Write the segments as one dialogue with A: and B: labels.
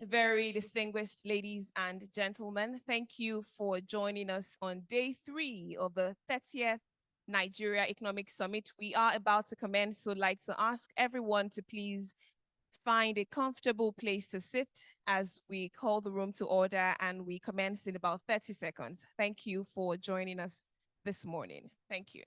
A: very distinguished ladies and gentlemen. Thank you for joining us on day 3 of the 30th Nigeria Economic Summit. We are about to commence, so I'd like to ask everyone to please find a comfortable place to sit as we call the room to order and we commence in about 30 seconds. Thank you for joining us this morning. Thank you.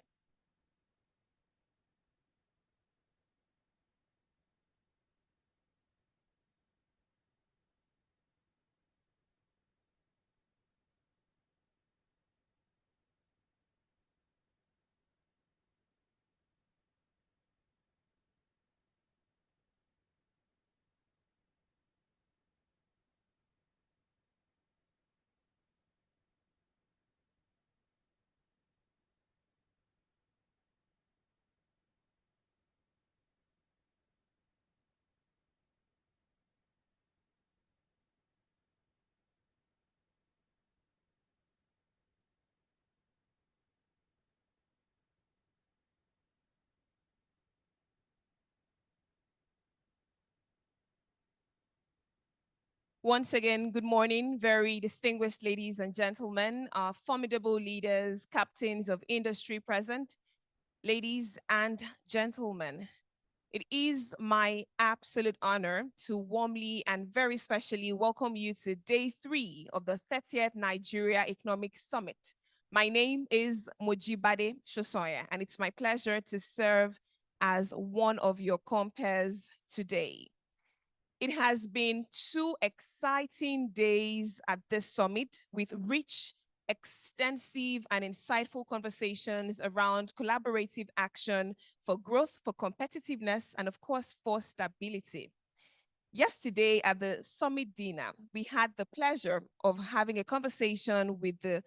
A: Once again, good morning, very distinguished ladies and gentlemen, our formidable leaders, captains of industry present, ladies and gentlemen. It is my absolute honor to warmly and very specially welcome you to day 3 of the 30th Nigeria Economic Summit. My name is Mojibade Shosoya, and it's my pleasure to serve as one of your compares today. It has been 2 exciting days at this summit with rich, extensive, and insightful conversations around collaborative action for growth, for competitiveness, and of course, for stability. Yesterday at the summit dinner, we had the pleasure of having a conversation with the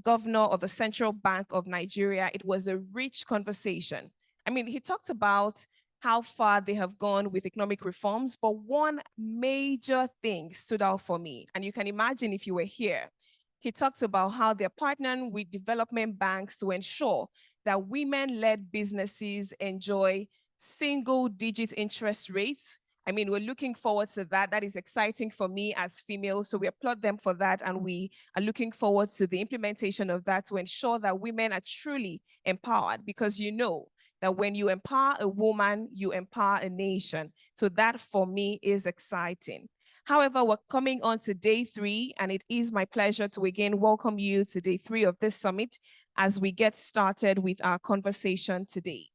A: governor of the Central Bank of Nigeria. It was a rich conversation. I mean, he talked about how far they have gone with economic reforms, but one major thing stood out for me, and you can imagine if you were here. He talked about how they're partnering with development banks to ensure that women-led businesses enjoy single-digit interest rates. I mean, we're looking forward to that. That is exciting for me as female, so we applaud them for that, and we are looking forward to the implementation of that to ensure that women are truly empowered, because you know that when you empower a woman, you empower a nation. So that for me is exciting. However, we're coming on to day 3, and it is my pleasure to again welcome you to day 3 of this summit as we get started with our conversation today.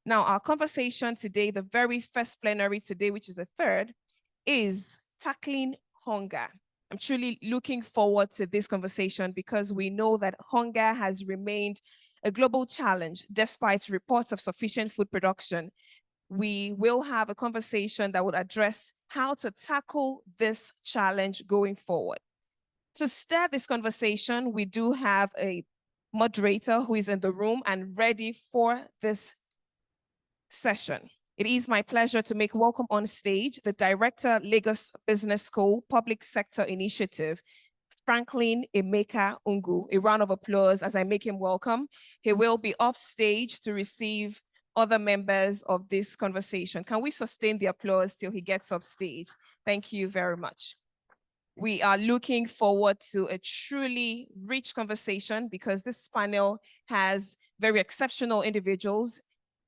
A: Now, our conversation today, the very first plenary today, which is the 3rd, is tackling hunger. I'm truly looking forward to this conversation because we know that hunger has remained a global challenge despite reports of sufficient food production. We will have a conversation that would address how to tackle this challenge going forward. To start this conversation, we do have a moderator who is in the room and ready for this session. It is my pleasure to make welcome on stage the Director, Lagos Business School Public Sector Initiative, Franklin Emeka Ungu. A round of applause as I make him welcome. He will be off stage to receive other members of this conversation. Can we sustain the applause till he gets off stage? Thank you very much. We are looking forward to a truly rich conversation because this panel has very exceptional individuals,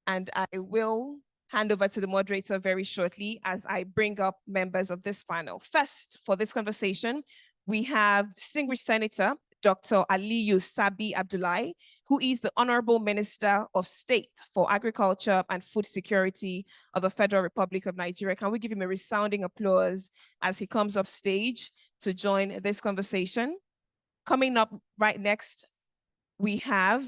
A: and I will hand over to the moderator very shortly as I bring up members of this panel. First, for this conversation, we have distinguished Senator Dr. Aliyu Sabi Abdullahi, who is the Honorable Minister of State for Agriculture and Food Security of the Federal Republic of Nigeria. Can we give him a resounding applause as he comes up stage to join this conversation? Coming up right next, we have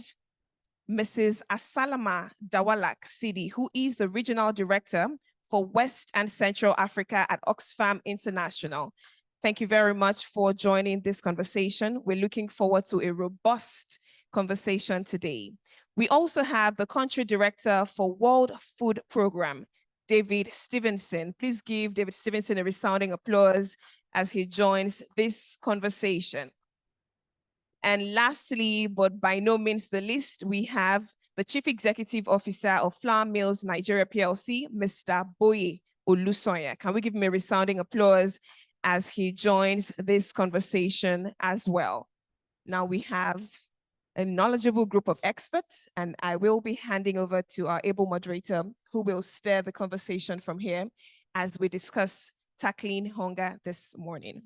A: Mrs. Asalama Dawalak Sidi, who is the Regional Director for West and Central Africa at Oxfam International. Thank you very much for joining this conversation. We're looking forward to a robust conversation today. We also have the Country Director for World Food Programme, David Stevenson. Please give David Stevenson a resounding applause as he joins this conversation. And lastly, but by no means the least, we have the Chief Executive Officer of Flour Mills Nigeria PLC, Mr. Boye Olusoya. Can we give him a resounding applause as he joins this conversation as well. Now we have a knowledgeable group of experts, and I will be handing over to our able moderator who will steer the conversation from here as we discuss tackling hunger this morning.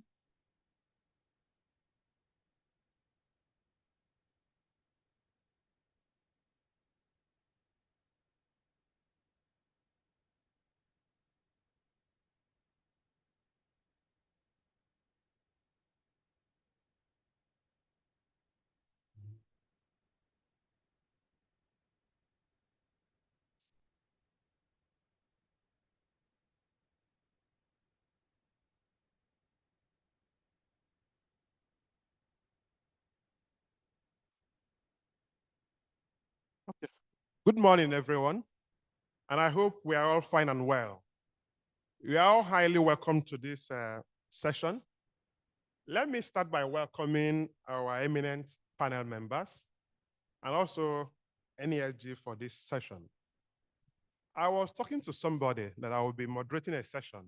B: Okay. Good morning, everyone, and I hope we are all fine and well. You are all highly welcome to this session. Let me start by welcoming our eminent panel members and also NESG for this session. I was talking to somebody that I will be moderating a session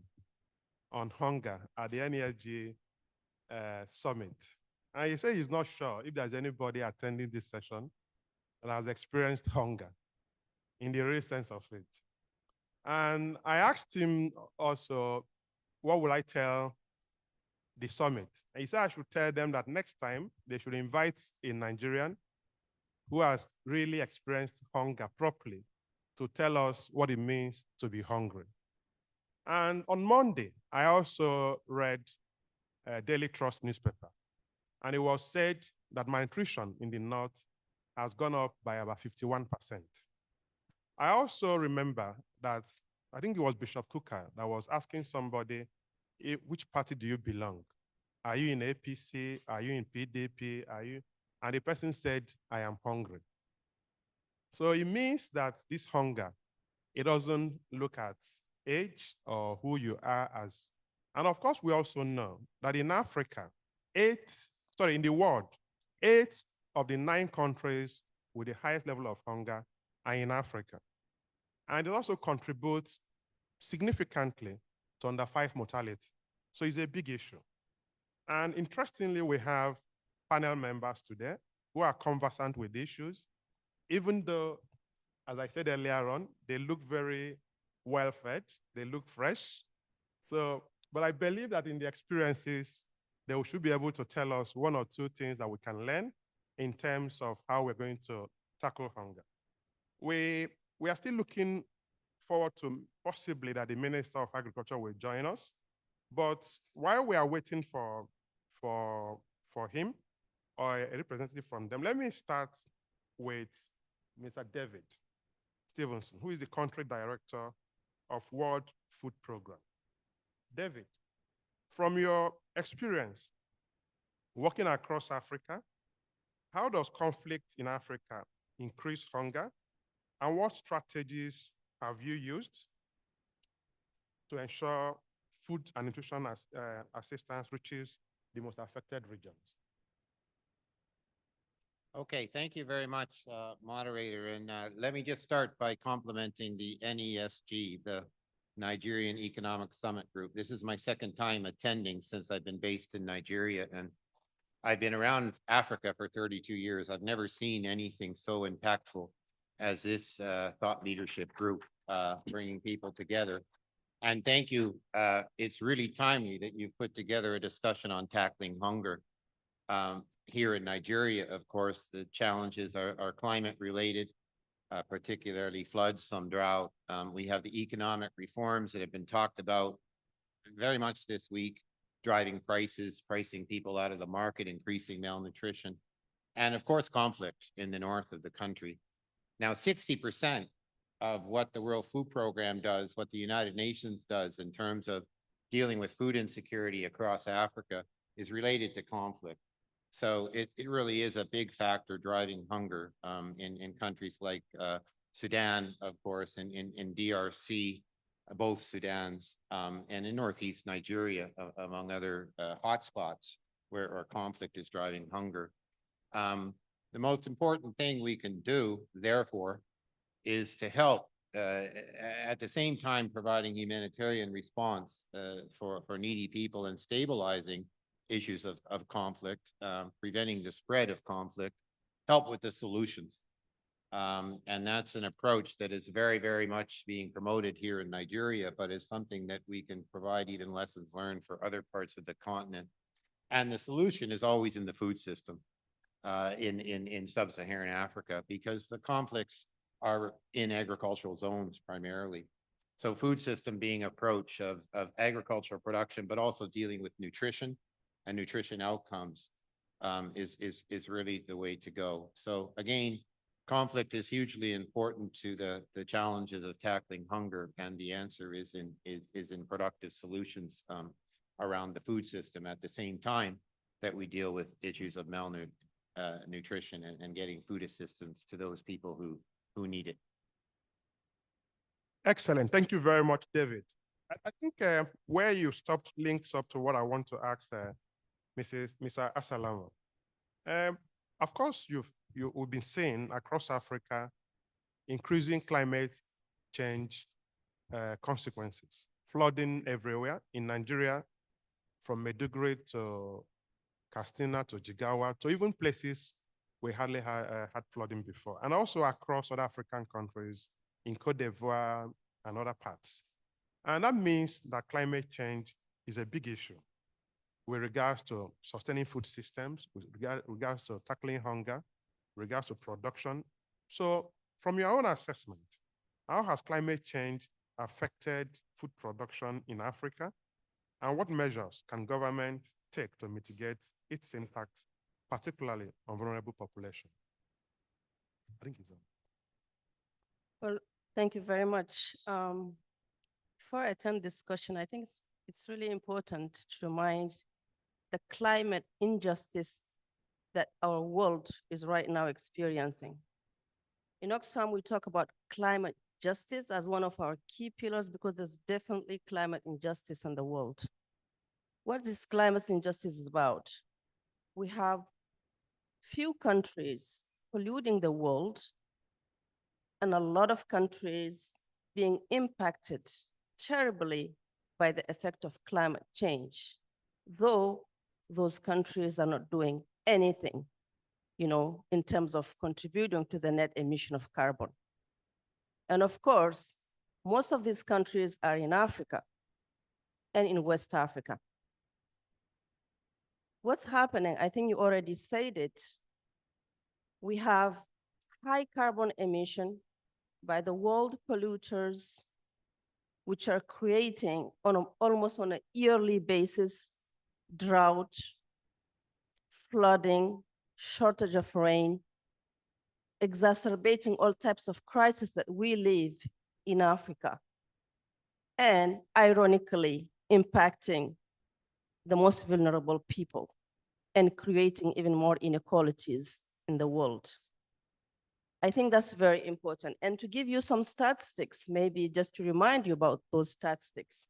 B: on hunger at the NESG summit. And he said he's not sure if there's anybody attending this session that has experienced hunger in the real sense of it. And I asked him also, what will I tell the summit? And he said I should tell them that next time they should invite a Nigerian who has really experienced hunger properly to tell us what it means to be hungry. And on Monday, I also read Daily Trust newspaper, and it was said that malnutrition in the North has gone up by about 51%. I also remember that I think it was Bishop Kuka that was asking somebody, which party do you belong? Are you in APC? Are you in PDP? Are you? And the person said, I am hungry. So it means that this hunger, it doesn't look at age or who you are as. And of course, we also know that in Africa, in the world, 8 of the 9 countries with the highest level of hunger are in Africa. And it also contributes significantly to under 5 mortality. So it's a big issue. And interestingly, we have panel members today who are conversant with issues, even though, as I said earlier on, they look very well-fed, they look fresh. So, but I believe that in the experiences, they should be able to tell us 1 or 2 things that we can learn in terms of how we're going to tackle hunger. We are still looking forward to possibly that the Minister of Agriculture will join us. But while we are waiting for him or a representative from them, let me start with Mr. David Stevenson, who is the country director of World Food Program. David, from your experience working across Africa, how does conflict in Africa increase hunger? And what strategies have you used to ensure food and nutrition assistance reaches the most affected regions?
C: Okay, thank you very much, moderator. And let me just start by complimenting the NESG, the Nigerian Economic Summit Group. This is my 2nd time attending since I've been based in Nigeria, and I've been around Africa for 32 years. I've never seen anything so impactful as this thought leadership group bringing people together. And thank you. It's really timely that you've put together a discussion on tackling hunger. Here in Nigeria, of course, the challenges are climate related, particularly floods, some drought. We have the economic reforms that have been talked about very much this week, driving prices, pricing people out of the market, increasing malnutrition, and of course, conflict in the north of the country. Now, 60% of what the World Food Program does, what the United Nations does in terms of dealing with food insecurity across Africa is related to conflict. So it really is a big factor driving hunger in countries like Sudan, of course, and in DRC, both Sudans, and in Northeast Nigeria, among other hotspots where our conflict is driving hunger. The most important thing we can do, therefore, is to help at the same time providing humanitarian response for needy people and stabilizing issues of conflict, preventing the spread of conflict, help with the solutions. And that's an approach that is very, very much being promoted here in Nigeria, but is something that we can provide even lessons learned for other parts of the continent. And the solution is always in the food system in sub-Saharan Africa, because the conflicts are in agricultural zones primarily. So food system being approach of agricultural production, but also dealing with nutrition and nutrition outcomes is really the way to go. So again, conflict is hugely important to the challenges of tackling hunger, and the answer is in productive solutions around the food system at the same time that we deal with issues of malnutrition and getting food assistance to those people who need it.
B: Excellent. Thank you very much, David. I think where you stopped links up to what I want to ask Mr. Asalamo. Of course, we've been seeing across Africa increasing climate change consequences, flooding everywhere in Nigeria, from Maiduguri to Katsina to Jigawa, to even places we hardly had flooding before, and also across other African countries in Cote d'Ivoire and other parts. And that means that climate change is a big issue with regards to sustaining food systems, with regards to tackling hunger, regards to production. So from your own assessment, how has climate change affected food production in Africa? And what measures can government take to mitigate its impact, particularly on vulnerable populations? I think it's on.
D: Well, thank you very much. Before I turn discussion, I think it's really important to remind the climate injustice that our world is right now experiencing. In Oxfam, we talk about climate justice as one of our key pillars because there's definitely climate injustice in the world. What this climate injustice is about, we have few countries polluting the world and a lot of countries being impacted terribly by the effect of climate change, though those countries are not doing anything, in terms of contributing to the net emission of carbon. And of course, most of these countries are in Africa and in West Africa. What's happening, I think you already said it, we have high carbon emission by the world polluters, which are creating almost on a yearly basis, drought, flooding, shortage of rain, exacerbating all types of crises that we live in Africa, and ironically impacting the most vulnerable people and creating even more inequalities in the world. I think that's very important. And to give you some statistics, maybe just to remind you about those statistics.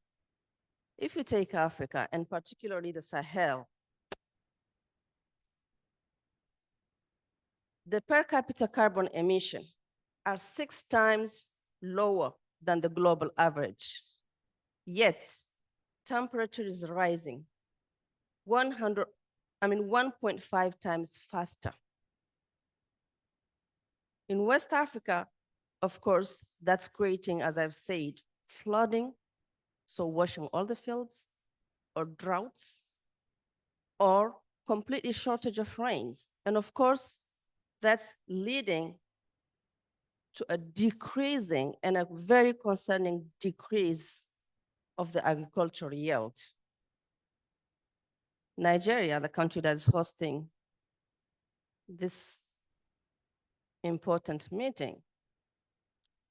D: If you take Africa, and particularly the Sahel, the per capita carbon emission are 6 times lower than the global average. Yet, temperature is rising 1.5 times faster. In West Africa, of course, that's creating, as I've said, flooding, so washing all the fields, or droughts, or completely shortage of rains. And of course, that's leading to a decreasing and a very concerning decrease of the agricultural yield. Nigeria, the country that's hosting this important meeting,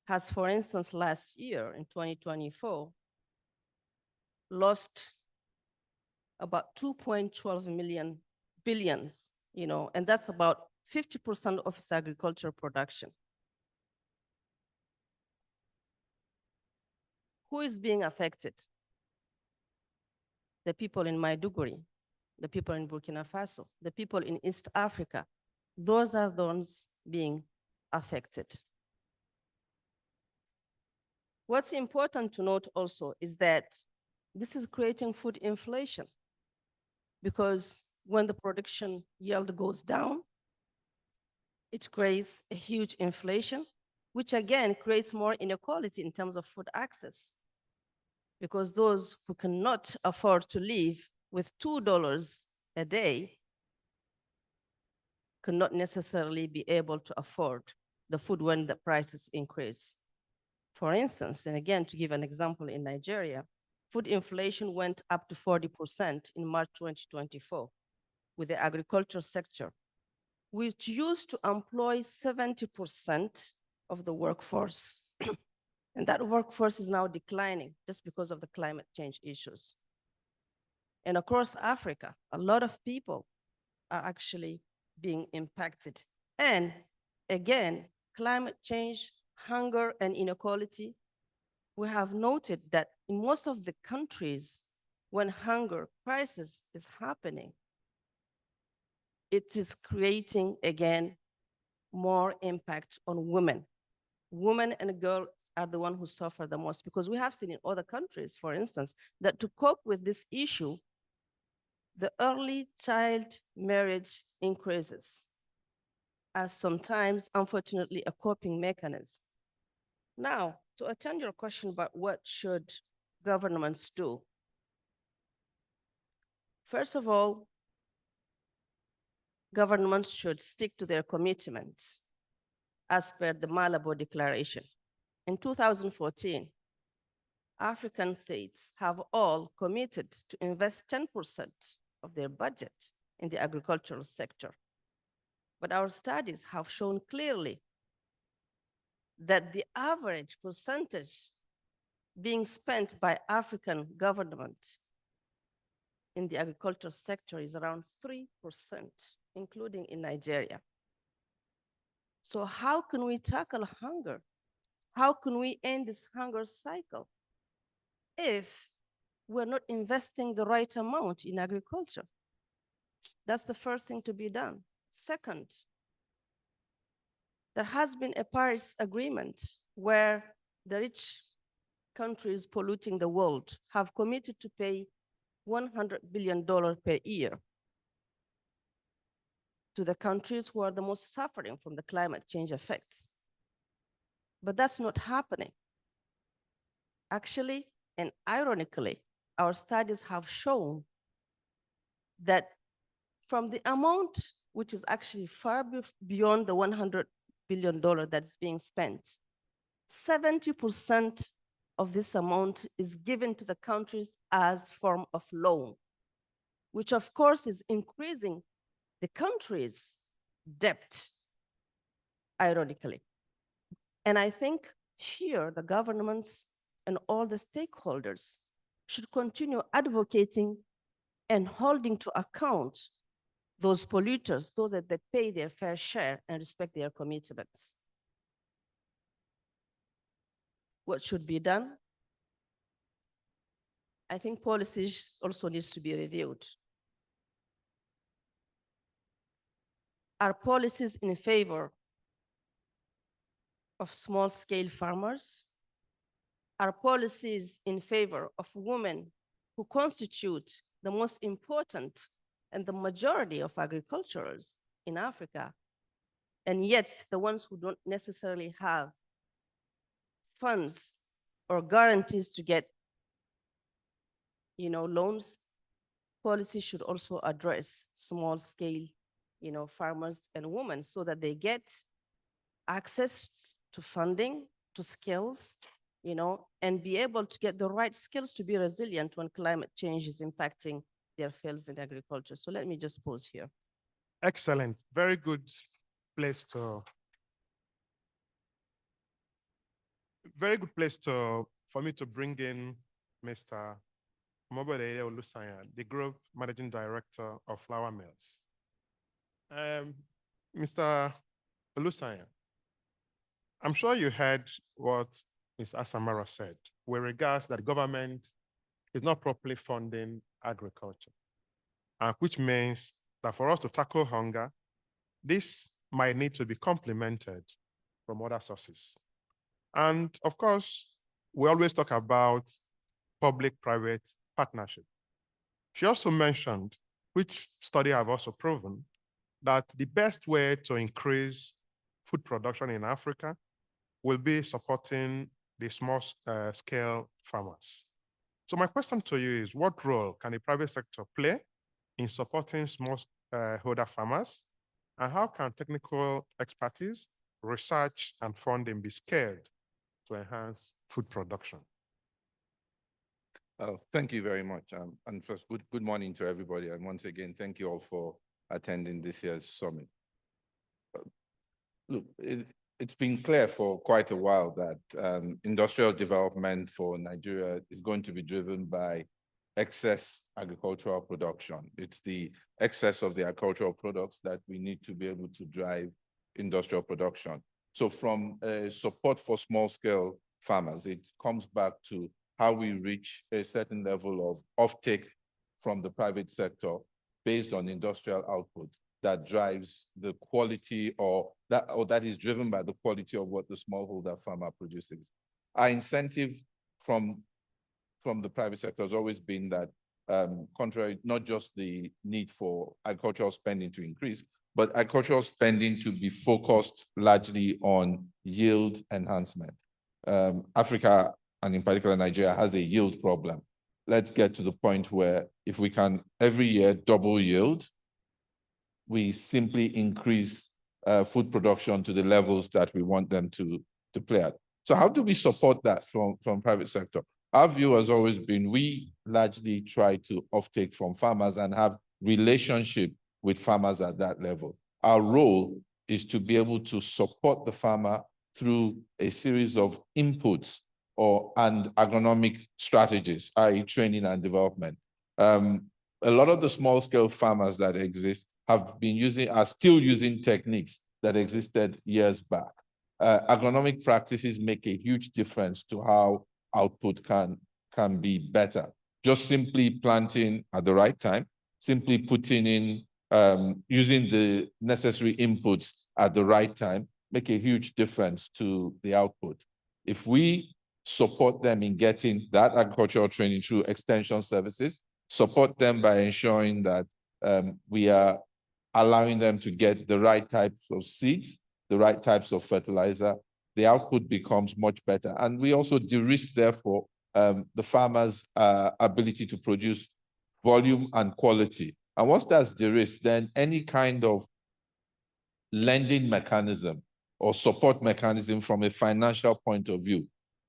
D: has, for instance, last year in 2024, lost about 2.12 billion, and that's about 50% of its agricultural production. Who is being affected? The people in Maiduguri, the people in Burkina Faso, the people in East Africa. Those are those being affected. What's important to note also is that this is creating food inflation, because when the production yield goes down, it creates a huge inflation, which again creates more inequality in terms of food access, because those who cannot afford to live with $2 a day cannot necessarily be able to afford the food when the prices increase. For instance, and again, to give an example, in Nigeria, food inflation went up to 40% in March 2024 with the agriculture sector, which used to employ 70% of the workforce. And that workforce is now declining just because of the climate change issues. And across Africa, a lot of people are actually being impacted. And again, climate change, hunger, and inequality, we have noted that in most of the countries, when hunger crisis is happening, it is creating, again, more impact on women. Women and girls are the ones who suffer the most, because we have seen in other countries, for instance, that to cope with this issue, the early child marriage increases as sometimes, unfortunately, a coping mechanism. Now, to attend your question about what should governments do, first of all, governments should stick to their commitments as per the Malabo Declaration. In 2014, African states have all committed to invest 10% of their budget in the agricultural sector. But our studies have shown clearly that the average percentage being spent by African governments in the agricultural sector is around 3%, including in Nigeria. So how can we tackle hunger? How can we end this hunger cycle if we're not investing the right amount in agriculture? That's the first thing to be done. Second, there has been a Paris Agreement where the rich countries polluting the world have committed to pay $100 billion per year to the countries who are the most suffering from the climate change effects. But that's not happening. Actually, and ironically, our studies have shown that from the amount, which is actually far beyond the $100 billion that's being spent, 70% of this amount is given to the countries as form of loan, which of course is increasing the country's debt, ironically. And I think here the governments and all the stakeholders should continue advocating and holding to account those polluters so that they pay their fair share and respect their commitments. What should be done? I think policies also needs to be reviewed. Are policies in favor of small-scale farmers? Are policies in favor of women who constitute the most important and the majority of agriculturers in Africa, and yet the ones who don't necessarily have funds or guarantees to get loans? Policy should also address small-scale farmers and women so that they get access to funding, to skills, and be able to get the right skills to be resilient when climate change is impacting their fields in agriculture. So let me just pause here.
B: Excellent. Very good place to, for me to bring in Mr. Mobode Olusanya, the Group Managing Director of Flour Mills. Mr. Olusanya, I'm sure you heard what Ms. Asamara said with regards that government is not properly funding agriculture, which means that for us to tackle hunger, this might need to be complemented from other sources. And of course, we always talk about public-private partnership. She also mentioned, which study have also proven, that the best way to increase food production in Africa will be supporting the small scale farmers. So my question to you is, what role can the private sector play in supporting small holder farmers? And how can technical expertise, research, and funding be scaled to enhance food production?
E: Thank you very much. And first, good morning to everybody. And once again, thank you all for attending this year's summit. Look, it's been clear for quite a while that industrial development for Nigeria is going to be driven by excess agricultural production. It's the excess of the agricultural products that we need to be able to drive industrial production. So from support for small-scale farmers, it comes back to how we reach a certain level of offtake from the private sector based on industrial output that drives the quality or that is driven by the quality of what the smallholder farmer produces. Our incentive from the private sector has always been that contrary, not just the need for agricultural spending to increase, but agricultural spending to be focused largely on yield enhancement. Africa, and in particular Nigeria, has a yield problem. Let's get to the point where if we can every year double yield, we simply increase food production to the levels that we want them to play at. So how do we support that from private sector? Our view has always been, we largely try to offtake from farmers and have relationship with farmers at that level. Our role is to be able to support the farmer through a series of inputs and agronomic strategies, i.e. training and development. A lot of the small scale farmers that exist are still using techniques that existed years back. Agronomic practices make a huge difference to how output can be better. Just simply planting at the right time, simply putting in, using the necessary inputs at the right time, make a huge difference to the output. If we support them in getting that agricultural training through extension services, support them by ensuring that we are allowing them to get the right types of seeds, the right types of fertilizer, the output becomes much better. And we also de-risk, therefore, the farmer's ability to produce volume and quality. And once that's de-risked, then any kind of lending mechanism or support mechanism from a financial point of view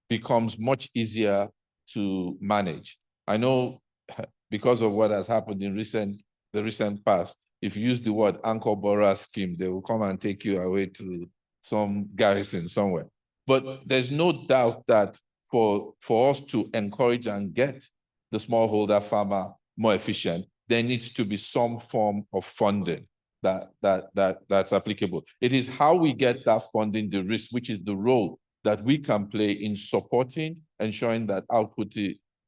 E: becomes much easier to manage. I know because of what has happened in the recent past, if you use the word anchor borrower scheme, they will come and take you away to some garrison somewhere. But there's no doubt that for us to encourage and get the smallholder farmer more efficient, there needs to be some form of funding that's applicable. It is how we get that funding, the risk, which is the role that we can play in supporting, ensuring that output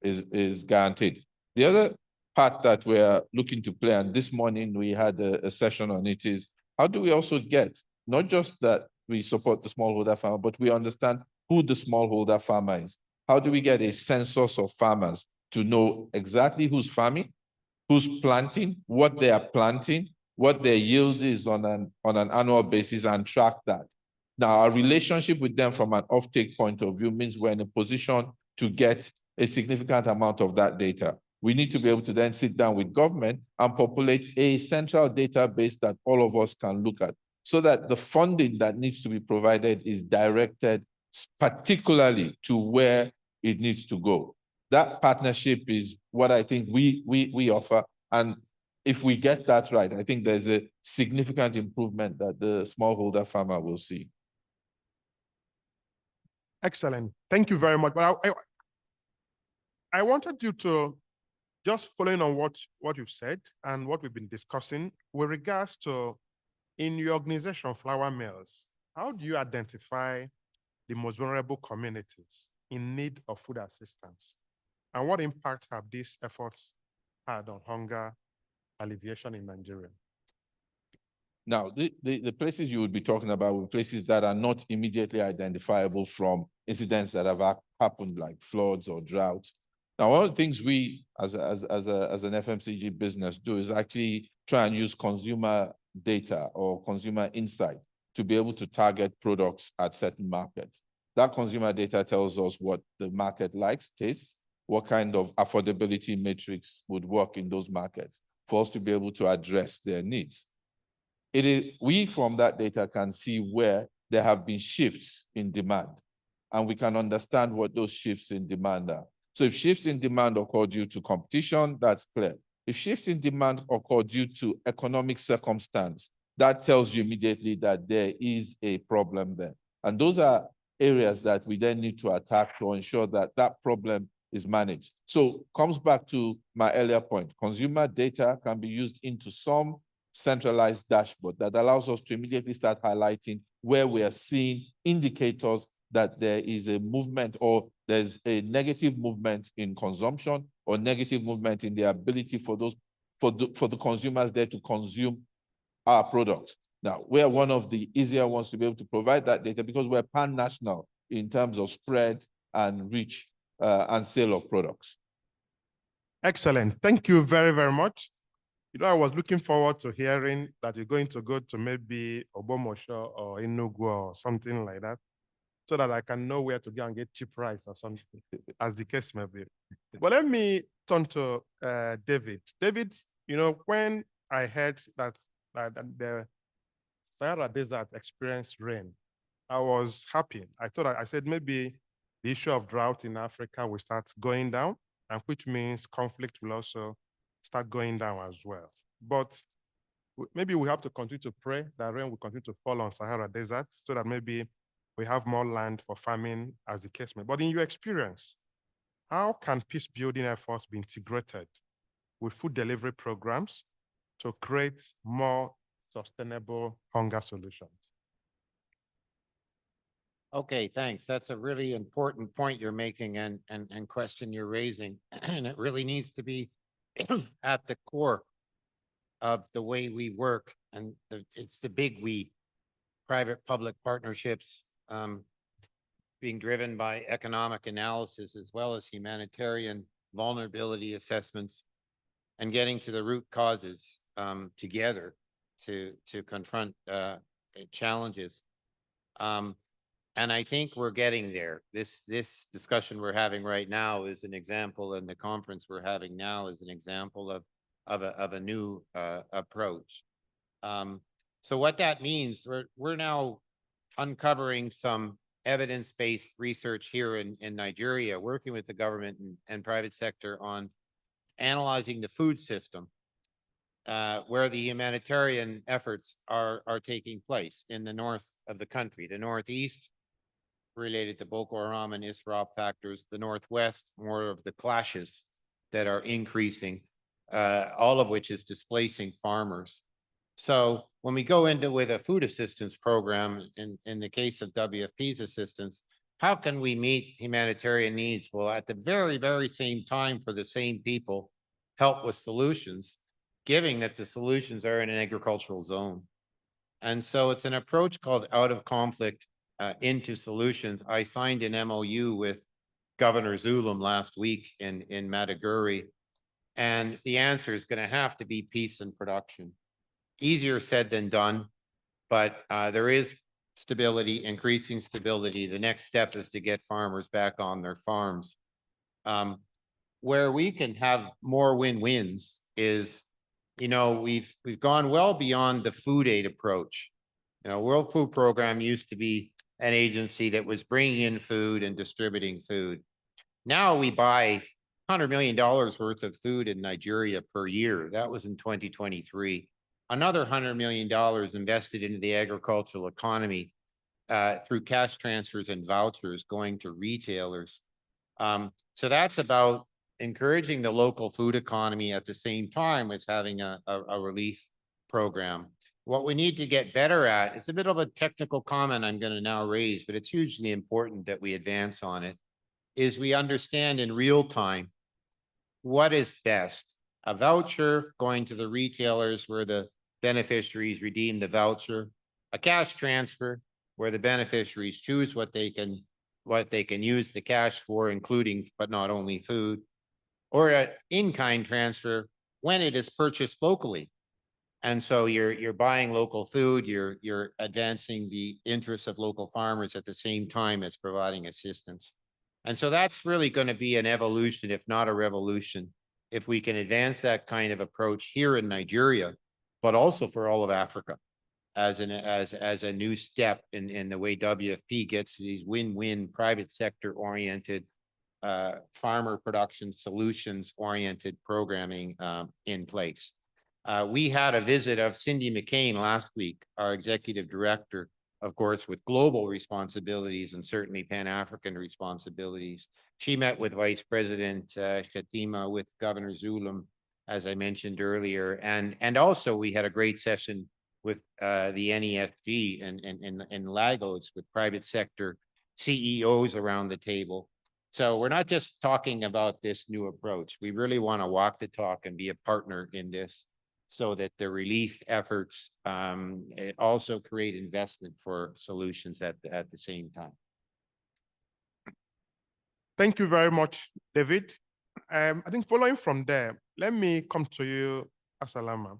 E: is guaranteed. The other part that we're looking to play, and this morning we had a session on it, is how do we also get, not just that we support the smallholder farmer, but we understand who the smallholder farmer is. How do we get a census of farmers to know exactly who's farming, who's planting, what they are planting, what their yield is on an annual basis, and track that. Now, our relationship with them from an offtake point of view means we're in a position to get a significant amount of that data. We need to be able to then sit down with government and populate a central database that all of us can look at, so that the funding that needs to be provided is directed particularly to where it needs to go. That partnership is what I think we offer. And if we get that right, I think there's a significant improvement that the smallholder farmer will see.
B: Excellent. Thank you very much. But I wanted you to, just following on what you've said and what we've been discussing with regards to, in your organization, flour mills, how do you identify the most vulnerable communities in need of food assistance? And what impact have these efforts had on hunger alleviation in Nigeria?
E: Now, the places you would be talking about were places that are not immediately identifiable from incidents that have happened, like floods or droughts. Now, one of the things we as an FMCG business do is actually try and use consumer data or consumer insight to be able to target products at certain markets. That consumer data tells us what the market likes, tastes, what kind of affordability matrix would work in those markets for us to be able to address their needs. We from that data can see where there have been shifts in demand, and we can understand what those shifts in demand are. So if shifts in demand occur due to competition, that's clear. If shifts in demand occur due to economic circumstance, that tells you immediately that there is a problem there. And those are areas that we then need to attack to ensure that that problem is managed. So comes back to my earlier point, consumer data can be used into some centralized dashboard that allows us to immediately start highlighting where we are seeing indicators that there is a movement or there's a negative movement in consumption or negative movement in the ability for the consumers there to consume our products. Now, we are one of the easier ones to be able to provide that data because we're pan-national in terms of spread and reach and sale of products.
B: Excellent. Thank you very, very much. You know, I was looking forward to hearing that you're going to go to maybe Obomosho or Enugu or something like that, so that I can know where to go and get cheap rice or something, as the case may be. But let me turn to David. David, you know, when I heard that the Sahara Desert experienced rain, I was happy. I said maybe the issue of drought in Africa will start going down, and which means conflict will also start going down as well. But maybe we have to continue to pray that rain will continue to fall on Sahara Desert so that maybe we have more land for farming, as the case may be. But in your experience, how can peace building efforts be integrated with food delivery programs to create more sustainable hunger solutions?
C: Okay, thanks. That's a really important point you're making and question you're raising. And it really needs to be at the core of the way we work. And it's the big we, private-public partnerships, being driven by economic analysis as well as humanitarian vulnerability assessments and getting to the root causes together to confront challenges. And I think we're getting there. This discussion we're having right now is an example, and the conference we're having now is an example of a new approach. So what that means, we're now uncovering some evidence-based research here in Nigeria, working with the government and private sector on analyzing the food system, where the humanitarian efforts are taking place in the north of the country, the northeast, related to Boko Haram and ISRAP factors, the northwest, more of the clashes that are increasing, all of which is displacing farmers. So when we go into with a food assistance program, in the case of WFP's assistance, how can we meet humanitarian needs? Well, at the very, very same time, for the same people, help with solutions, given that the solutions are in an agricultural zone. And so it's an approach called out of conflict into solutions. I signed an MOU with Governor Zulum last week in Maiduguri, and the answer is going to have to be peace and production. Easier said than done, but there is stability, increasing stability. The next step is to get farmers back on their farms. Where we can have more win-wins is, you know, we've gone well beyond the food aid approach. You know, World Food Program used to be an agency that was bringing in food and distributing food. Now we buy $100 million worth of food in Nigeria per year. That was in 2023. Another $100 million invested into the agricultural economy through cash transfers and vouchers going to retailers. So that's about encouraging the local food economy at the same time as having a relief program. What we need to get better at, it's a bit of a technical comment I'm going to now raise, but it's hugely important that we advance on it, is we understand in real time what is best. A voucher going to the retailers where the beneficiaries redeem the voucher, a cash transfer where the beneficiaries choose what they can what they can use the cash for, including, but not only food, or an in-kind transfer when it is purchased locally. And so you're buying local food, you're advancing the interests of local farmers at the same time as providing assistance. And so that's really going to be an evolution, if not a revolution, if we can advance that kind of approach here in Nigeria, but also for all of Africa as a new step in the way WFP gets these win-win private sector oriented farmer production solutions oriented programming in place. We had a visit of Cindy McCain last week, our executive director, of course, with global responsibilities and certainly Pan-African responsibilities. She met with Vice President Shatima, with Governor Zulum, as I mentioned earlier. And also we had a great session with the NESG in Lagos with private sector CEOs around the table. So we're not just talking about this new approach. We really want to walk the talk and be a partner in this, so that the relief efforts also create investment for solutions at the same time.
B: Thank you very much, David. I think following from there, let me come to you, Asalama.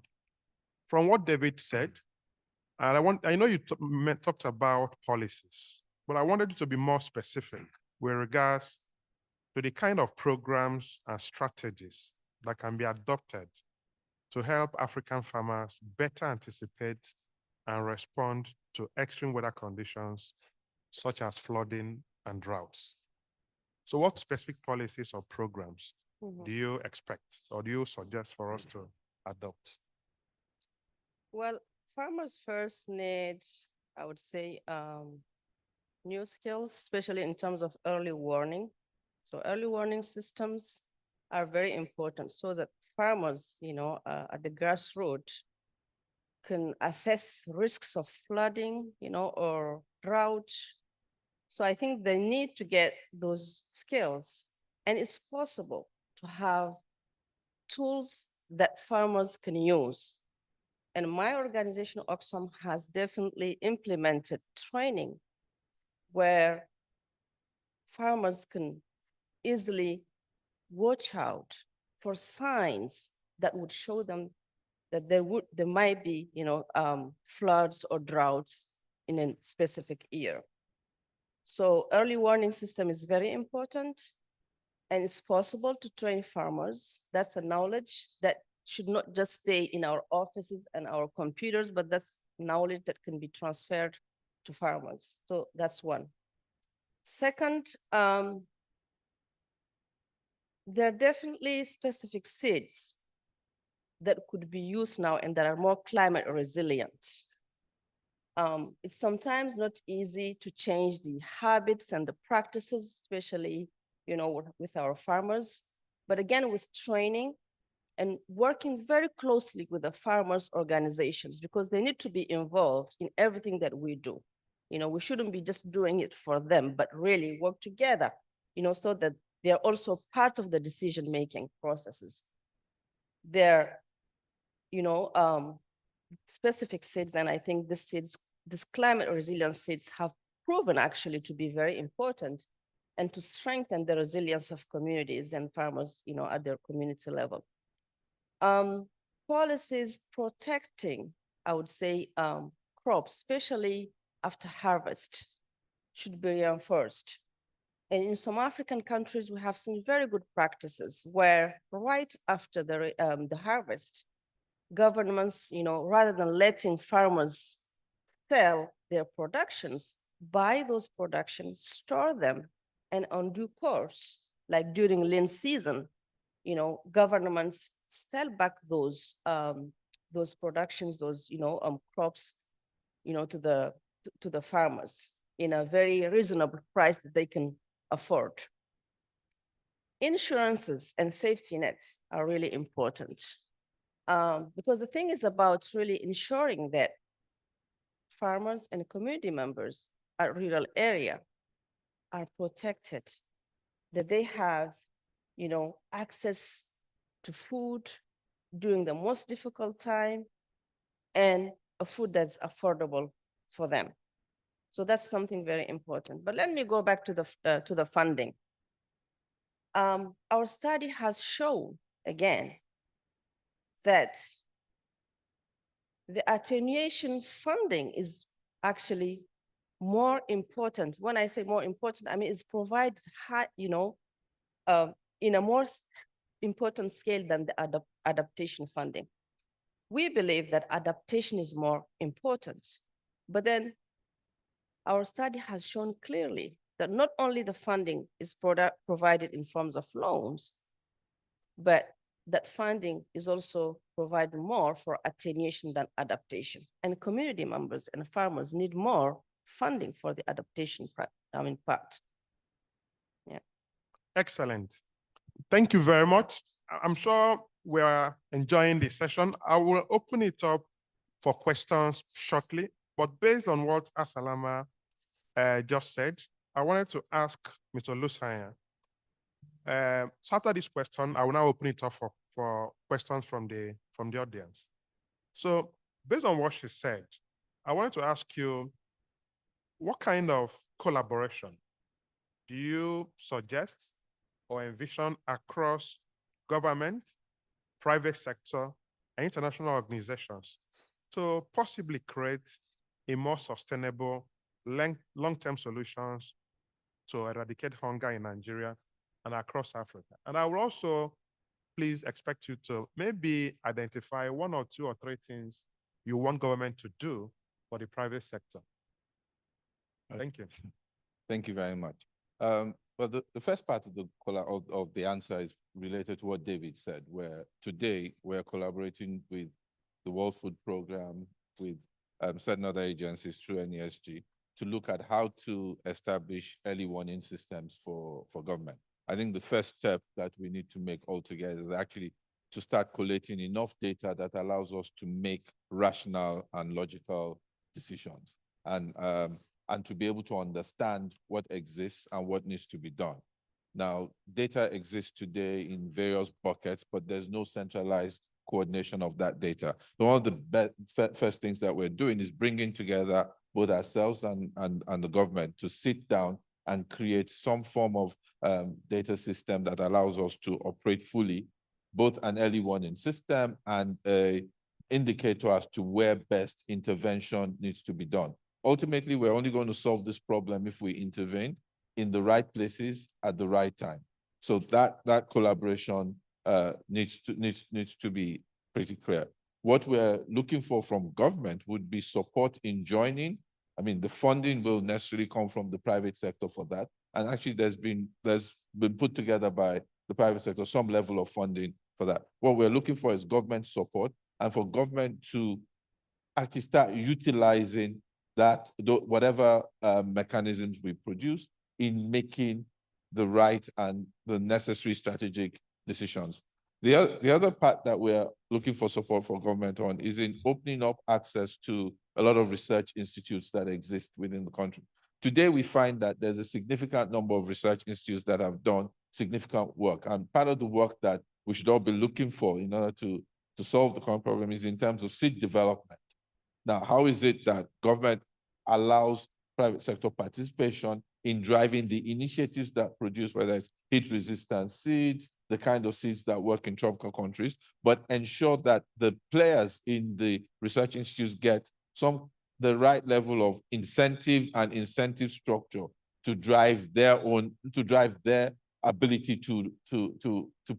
B: From what David said, and I know you talked about policies, but I wanted you to be more specific with regards to the kind of programs and strategies that can be adopted to help African farmers better anticipate and respond to extreme weather conditions such as flooding and droughts. So what specific policies or programs do you expect or do you suggest for us to adopt?
D: Well, farmers first need, I would say, new skills, especially in terms of early warning. So early warning systems are very important so that farmers, at the grassroots can assess risks of flooding, or drought. So I think they need to get those skills, and it's possible to have tools that farmers can use. And my organization, Oxfam, has definitely implemented training where farmers can easily watch out for signs that would show them that there might be, floods or droughts in a specific year. So early warning system is very important, and it's possible to train farmers. That's a knowledge that should not just stay in our offices and our computers, but that's knowledge that can be transferred to farmers. So that's one. Second, there are definitely specific seeds that could be used now and that are more climate resilient. It's sometimes not easy to change the habits and the practices, especially, with our farmers. But again, with training and working very closely with the farmers' organizations, because they need to be involved in everything that we do. We shouldn't be just doing it for them, but really work together, so that they're also part of the decision-making processes. They're, specific seeds, and I think this climate resilience seeds have proven actually to be very important and to strengthen the resilience of communities and farmers, at their community level. Policies protecting, I would say, crops, especially after harvest, should be reinforced. And in some African countries, we have seen very good practices where right after the harvest, governments, rather than letting farmers sell their productions, buy those productions, store them, and on due course, like during lean season, governments sell back those productions, those crops, to the farmers in a very reasonable price that they can afford. Insurances and safety nets are really important. Because the thing is about really ensuring that farmers and community members at rural area are protected, that they have, access to food during the most difficult time and a food that's affordable for them. So that's something very important. But let me go back to the funding. Our study has shown, again, that the attenuation funding is actually more important. When I say more important, I mean it's provided high, in a more important scale than the adaptation funding. We believe that adaptation is more important, but then our study has shown clearly that not only the funding is provided in forms of loans, but that funding is also provided more for attenuation than adaptation. And community members and farmers need more funding for the adaptation part. Yeah.
B: Excellent. Thank you very much. I'm sure we are enjoying this session. I will open it up for questions shortly, but based on what Asalama just said, I wanted to ask Mr. Lusanya. So after this question, I will now open it up for questions from the audience. So based on what she said, I wanted to ask you, what kind of collaboration do you suggest or envision across government, private sector, and international organizations to possibly create a more sustainable long-term solutions to eradicate hunger in Nigeria and across Africa? And I will also please expect you to maybe identify 1 or 2 or 3 things you want government to do for the private sector. Thank you.
E: Thank you very much. Well, the first part of the answer is related to what David said, where today we're collaborating with the World Food Program, with certain other agencies through NESG to look at how to establish early warning systems for government. I think the first step that we need to make altogether is actually to start collating enough data that allows us to make rational and logical decisions, and to be able to understand what exists and what needs to be done. Now, data exists today in various buckets, but there's no centralized coordination of that data. So one of the first things that we're doing is bringing together both ourselves and the government to sit down and create some form of data system that allows us to operate fully, both an early warning system and an indicator as to where best intervention needs to be done. Ultimately, we're only going to solve this problem if we intervene in the right places at the right time. So that collaboration needs to be pretty clear. What we're looking for from government would be support in joining. I mean, the funding will necessarily come from the private sector for that. And actually, there's been put together by the private sector some level of funding for that. What we're looking for is government support, and for government to actually start utilizing that, whatever mechanisms we produce, in making the right and the necessary strategic decisions. The other part that we're looking for support for government on is in opening up access to a lot of research institutes that exist within the country. Today, we find that there's a significant number of research institutes that have done significant work. And part of the work that we should all be looking for in order to solve the current problem is in terms of seed development. Now, how is it that government allows private sector participation in driving the initiatives that produce, whether it's heat-resistant seeds, the kind of seeds that work in tropical countries, but ensure that the players in the research institutes get the right level of incentive and incentive structure to drive their ability to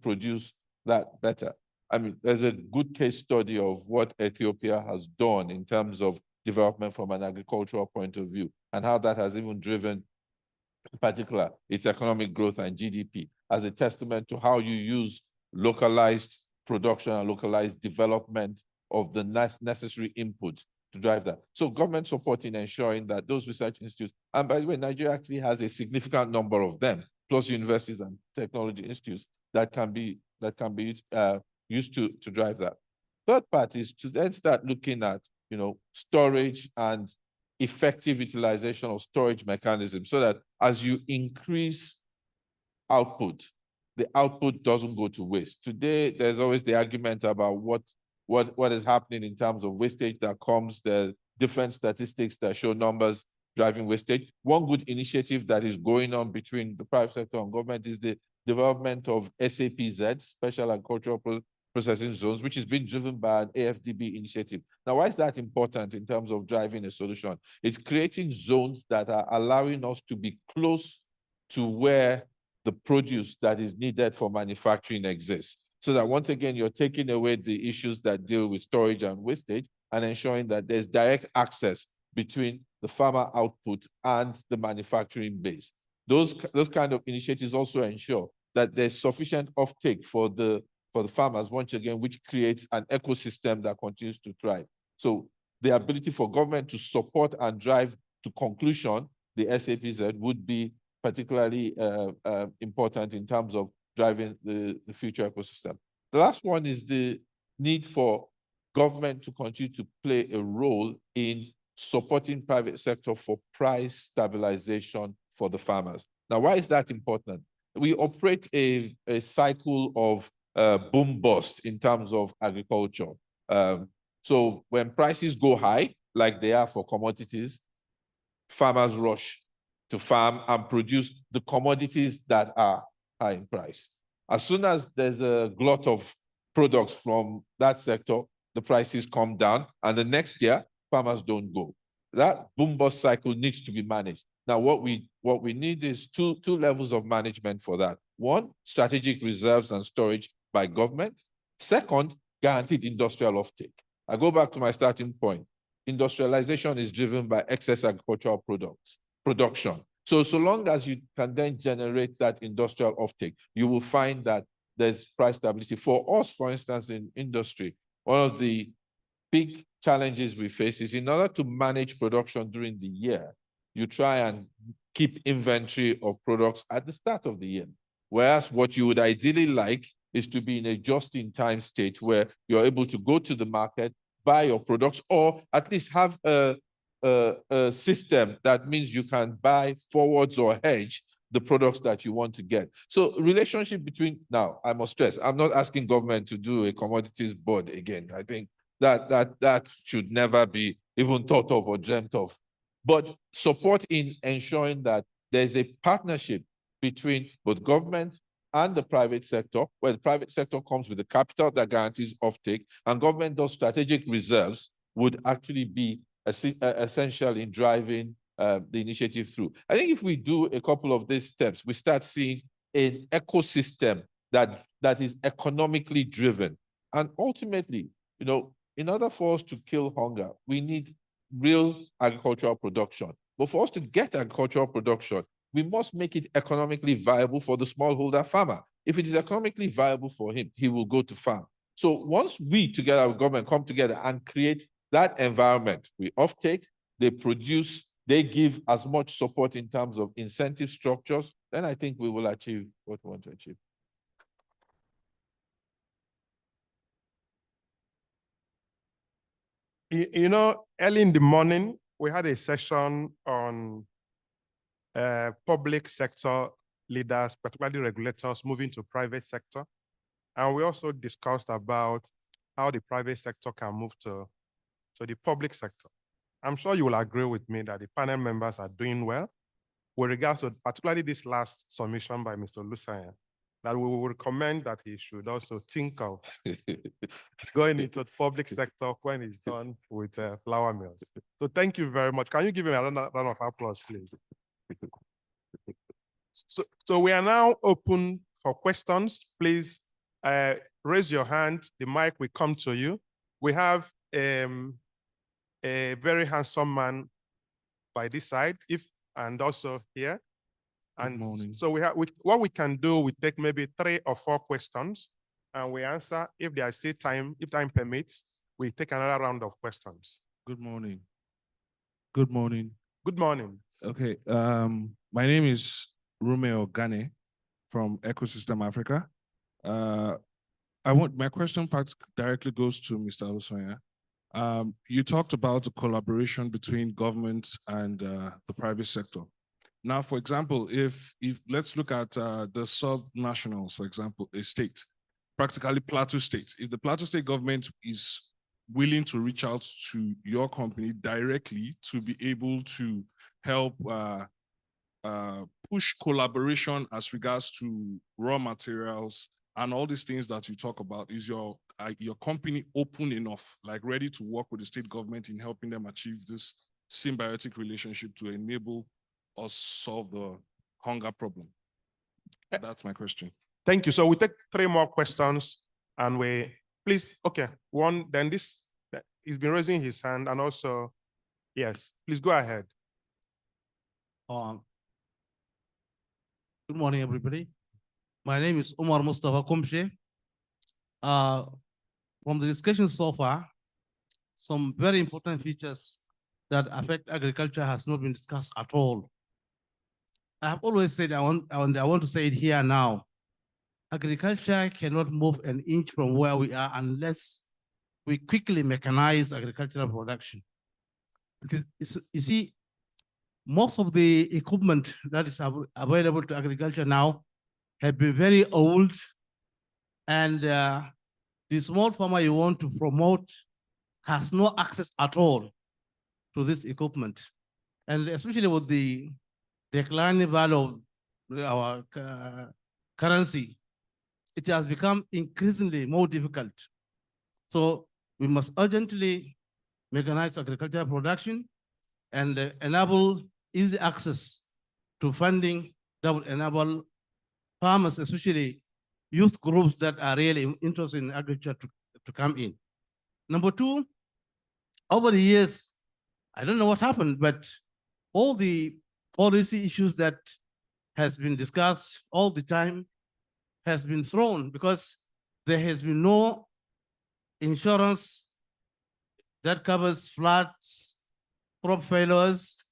E: produce that better. I mean, there's a good case study of what Ethiopia has done in terms of development from an agricultural point of view, and how that has even driven, in particular, its economic growth and GDP, as a testament to how you use localized production and localized development of the necessary input to drive that. So government support in ensuring that those research institutes, and by the way, Nigeria actually has a significant number of them, plus universities and technology institutes that can be used to drive that. Third part is to then start looking at, storage and effective utilization of storage mechanisms, so that as you increase output, the output doesn't go to waste. Today, there's always the argument about what is happening in terms of wastage that comes. There are different statistics that show numbers driving wastage. One good initiative that is going on between the private sector and government is the development of SAPZ, Special Agricultural Processing Zones, which is being driven by an AFDB initiative. Now, why is that important in terms of driving a solution? It's creating zones that are allowing us to be close to where the produce that is needed for manufacturing exists. So that once again, you're taking away the issues that deal with storage and wastage and ensuring that there's direct access between the farmer output and the manufacturing base. Those kind of initiatives also ensure that there's sufficient offtake for the farmers, once again, which creates an ecosystem that continues to thrive. So the ability for government to support and drive to conclusion the SAPZ would be particularly important in terms of driving the future ecosystem. The last one is the need for government to continue to play a role in supporting private sector for price stabilization for the farmers. Now, why is that important? We operate a cycle of boom bust in terms of agriculture. So when prices go high, like they are for commodities, farmers rush to farm and produce the commodities that are high in price. As soon as there's a glut of products from that sector, the prices come down, and the next year, farmers don't go. That boom bust cycle needs to be managed. Now, what we need is two levels of management for that. One, strategic reserves and storage by government. Second, guaranteed industrial offtake. I go back to my starting point. Industrialization is driven by excess agricultural production. So long as you can then generate that industrial offtake, you will find that there's price stability. For us, for instance, in industry, one of the big challenges we face is in order to manage production during the year, you try and keep inventory of products at the start of the year. Whereas what you would ideally like is to be in a just-in-time state where you're able to go to the market, buy your products, or at least have a system that means you can buy forwards or hedge the products that you want to get. So relationship between, now I must stress, I'm not asking government to do a commodities board again. I think that should never be even thought of or dreamt of. But support in ensuring that there's a partnership between both government and the private sector, where the private sector comes with the capital that guarantees offtake, and government does strategic reserves, would actually be essential in driving the initiative through. I think if we do a couple of these steps, we start seeing an ecosystem that is economically driven. And ultimately, you know, in order for us to kill hunger, we need real agricultural production. But for us to get agricultural production, we must make it economically viable for the smallholder farmer. If it is economically viable for him, he will go to farm. So once we together with government come together and create that environment, we offtake, they produce, they give as much support in terms of incentive structures, then I think we will achieve what we want to achieve.
B: You know, early in the morning, we had a session on public sector leaders, particularly regulators, moving to private sector. And we also discussed about how the private sector can move to the public sector. I'm sure you will agree with me that the panel members are doing well with regards to particularly this last submission by Mr. Lusaya, that we will recommend that he should also think of going into the public sector when he's done with flour mills. So thank you very much. Can you give him a round of applause, please? So we are now open for questions. Please raise your hand. The mic will come to you. We have a very handsome man by this side, and also here. And so what we can do, we take maybe 3 or 4 questions and we answer. If there is still time, if time permits, we take another round of questions.
F: Good morning. Good morning.
B: Good morning.
F: Okay. My name is Romeo Gane from Ecosystem Africa. My question directly goes to Mr. Olusoya. You talked about the collaboration between government and the private sector. Now, for example, if let's look at the sub-nationals, for example, a state, practically Plateau State. If the Plateau State government is willing to reach out to your company directly to be able to help push collaboration as regards to raw materials and all these things that you talk about? Is your company open enough, like ready to work with the state government in helping them achieve this symbiotic relationship to enable us solve the hunger problem? That's my question.
B: Thank you. So we take 3 more questions and we, please, okay, one, then this, he's been raising his hand and also, yes, please go ahead.
G: Good morning, everybody. My name is Omar Mustafa Komshe. From the discussion so far, some very important features that affect agriculture has not been discussed at all. I have always said, I want to say it here now. Agriculture cannot move an inch from where we are unless we quickly mechanize agricultural production. Because you see, most of the equipment that is available to agriculture now have been very old, and the small farmer you want to promote has no access at all to this equipment. And especially with the declining value of our currency, it has become increasingly more difficult. So we must urgently mechanize agricultural production and enable easy access to funding that will enable farmers, especially youth groups that are really interested in agriculture to come in. Number 2, over the years, I don't know what happened, but all the policy issues that has been discussed all the time has been thrown because there has been no insurance that covers floods, crop failures,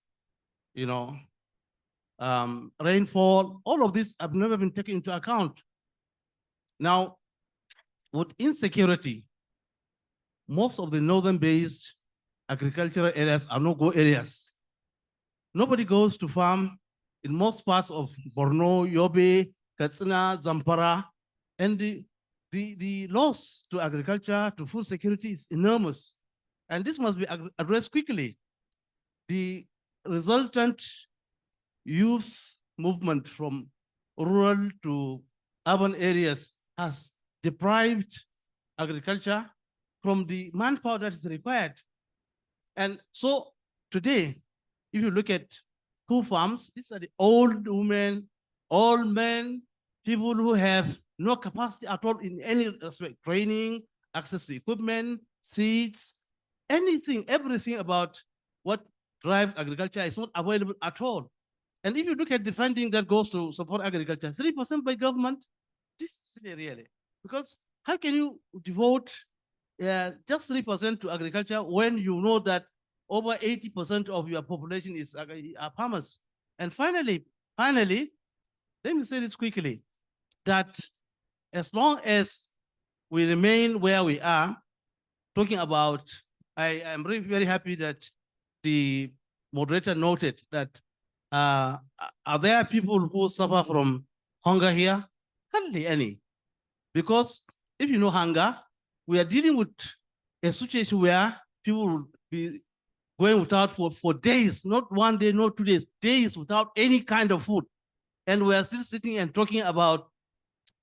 G: rainfall. All of this have never been taken into account. Now, with insecurity, most of the northern-based agricultural areas are no-go areas. Nobody goes to farm in most parts of Borno, Yobe, Katsina, Zamfara, and the loss to agriculture, to food security is enormous. And this must be addressed quickly. The resultant youth movement from rural to urban areas has deprived agriculture from the manpower that is required. And so today, if you look at 2 farms, these are the old women, old men, people who have no capacity at all in any respect, training, access to equipment, seeds, anything, everything about what drives agriculture is not available at all. And if you look at the funding that goes to support agriculture, 3% by government, this is silly really. Because how can you devote just 3% to agriculture when you know that over 80% of your population is farmers? And finally, let me say this quickly, that as long as we remain where we are, talking about, I am really very happy that the moderator noted that are there people who suffer from hunger here? Hardly any. Because if you know hunger, we are dealing with a situation where people will be going without food for days, not 1 day, not 2 days, days without any kind of food. And we are still sitting and talking about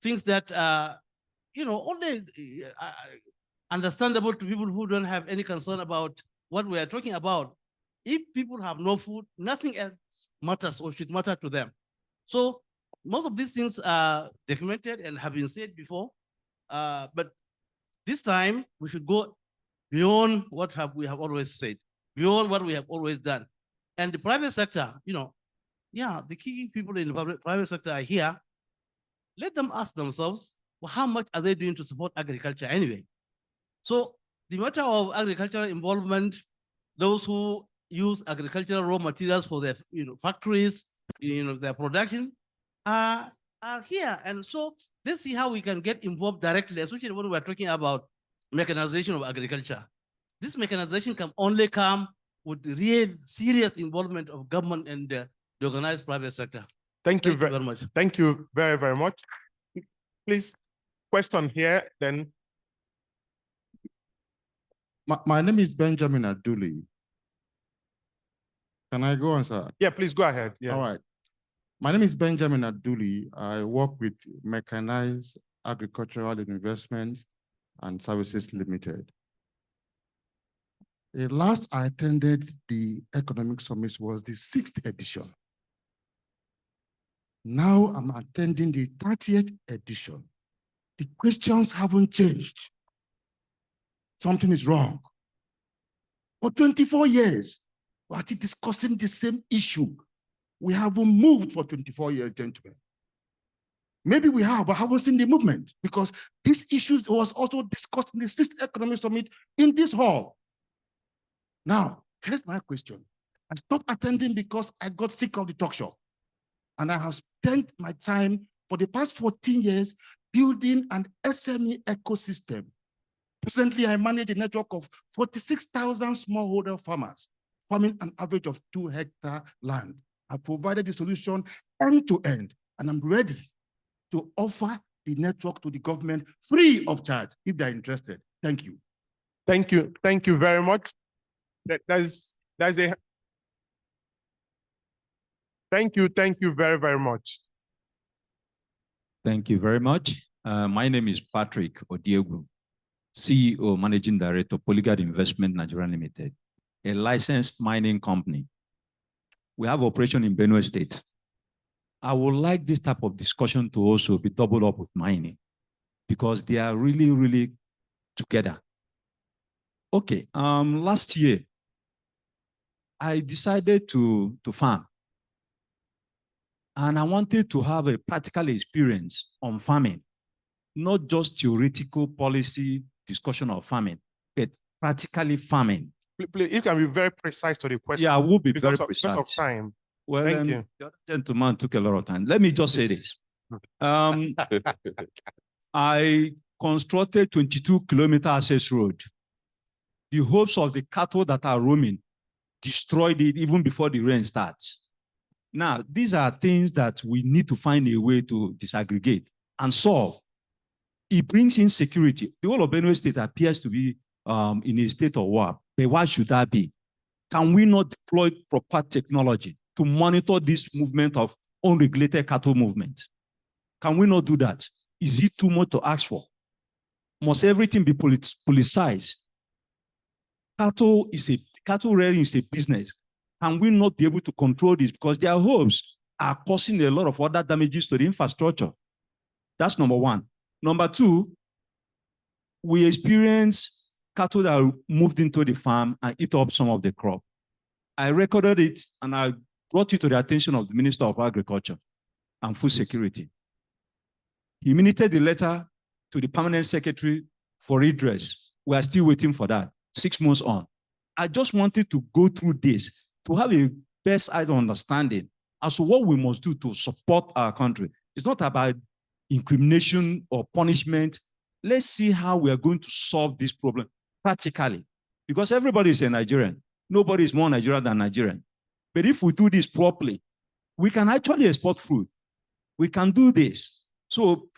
G: things that are, only understandable to people who don't have any concern about what we are talking about. If people have no food, nothing else matters or should matter to them. So most of these things are documented and have been said before, but this time we should go beyond what we have always said, beyond what we have always done. And the private sector, the key people in the private sector are here. Let them ask themselves, well, how much are they doing to support agriculture anyway? So the matter of agricultural involvement, those who use agricultural raw materials for their factories, their production, are here. And so let's see how we can get involved directly, especially when we're talking about mechanization of agriculture. This mechanization can only come with real serious involvement of government and the organized private sector.
B: Thank you very
G: much.
B: Thank you very, very much. Please, question here, then.
H: My name is Benjamin Aduli. Can I go on, sir?
B: Yeah, please go ahead. Yeah.
H: All right. My name is Benjamin Aduli. I work with Mechanized Agricultural Investments and Services Limited. The last I attended the Economic Summit was the 6th edition. Now I'm attending the 30th edition. The questions haven't changed. Something is wrong. For 24 years, we're still discussing the same issue. We haven't moved for 24 years, gentlemen. Maybe we have, but haven't seen the movement because this issue was also discussed in the 6th Economic Summit in this hall. Now, here's my question. I stopped attending because I got sick of the talk show. And I have spent my time for the past 14 years building an SME ecosystem. Presently, I manage a network of 46,000 smallholder farmers, farming an average of 2 hectares land. I provided the solution end to end, and I'm ready to offer the network to the government free of charge if they're interested. Thank you.
B: Thank you. Thank you very much. There's a thank you very, very much.
I: Thank you very much. My name is Patrick Odiegu, CEO, Managing Director, Polygon Investment Nigeria Limited, a licensed mining company. We have operation in Benue State. I would like this type of discussion to also be doubled up with mining because they are really, really together. Okay, last year, I decided to farm. And I wanted to have a practical experience on farming, not just theoretical policy discussion of farming, but practically farming.
B: Please, you can be very precise to the question.
I: Yeah, I will be very precise.
B: Because of time.
I: Well,
B: Thank you.
I: The other gentleman took a lot of time. Let me just say this. I constructed 22-kilometer access road. The hopes of the cattle that are roaming destroyed it even before the rain starts. Now, these are things that we need to find a way to disaggregate and solve. It brings in security. The whole of Benue State appears to be in a state of war. But why should that be? Can we not deploy proper technology to monitor this movement of unregulated cattle movement? Can we not do that? Is it too much to ask for? Must everything be politicized? Cattle rearing is a business. Can we not be able to control this? Because their hopes are causing a lot of other damages to the infrastructure. That's number one. Number two, we experience cattle that moved into the farm and eat up some of the crop. I recorded it and I brought it to the attention of the Minister of Agriculture and Food Security. He emanated the letter to the Permanent Secretary for redress. We are still waiting for that, 6 months on. I just wanted to go through this to have a best idea understanding as to what we must do to support our country. It's not about incrimination or punishment. Let's see how we are going to solve this problem practically. Because everybody is a Nigerian. Nobody is more Nigerian than Nigerian. But if we do this properly, we can actually export food. We can do this. So,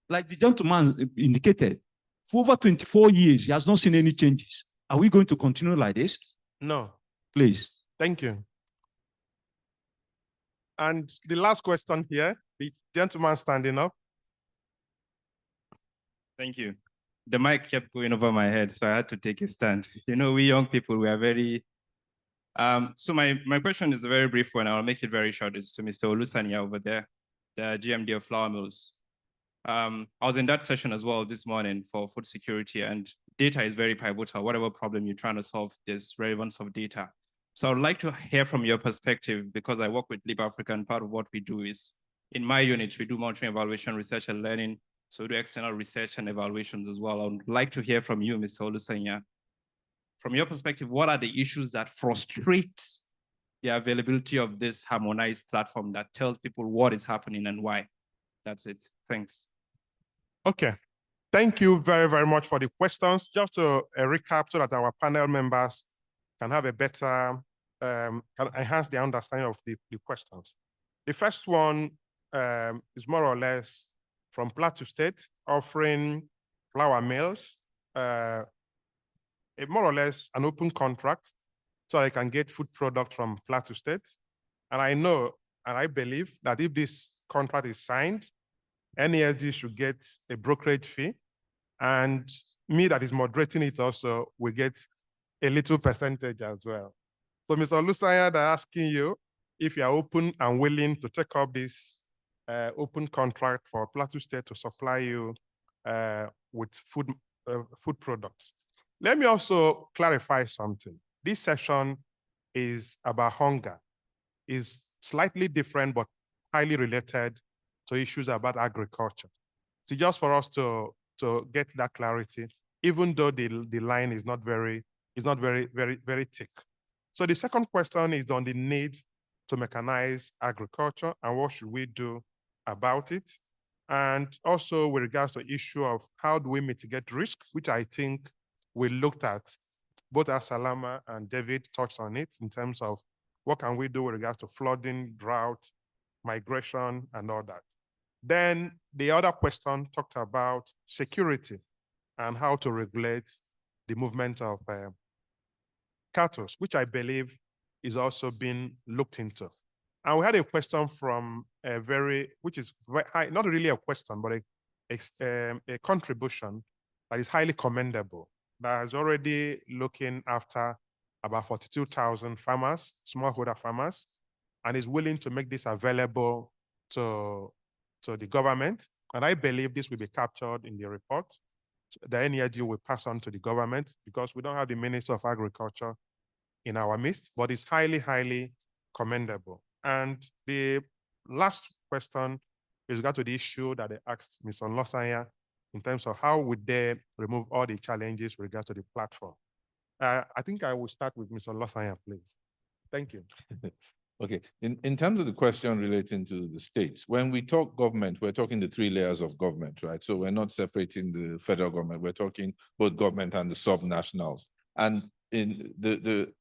I: like the gentleman indicated, for over 24 years, he has not seen any changes. Are we going to continue like this?
B: No.
I: Please.
B: Thank you. And the last question here, the gentleman standing up.
J: Thank you. The mic kept going over my head, so I had to take a stand. You know, we young people, we are very... so my question is a very brief one. I'll make it very short. It's to Mr. Olusanya over there, the GMD of flour mills. I was in that session as well this morning for food security, and data is very pivotal. Whatever problem you're trying to solve, there's relevance of data. So I would like to hear from your perspective, because I work with Leap Africa, and part of what we do is, in my unit, we do monitoring, evaluation, research, and learning. So we do external research and evaluations as well. I would like to hear from you, Mr. Olusanya. From your perspective, what are the issues that frustrate the availability of this harmonized platform that tells people what is happening and why? That's it. Thanks.
B: Okay. Thank you very, very much for the questions. Just to recap so that our panel members can have a better, can enhance their understanding of the questions. The first one is more or less from Plateau State, offering flour mills more or less an open contract so I can get food product from Plateau State. And I know and I believe that if this contract is signed, NESD should get a brokerage fee, and me that is moderating it also will get a little percentage as well. So Mr. Olusanya, they're asking you if you are open and willing to take up this open contract for Plateau State to supply you with food products. Let me also clarify something. This session is about hunger. It's slightly different, but highly related to issues about agriculture. So just for us to get that clarity, even though the line is not very thick. So the second question is on the need to mechanize agriculture and what should we do about it? And also with regards to the issue of how do we mitigate risk, which I think we looked at, both Salama and David touched on it in terms of what can we do with regards to flooding, drought, migration, and all that. Then the other question talked about security and how to regulate the movement of cattle, which I believe is also being looked into. And we had a question from which is high, not really a question, but a contribution that is highly commendable, that is already looking after about 42,000 farmers, smallholder farmers, and is willing to make this available to the government. And I believe this will be captured in the report. The NERG will pass on to the government because we don't have the Minister of Agriculture in our midst, but it's highly, highly commendable. And the last question is regard to the issue that they asked Mr. Losanya in terms of how would they remove all the challenges with regards to the platform. I think I will start with Mr. Losanya, please. Thank you.
E: Okay, in terms of the question relating to the states, when we talk government, we're talking the three layers of government, right? So we're not separating the federal government, we're talking both government and the sub-nationals. And in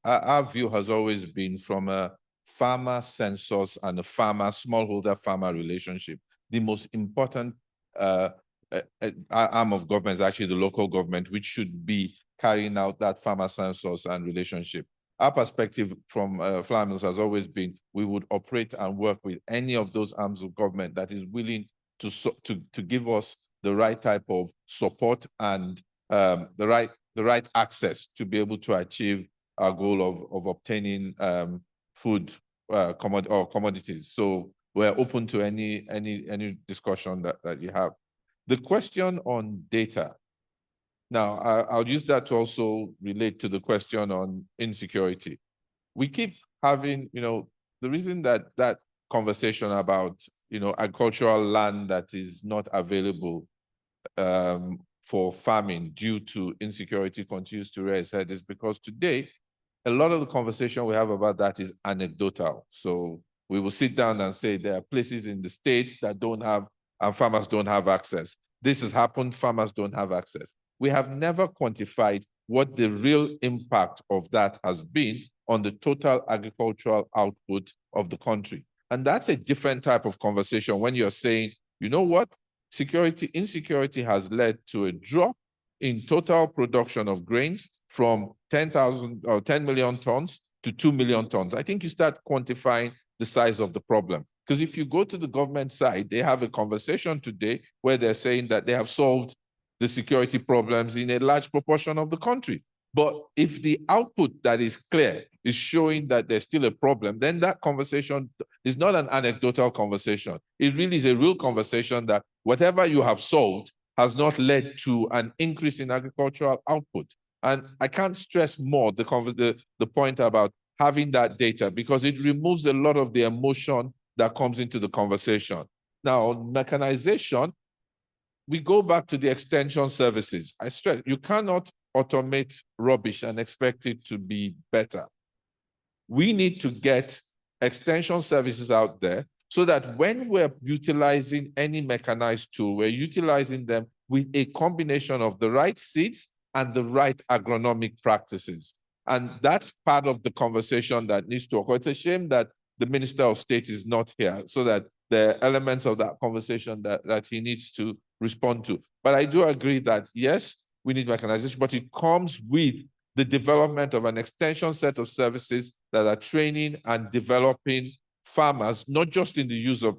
E: our view has always been from a farmer census and a smallholder farmer relationship. The most important arm of government is actually the local government, which should be carrying out that farmer census and relationship. Our perspective from farmers has always been we would operate and work with any of those arms of government that is willing to give us the right type of support and the right access to be able to achieve our goal of obtaining food commodities. So we're open to any discussion that you have. The question on data. Now, I'll use that to also relate to the question on insecurity. We keep having, the reason that conversation about, agricultural land that is not available for farming due to insecurity continues to raise head is because today, a lot of the conversation we have about that is anecdotal. So we will sit down and say there are places in the state that don't have, and farmers don't have access. This has happened, farmers don't have access. We have never quantified what the real impact of that has been on the total agricultural output of the country. And that's a different type of conversation when you're saying, you know what, insecurity has led to a drop in total production of grains from 10 million tons to 2 million tons. I think you start quantifying the size of the problem. Because if you go to the government side, they have a conversation today where they're saying that they have solved the security problems in a large proportion of the country. But if the output that is clear is showing that there's still a problem, then that conversation is not an anecdotal conversation. It really is a real conversation that whatever you have solved has not led to an increase in agricultural output. And I can't stress more the point about having that data because it removes a lot of the emotion that comes into the conversation. Now, on mechanization, we go back to the extension services. I stress, you cannot automate rubbish and expect it to be better. We need to get extension services out there so that when we're utilizing any mechanized tool, we're utilizing them with a combination of the right seeds and the right agronomic practices. And that's part of the conversation that needs to occur. It's a shame that the Minister of State is not here so that the elements of that conversation that he needs to respond to. But I do agree that, yes, we need mechanization, but it comes with the development of an extension set of services that are training and developing farmers, not just in the use of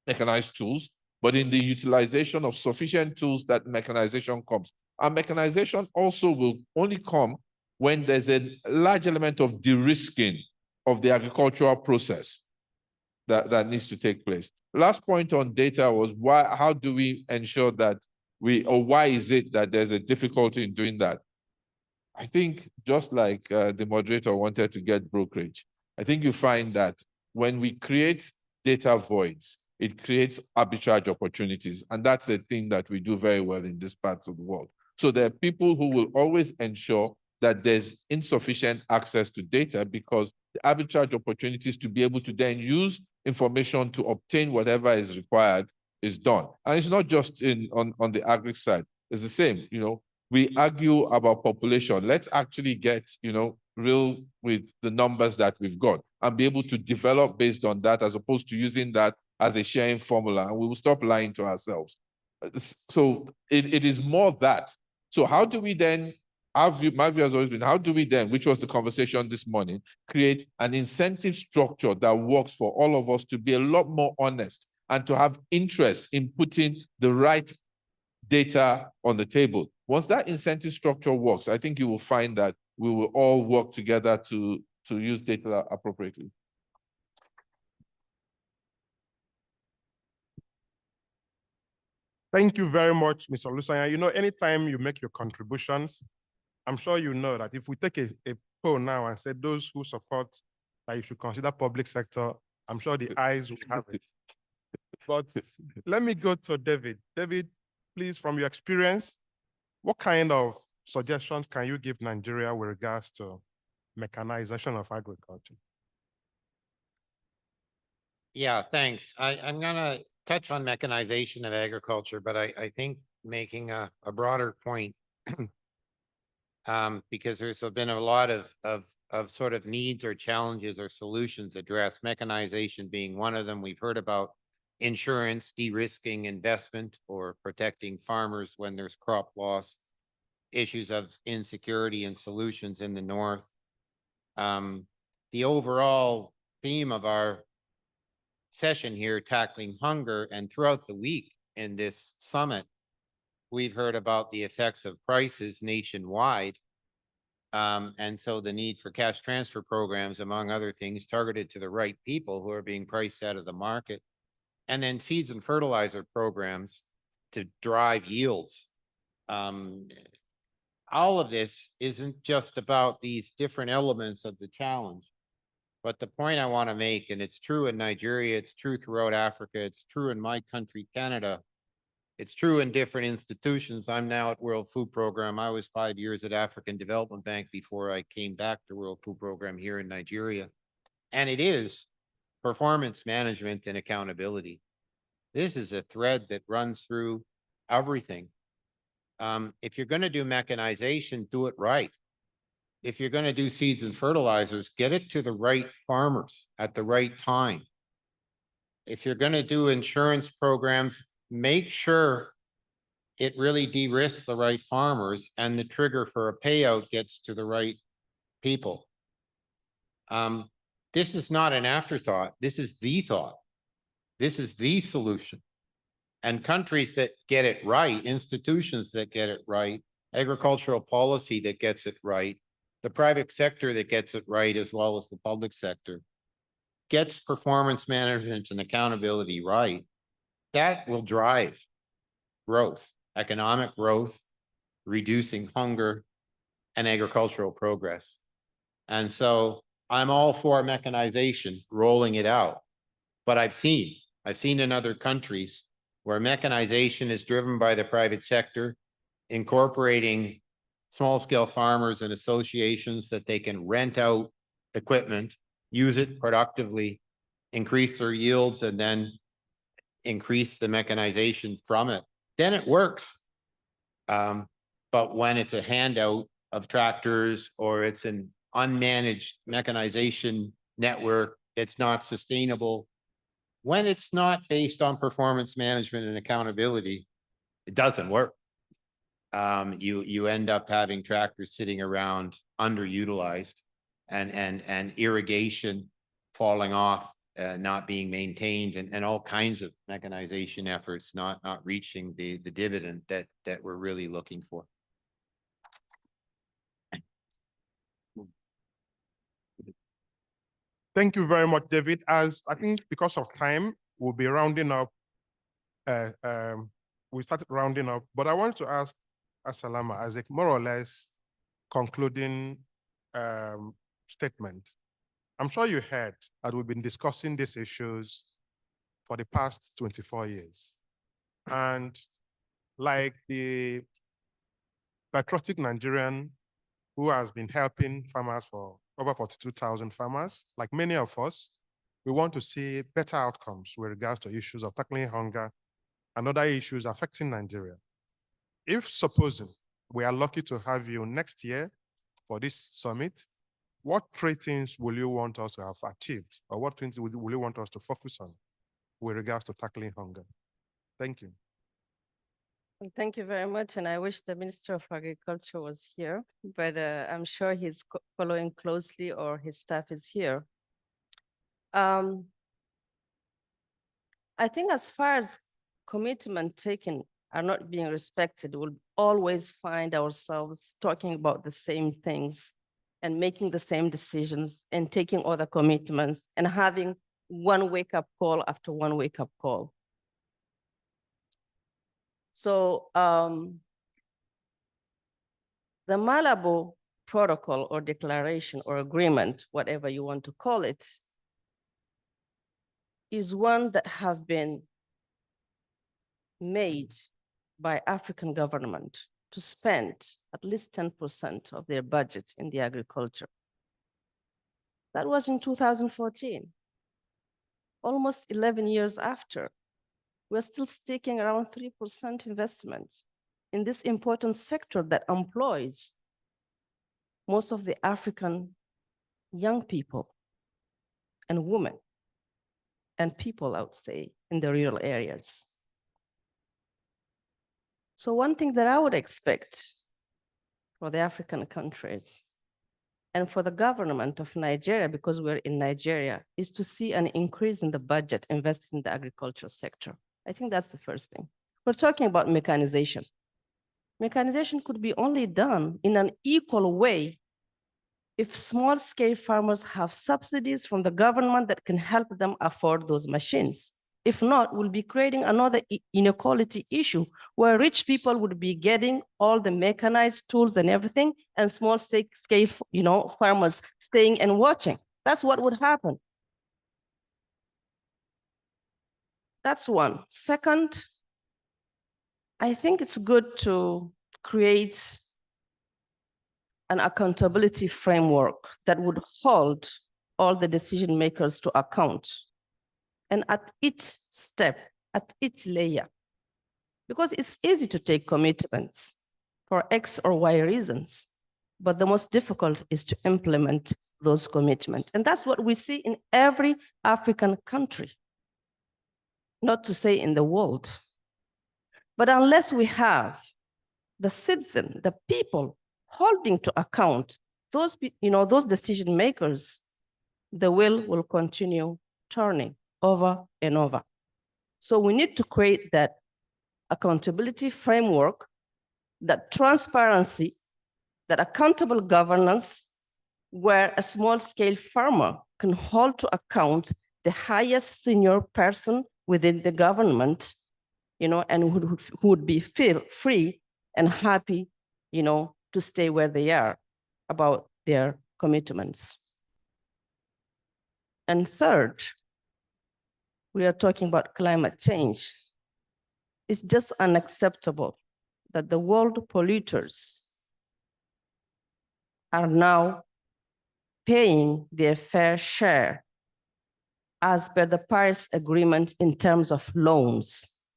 E: mechanized tools, but in the utilization of sufficient tools that mechanization comes. And mechanization also will only come when there's a large element of de-risking of the agricultural process that needs to take place. Last point on data was how do we ensure that why is it that there's a difficulty in doing that? I think just like the moderator wanted to get brokerage, I think you find that when we create data voids, it creates arbitrage opportunities. And that's a thing that we do very well in this part of the world. So there are people who will always ensure that there's insufficient access to data because the arbitrage opportunities to be able to then use information to obtain whatever is required is done. And it's not just on the agri side. It's the same, we argue about population. Let's actually get, real with the numbers that we've got and be able to develop based on that as opposed to using that as a sharing formula, and we will stop lying to ourselves. So it is more that. So how do we then, my view has always been, how do we then, which was the conversation this morning, create an incentive structure that works for all of us to be a lot more honest and to have interest in putting the right data on the table. Once that incentive structure works, I think you will find that we will all work together to use data appropriately.
B: Thank you very much, Mr. Olusanya. Anytime you make your contributions, I'm sure you know that if we take a poll now and say those who support that you should consider public sector, I'm sure the eyes will have it. But let me go to David. David, please, from your experience, what kind of suggestions can you give Nigeria with regards to mechanization of agriculture?
C: Yeah, thanks. I'm gonna touch on mechanization of agriculture, but I think making a broader point because there's been a lot of sort of needs or challenges or solutions addressed, mechanization being one of them. We've heard about insurance, de-risking investment, or protecting farmers when there's crop loss, issues of insecurity and solutions in the north. The overall theme of our session here, tackling hunger, and throughout the week in this summit, we've heard about the effects of prices nationwide. And so the need for cash transfer programs, among other things, targeted to the right people who are being priced out of the market. And then seeds and fertilizer programs to drive yields. All of this isn't just about these different elements of the challenge. But the point I want to make, and it's true in Nigeria, it's true throughout Africa, it's true in my country, Canada, it's true in different institutions. I'm now at World Food Program. I was 5 years at African Development Bank before I came back to World Food Program here in Nigeria. And it is performance management and accountability. This is a thread that runs through everything. If you're going to do mechanization, do it right. If you're going to do seeds and fertilizers, get it to the right farmers at the right time. If you're going to do insurance programs, make sure it really de-risks the right farmers and the trigger for a payout gets to the right people. This is not an afterthought. This is the thought. This is the solution. And countries that get it right, institutions that get it right, agricultural policy that gets it right, the private sector that gets it right, as well as the public sector, gets performance management and accountability right, that will drive growth, economic growth, reducing hunger, and agricultural progress. And so I'm all for mechanization, rolling it out. But I've seen in other countries where mechanization is driven by the private sector, incorporating small-scale farmers and associations that they can rent out equipment, use it productively, increase their yields, and then increase the mechanization from it. Then it works. But when it's a handout of tractors or it's an unmanaged mechanization network that's not sustainable, when it's not based on performance management and accountability, it doesn't work. you end up having tractors sitting around underutilized and irrigation falling off, not being maintained, and all kinds of mechanization efforts not reaching the dividend that we're really looking for.
B: Thank you very much, David. As I think because of time, we'll be rounding up. We started rounding up, but I want to ask Asalama as a more or less concluding statement. I'm sure you heard that we've been discussing these issues for the past 24 years. And like the patriotic Nigerian who has been helping farmers for over 42,000 farmers, like many of us, we want to see better outcomes with regards to issues of tackling hunger and other issues affecting Nigeria. If supposing we are lucky to have you next year for this summit, what three things will you want us to have achieved, or what things will you want us to focus on with regards to tackling hunger? Thank you.
D: Well, thank you very much, and I wish the Minister of Agriculture was here, but I'm sure he's following closely or his staff is here. I think as far as commitment taken are not being respected, we'll always find ourselves talking about the same things and making the same decisions and taking other commitments and having one wake-up call after one wake-up call. So the Malabo Protocol or Declaration or Agreement, whatever you want to call it, is one that have been made by African government to spend at least 10% of their budget in the agriculture. That was in 2014, almost 11 years after. We're still sticking around 3% investment in this important sector that employs most of the African young people and women and people, I would say, in the rural areas. So one thing that I would expect for the African countries and for the government of Nigeria, because we're in Nigeria, is to see an increase in the budget invested in the agricultural sector. I think that's the first thing. We're talking about mechanization. Mechanization could be only done in an equal way if small-scale farmers have subsidies from the government that can help them afford those machines. If not, we'll be creating another inequality issue where rich people would be getting all the mechanized tools and everything, and small-scale, farmers staying and watching. That's what would happen. That's one. Second, I think it's good to create an accountability framework that would hold all the decision makers to account. And at each step, at each layer, because it's easy to take commitments for X or Y reasons, but the most difficult is to implement those commitments. And that's what we see in every African country, not to say in the world. But unless we have the citizen, the people holding to account those, those decision makers, the wheel will continue turning over and over. So we need to create that accountability framework, that transparency, that accountable governance, where a small-scale farmer can hold to account the highest senior person within the government, and who would be feel free and happy, to stay where they are about their commitments. And third, we are talking about climate change. It's just unacceptable that the world polluters are now paying their fair share as per the Paris Agreement in terms of loans,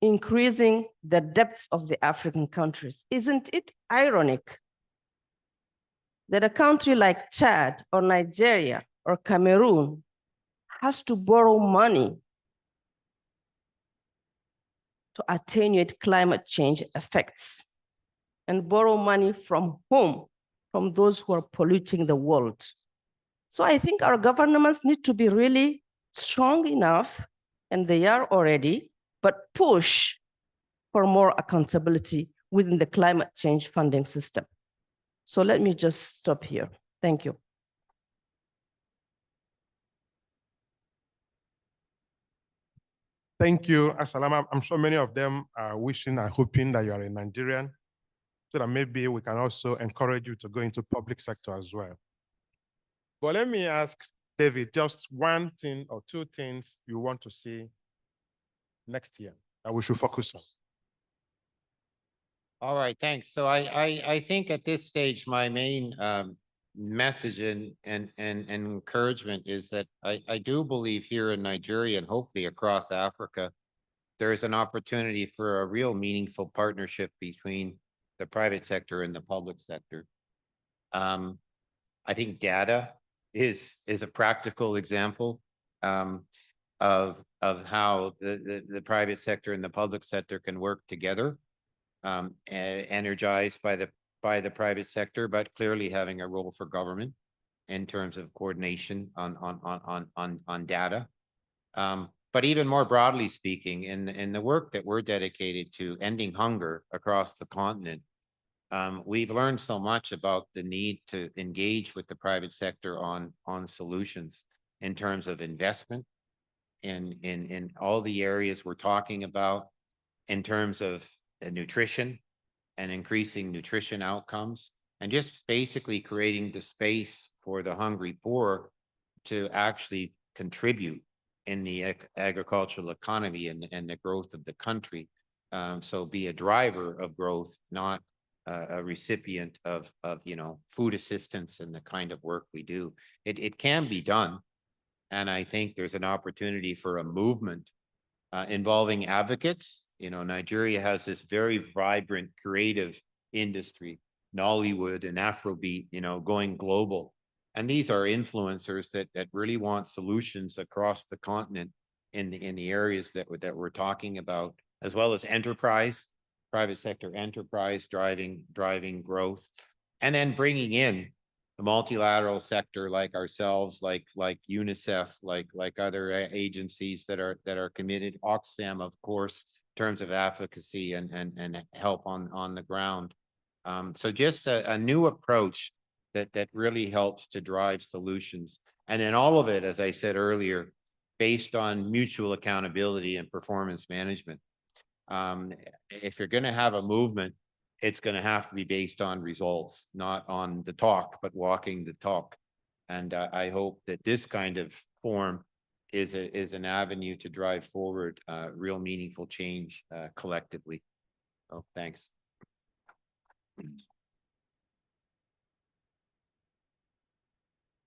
D: increasing the debts of the African countries. Isn't it ironic that a country like Chad or Nigeria or Cameroon has to borrow money to attenuate climate change effects and borrow money from whom? From those who are polluting the world. So I think our governments need to be really strong enough, and they are already, but push for more accountability within the climate change funding system. So let me just stop here. Thank you.
B: Thank you, Asalama. I'm sure many of them are wishing and hoping that you are a Nigerian, so that maybe we can also encourage you to go into public sector as well. But let me ask David, just one thing or two things you want to see next year that we should focus on.
C: All right, thanks. So I think at this stage, my main message and encouragement is that I do believe here in Nigeria and hopefully across Africa, there is an opportunity for a real meaningful partnership between the private sector and the public sector. I think data is a practical example of how the private sector and the public sector can work together, energized by the private sector, but clearly having a role for government in terms of coordination on data. But even more broadly speaking, in the work that we're dedicated to ending hunger across the continent, we've learned so much about the need to engage with the private sector on solutions in terms of investment in all the areas we're talking about, in terms of nutrition and increasing nutrition outcomes, and just basically creating the space for the hungry poor to actually contribute in the agricultural economy and the growth of the country. So be a driver of growth, not a recipient of food assistance and the kind of work we do. It can be done. And I think there's an opportunity for a movement involving advocates. Nigeria has this very vibrant creative industry, Nollywood and Afrobeat, going global. And these are influencers that really want solutions across the continent in the areas that we're talking about, as well as enterprise, private sector enterprise driving growth, and then bringing in the multilateral sector like ourselves, like UNICEF, like other agencies that are committed, Oxfam, of course, in terms of advocacy and help on the ground. So just a new approach that really helps to drive solutions. And then all of it, as I said earlier, based on mutual accountability and performance management. If you're going to have a movement, it's going to have to be based on results, not on the talk, but walking the talk. And I hope that this kind of forum is an avenue to drive forward real meaningful change collectively. So thanks.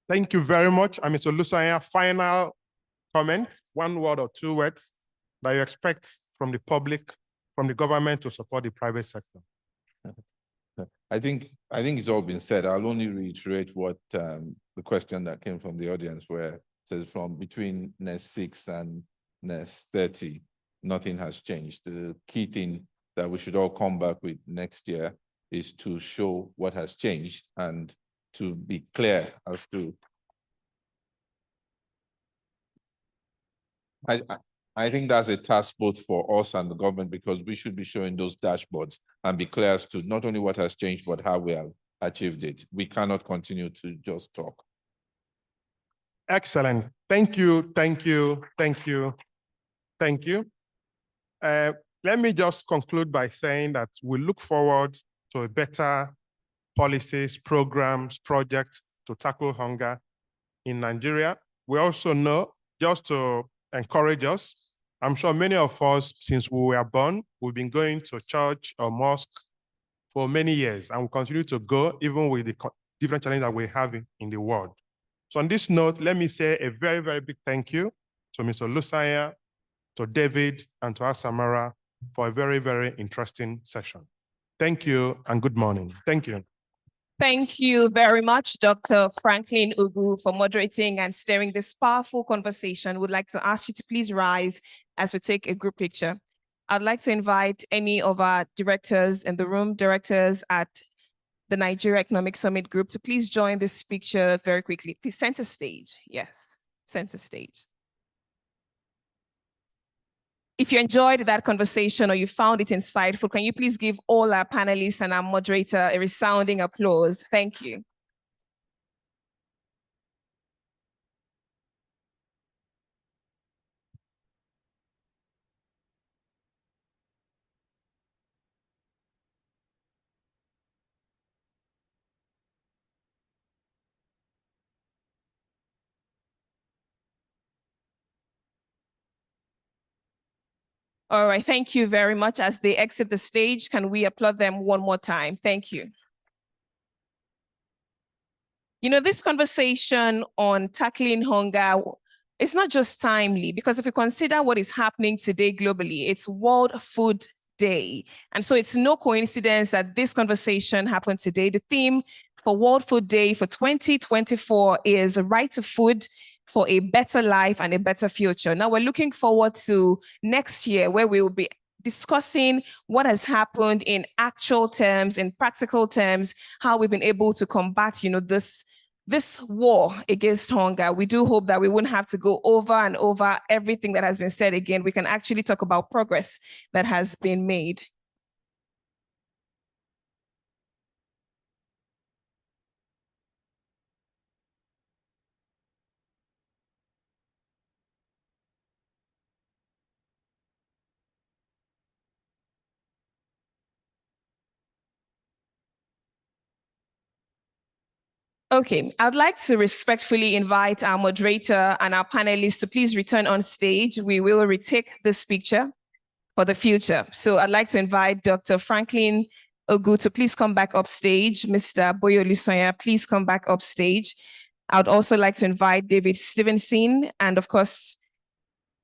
B: Thank you very much. Mr. Lusanya, final comment, one word or two words that you expect from the public, from the government to support the private sector.
E: I think it's all been said. I'll only reiterate what the question that came from the audience, where it says from between NES 6 and NES 30, nothing has changed. The key thing that we should all come back with next year is to show what has changed and to be clear as to. I think that's a task both for us and the government, because we should be showing those dashboards and be clear as to not only what has changed, but how we have achieved it. We cannot continue to just talk.
B: Excellent. Thank you, thank you, thank you, thank you. Let me just conclude by saying that we look forward to a better policies, programs, projects to tackle hunger in Nigeria. We also know, just to encourage us, I'm sure many of us, since we were born, we've been going to church or mosque for many years, and we continue to go even with the different challenges that we have in the world. So on this note, let me say a very, very big thank you to Mr. Lusanya, to David, and to Asamara for a very, very interesting session. Thank you and good morning. Thank you.
A: Thank you very much, Dr. Franklin Ugu, for moderating and steering this powerful conversation. We'd like to ask you to please rise as we take a group picture. I'd like to invite any of our directors in the room, directors at the Nigeria Economic Summit Group, to please join this picture very quickly. Please, center stage. Yes, center stage. If you enjoyed that conversation or you found it insightful, can you please give all our panelists and our moderator a resounding applause? Thank you. All right, thank you very much. As they exit the stage, can we applaud them one more time? Thank you. You know, this conversation on tackling hunger, it's not just timely, because if you consider what is happening today globally, it's World Food Day. And so it's no coincidence that this conversation happened today. The theme for World Food Day for 2024 is right to food for a better life and a better future. Now we're looking forward to next year, where we will be discussing what has happened in actual terms, in practical terms, how we've been able to combat, you know, this war against hunger. We do hope that we wouldn't have to go over and over everything that has been said again. We can actually talk about progress that has been made. Okay, I'd like to respectfully invite our moderator and our panelists to please return on stage. We will retake this picture for the future. So I'd like to invite Dr. Franklin Ogu to please come back up stage. Mr. Boyo Lusoya, please come back up stage. I'd also like to invite David Stevenson and, of course,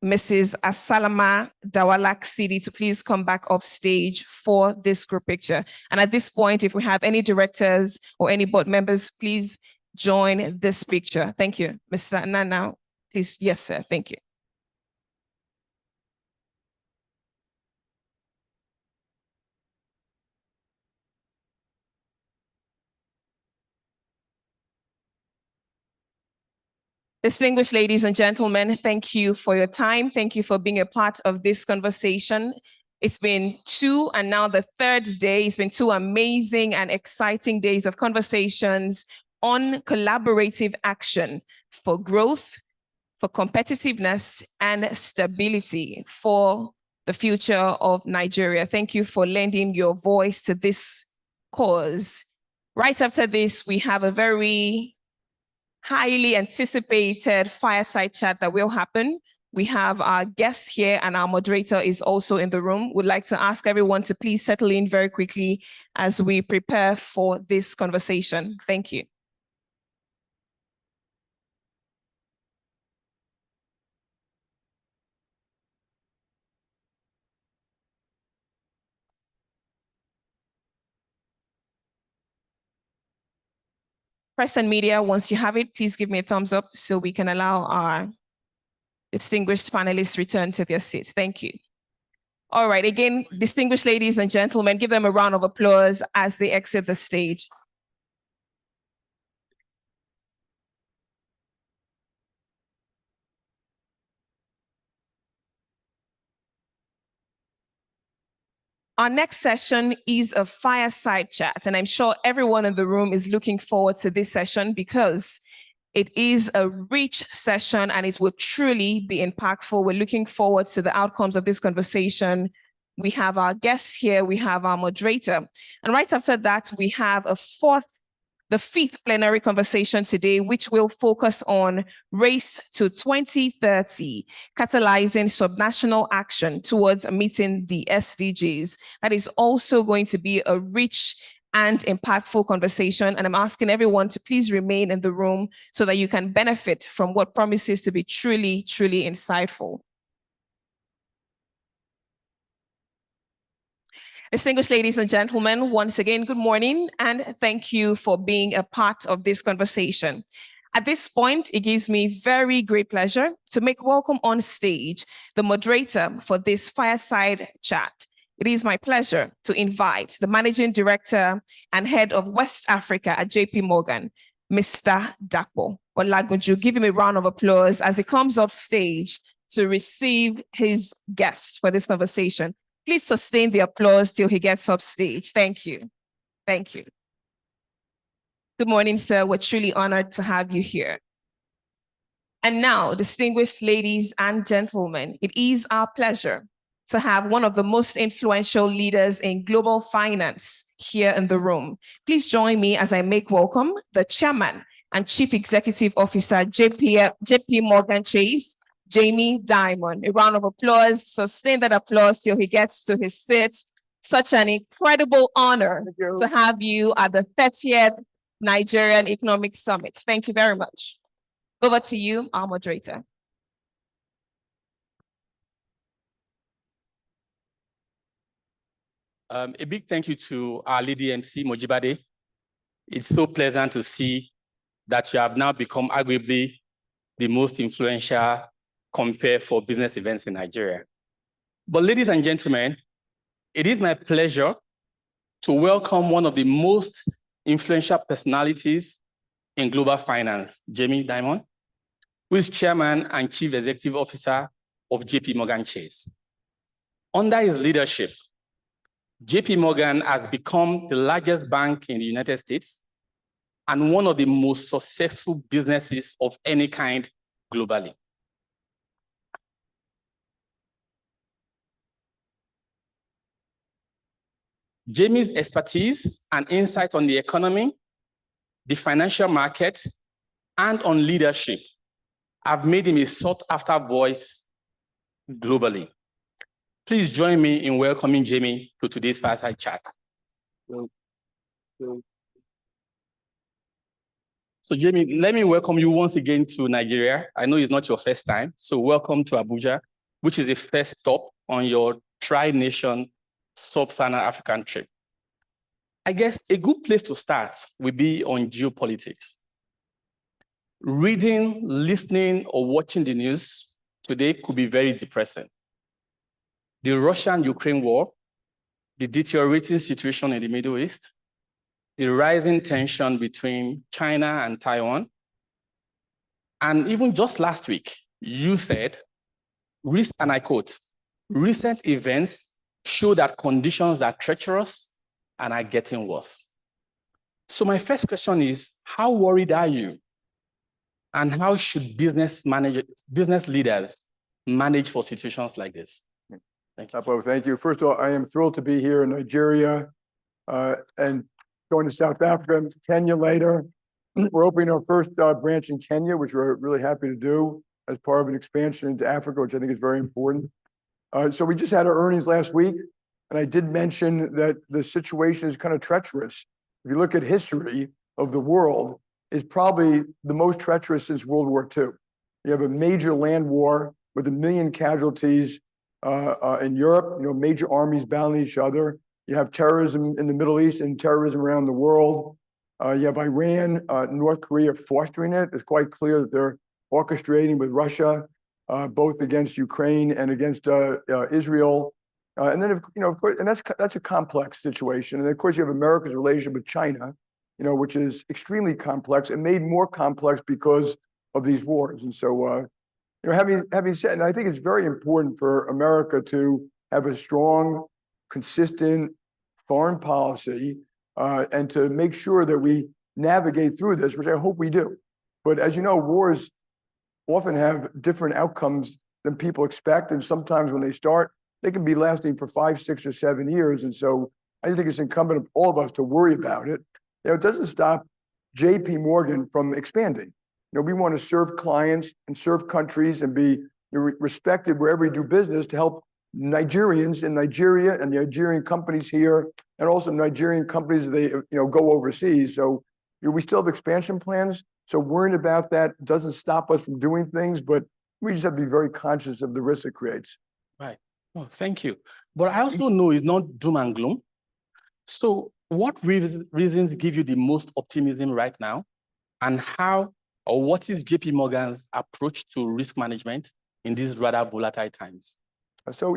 A: Mrs. Asalama Dawalak Sidi to please come back up stage for this group picture. And at this point, if we have any directors or any board members, please join this picture. Thank you. Mr. Nana, please. Yes, sir. Thank you. Distinguished ladies and gentlemen, thank you for your time. Thank you for being a part of this conversation. It's been 2 and now the 3rd day. It's been 2 amazing and exciting days of conversations on collaborative action for growth, for competitiveness, and stability for the future of Nigeria. Thank you for lending your voice to this cause. Right after this, we have a very highly anticipated fireside chat that will happen. We have our guests here and our moderator is also in the room. Would like to ask everyone to please settle in very quickly as we prepare for this conversation. Thank you. Press and media, once you have it, please give me a thumbs up so we can allow our distinguished panelists return to their seats. Thank you. All right, again, distinguished ladies and gentlemen, give them a round of applause as they exit the stage. Our next session is a fireside chat, and I'm sure everyone in the room is looking forward to this session because it is a rich session and it will truly be impactful. We're looking forward to the outcomes of this conversation. We have our guests here, we have our moderator, and right after that, we have the 5th plenary conversation today, which will focus on race to 2030, catalyzing subnational action towards meeting the SDGs. That is also going to be a rich and impactful conversation. And I'm asking everyone to please remain in the room so that you can benefit from what promises to be truly, truly insightful. Distinguished ladies and gentlemen, once again, good morning, and thank you for being a part of this conversation. At this point, it gives me very great pleasure to make welcome on stage the moderator for this fireside chat. It is my pleasure to invite the Managing Director and Head of West Africa at JP Morgan, Mr. Dapo Olagunju. Give him a round of applause as he comes off stage to receive his guest for this conversation. Please sustain the applause till he gets off stage. Thank you. Thank you. Good morning, sir. We're truly honored to have you here. And now, distinguished ladies and gentlemen, it is our pleasure to have one of the most influential leaders in global finance here in the room. Please join me as I make welcome the Chairman and Chief Executive Officer, JP Morgan Chase, Jamie Dimon. A round of applause. Sustain that applause till he gets to his seat. Such an incredible honor to have you at the 30th Nigerian Economic Summit. Thank you very much. Over to you, our moderator.
K: A big thank you to our lady MC, Mojibade. It's so pleasant to see that you have now become arguably the most influential compare for business events in Nigeria. But ladies and gentlemen, it is my pleasure to welcome one of the most influential personalities in global finance, Jamie Dimon, who is Chairman and Chief Executive Officer of JP Morgan Chase. Under his leadership, JP Morgan has become the largest bank in the United States and one of the most successful businesses of any kind globally. Jamie's expertise and insight on the economy, the financial markets, and on leadership have made him a sought-after voice globally. Please join me in welcoming Jamie to today's fireside chat. So Jamie, let me welcome you once again to Nigeria. I know it's not your first time, so welcome to Abuja, which is the first stop on your tri-nation sub-Saharan African trip. I guess a good place to start will be on geopolitics. Reading, listening, or watching the news today could be very depressing. The Russian-Ukraine war, the deteriorating situation in the Middle East, the rising tension between China and Taiwan, and even just last week, you said, and I quote, recent events show that conditions are treacherous and are getting worse. So my first question is, how worried are you? And how should business leaders manage for situations like this? Thank you.
L: Thank you. First of all, I am thrilled to be here in Nigeria and going to South Africa and Kenya later. We're opening our first branch in Kenya, which we're really happy to do as part of an expansion into Africa, which I think is very important. So we just had our earnings last week, and I did mention that the situation is kind of treacherous. If you look at history of the world, it's probably the most treacherous since World War II. You have a major land war with 1 million casualties in Europe, major armies battling each other. You have terrorism in the Middle East and terrorism around the world. You have Iran, North Korea fostering it. It's quite clear that they're orchestrating with Russia, both against Ukraine and against Israel. And then, of course, and that's a complex situation. And of course, you have America's relationship with China, which is extremely complex and made more complex because of these wars. And so, having said, and I think it's very important for America to have a strong, consistent foreign policy and to make sure that we navigate through this, which I hope we do. But as you know, wars often have different outcomes than people expect. And sometimes when they start, they can be lasting for 5, 6, or 7 years. And so I think it's incumbent on all of us to worry about it. It doesn't stop JP Morgan from expanding. We want to serve clients and serve countries and be respected wherever we do business to help Nigerians in Nigeria and Nigerian companies here, and also Nigerian companies as they go overseas. So we still have expansion plans. So worrying about that doesn't stop us from doing things, but we just have to be very conscious of the risk it creates.
K: Right. Oh, thank you. But I also know it's not doom and gloom. So what reasons give you the most optimism right now? And Or what is JP Morgan's approach to risk management in these rather volatile times?
L: So,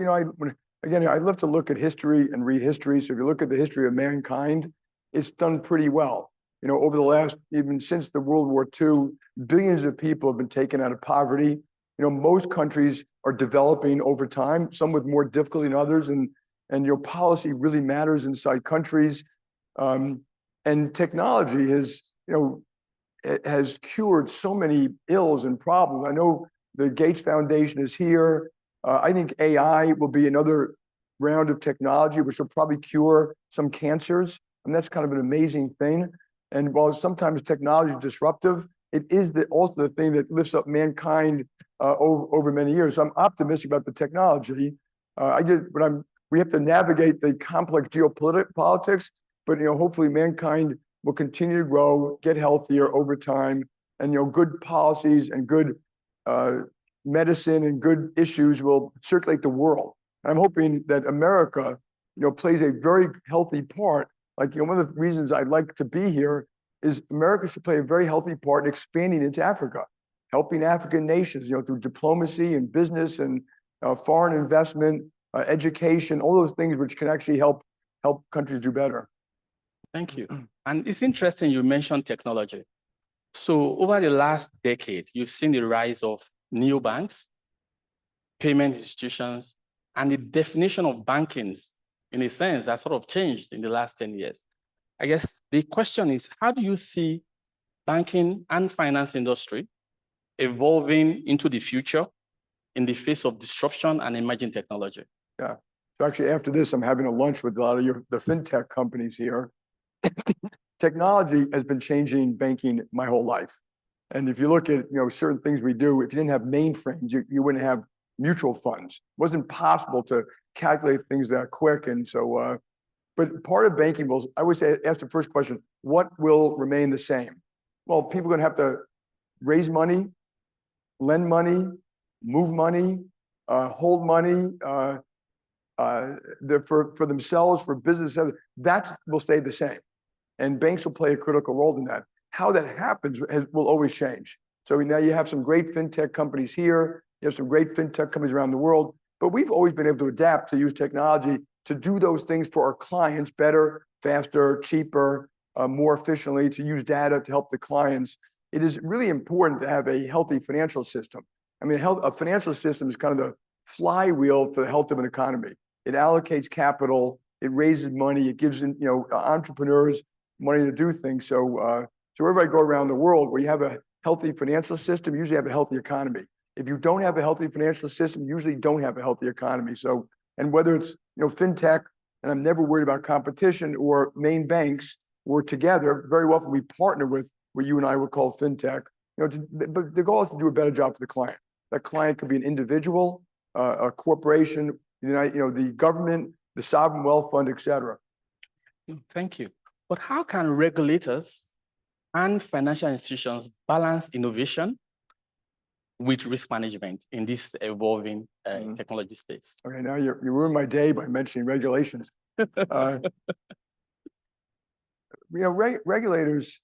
L: again, I love to look at history and read history. So if you look at the history of mankind, it's done pretty well. Over the last, even since the World War II, billions of people have been taken out of poverty. Most countries are developing over time, some with more difficulty than others. And policy really matters inside countries. And technology has cured so many ills and problems. I know the Gates Foundation is here. I think AI will be another round of technology, which will probably cure some cancers. And that's kind of an amazing thing. And while sometimes technology is disruptive, it is also the thing that lifts up mankind over many years. So I'm optimistic about the technology. We have to navigate the complex geopolitics, but hopefully mankind will continue to grow, get healthier over time, and good policies and good medicine and good issues will circulate the world. And I'm hoping that America, plays a very healthy part. Like, one of the reasons I'd like to be here is America should play a very healthy part in expanding into Africa, helping African nations, through diplomacy and business and foreign investment, education, all those things which can actually help countries do better.
K: Thank you. And it's interesting you mentioned technology. So over the last decade, you've seen the rise of neobanks, payment institutions, and the definition of banking, in a sense, has sort of changed in the last 10 years. I guess the question is, how do you see banking and finance industry evolving into the future in the face of disruption and emerging technology?
L: Yeah. So actually, after this, I'm having a lunch with a lot of the fintech companies here. Technology has been changing banking my whole life. And if you look at certain things we do, if you didn't have mainframes, you wouldn't have mutual funds. It wasn't possible to calculate things that quick. And so, but part of banking will, I would say, ask the first question, what will remain the same? Well, people are going to have to raise money, lend money, move money, hold money for themselves, for business. That will stay the same. And banks will play a critical role in that. How that happens will always change. So now you have some great fintech companies here. You have some great fintech companies around the world. But we've always been able to adapt to use technology to do those things for our clients better, faster, cheaper, more efficiently, to use data to help the clients. It is really important to have a healthy financial system. I mean, a financial system is kind of the flywheel for the health of an economy. It allocates capital, it raises money, it gives entrepreneurs money to do things. So wherever I go around the world, where you have a healthy financial system, you usually have a healthy economy. If you don't have a healthy financial system, you usually don't have a healthy economy. So, and whether it's fintech, and I'm never worried about competition, or main banks, we're together. Very often we partner with what you and I would call fintech. But the goal is to do a better job for the client. That client could be an individual, a corporation, the government, the sovereign wealth fund, et cetera.
K: Thank you. But how can regulators and financial institutions balance innovation with risk management in this evolving technology space?
L: Okay, now you ruined my day by mentioning regulations. Regulators,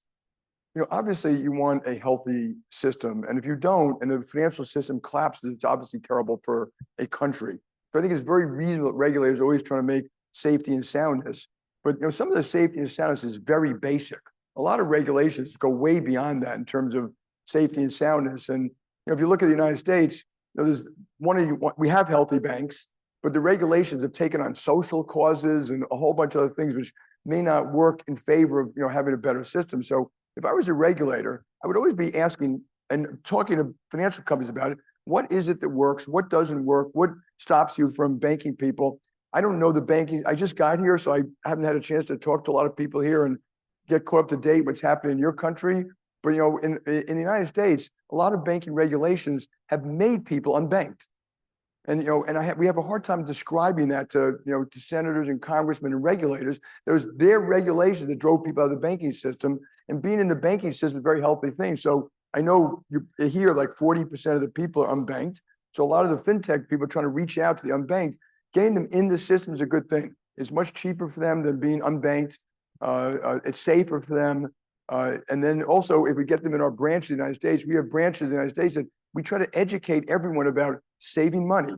L: obviously you want a healthy system, and if you don't, and the financial system collapses, it's obviously terrible for a country. So I think it's very reasonable that regulators are always trying to make safety and soundness. But some of the safety and soundness is very basic. A lot of regulations go way beyond that in terms of safety and soundness. And if you look at the United States, there's we have healthy banks, but the regulations have taken on social causes and a whole bunch of other things which may not work in favor of having a better system. So if I was a regulator, I would always be asking and talking to financial companies about it. What is it that works? What doesn't work? What stops you from banking people? I don't know the banking. I just got here, so I haven't had a chance to talk to a lot of people here and get caught up to date what's happening in your country. But in the United States, a lot of banking regulations have made people unbanked, and we have a hard time describing that to to senators and congressmen and regulators. There's their regulations that drove people out of the banking system, and being in the banking system is a very healthy thing. So I know you hear like 40% of the people are unbanked. So a lot of the fintech people are trying to reach out to the unbanked. Getting them in the system is a good thing. It's much cheaper for them than being unbanked. It's safer for them. And then also, if we get them in our branches in the United States, we have branches in the United States, and we try to educate everyone about saving money,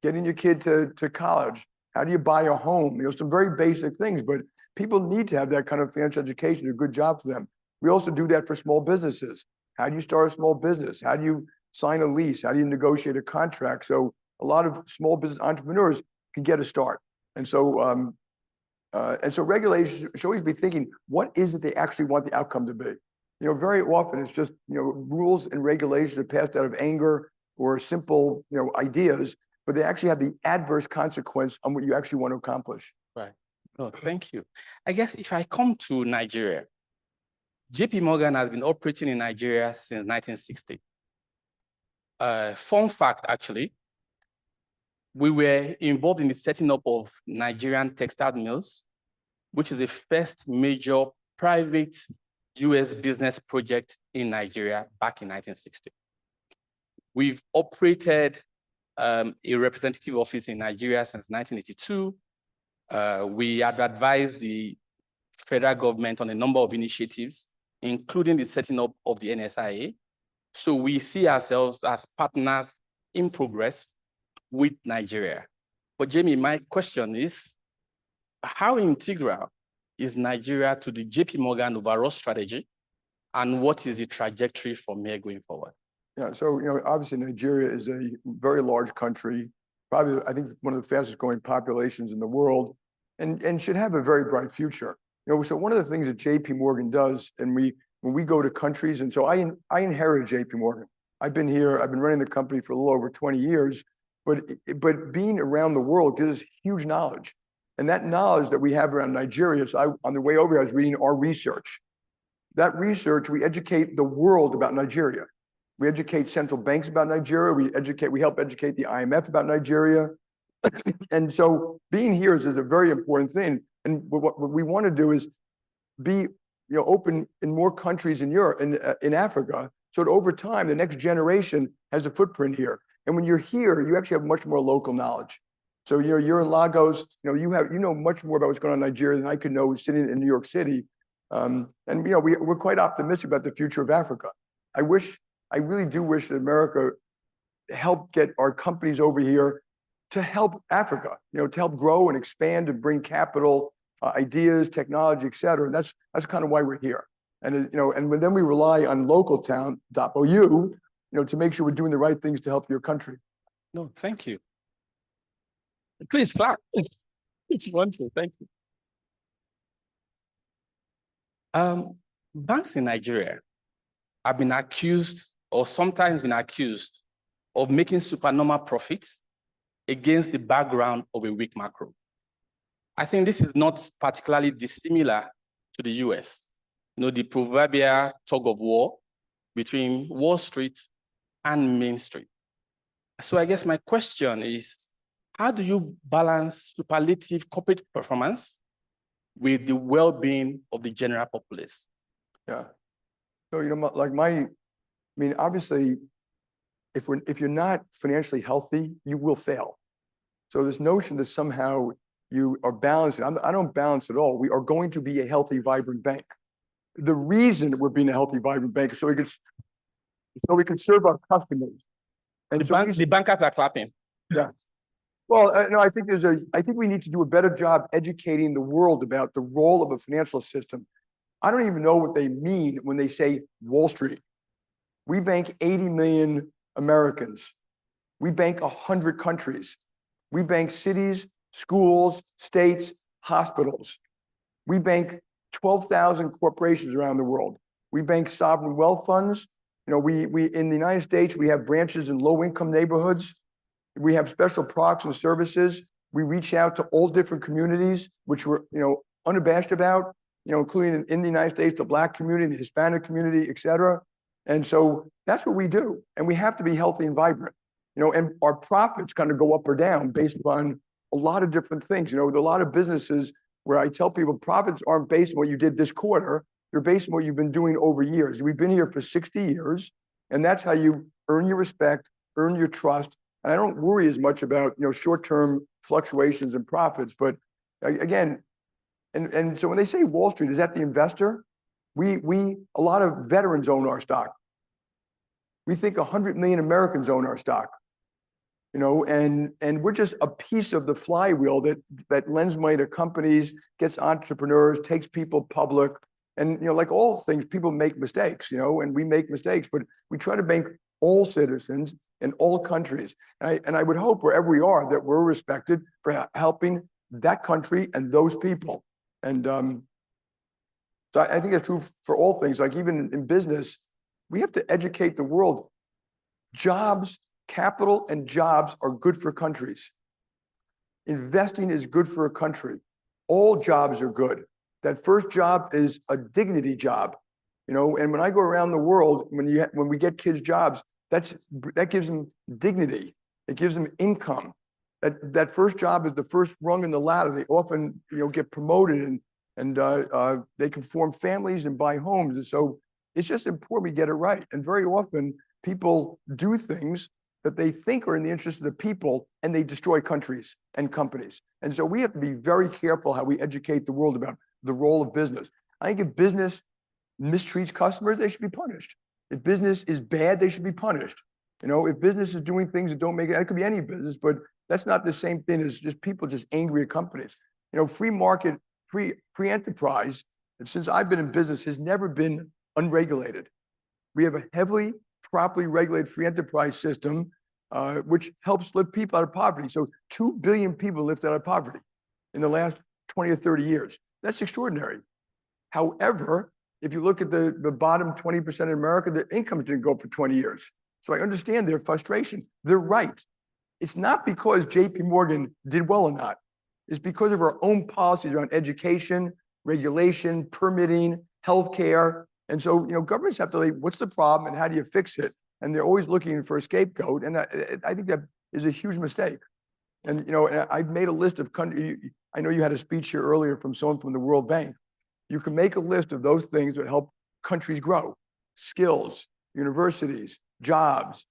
L: getting your kid to college. How do you buy a home? Some very basic things, but people need to have that kind of financial education, a good job for them. We also do that for small businesses. How do you start a small business? How do you sign a lease? How do you negotiate a contract? So a lot of small business entrepreneurs can get a start. And so regulations should always be thinking, what is it they actually want the outcome to be? Very often it's just, rules and regulations are passed out of anger or simple, ideas, but they actually have the adverse consequence on what you actually want to accomplish.
K: Right. No, thank you. I guess if I come to Nigeria, JP Morgan has been operating in Nigeria since 1960. Fun fact, actually, we were involved in the setting up of Nigerian textile mills, which is the first major private US business project in Nigeria back in 1960. We've operated a representative office in Nigeria since 1982. We had advised the federal government on a number of initiatives, including the setting up of the NSIA. So we see ourselves as partners in progress with Nigeria. But Jamie, my question is, how integral is Nigeria to the JP Morgan overall strategy? And what is the trajectory from here going forward?
L: Yeah, so, obviously Nigeria is a very large country, probably, I think, one of the fastest growing populations in the world, and should have a very bright future. So one of the things that JP Morgan does, and when we go to countries, and so I inherited JP Morgan. I've been here, I've been running the company for a little over 20 years, but being around the world gives us huge knowledge. And that knowledge that we have around Nigeria, so on the way over here, I was reading our research. That research, we educate the world about Nigeria. We educate central banks about Nigeria. We help educate the IMF about Nigeria. And so being here is a very important thing. And what we want to do is be open in more countries in Europe, in Africa, so that over time, the next generation has a footprint here. And when you're here, you actually have much more local knowledge. So you're in Lagos, you know much more about what's going on in Nigeria than I could know sitting in New York City. And we're quite optimistic about the future of Africa. I really do wish that America help get our companies over here to help Africa, to help grow and expand and bring capital, ideas, technology, et cetera. And that's kind of why we're here. And then we rely on localtown.ou, to make sure we're doing the right things to help your country.
K: No, thank you. Please clap. If you want to, thank you. Banks in Nigeria have been accused, or sometimes been accused, of making supernormal profits against the background of a weak macro. I think this is not particularly dissimilar to the US. The proverbial tug of war between Wall Street and Main Street. So I guess my question is, how do you balance superlative corporate performance with the well-being of the general populace?
L: Yeah. So, obviously, if you're not financially healthy, you will fail. So this notion that somehow you are balancing, I don't balance at all. We are going to be a healthy, vibrant bank. The reason that we're being a healthy, vibrant bank is so we can serve our customers. And
K: the bankers are clapping.
L: Yeah. Well, no, I think we need to do a better job educating the world about the role of a financial system. I don't even know what they mean when they say Wall Street. We bank 80 million Americans. We bank 100 countries. We bank cities, schools, states, hospitals. We bank 12,000 corporations around the world. We bank sovereign wealth funds. We in the United States, we have branches in low-income neighborhoods. We have special products and services. We reach out to all different communities, which we're unabashed about, including in the United States, the Black community, the Hispanic community, et cetera. And so that's what we do. And we have to be healthy and vibrant, and our profits kind of go up or down based on a lot of different things. There are a lot of businesses where I tell people profits aren't based on what you did this quarter. They're based on what you've been doing over years. We've been here for 60 years, and that's how you earn your respect, earn your trust. And I don't worry as much about, short-term fluctuations in profits. But again, and so when they say Wall Street, is that the investor? A lot of veterans own our stock. We think 100 million Americans own our stock, you know, and we're just a piece of the flywheel that lends money to companies, gets entrepreneurs, takes people public. And, you know, like all things, people make mistakes, you know, and we make mistakes, but we try to bank all citizens in all countries. And I would hope wherever we are that we're respected for helping that country and those people. And so I think that's true for all things, like even in business, we have to educate the world. Jobs, capital and jobs are good for countries. Investing is good for a country. All jobs are good. That first job is a dignity job, you know, and when I go around the world, when we get kids jobs, that gives them dignity. It gives them income. That first job is the first rung in the ladder. They often, you know, get promoted and they can form families and buy homes. And so it's just important we get it right. And very often people do things that they think are in the interest of the people and they destroy countries and companies. And so we have to be very careful how we educate the world about the role of business. I think if business mistreats customers, they should be punished. If business is bad, they should be punished. You know, if business is doing things that don't make it could be any business, but that's not the same thing as just people just angry at companies. You know, free market, free enterprise, since I've been in business, has never been unregulated. We have a heavily, properly regulated free enterprise system, which helps lift people out of poverty. So 2 billion people lifted out of poverty in the last 20 or 30 years. That's extraordinary. However, if you look at the bottom 20% of America, their incomes didn't go up for 20 years. So I understand their frustration. They're right. It's not because JP Morgan did well or not. It's because of our own policies around education, regulation, permitting, healthcare. And so, you know, governments have to like, what's the problem and how do you fix it? And they're always looking for a scapegoat. And I think that is a huge mistake. And, you know, and I've made a list of countries. I know you had a speech here earlier from someone from the World Bank. You can make a list of those things that help countries grow: skills, universities, jobs,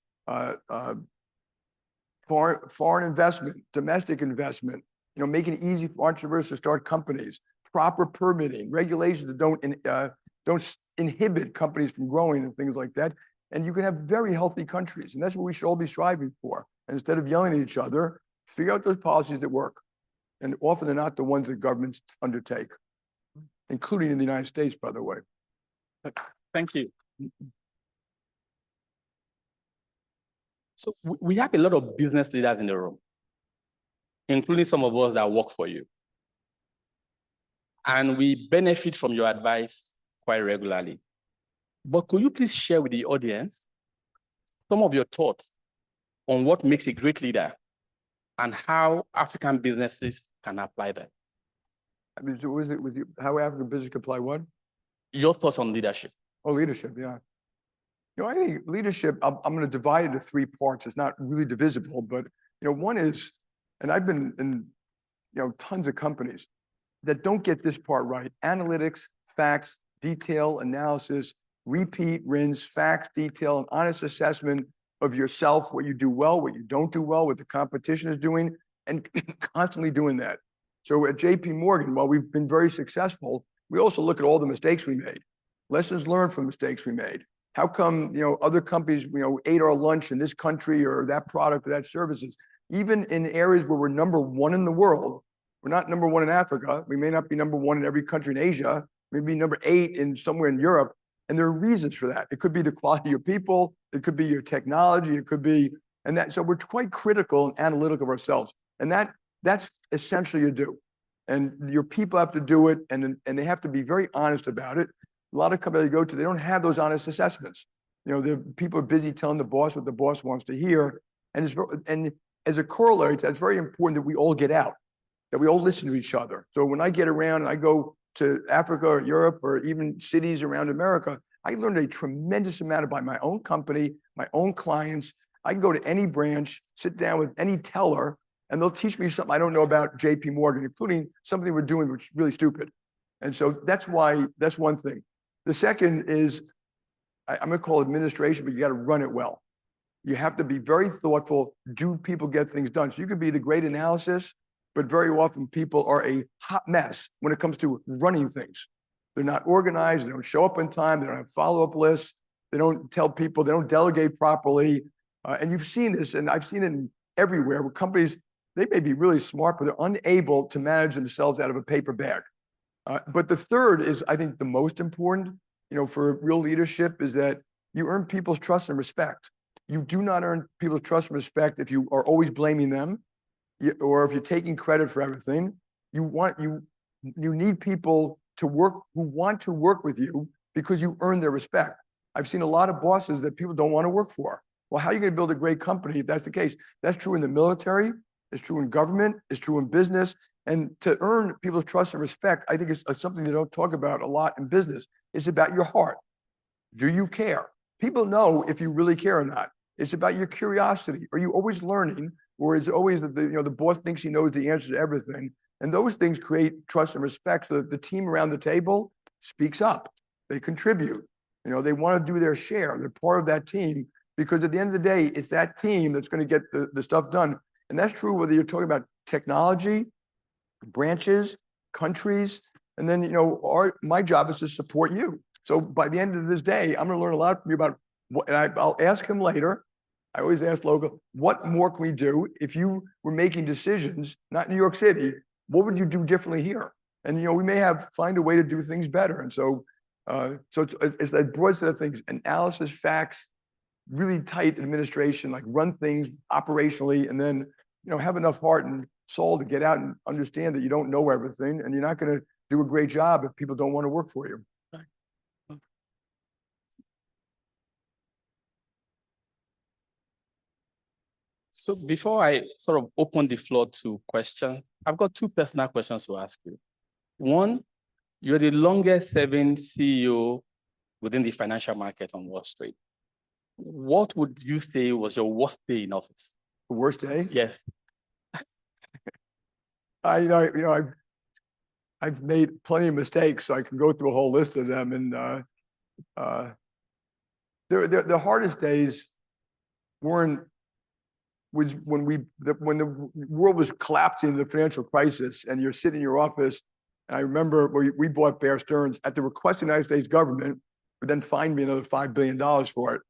L: foreign investment, domestic investment, you know, making it easy for entrepreneurs to start companies, proper permitting, regulations that don't inhibit companies from growing and things like that. And you can have very healthy countries. And that's what we should all be striving for. And instead of yelling at each other, figure out those policies that work. And often they're not the ones that governments undertake, including in the United States, by the way.
K: Thank you. So we have a lot of business leaders in the room, including some of us that work for you. And we benefit from your advice quite regularly. But could you please share with the audience some of your thoughts on what makes a great leader and how African businesses can apply that?
L: I mean, so was it with you, how African business can apply what?
K: Your thoughts on leadership.
L: Oh, leadership, yeah. You know, I think leadership, I'm going to divide it into 3 parts. It's not really divisible, but, you know, one is, and I've been in, you know, tons of companies that don't get this part right. Analytics, facts, detail, analysis, repeat, rinse, facts, detail, and honest assessment of yourself, what you do well, what you don't do well, what the competition is doing, and constantly doing that. So at JP Morgan, while we've been very successful, we also look at all the mistakes we made, lessons learned from mistakes we made. How come, you know, other companies, you know, ate our lunch in this country or that product or that services? Even in areas where we're #1 in the world, we're not #1 in Africa. We may not be #1 in every country in Asia. Maybe #8 in somewhere in Europe. And there are reasons for that. It could be the quality of your people. It could be your technology. It could be, and that, so we're quite critical and analytical of ourselves. And that's essentially you do. And your people have to do it, and they have to be very honest about it. A lot of companies I go to, they don't have those honest assessments. You know, the people are busy telling the boss what the boss wants to hear. And as a corollary to that, it's very important that we all get out, that we all listen to each other. So when I get around and I go to Africa or Europe or even cities around America, I learned a tremendous amount about my own company, my own clients. I can go to any branch, sit down with any teller, and they'll teach me something I don't know about JP Morgan, including something we're doing which is really stupid. And so that's one thing. The second is, I'm going to call it administration, but you got to run it well. You have to be very thoughtful. Do people get things done? So you could be the great analysis, but very often people are a hot mess when it comes to running things. They're not organized. They don't show up in time. They don't have follow-up lists. They don't tell people. They don't delegate properly. And you've seen this, and I've seen it everywhere, where companies, they may be really smart, but they're unable to manage themselves out of a paper bag. But the third is, I think, the most important, for real leadership, is that you earn people's trust and respect. You do not earn people's trust and respect if you are always blaming them, or if you're taking credit for everything. You need people to work who want to work with you because you earn their respect. I've seen a lot of bosses that people don't want to work for. Well, how are you going to build a great company if that's the case? That's true in the military, it's true in government, it's true in business. And to earn people's trust and respect, I think it's something they don't talk about a lot in business. It's about your heart. Do you care? People know if you really care or not. It's about your curiosity. Are you always learning? Or is it always that the boss thinks he knows the answer to everything? And those things create trust and respect so that the team around the table speaks up. They contribute. They want to do their share. They're part of that team, because at the end of the day, it's that team that's going to get the stuff done. And that's true whether you're talking about technology, branches, countries, and then, my job is to support you. So by the end of this day, I'm going to learn a lot from you about what, and I'll ask him later. I always ask Logan, what more can we do? If you were making decisions, not in New York City, what would you do differently here? And, we may find a way to do things better. And so, it's a broad set of things: analysis, facts, really tight administration, like run things operationally, and then, have enough heart and soul to get out and understand that you don't know everything, and you're not going to do a great job if people don't want to work for you.
K: So before I sort of open the floor to questions, I've got two personal questions to ask you. One, you're the longest serving CEO within the financial market on Wall Street. What would you say was your worst day in office?
L: The worst day?
K: Yes.
L: I've made plenty of mistakes, so I can go through a whole list of them. And the hardest days weren't when the world was collapsing, the financial crisis, and you're sitting in your office. And I remember we bought Bear Stearns at the request of the United States government, but then fined me another $5 billion for it.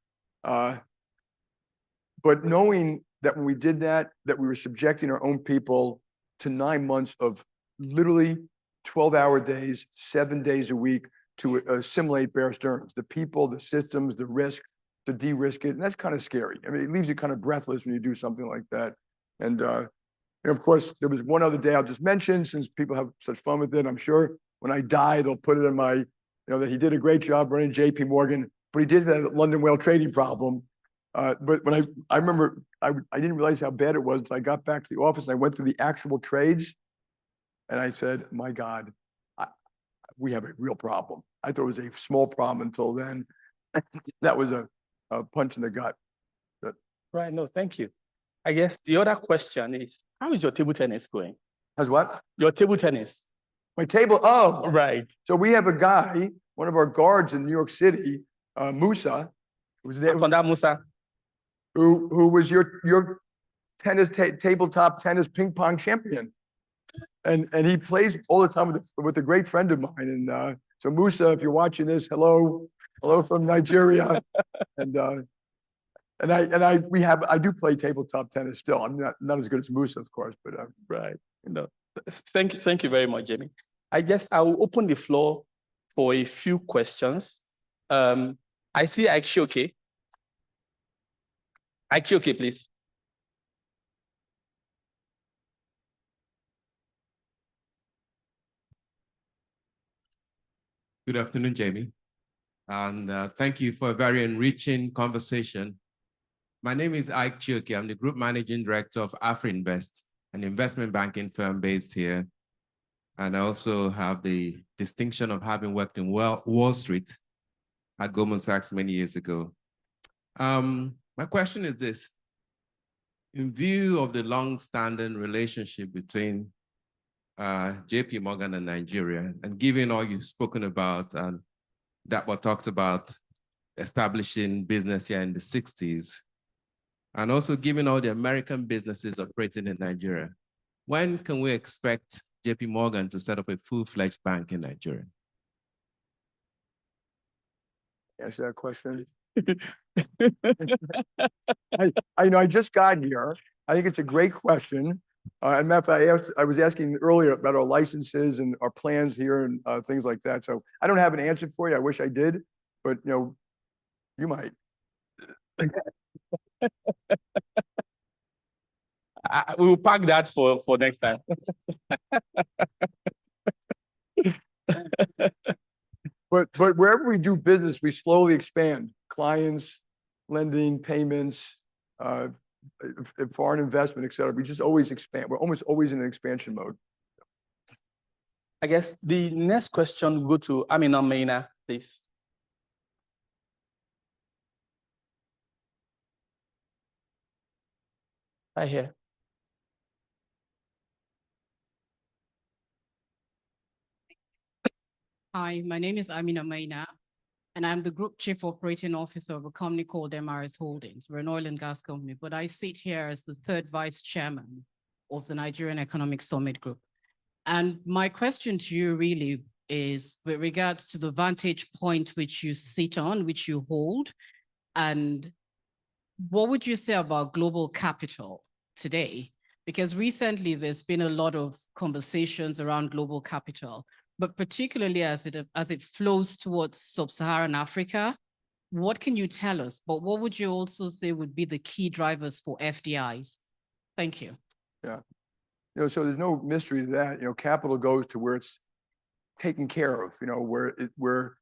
L: But knowing that when we did that we were subjecting our own people to 9 months of literally 12-hour days, 7 days a week to assimilate Bear Stearns, the people, the systems, the risk, to de-risk it. And that's kind of scary. I mean, it leaves you kind of breathless when you do something like that. And of course, there was one other day I'll just mention, since people have such fun with it. I'm sure when I die, they'll put it in my, that he did a great job running JP Morgan, but he did have a London whale trading problem. But when I remember, I didn't realize how bad it was until I got back to the office and I went through the actual trades. And I said, my God, we have a real problem. I thought it was a small problem until then. That was a punch in the gut.
K: Right, no, thank you. I guess the other question is, how is your table tennis going?
L: How's what?
K: Your table tennis.
L: My table, oh.
K: Right.
L: So we have a guy, one of our guards in New York City, Musa, who's there.
K: Musa.
L: Who was your tennis tabletop tennis ping pong champion. And he plays all the time with a great friend of mine. And so Musa, if you're watching this, hello from Nigeria. And I do play tabletop tennis still. I'm not as good as Musa, of course, but
K: right. Thank you very much, Jamie. I guess I will open the floor for a few questions. I see Aikioke. Aikioke, please.
M: Good afternoon, Jamie. And thank you for a very enriching conversation. My name is Ike Chioke. I'm the Group Managing Director of AfriInvest, an investment banking firm based here. And I also have the distinction of having worked in Wall Street at Goldman Sachs many years ago. My question is this. In view of the long-standing relationship between JP Morgan and Nigeria, and given all you've spoken about, and that what talked about establishing business here in the 60s, and also given all the American businesses operating in Nigeria, when can we expect JP Morgan to set up a full-fledged bank in Nigeria?
L: answer that question. I know I just got here. I think it's a great question. And matter of fact, I was asking earlier about our licenses and our plans here and things like that. So I don't have an answer for you. I wish I did, but you might.
K: We will pack that for next time.
L: But wherever we do business, we slowly expand clients, lending, payments, foreign investment, et cetera. We just always expand. We're almost always in an expansion mode.
K: I guess the next question will go to Amina Maina, please. Right here.
N: Hi, my name is Amina Maina, and I'm the Group Chief Operating Officer of a company called MRS Holdings. We're an oil and gas company, but I sit here as the third vice chairman of the Nigerian Economic Summit Group. And my question to you really is with regards to the vantage point which you sit on, which you hold, and what would you say about global capital today? Because recently there's been a lot of conversations around global capital, but particularly as it flows towards sub-Saharan Africa. What can you tell us? But what would you also say would be the key drivers for FDIs? Thank you.
L: Yeah. So there's no mystery to that. Capital goes to where it's taken care of, where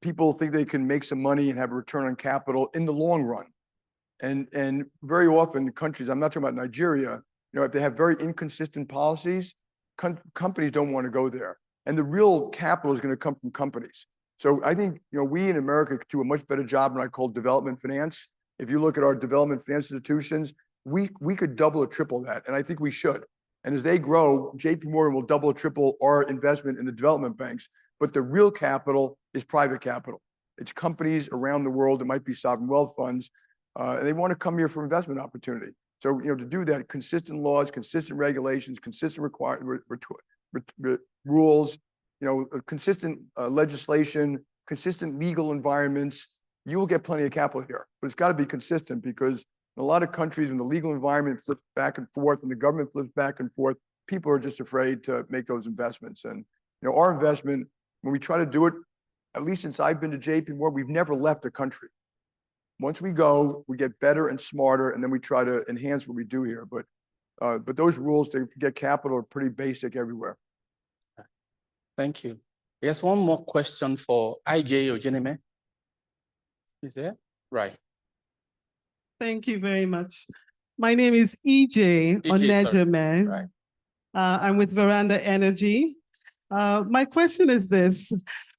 L: people think they can make some money and have a return on capital in the long run. And very often countries, I'm not talking about Nigeria, if they have very inconsistent policies, companies don't want to go there. And the real capital is going to come from companies. So I think, we in America could do a much better job in what I call development finance. If you look at our development finance institutions, we could double or triple that. And I think we should. And as they grow, JP Morgan will double or triple our investment in the development banks. But the real capital is private capital. It's companies around the world. It might be sovereign wealth funds. And they want to come here for investment opportunity. So, to do that, consistent laws, consistent regulations, consistent rules, consistent legislation, consistent legal environments, you will get plenty of capital here. But it's got to be consistent because in a lot of countries, when the legal environment flips back and forth and the government flips back and forth, people are just afraid to make those investments. And our investment, when we try to do it, at least since I've been to JP Morgan, we've never left the country. Once we go, we get better and smarter, and then we try to enhance what we do here. But those rules to get capital are pretty basic everywhere.
K: Thank you. Yes, one more question for IJ Ojeneme. Is there? Right.
O: Thank you very much. My name is EJ Onejime.
K: Right.
O: I'm with Veranda Energy. My question is this.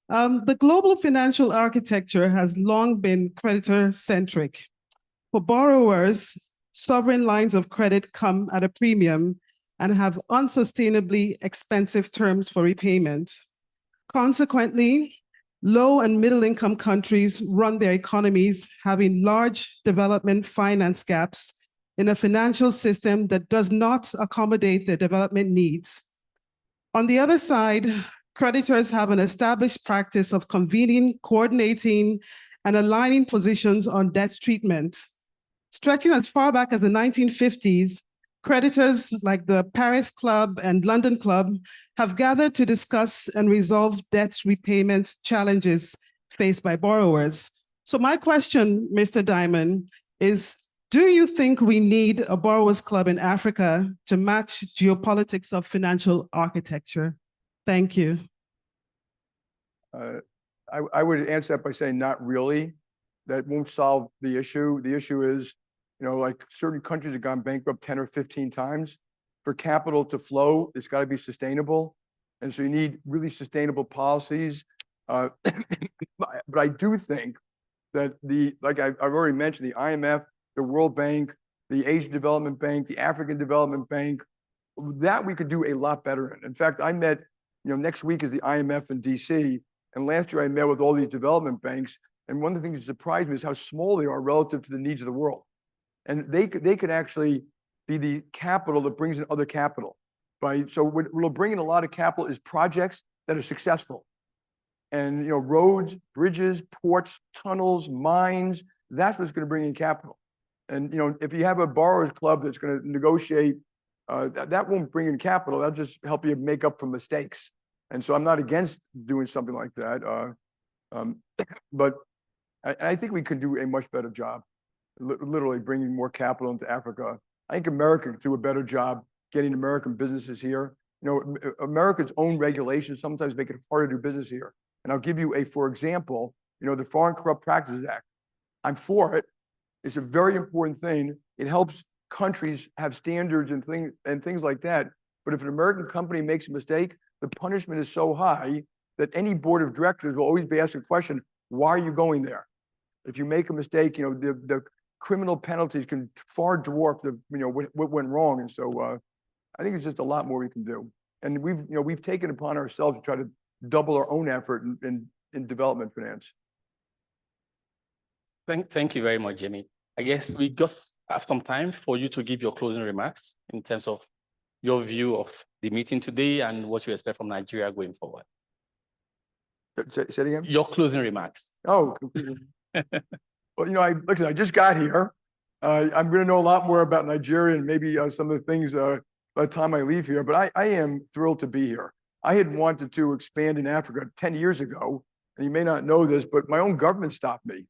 O: The global financial architecture has long been creditor-centric. For borrowers, sovereign lines of credit come at a premium and have unsustainably expensive terms for repayment. Consequently, low and middle-income countries run their economies having large development finance gaps in a financial system that does not accommodate their development needs. On the other side, creditors have an established practice of convening, coordinating, and aligning positions on debt treatment. Stretching as far back as the 1950s, creditors like the Paris Club and London Club have gathered to discuss and resolve debt repayment challenges faced by borrowers. So my question, Mr. Diamond, is do you think we need a borrowers club in Africa to match geopolitics of financial architecture? Thank you.
L: I would answer that by saying not really. That won't solve the issue. The issue is, like certain countries have gone bankrupt 10 or 15 times. For capital to flow, it's got to be sustainable. And so you need really sustainable policies. But I do think that like I've already mentioned, the IMF, the World Bank, the Asian Development Bank, the African Development Bank, that we could do a lot better in. In fact, I met, next week is the IMF in DC. And last year I met with all these development banks. And one of the things that surprised me is how small they are relative to the needs of the world. And they could actually be the capital that brings in other capital. So what will bring in a lot of capital is projects that are successful. And, you know, roads, bridges, ports, tunnels, mines, that's what's going to bring in capital. And, you know, if you have a borrowers club that's going to negotiate, that won't bring in capital. That'll just help you make up for mistakes. And so I'm not against doing something like that. But I think we could do a much better job, literally bringing more capital into Africa. I think America could do a better job getting American businesses here. You know, America's own regulations sometimes make it harder to do business here. And I'll give you for example, you know, the Foreign Corrupt Practices Act. I'm for it. It's a very important thing. It helps countries have standards and things like that. But if an American company makes a mistake, the punishment is so high that any board of directors will always be asked a question, why are you going there? If you make a mistake, you know, the criminal penalties can far dwarf the, you know, what went wrong. And so I think it's just a lot more we can do. And we've taken upon ourselves to try to double our own effort in development finance.
K: Thank you very much, Jimmy. I guess we just have some time for you to give your closing remarks in terms of your view of the meeting today and what you expect from Nigeria going forward.
L: Say it again?
K: Your closing remarks.
L: Oh, completely. Well, you know, I just got here. I'm going to know a lot more about Nigeria and maybe some of the things by the time I leave here, but I am thrilled to be here. I had wanted to expand in Africa 10 years ago, and you may not know this, but my own government stopped me.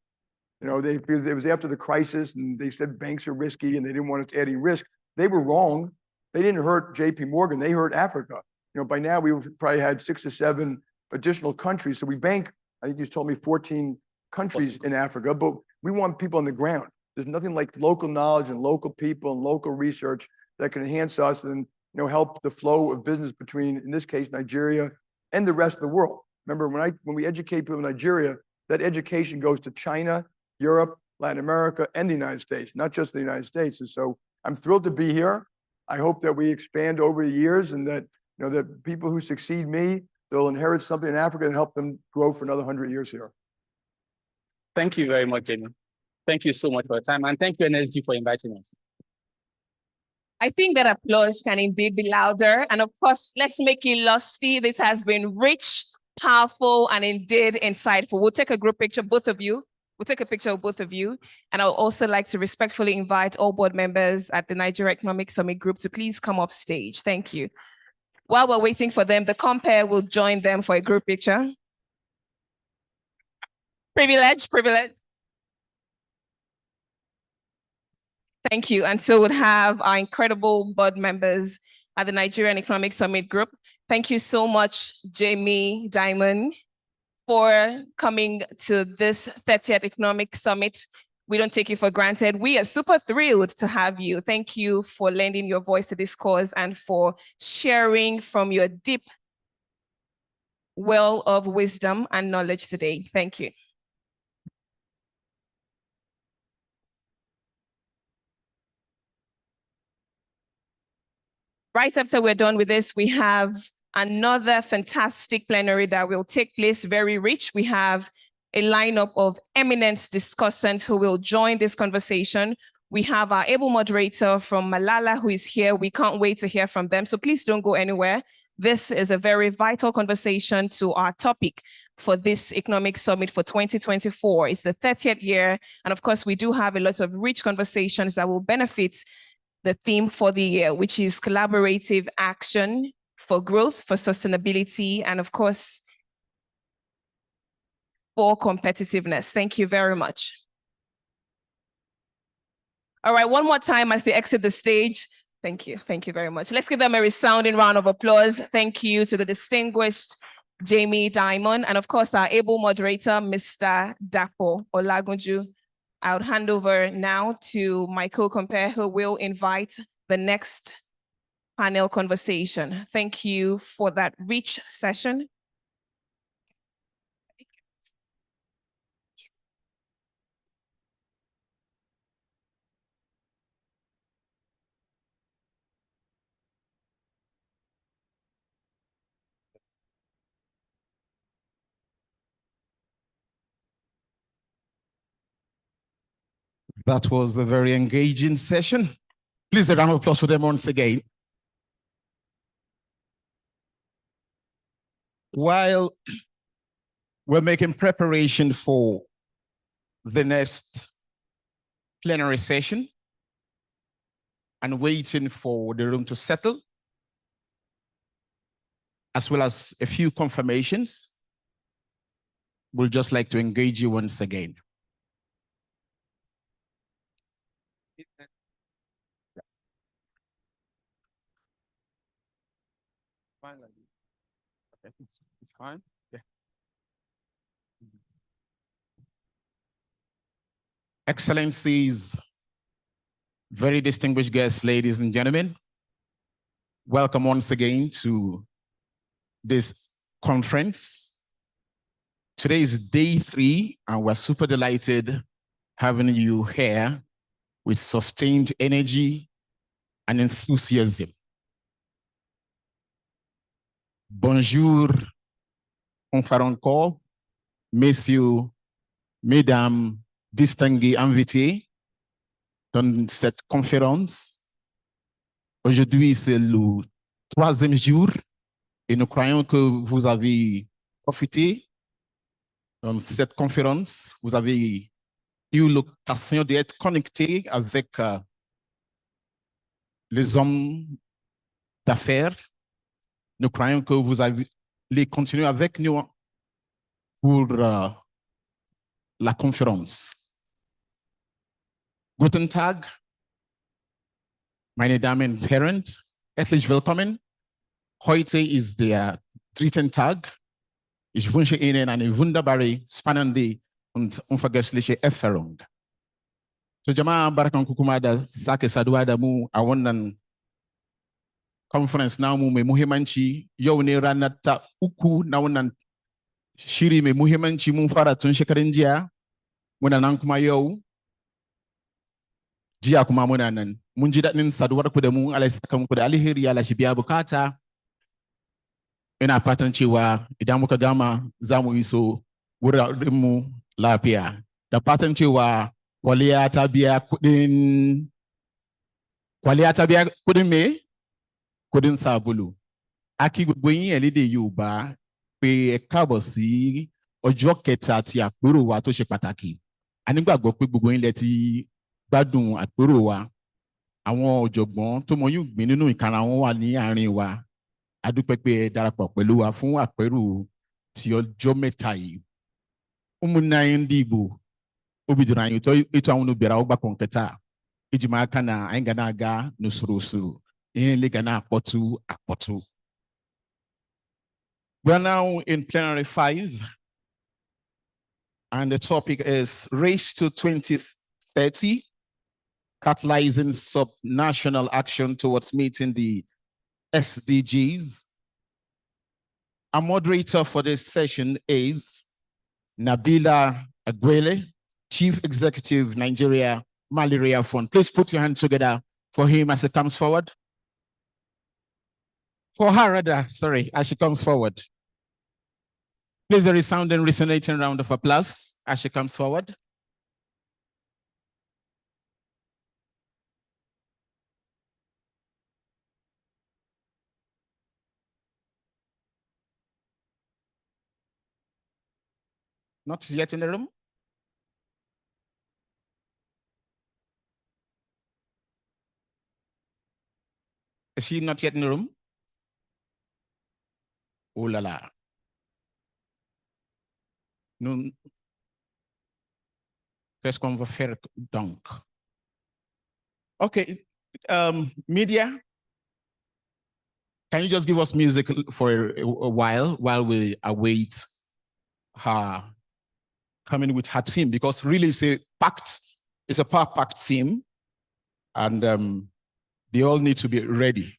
L: You know, it was after the crisis, and they said banks are risky, and they didn't want us adding risk. They were wrong. They didn't hurt JP Morgan. They hurt Africa. You know, by now we've probably had 6 or 7 additional countries. So we bank, I think you told me 14 countries in Africa, but we want people on the ground. There's nothing like local knowledge and local people and local research that can enhance us and, you know, help the flow of business between, in this case, Nigeria and the rest of the world. Remember, when we educate people in Nigeria, that education goes to China, Europe, Latin America, and the United States, not just the United States. And so I'm thrilled to be here. I hope that we expand over the years and that, you know, that people who succeed me, they'll inherit something in Africa and help them grow for another 100 years here.
K: Thank you very much, Jamie. Thank you so much for your time. And thank you, NSG, for inviting us.
A: I think that applause can indeed be louder. And of course, let's make it lusty. This has been rich, powerful, and indeed insightful. We'll take a group picture, both of you. We'll take a picture of both of you. And I would also like to respectfully invite all board members at the Nigeria Economic Summit Group to please come up stage. Thank you. While we're waiting for them, the compare will join them for a group picture. Privilege, privilege. Thank you. And so we'll have our incredible board members at the Nigerian Economic Summit Group. Thank you so much, Jamie Dimon, for coming to this 30th Economic Summit. We don't take you for granted. We are super thrilled to have you. Thank you for lending your voice to this cause and for sharing from your deep well of wisdom and knowledge today. Thank you. Right after we're done with this, we have another fantastic plenary that will take place, very rich. We have a lineup of eminent discussants who will join this conversation. We have our able moderator from Malala who is here. We can't wait to hear from them. So please don't go anywhere. This is a very vital conversation to our topic for this economic summit for 2024. It's the 30th year. And of course, we do have a lot of rich conversations that will benefit the theme for the year, which is collaborative action for growth, for sustainability, and of course, for competitiveness. Thank you very much. All right, one more time as they exit the stage. Thank you. Thank you very much. Let's give them a resounding round of applause. Thank you to the distinguished Jamie Dimon, and of course, our able moderator, Mr. Dapo Olagunju. I would hand over now to my co-compare who will invite the next panel conversation. Thank you for that rich session.
P: That was a very engaging session. Please, a round of applause for them once again. While We're making preparation for the next plenary session and waiting for the room to settle, as well as a few confirmations. We'd just like to engage you once again. Finally. Okay, it's fine. Yeah. Excellencies, very distinguished guests, ladies and gentlemen, welcome once again to this conference. Today is day 3, and we're super delighted having you here with sustained energy and enthusiasm. Bonjour, encore, messieurs, mesdames, distingués invités dans cette conférence. Aujourd'hui, c'est le 3e jour et nous croyons que vous avez profité de cette conférence. Vous avez eu l'occasion d'être connecté avec les hommes d'affaires. Nous croyons que vous allez continuer avec nous pour la conférence. Guten Tag, meine Damen und Herren, herzlich willkommen. Heute ist der 3. Tag. Ich wünsche Ihnen eine wunderbare, spannende und unvergessliche Erfahrung. So jama'a barkanku kuma da sake saduwa da mu a wannan conference namu mai muhimmanci. Yau ne ranar ta 3 na wannan shiri mai muhimmanci. Mun fara tun shekarun jiya, muna nan kuma yau, jiya kuma muna nan. Mun ji daɗin saduwar ku da mu. Allah ya saka muku da alheri, Allah shi biya bukata. Ina fatan cewa idan muka gama za mu iso wurinmu lafiya. Da fatan cewa kwaliya ta biya kuɗin me? Kuɗin sabulu. A kí gbogbo yín elédè Yorùbá pé ẹ káàbọ̀ sí ọjọ́ kẹta ti àpérò wa tó ṣe pàtàkì. A nígbàgbọ́ pé gbogbo yín lẹ ti gbádùn àpérò wa. Àwọn ọ̀jọ̀gbọ́n tó mọ yín gbìn nínú ìkànnà wọn wà ní àárín wa. A dúpẹ́ pé ẹ darapọ̀ pẹ̀lú wa fún àpérò ti ọjọ́ mẹ́ta yìí. Ụmụnne anyị ndị Igbo, obi doro anyị ụtọ ịtụ àwọn bịara ọgbakọ nke taa iji ma aka na anyị ga na-aga n'usoro ihe niile ga na-akpọtụ akpọtụ. We are now in plenary 5, and the topic is Race to 2030, Catalyzing Subnational Action Towards Meeting the SDGs. Our moderator for this session is Nabila Agwele, Chief Executive, Nigeria Malaria Fund. Please put your hands together for him as he comes forward. For her, rather, sorry, as she comes forward. Please a resounding, resonating round of applause as she comes forward. Not yet in the room? Is she not yet in the room? Oh la la. Nous, qu'est-ce qu'on va faire donc? Okay, media, can you just give us music for a while we await her coming with her team? Because really it's a power-packed team, and they all need to be ready.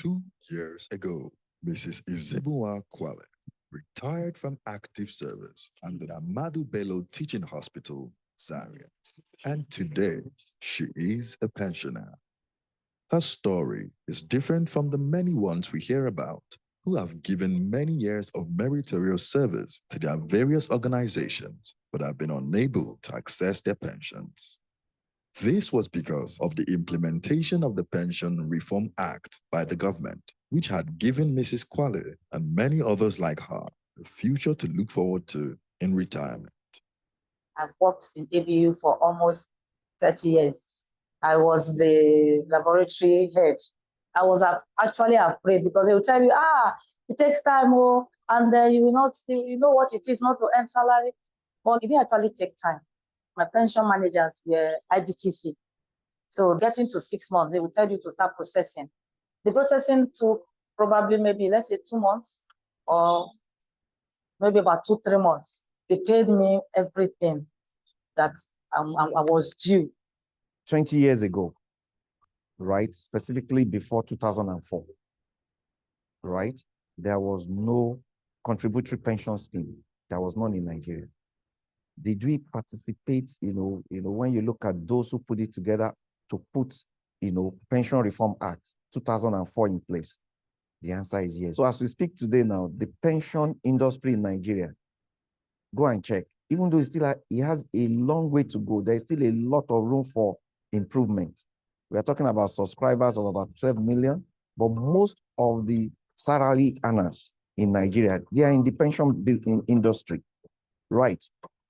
Q: 2 years ago, Mrs. Izebuwa Kwale retired from active service under the Ahmadu Bello Teaching Hospital, Zaria, and today she is a pensioner. Her story is different from the many ones we hear about who have given many years of meritorious service to their various organizations but have been unable to access their pensions. This was because of the implementation of the Pension Reform Act by the government, which had given Mrs. Kwale and many others like her a future to look forward to in retirement.
R: I've worked in ABU for almost 30 years. I was the laboratory head. I was actually afraid because they will tell you, it takes time, and you will not see, you know what it is not to earn salary. But it didn't actually take time. My pension managers were IBTC. So getting to 6 months, they will tell you to start processing. The processing took probably maybe, let's say 2 months or maybe about 2-3 months. They paid me everything that I was due.
S: 20 years ago, right? Specifically before 2004, right? There was no contributory pension scheme. There was none in Nigeria. Did we participate, when you look at those who put it together to put, Pension Reform Act 2004 in place? The answer is yes. So as we speak today now, the pension industry in Nigeria, go and check. Even though it has a long way to go, there's still a lot of room for improvement. We are talking about subscribers of about 12 million, but most of the salary earners in Nigeria, they are in the pension industry, right?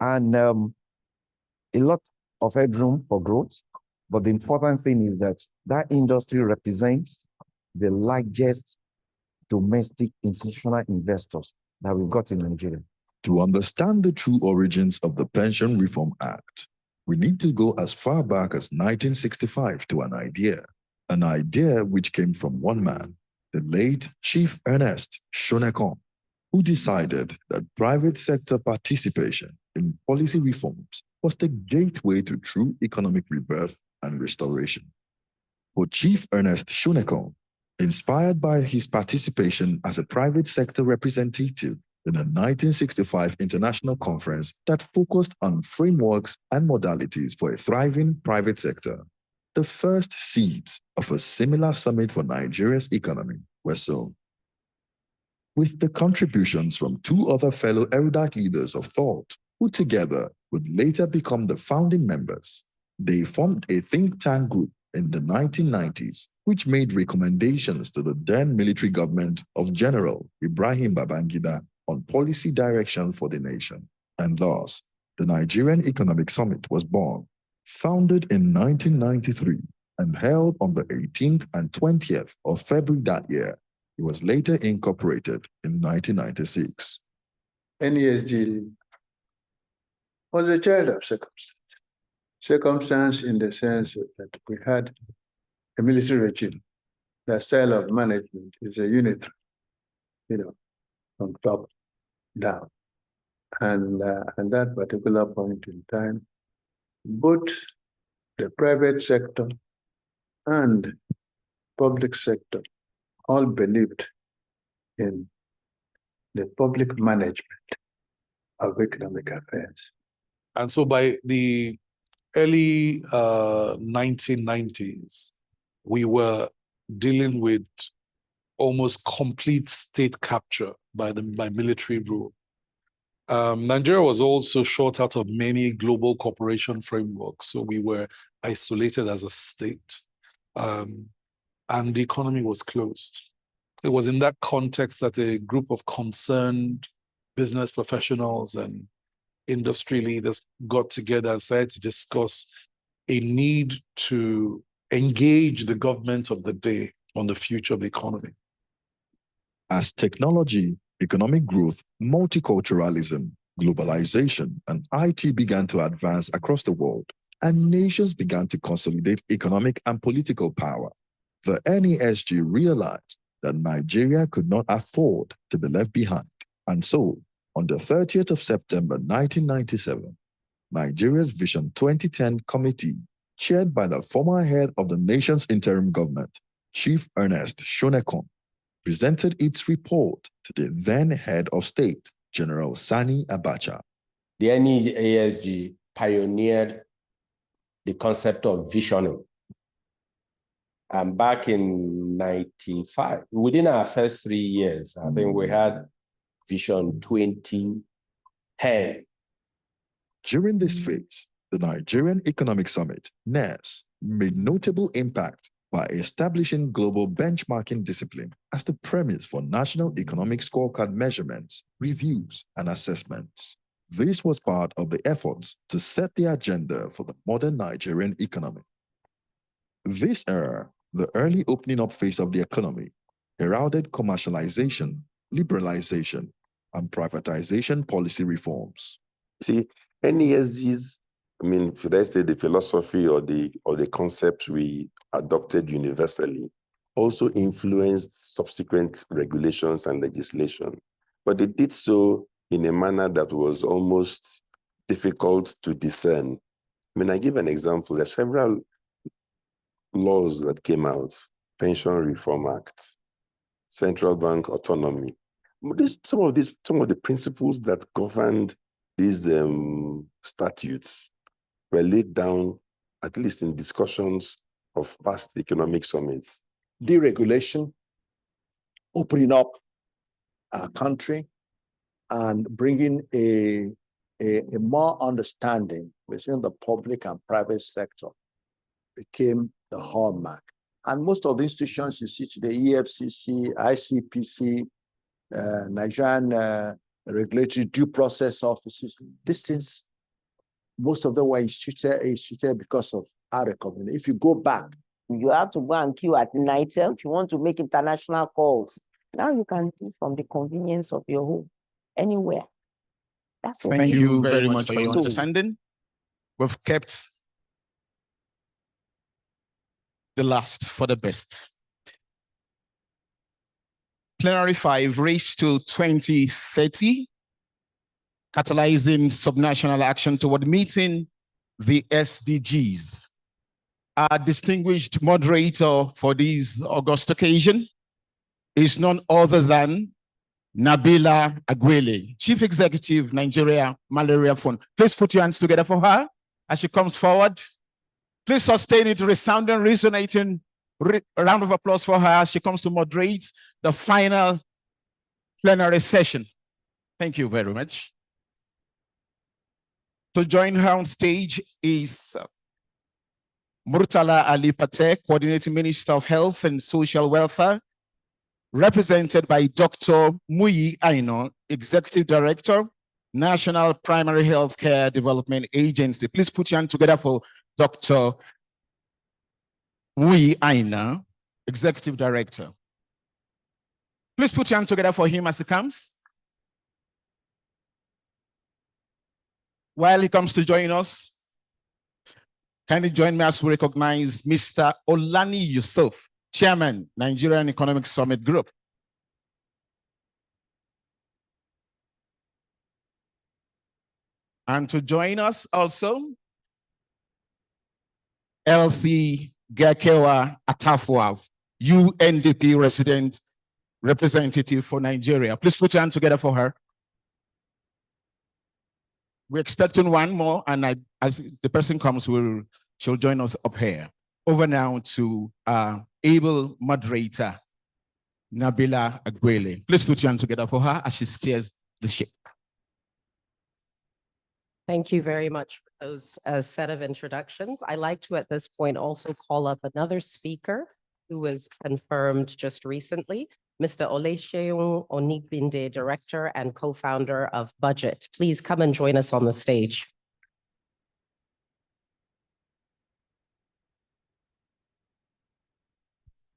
S: And a lot of headroom for growth. But the important thing is that that industry represents the largest domestic institutional investors that we've got in Nigeria.
Q: To understand the true origins of the Pension Reform Act, we need to go as far back as 1965 to an idea which came from one man, the late Chief Ernest Shonekan, who decided that private sector participation in policy reforms was the gateway to true economic rebirth and restoration. For Chief Ernest Shonekan, inspired by his participation as a private sector representative in a 1965 international conference that focused on frameworks and modalities for a thriving private sector, the first seeds of a similar summit for Nigeria's economy were sown. With the contributions from 2 other fellow erudite leaders of thought, who together would later become the founding members, they formed a think tank group in the 1990s, which made recommendations to the then military government of General Ibrahim Babangida on policy direction for the nation. And thus, the Nigerian Economic Summit was born, founded in 1993 and held on the 18th and 20th of February that year. It was later incorporated in 1996.
T: NESG was a child of circumstance. Circumstance in the sense that we had a military regime. The style of management is a unitary, from top down. And at that particular point in time, both the private sector and public sector all believed in the public management of economic affairs.
F: And so by the early 1990s, we were dealing with almost complete state capture by military rule. Nigeria was also short out of many global cooperation frameworks, so we were isolated as a state, and the economy was closed. It was in that context that a group of concerned business professionals and industry leaders got together and started to discuss a need to engage the government of the day on the future of the economy.
Q: As technology, economic growth, multiculturalism, globalization, and IT began to advance across the world, and nations began to consolidate economic and political power, the NESG realized that Nigeria could not afford to be left behind. And so, on the 30th of September 1997, Nigeria's Vision 2010 Committee, chaired by the former head of the nation's interim government, Chief Ernest Shonekon, presented its report to the then head of state, General Sani Abacha.
U: The NEASG pioneered the concept of visioning. And back in 95, within our first 3 years, I think we had Vision 2010.
Q: During this phase, the Nigerian Economic Summit, NES, made notable impact by establishing global benchmarking discipline as the premise for national economic scorecard measurements, reviews, and assessments. This was part of the efforts to set the agenda for the modern Nigerian economy. This era, the early opening up phase of the economy, heralded commercialization, liberalization, and privatization policy reforms.
V: See, NESG's, should I say the philosophy or the concept we adopted universally also influenced subsequent regulations and legislation, but it did so in a manner that was almost difficult to discern. I give an example. There are several laws that came out: Pension Reform Act, Central Bank Autonomy. Some of the principles that governed these statutes were laid down, at least in discussions of past economic summits.
W: Deregulation, opening up our country, and bringing a more understanding between the public and private sector became the hallmark. And most of the institutions you see today, EFCC, ICPC, Nigerian Regulatory Due Process Offices, these things, most of them were instituted because of our recommendation. If you go back,
X: you have to go and queue at night if you want to make international calls. Now you can do from the convenience of your home, anywhere. That's what
P: Thank you very much for your understanding. We've kept the last for the best. Plenary 5, Race to 2030, catalyzing subnational action toward meeting the SDGs. Our distinguished moderator for this August occasion is none other than Nabila Agwele, Chief Executive, Nigeria Malaria Fund. Please put your hands together for her as she comes forward. Please sustain it, resounding, resonating. A round of applause for her as she comes to moderate the final plenary session. Thank you very much. To join her on stage is Murtala Ali Patel, Coordinating Minister of Health and Social Welfare, represented by Dr. Muyi Aino, Executive Director, National Primary Healthcare Development Agency. Please put your hand together for Dr. Muyi Aina, Executive Director. Please put your hand together for him as he comes. While he comes to join us, kindly join me as we recognize Mr. Olani Yusuf, Chairman, Nigerian Economic Summit Group. And to join us also, LC Gakewa Atafua, UNDP resident representative for Nigeria. Please put your hand together for her. We're expecting one more, and as the person comes, she'll join us up here. Over now to able moderator, Nabila Agwele. Please put your hand together for her as she steers the ship.
Y: Thank you very much for those set of introductions. I'd like to, at this point, also call up another speaker who was confirmed just recently, Mr. Oleseun Onigbinde, Director and Co-founder of Budget. Please come and join us on the stage.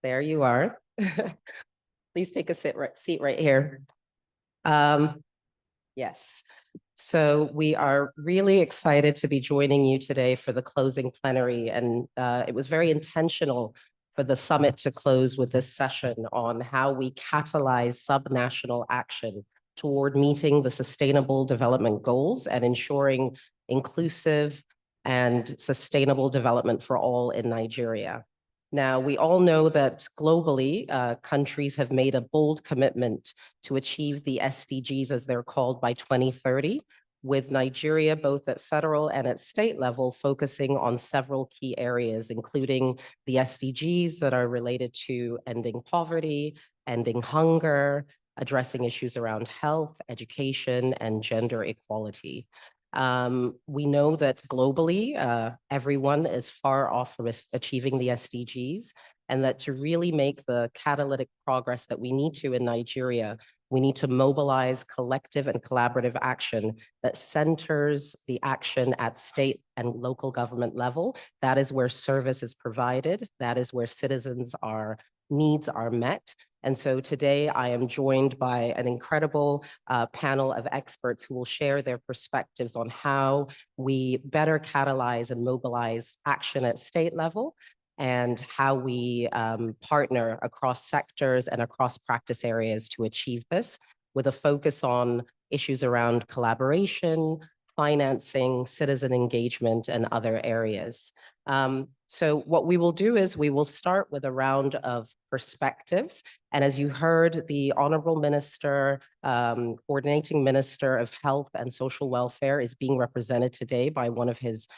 Y: There you are. Please take a seat right here. Yes. So we are really excited to be joining you today for the closing plenary. And it was very intentional for the summit to close with this session on how we catalyze subnational action toward meeting the Sustainable Development Goals and ensuring inclusive and sustainable development for all in Nigeria. Now, we all know that globally, countries have made a bold commitment to achieve the SDGs, as they're called, by 2030, with Nigeria both at federal and at state level focusing on several key areas, including the SDGs that are related to ending poverty, ending hunger, addressing issues around health, education, and gender equality. We know that globally, everyone is far off from achieving the SDGs, and that to really make the catalytic progress that we need to in Nigeria, we need to mobilize collective and collaborative action that centers the action at state and local government level. That is where service is provided. That is where citizens' needs are met. And so today I am joined by an incredible panel of experts who will share their perspectives on how we better catalyze and mobilize action at state level, and how we partner across sectors and across practice areas to achieve this, with a focus on issues around collaboration, financing, citizen engagement, and other areas. So what we will do is we will start with a round of perspectives. And as you heard, the Honorable Minister, Coordinating Minister of Health and Social Welfare is being represented today by one of his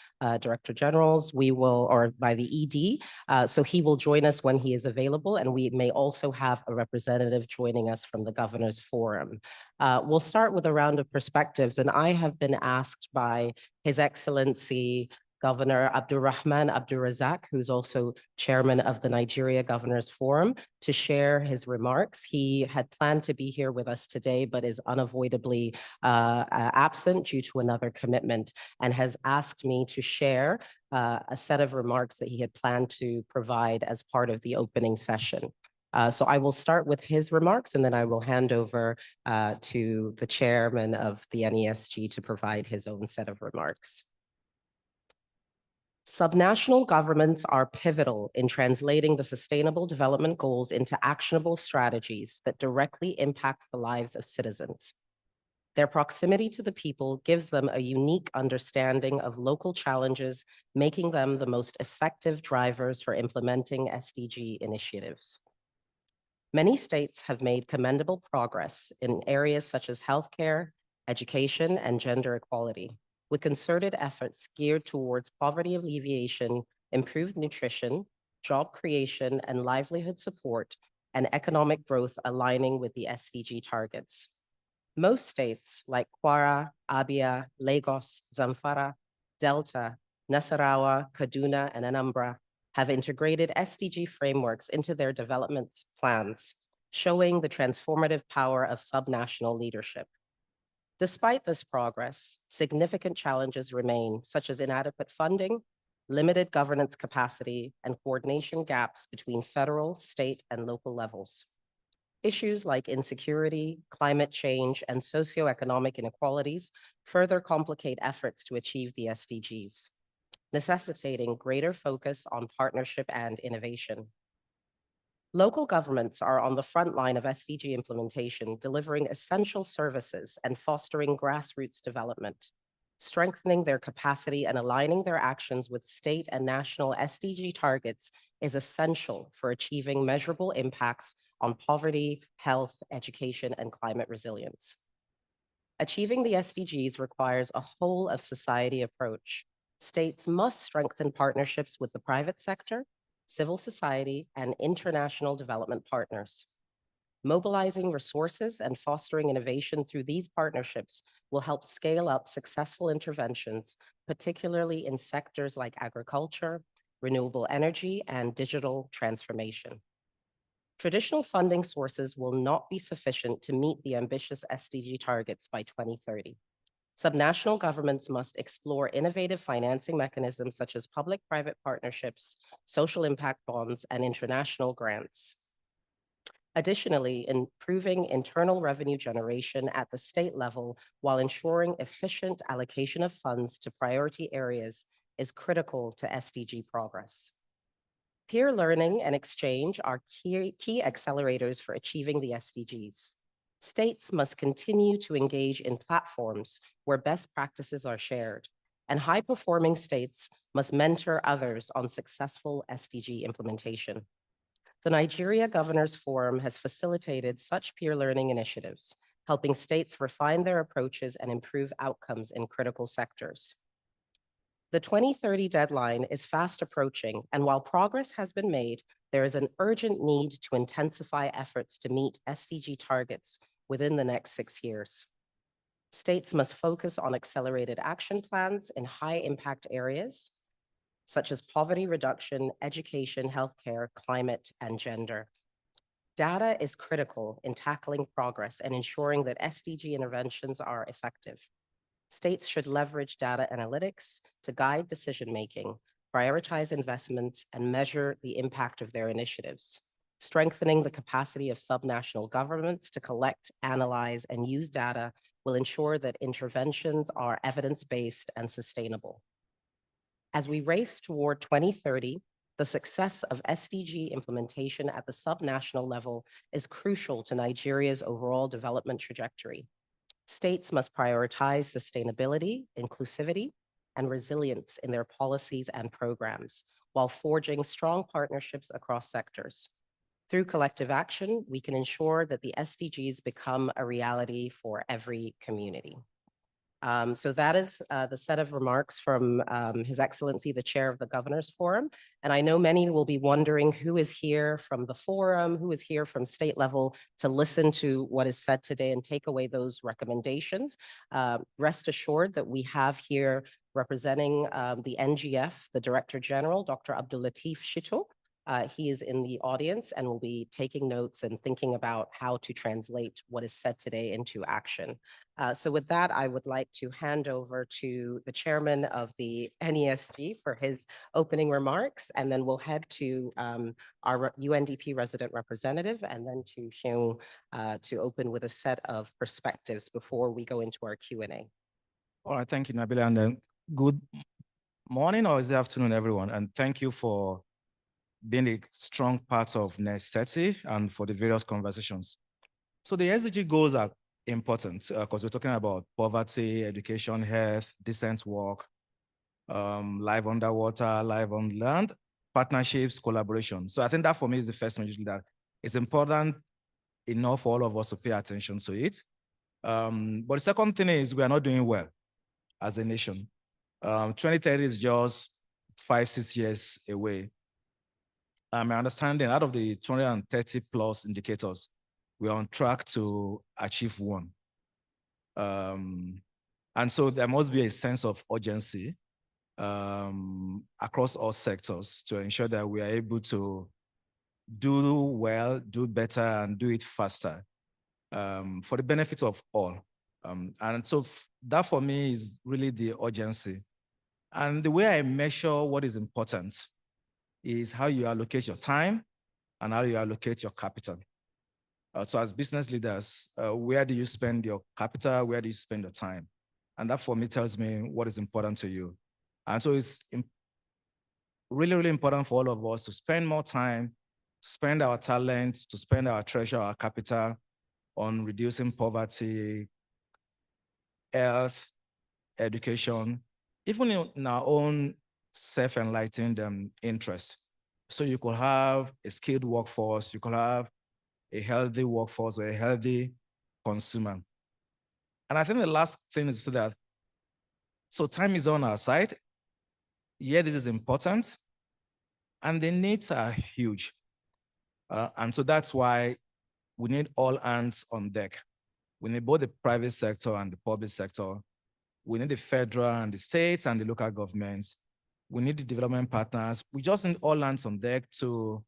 Y: Director Generals, or by the ED. So he will join us when he is available, and we may also have a representative joining us from the Governor's Forum. We'll start with a round of perspectives, and I have been asked by His Excellency Governor Abdulrahman Abdulrazak, who's also chairman of the Nigeria Governors Forum, to share his remarks. He had planned to be here with us today, but is unavoidably absent due to another commitment, and has asked me to share a set of remarks that he had planned to provide as part of the opening session. So I will start with his remarks, and then I will hand over to the chairman of the NESG to provide his own set of remarks. Subnational governments are pivotal in translating the Sustainable Development Goals into actionable strategies that directly impact the lives of citizens. Their proximity to the people gives them a unique understanding of local challenges, making them the most effective drivers for implementing SDG initiatives. Many states have made commendable progress in areas such as healthcare, education, and gender equality, with concerted efforts geared towards poverty alleviation, improved nutrition, job creation, and livelihood support, and economic growth aligning with the SDG targets. Most states like Kwara, Abia, Lagos, Zamfara, Delta, Nasarawa, Kaduna, and Anambra have integrated SDG frameworks into their development plans, showing the transformative power of subnational leadership. Despite this progress, significant challenges remain, such as inadequate funding, limited governance capacity, and coordination gaps between federal, state, and local levels. Issues like insecurity, climate change, and socioeconomic inequalities further complicate efforts to achieve the SDGs, necessitating greater focus on partnership and innovation. Local governments are on the front line of SDG implementation, delivering essential services and fostering grassroots development. Strengthening their capacity and aligning their actions with state and national SDG targets is essential for achieving measurable impacts on poverty, health, education, and climate resilience. Achieving the SDGs requires a whole of society approach. States must strengthen partnerships with the private sector, civil society, and international development partners. Mobilizing resources and fostering innovation through these partnerships will help scale up successful interventions, particularly in sectors like agriculture, renewable energy, and digital transformation. Traditional funding sources will not be sufficient to meet the ambitious SDG targets by 2030. Subnational governments must explore innovative financing mechanisms such as public-private partnerships, social impact bonds, and international grants. Additionally, improving internal revenue generation at the state level while ensuring efficient allocation of funds to priority areas is critical to SDG progress. Peer learning and exchange are key accelerators for achieving the SDGs. States must continue to engage in platforms where best practices are shared, and high-performing states must mentor others on successful SDG implementation. The Nigeria Governors Forum has facilitated such peer learning initiatives, helping states refine their approaches and improve outcomes in critical sectors. The 2030 deadline is fast approaching, and while progress has been made, there is an urgent need to intensify efforts to meet SDG targets within the next 6 years. States must focus on accelerated action plans in high-impact areas, such as poverty reduction, education, healthcare, climate, and gender. Data is critical in tackling progress and ensuring that SDG interventions are effective. States should leverage data analytics to guide decision-making, prioritize investments, and measure the impact of their initiatives. Strengthening the capacity of subnational governments to collect, analyze, and use data will ensure that interventions are evidence-based and sustainable. As we race toward 2030, the success of SDG implementation at the subnational level is crucial to Nigeria's overall development trajectory. States must prioritize sustainability, inclusivity, and resilience in their policies and programs, while forging strong partnerships across sectors. Through collective action, we can ensure that the SDGs become a reality for every community. So that is the set of remarks from His Excellency, the Chair of the Governors Forum. And I know many will be wondering who is here from the forum, who is here from state level to listen to what is said today and take away those recommendations. Rest assured that we have here representing the NGF, the Director General, Dr. Abdulateef Shitto. He is in the audience and will be taking notes and thinking about how to translate what is said today into action. So with that, I would like to hand over to the chairman of the NESG for his opening remarks, and then we'll head to our UNDP resident representative, and then to Seun to open with a set of perspectives before we go into our Q&A.
D: All right, thank you, Nabila, and good morning or is it afternoon, everyone, and thank you for being a strong part of Next 30 and for the various conversations. So the SDG goals are important because we're talking about poverty, education, health, decent work, life underwater, life on land, partnerships, collaboration. So I think that for me is the first one, usually that it's important enough for all of us to pay attention to it. But the second thing is we are not doing well as a nation. 2030 is just 5-6 years away. My understanding, out of the 230 plus indicators, we're on track to achieve one. And so there must be a sense of urgency across all sectors to ensure that we are able to do well, do better, and do it faster for the benefit of all. And so that for me is really the urgency. And the way I measure what is important is how you allocate your time and how you allocate your capital. So as business leaders, where do you spend your capital? Where do you spend your time? And that for me tells me what is important to you. And so it's really, really important for all of us to spend more time, to spend our talent, to spend our treasure, our capital on reducing poverty, health, education, even in our own self-enlightened interests. So you could have a skilled workforce, you could have a healthy workforce or a healthy consumer. And I think the last thing is that, so time is on our side. Yeah, this is important. And the needs are huge. And so that's why we need all hands on deck. We need both the private sector and the public sector. We need the federal and the states and the local governments. We need the development partners. We just need all hands on deck to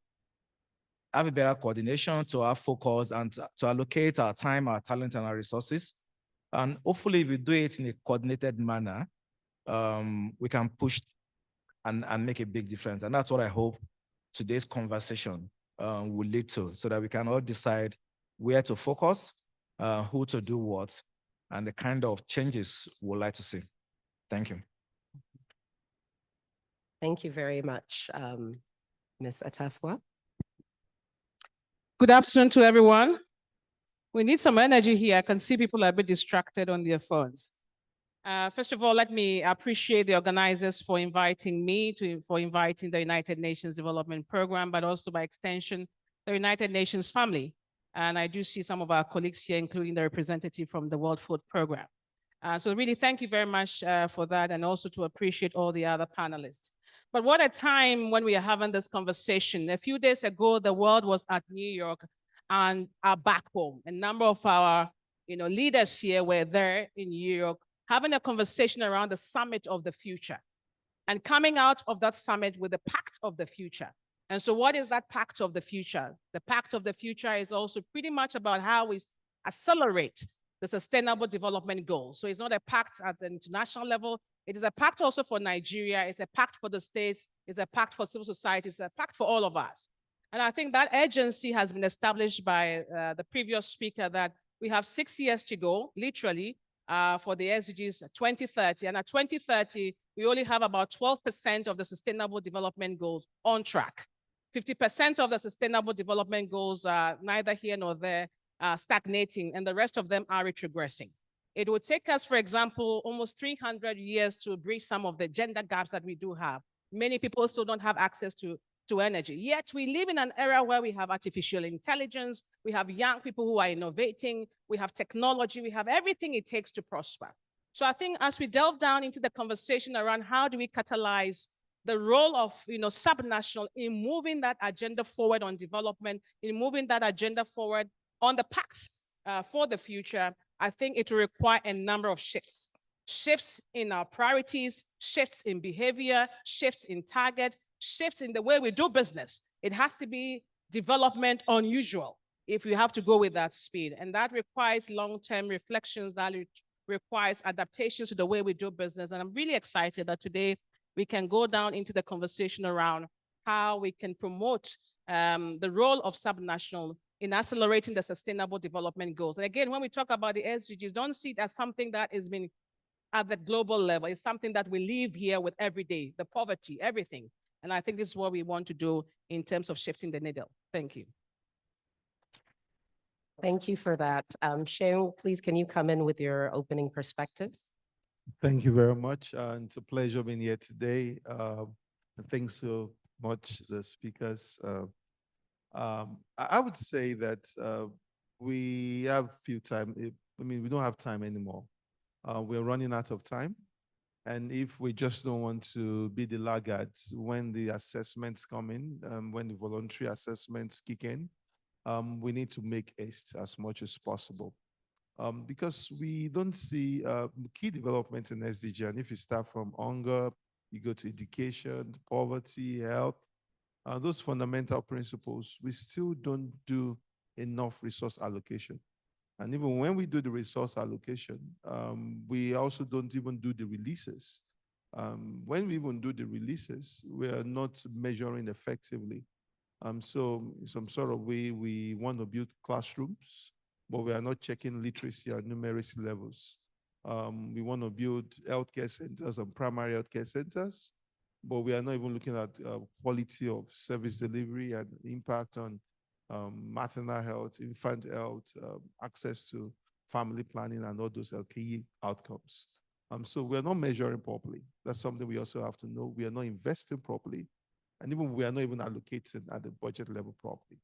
D: have a better coordination, to have focus, and to allocate our time, our talent, and our resources. And hopefully, if we do it in a coordinated manner, we can push and make a big difference. And that's what I hope today's conversation will lead to, so that we can all decide where to focus, who to do what, and the kind of changes we'd like to see. Thank you.
Y: Thank you very much, Ms. Atafwa.
G: Good afternoon to everyone. We need some energy here. I can see people are a bit distracted on their phones.
C: First of all, let me appreciate the organizers for inviting me, for inviting the United Nations Development Program, but also by extension, the United Nations family. And I do see some of our colleagues here, including the representative from the World Food Program. So really thank you very much for that, and also to appreciate all the other panelists. But what a time when we are having this conversation. A few days ago, the world was at New York and our back home. A number of our leaders here were there in New York having a conversation around the summit of the future and coming out of that summit with the pact of the future. And so what is that pact of the future? The pact of the future is also pretty much about how we accelerate the sustainable development goals. So it's not a pact at the international level. It is a pact also for Nigeria. It's a pact for the states. It's a pact for civil society. It's a pact for all of us. And I think that urgency has been established by the previous speaker, that we have 6 years to go, literally, for the SDGs 2030. And at 2030, we only have about 12% of the sustainable development goals on track. 50% of the sustainable development goals are neither here nor there, stagnating, and the rest of them are retrogressing. It would take us, for example, almost 300 years to bridge some of the gender gaps that we do have. Many people still don't have access to energy. Yet we live in an era where we have artificial intelligence, we have young people who are innovating, we have technology, we have everything it takes to prosper. So I think as we delve down into the conversation around how do we catalyze the role of subnational in moving that agenda forward on development, in moving that agenda forward on the pacts for the future, I think it will require a number of shifts. Shifts in our priorities, shifts in behavior, shifts in target, shifts in the way we do business. It has to be development unusual if we have to go with that speed. And that requires long-term reflections, that requires adaptations to the way we do business. And I'm really excited that today we can go down into the conversation around how we can promote the role of subnational in accelerating the sustainable development goals. And again, when we talk about the SDGs, don't see it as something that has been at the global level. It's something that we live here with every day, the poverty, everything. And I think this is what we want to do in terms of shifting the needle. Thank you.
Y: Thank you for that. Sheung, please, can you come in with your opening perspectives?
G: Thank you very much. It's a pleasure being here today. Thanks so much, the speakers. I would say that we have few time. We don't have time anymore. We're running out of time. And if we just don't want to be the laggards when the assessments come in, when the voluntary assessments kick in, we need to make haste as much as possible. Because we don't see key development in SDG. And if you start from hunger, you go to education, poverty, health, those fundamental principles, we still don't do enough resource allocation. And even when we do the resource allocation, we also don't even do the releases. When we even do the releases, we are not measuring effectively. So in some sort of way, we want to build classrooms, but we are not checking literacy and numeracy levels. We want to build healthcare centers and primary healthcare centers, but we are not even looking at quality of service delivery and impact on maternal health, infant health, access to family planning, and all those key outcomes. So we're not measuring properly. That's something we also have to know. We are not investing properly, and even we are not even allocating at the budget level properly.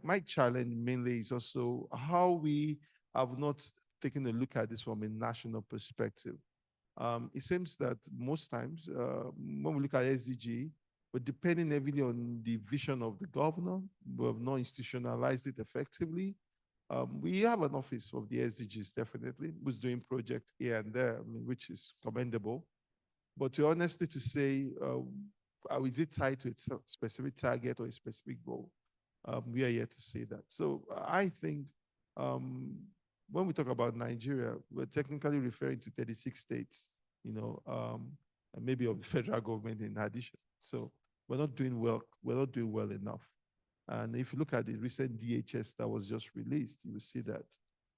G: My challenge mainly is also how we have not taken a look at this from a national perspective. It seems that most times when we look at SDG, we're depending heavily on the vision of the governor. We have not institutionalized it effectively. We have an office of the SDGs, definitely, who's doing projects here and there, which is commendable. But to honestly to say, is it tied to a specific target or a specific goal? We are yet to say that. So I think when we talk about Nigeria, we're technically referring to 36 states, and maybe of the federal government in addition. So we're not doing well. We're not doing well enough. And if you look at the recent DHS that was just released, you will see that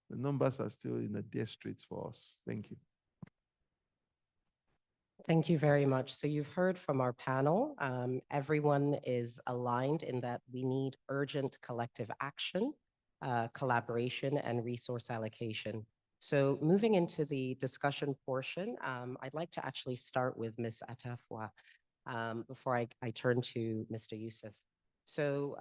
G: the numbers are still in a death streets for us. Thank you.
Y: Thank you very much. So you've heard from our panel. Everyone is aligned in that we need urgent collective action, collaboration, and resource allocation So moving into the discussion portion, I'd like to actually start with Ms. Atafwa before I turn to Mr. Youssef. So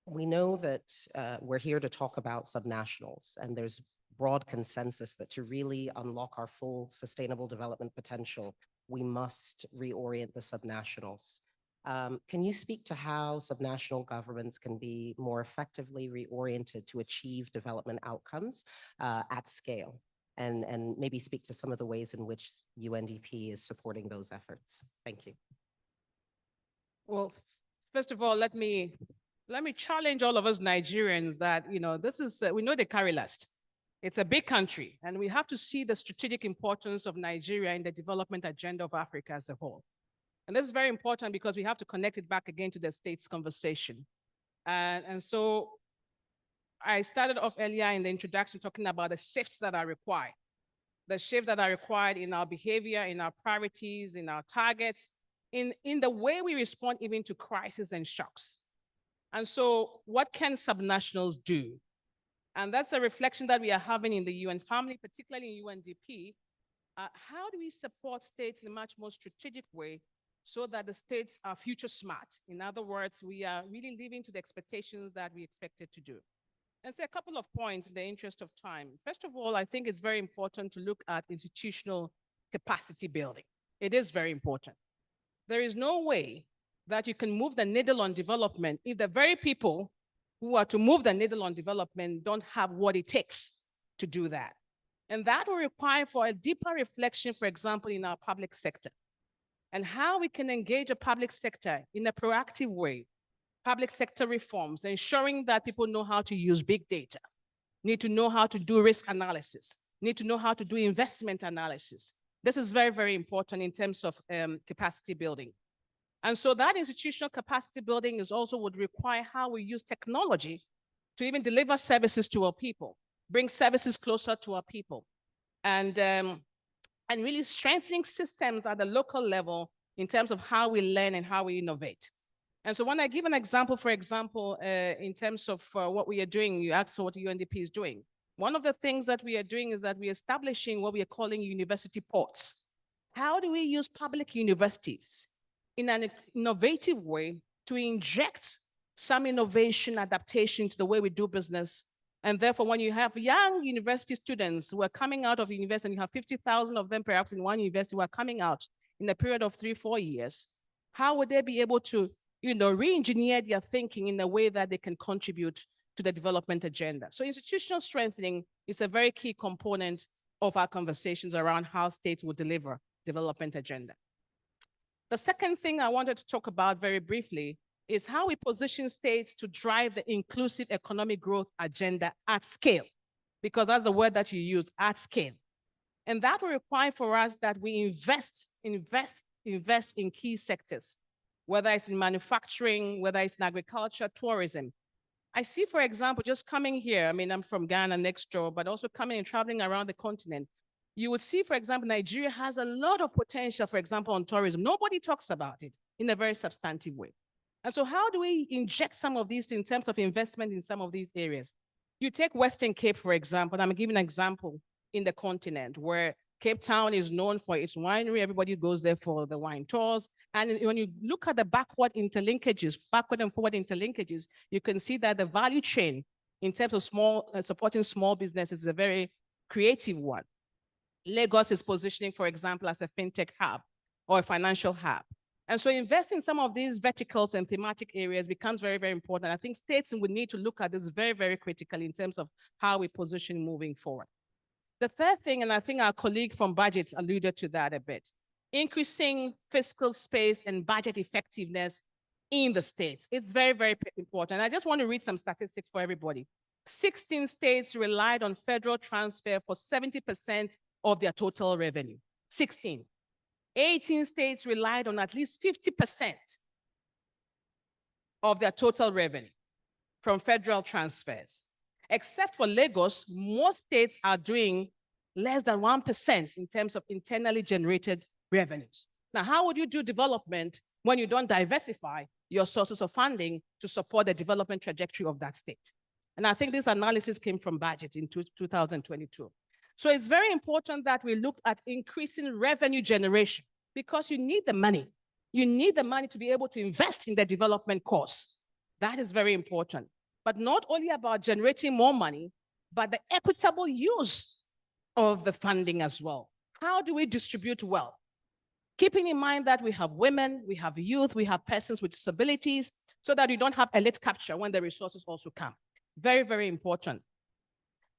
Y: we know that we're here to talk about subnationals, and there's broad consensus that to really unlock our full sustainable development potential, we must reorient the subnationals. Can you speak to how subnational governments can be more effectively reoriented to achieve development outcomes at scale? And maybe speak to some of the ways in which UNDP is supporting those efforts. Thank you.
C: Well, first of all, let me challenge all of us Nigerians that, this is, we know they carry last. It's a big country, and we have to see the strategic importance of Nigeria in the development agenda of Africa as a whole. And this is very important because we have to connect it back again to the states conversation. And so I started off earlier in the introduction talking about the shifts that are required. The shifts that are required in our behavior, in our priorities, in our targets, in the way we respond even to crises and shocks. And so what can subnationals do? And that's a reflection that we are having in the UN family, particularly in UNDP. How do we support states in a much more strategic way so that the states are future smart? In other words, we are really living to the expectations that we expected to do. And so a couple of points in the interest of time. First of all, I think it's very important to look at institutional capacity building. It is very important. There is no way that you can move the needle on development if the very people who are to move the needle on development don't have what it takes to do that. And that will require for a deeper reflection, for example, in our public sector, and how we can engage a public sector in a proactive way. Public sector reforms, ensuring that people know how to use big data, need to know how to do risk analysis, need to know how to do investment analysis. This is very, very important in terms of capacity building. And so that institutional capacity building is also would require how we use technology to even deliver services to our people, bring services closer to our people, and really strengthening systems at the local level in terms of how we learn and how we innovate. And so when I give an example, for example, in terms of what we are doing, you asked what UNDP is doing. One of the things that we are doing is that we're establishing what we are calling university ports. How do we use public universities in an innovative way to inject some innovation adaptation to the way we do business? And therefore, when you have young university students who are coming out of university, and you have 50,000 of them perhaps in one university who are coming out in a period of 3-4 years, how would they be able to re-engineer their thinking in a way that they can contribute to the development agenda? So institutional strengthening is a very key component of our conversations around how states will deliver development agenda. The second thing I wanted to talk about very briefly is how we position states to drive the inclusive economic growth agenda at scale, because that's the word that you use, at scale. And that will require for us that we invest in key sectors, whether it's in manufacturing, whether it's in agriculture, tourism. I see, for example, just coming here, I mean, I'm from Ghana next door, but also coming and traveling around the continent, you would see, for example, Nigeria has a lot of potential, for example, on tourism. Nobody talks about it in a very substantive way. And so how do we inject some of these in terms of investment in some of these areas? You take Western Cape, for example, and I'm giving an example in the continent where Cape Town is known for its winery. Everybody goes there for the wine tours. And when you look at the backward and forward interlinkages, you can see that the value chain in terms of supporting small businesses is a very creative one. Lagos is positioning, for example, as a fintech hub or a financial hub. And so investing in some of these verticals and thematic areas becomes very, very important. I think states would need to look at this very, very critically in terms of how we position moving forward. The third thing, and I think our colleague from budgets alluded to that a bit, increasing fiscal space and budget effectiveness in the states. It's very, very important. I just want to read some statistics for everybody. 16 states relied on federal transfer for 70% of their total revenue. 16. 18 states relied on at least 50% of their total revenue from federal transfers. Except for Lagos, most states are doing less than 1% in terms of internally generated revenues. Now, how would you do development when you don't diversify your sources of funding to support the development trajectory of that state? And I think this analysis came from budget in 2022. So it's very important that we look at increasing revenue generation because you need the money. You need the money to be able to invest in the development course. That is very important. But not only about generating more money, but the equitable use of the funding as well. How do we distribute wealth? Keeping in mind that we have women, we have youth, we have persons with disabilities, so that you don't have elite capture when the resources also come. Very, very important.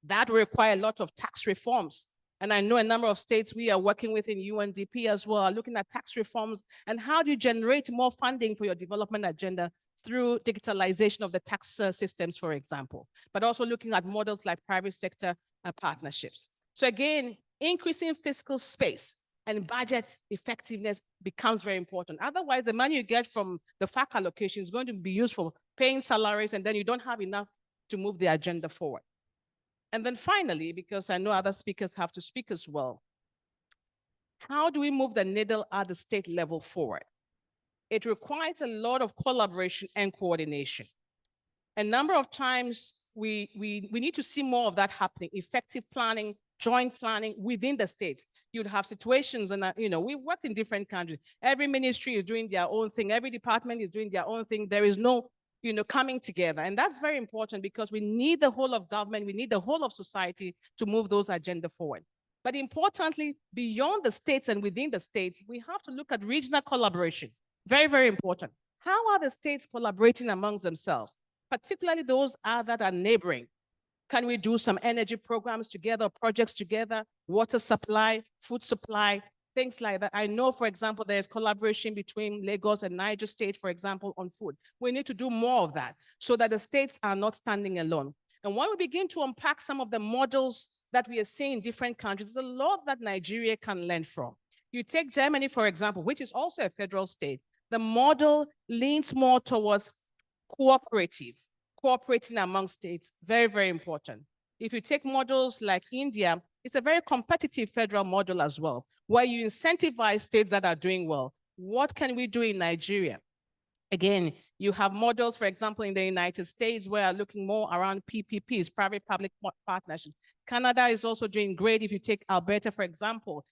C: That will require a lot of tax reforms. And I know a number of states we are working with in UNDP as well are looking at tax reforms and how do you generate more funding for your development agenda through digitalization of the tax systems, for example, but also looking at models like private sector partnerships. So again, increasing fiscal space and budget effectiveness becomes very important. Otherwise, the money you get from the FAC allocation is going to be used for paying salaries, and then you don't have enough to move the agenda forward. And then finally, because I know other speakers have to speak as well, how do we move the needle at the state level forward? It requires a lot of collaboration and coordination. A number of times, we need to see more of that happening, effective planning, joint planning within the states. You'd have situations, and we work in different countries. Every ministry is doing their own thing. Every department is doing their own thing. There is no coming together. And that's very important because we need the whole of government, we need the whole of society to move those agenda forward. But importantly, beyond the states and within the states, we have to look at regional collaboration. Very, very important. How are the states collaborating amongst themselves, particularly those that are neighboring? Can we do some energy programs together, projects together, water supply, food supply, things like that? I know, for example, there's collaboration between Lagos and Niger State, for example, on food. We need to do more of that so that the states are not standing alone. And when we begin to unpack some of the models that we are seeing in different countries, there's a lot that Nigeria can learn from. You take Germany, for example, which is also a federal state. The model leans more towards cooperating among states, very, very important. If you take models like India, it's a very competitive federal model as well, where you incentivize states that are doing well. What can we do in Nigeria? Again, you have models, for example, in the United States, where are looking more around PPPs, private-public partnerships. Canada is also doing great. If you take Alberta, for example,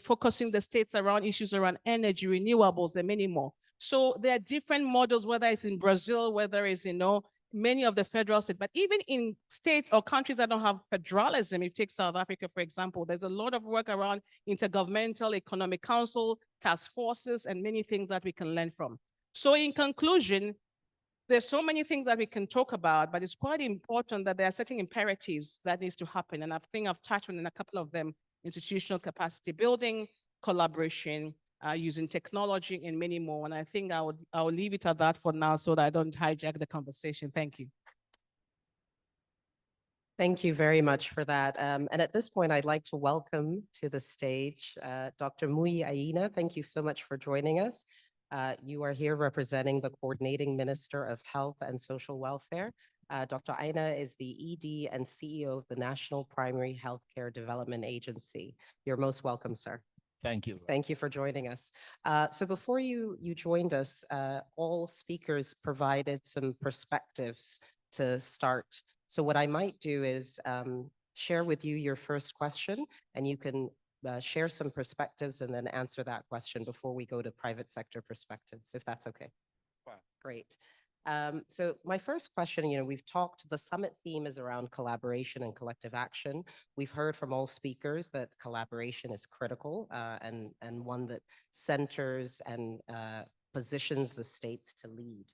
C: focusing the states around issues around energy, renewables, and many more. So there are different models, whether it's in Brazil, whether it's, many of the federal states, but even in states or countries that don't have federalism, you take South Africa, for example, there's a lot of work around intergovernmental economic council, task forces, and many things that we can learn from. So in conclusion, there's so many things that we can talk about, but it's quite important that there are certain imperatives that needs to happen. And I think I've touched on a couple of them: institutional capacity building, collaboration, using technology, and many more. And I think I'll leave it at that for now so that I don't hijack the conversation. Thank you.
Y: Thank you very much for that. And at this point, I'd like to welcome to the stage Dr. Muyi Aina. Thank you so much for joining us. You are here representing the Coordinating Minister of Health and Social Welfare. Dr. Aina is the ED and CEO of the National Primary Healthcare Development Agency. You're most welcome, sir.
P: Thank you.
Y: Thank you for joining us. So before you joined us, all speakers provided some perspectives to start. So what I might do is share with you your first question, and you can share some perspectives and then answer that question before we go to private sector perspectives, if that's okay.
P: Fine.
Y: Great. So my first question, we've talked, the summit theme is around collaboration and collective action. We've heard from all speakers that collaboration is critical and one that centers and positions the states to lead.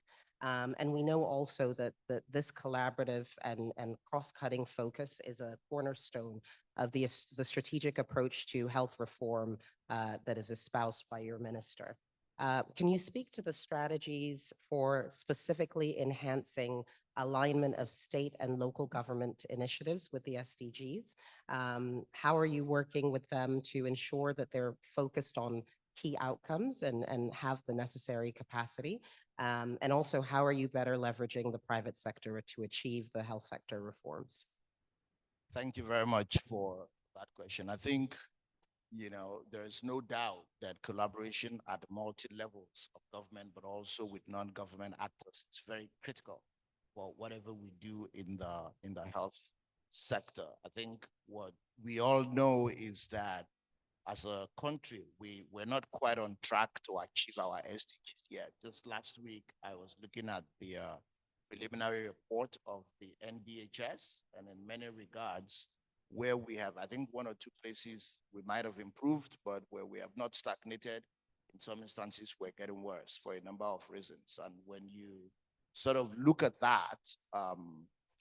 Y: And we know also that this collaborative and cross-cutting focus is a cornerstone of the strategic approach to health reform that is espoused by your minister. Can you speak to the strategies for specifically enhancing alignment of state and local government initiatives with the SDGs? How are you working with them to ensure that they're focused on key outcomes and have the necessary capacity? And also, how are you better leveraging the private sector to achieve the health sector reforms?
P: Thank you very much for that question. I think, there is no doubt that collaboration at multi levels of government, but also with non-government actors, is very critical.
B: for whatever we do in the health sector. I think what we all know is that as a country, we're not quite on track to achieve our SDGs yet. Just last week, I was looking at the preliminary report of the NBHS, and in many regards, where we have, I think, one or two places we might have improved, but where we have not stagnated, in some instances, we're getting worse for a number of reasons. And when you sort of look at that,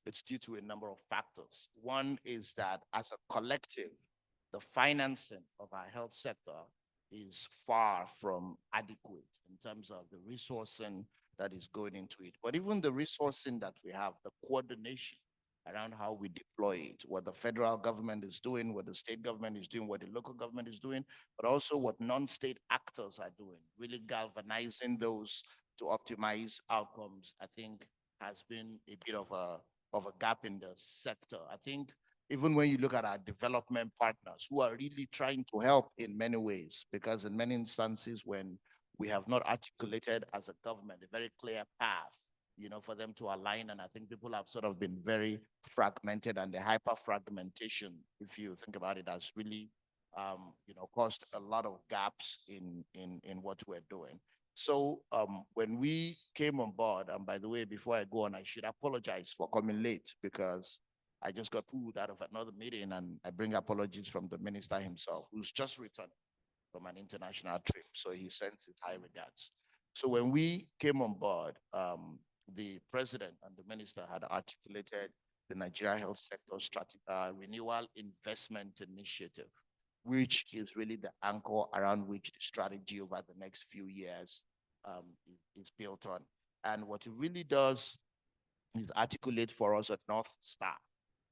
B: it's due to a number of factors. One is that as a collective, the financing of our health sector is far from adequate in terms of the resourcing that is going into it. But even the resourcing that we have, the coordination around how we deploy it, what the federal government is doing, what the state government is doing, what the local government is doing, but also what non-state actors are doing, really galvanizing those to optimize outcomes, I think has been a bit of a gap in the sector. I think even when you look at our development partners who are really trying to help in many ways, because in many instances when we have not articulated as a government a very clear path, for them to align, and I think people have sort of been very fragmented, and the hyper fragmentation, if you think about it, has really, caused a lot of gaps in what we're doing. So when we came on board, and by the way, before I go on, I should apologize for coming late because I just got pulled out of another meeting, and I bring apologies from the minister himself, who's just returned from an international trip. So he sends his high regards. So when we came on board, the president and the minister had articulated the Nigeria Health Sector Renewal Investment Initiative, which is really the anchor around which the strategy over the next few years is built on. And what it really does is articulate for us a North Star,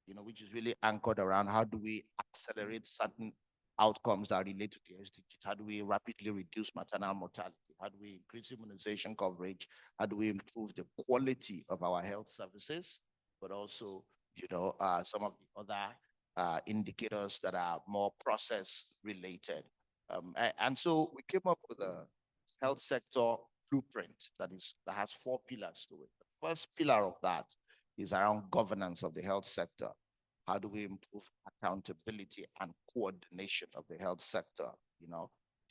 B: which is really anchored around how do we accelerate certain outcomes that relate to the SDGs? How do we rapidly reduce maternal mortality? How do we increase immunization coverage? How do we improve the quality of our health services? But also, some of the other indicators that are more process related. And so we came up with a health sector blueprint that has 4 pillars to it. The first pillar of that is around governance of the health sector. How do we improve accountability and coordination of the health sector?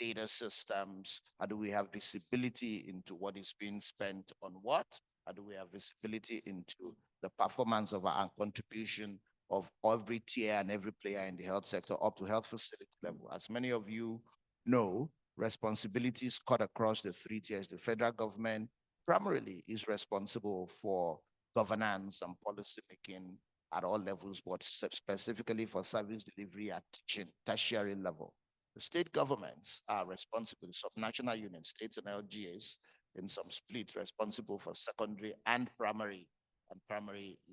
B: Data systems. How do we have visibility into what is being spent on what? How do we have visibility into the performance of our contribution of every tier and every player in the health sector up to health facility level? As many of you know, responsibilities cut across the 3 tiers. The federal government primarily is responsible for governance and policy making at all levels, but specifically for service delivery at tertiary level. The state governments are responsible, subnational units, states and LGAs in some split, responsible for secondary and primary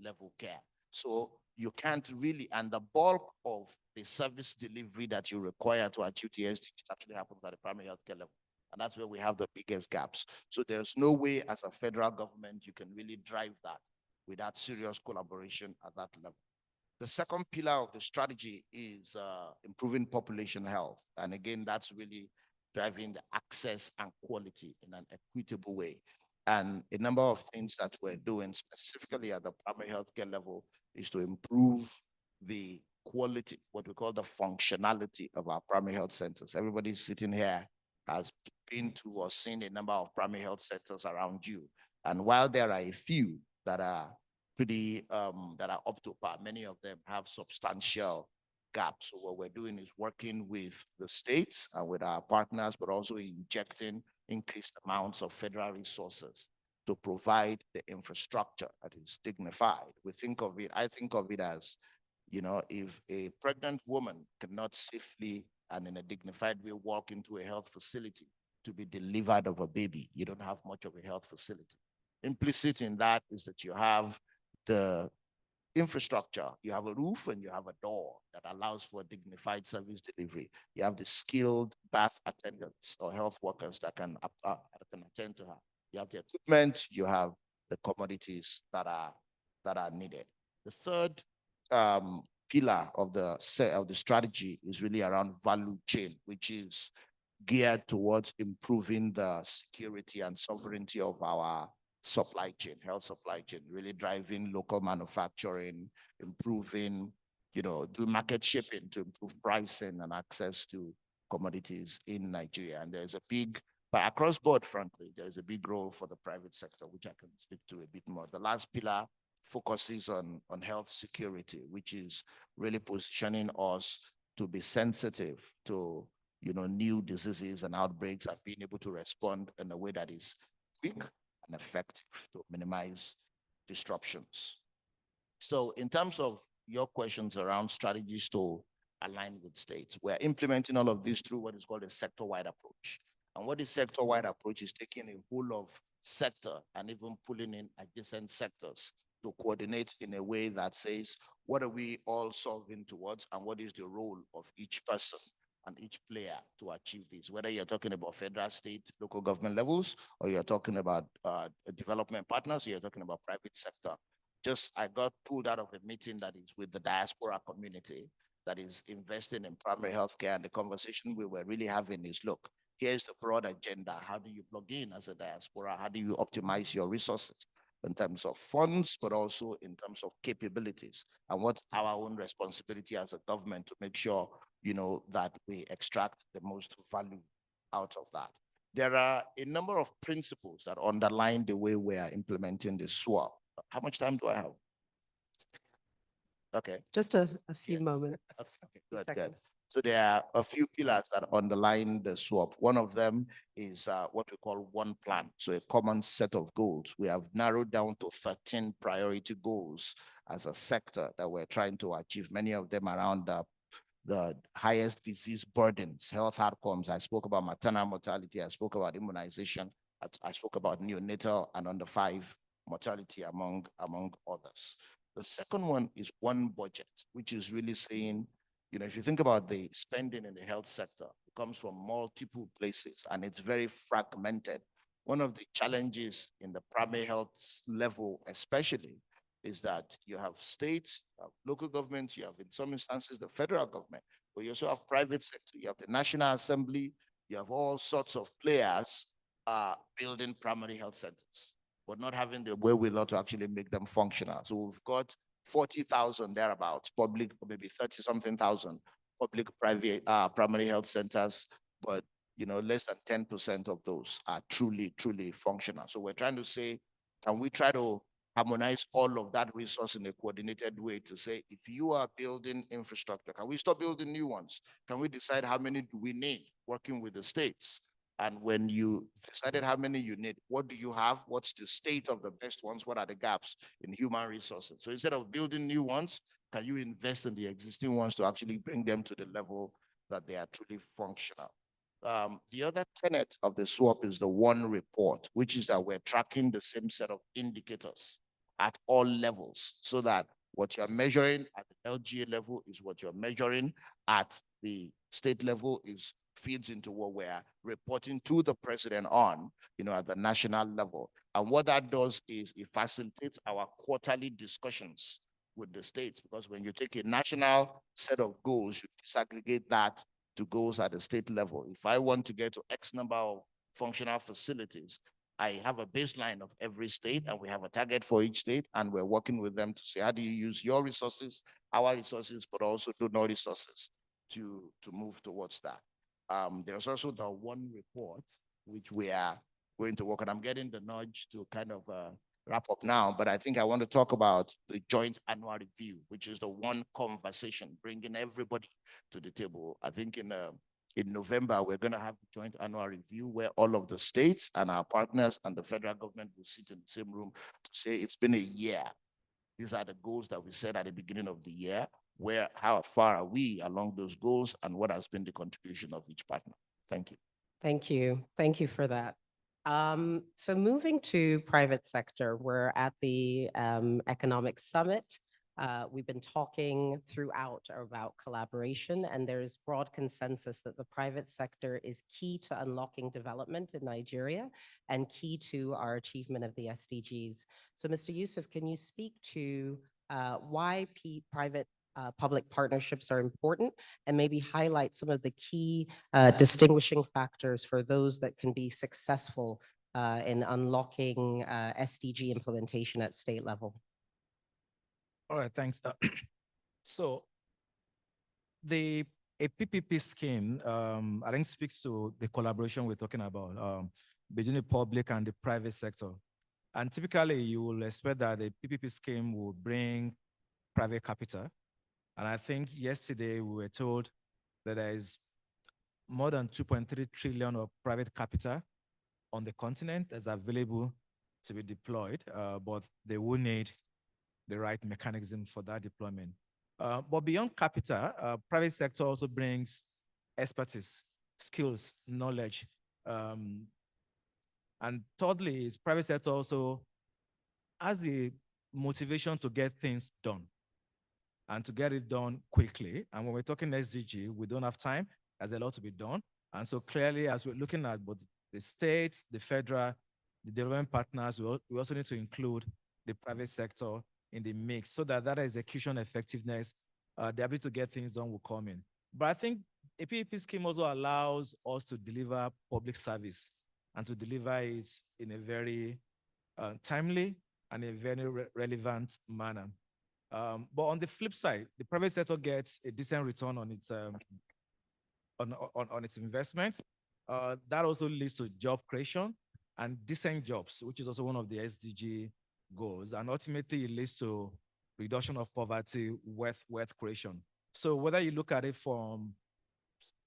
B: level care. So you can't really, and the bulk of the service delivery that you require to achieve the SDGs actually happens at the primary healthcare level. And that's where we have the biggest gaps. So there's no way as a federal government you can really drive that without serious collaboration at that level. The second pillar of the strategy is improving population health. And again, that's really driving the access and quality in an equitable way. And a number of things that we're doing specifically at the primary healthcare level is to improve the quality, what we call the functionality of our primary health centers. Everybody sitting here has been to or seen a number of primary health centers around you. And while there are a few that are pretty, that are up to par, many of them have substantial gaps. So what we're doing is working with the states and with our partners, but also injecting increased amounts of federal resources to provide the infrastructure that is dignified. I think of it as, if a pregnant woman cannot safely and in a dignified way walk into a health facility to be delivered of a baby, you don't have much of a health facility. Implicit in that is that you have the infrastructure, you have a roof and you have a door that allows for dignified service delivery. You have the skilled bath attendants or health workers that can attend to her. You have the equipment, you have the commodities that are needed. The third pillar of the strategy is really around value chain, which is geared towards improving the security and sovereignty of our supply chain, health supply chain, really driving local manufacturing, improving, do market shipping to improve pricing and access to commodities in Nigeria. And there's a big, but across board, frankly, there's a big role for the private sector, which I can speak to a bit more. The last pillar focuses on health security, which is really positioning us to be sensitive to, new diseases and outbreaks and being able to respond in a way that is quick and effective to minimize disruptions. So in terms of your questions around strategies to align with states, we're implementing all of this through what is called a sector-wide approach. And what is sector-wide approach is taking a whole of sector and even pulling in adjacent sectors to coordinate in a way that says, what are we all solving towards and what is the role of each person and each player to achieve this, whether you're talking about federal, state, local government levels, or you're talking about development partners, or you're talking about private sector. I got pulled out of a meeting that is with the diaspora community that is investing in primary healthcare, and the conversation we were really having is, look, here's the broad agenda. How do you plug in as a diaspora? How do you optimize your resources in terms of funds, but also in terms of capabilities? And what's our own responsibility as a government to make sure, that we extract the most value out of that? There are a number of principles that underline the way we are implementing the SWAP. How much time do I have? Okay.
Y: Just a few moments.
B: Okay, good. So there are a few pillars that underline the SWAP. One of them is what we call one plan. So a common set of goals. We have narrowed down to 13 priority goals as a sector that we're trying to achieve, many of them around the highest disease burdens, health outcomes. I spoke about maternal mortality. I spoke about immunization. I spoke about neonatal and under 5 mortality, among others. The second one is one budget, which is really saying, if you think about the spending in the health sector, it comes from multiple places and it's very fragmented. One of the challenges in the primary health level, especially, is that you have states, you have local governments, you have in some instances the federal government, but you also have private sector, you have the National Assembly, you have all sorts of players building primary health centers, but not having the wherewithal to actually make them functional. So we've got 40,000 thereabouts, public, or maybe 30-something thousand public private primary health centers, but less than 10% of those are truly functional. So we're trying to say, can we try to harmonize all of that resource in a coordinated way to say, if you are building infrastructure, can we stop building new ones? Can we decide how many do we need, working with the states? And when you decided how many you need, what do you have? What's the state of the best ones? What are the gaps in human resources? So instead of building new ones, can you invest in the existing ones to actually bring them to the level that they are truly functional? The other tenet of the SWAP is the one report, which is that we're tracking the same set of indicators at all levels, so that what you're measuring at the LGA level is what you're measuring at the state level feeds into what we're reporting to the president on, at the national level. And what that does is it facilitates our quarterly discussions with the states, because when you take a national set of goals, you disaggregate that to goals at the state level. If I want to get to X number of functional facilities, I have a baseline of every state, and we have a target for each state, and we're working with them to say, how do you use your resources, our resources, but also donor resources to move towards that. There's also the one report, which we are going to work on. I'm getting the nudge to kind of wrap up now, but I think I want to talk about the joint annual review, which is the one conversation, bringing everybody to the table. I think in November, we're going to have a joint annual review where all of the states and our partners and the federal government will sit in the same room to say, it's been a year. These are the goals that we set at the beginning of the year. How far are we along those goals, and what has been the contribution of each partner? Thank you.
Y: Thank you. Thank you for that. So moving to private sector, we're at the Economic Summit. We've been talking throughout about collaboration, and there's broad consensus that the private sector is key to unlocking development in Nigeria and key to our achievement of the SDGs. So Mr. Yusuf, can you speak to why public partnerships are important, and maybe highlight some of the key distinguishing factors for those that can be successful in unlocking SDG implementation at state level?
D: All right, thanks. So a PPP scheme, I think speaks to the collaboration we're talking about between the public and the private sector. And typically you will expect that a PPP scheme will bring private capital. And I think yesterday we were told that there is more than 2.3 trillion of private capital on the continent that's available to be deployed, but they will need the right mechanism for that deployment. But beyond capital, private sector also brings expertise, skills, knowledge. And thirdly, is private sector also has the motivation to get things done and to get it done quickly. And when we're talking SDG, we don't have time. There's a lot to be done. And so clearly, as we're looking at both the state, the federal, the development partners, we also need to include the private sector in the mix so that that execution effectiveness, the ability to get things done will come in. But I think a PPP scheme also allows us to deliver public service and to deliver it in a very timely and a very relevant manner. But on the flip side, the private sector gets a decent return on its on its investment. That also leads to job creation and decent jobs, which is also one of the SDG goals. And ultimately, it leads to reduction of poverty, wealth creation. So whether you look at it from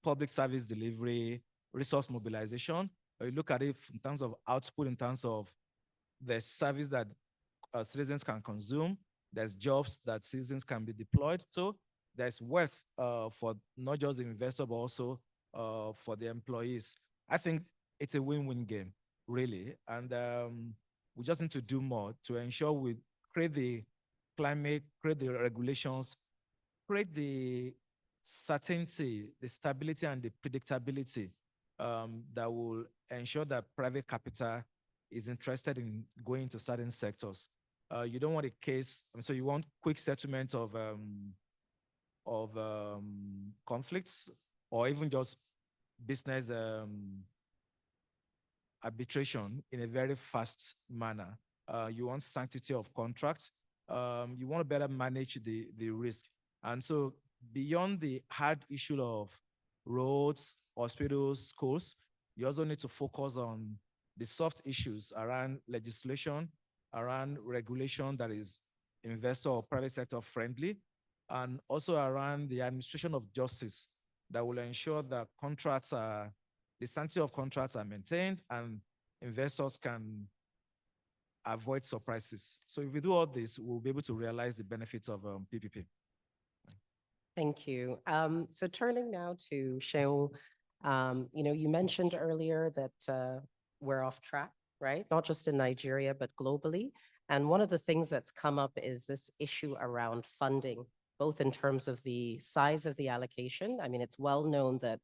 D: public service delivery, resource mobilization, or you look at it in terms of output, in terms of the service that citizens can consume, there's jobs that citizens can be deployed to, there's wealth for not just the investor, but also for the employees. I think it's a win-win game, really. And we just need to do more to ensure we create the climate, create the regulations, create the certainty, the stability, and the predictability that will ensure that private capital is interested in going to certain sectors. You don't want a case, so you want quick settlement of conflicts or even just business arbitration in a very fast manner. You want sanctity of contract. You want to better manage the risk. And so beyond the hard issue of roads, hospitals, schools, you also need to focus on the soft issues around legislation, around regulation that is investor or private sector friendly, and also around the administration of justice that will ensure that the sanctity of contracts are maintained and investors can avoid surprises. So if we do all this, we'll be able to realize the benefits of PPP.
Y: Thank you. So turning now to Sheung, you mentioned earlier that we're off track, right? Not just in Nigeria, but globally. And one of the things that's come up is this issue around funding, both in terms of the size of the allocation. I mean, it's well known that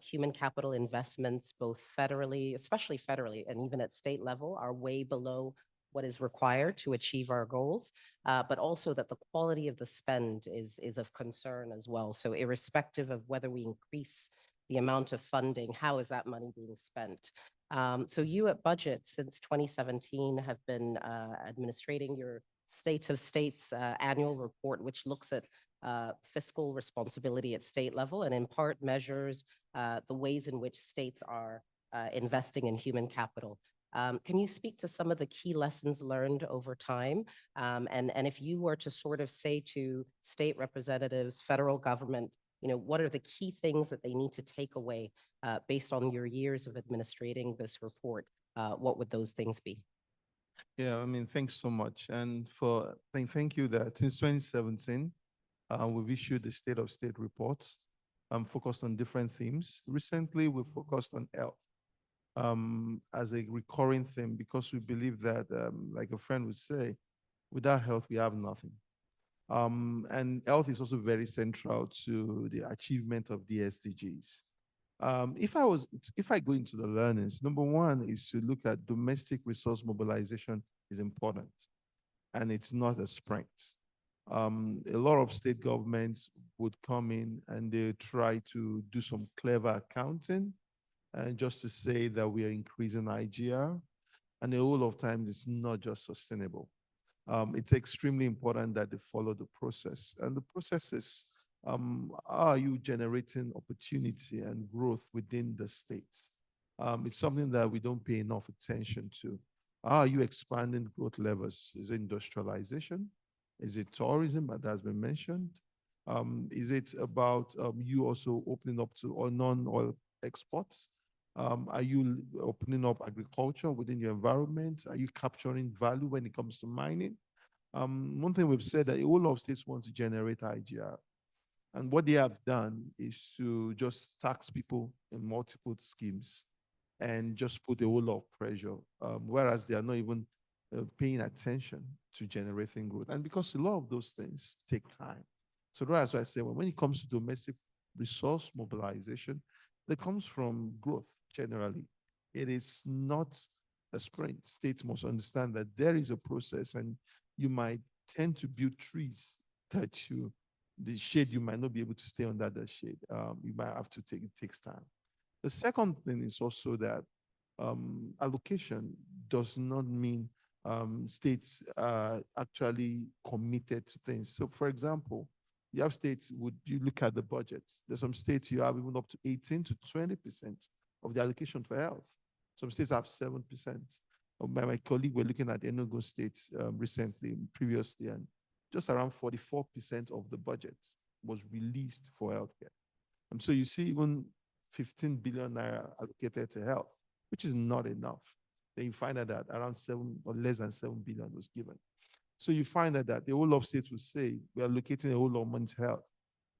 Y: human capital investments, both federally, especially federally, and even at state level, are way below what is required to achieve our goals, but also that the quality of the spend is of concern as well. So irrespective of whether we increase the amount of funding, how is that money being spent? So you at Budget since 2017 have been administrating your State of States annual report, which looks at fiscal responsibility at state level and in part measures the ways in which states are investing in human capital. Can you speak to some of the key lessons learned over time? And if you were to sort of say to state representatives, federal government, what are the key things that they need to take away based on your years of administrating this report? What would those things be?
G: Yeah, I mean, thanks so much. And thank you that since 2017, we've issued the State of State reports focused on different themes. Recently, we focused on health as a recurring theme because we believe that, like a friend would say, without health, we have nothing. And health is also very central to the achievement of the SDGs. If I go into the learnings, number one is to look at domestic resource mobilization is important, and it's not a sprint. A lot of state governments would come in and they try to do some clever accounting And just to say that we are increasing IGR, and a whole of times it's not just sustainable. It's extremely important that they follow the process. And the process is, are you generating opportunity and growth within the states? It's something that we don't pay enough attention to. Are you expanding growth levers? Is it industrialization? Is it tourism that has been mentioned? Is it about you also opening up to non-oil exports? Are you opening up agriculture within your environment? Are you capturing value when it comes to mining? One thing we've said that a whole lot of states want to generate IGR. And what they have done is to just tax people in multiple schemes and just put a whole lot of pressure, whereas they are not even paying attention to generating growth. And because a lot of those things take time. So that's why I say, well, when it comes to domestic resource mobilization, that comes from growth generally. It is not a sprint. States must understand that there is a process, and you might tend to build trees that the shade, you might not be able to stay under the shade. You might have to take, it takes time. The second thing is also that allocation does not mean states are actually committed to things. So for example, you have states, would you look at the budget? There's some states you have even up to 18 to 20% of the allocation for health. Some states have 7%. My colleague were looking at Enugu State recently, previously, and just around 44% of the budget was released for healthcare. And so you see even 15 billion naira allocated to health, which is not enough. Then you find out that around 7 or less than 7 billion was given. So you find that the whole of states will say, we are allocating a whole lot of money to health.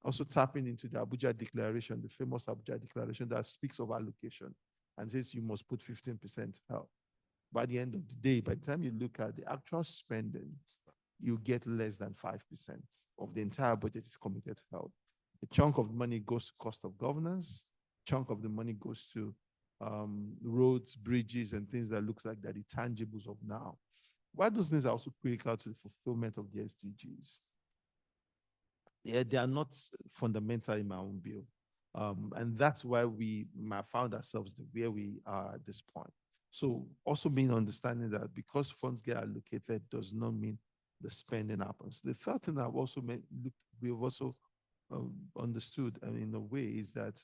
G: Also tapping into the Abuja Declaration, the famous Abuja Declaration that speaks of allocation and says you must put 15% health. By the end of the day, by the time you look at the actual spending, you get less than 5% of the entire budget is committed to health. A chunk of the money goes to cost of governance, chunk of the money goes to roads, bridges, and things that looks like they're the tangibles of now. Why those things are also critical to the fulfillment of the SDGs? Yeah, they are not fundamental in my own view. And that's why we found ourselves where we are at this point. So also being understanding that because funds get allocated does not mean the spending happens. The third thing I've also we've also understood, and in a way, is that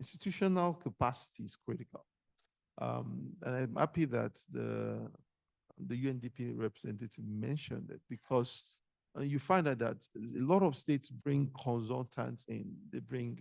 G: institutional capacity is critical. And I'm happy that the UNDP representative mentioned it, because you find out that a lot of states bring consultants in, they bring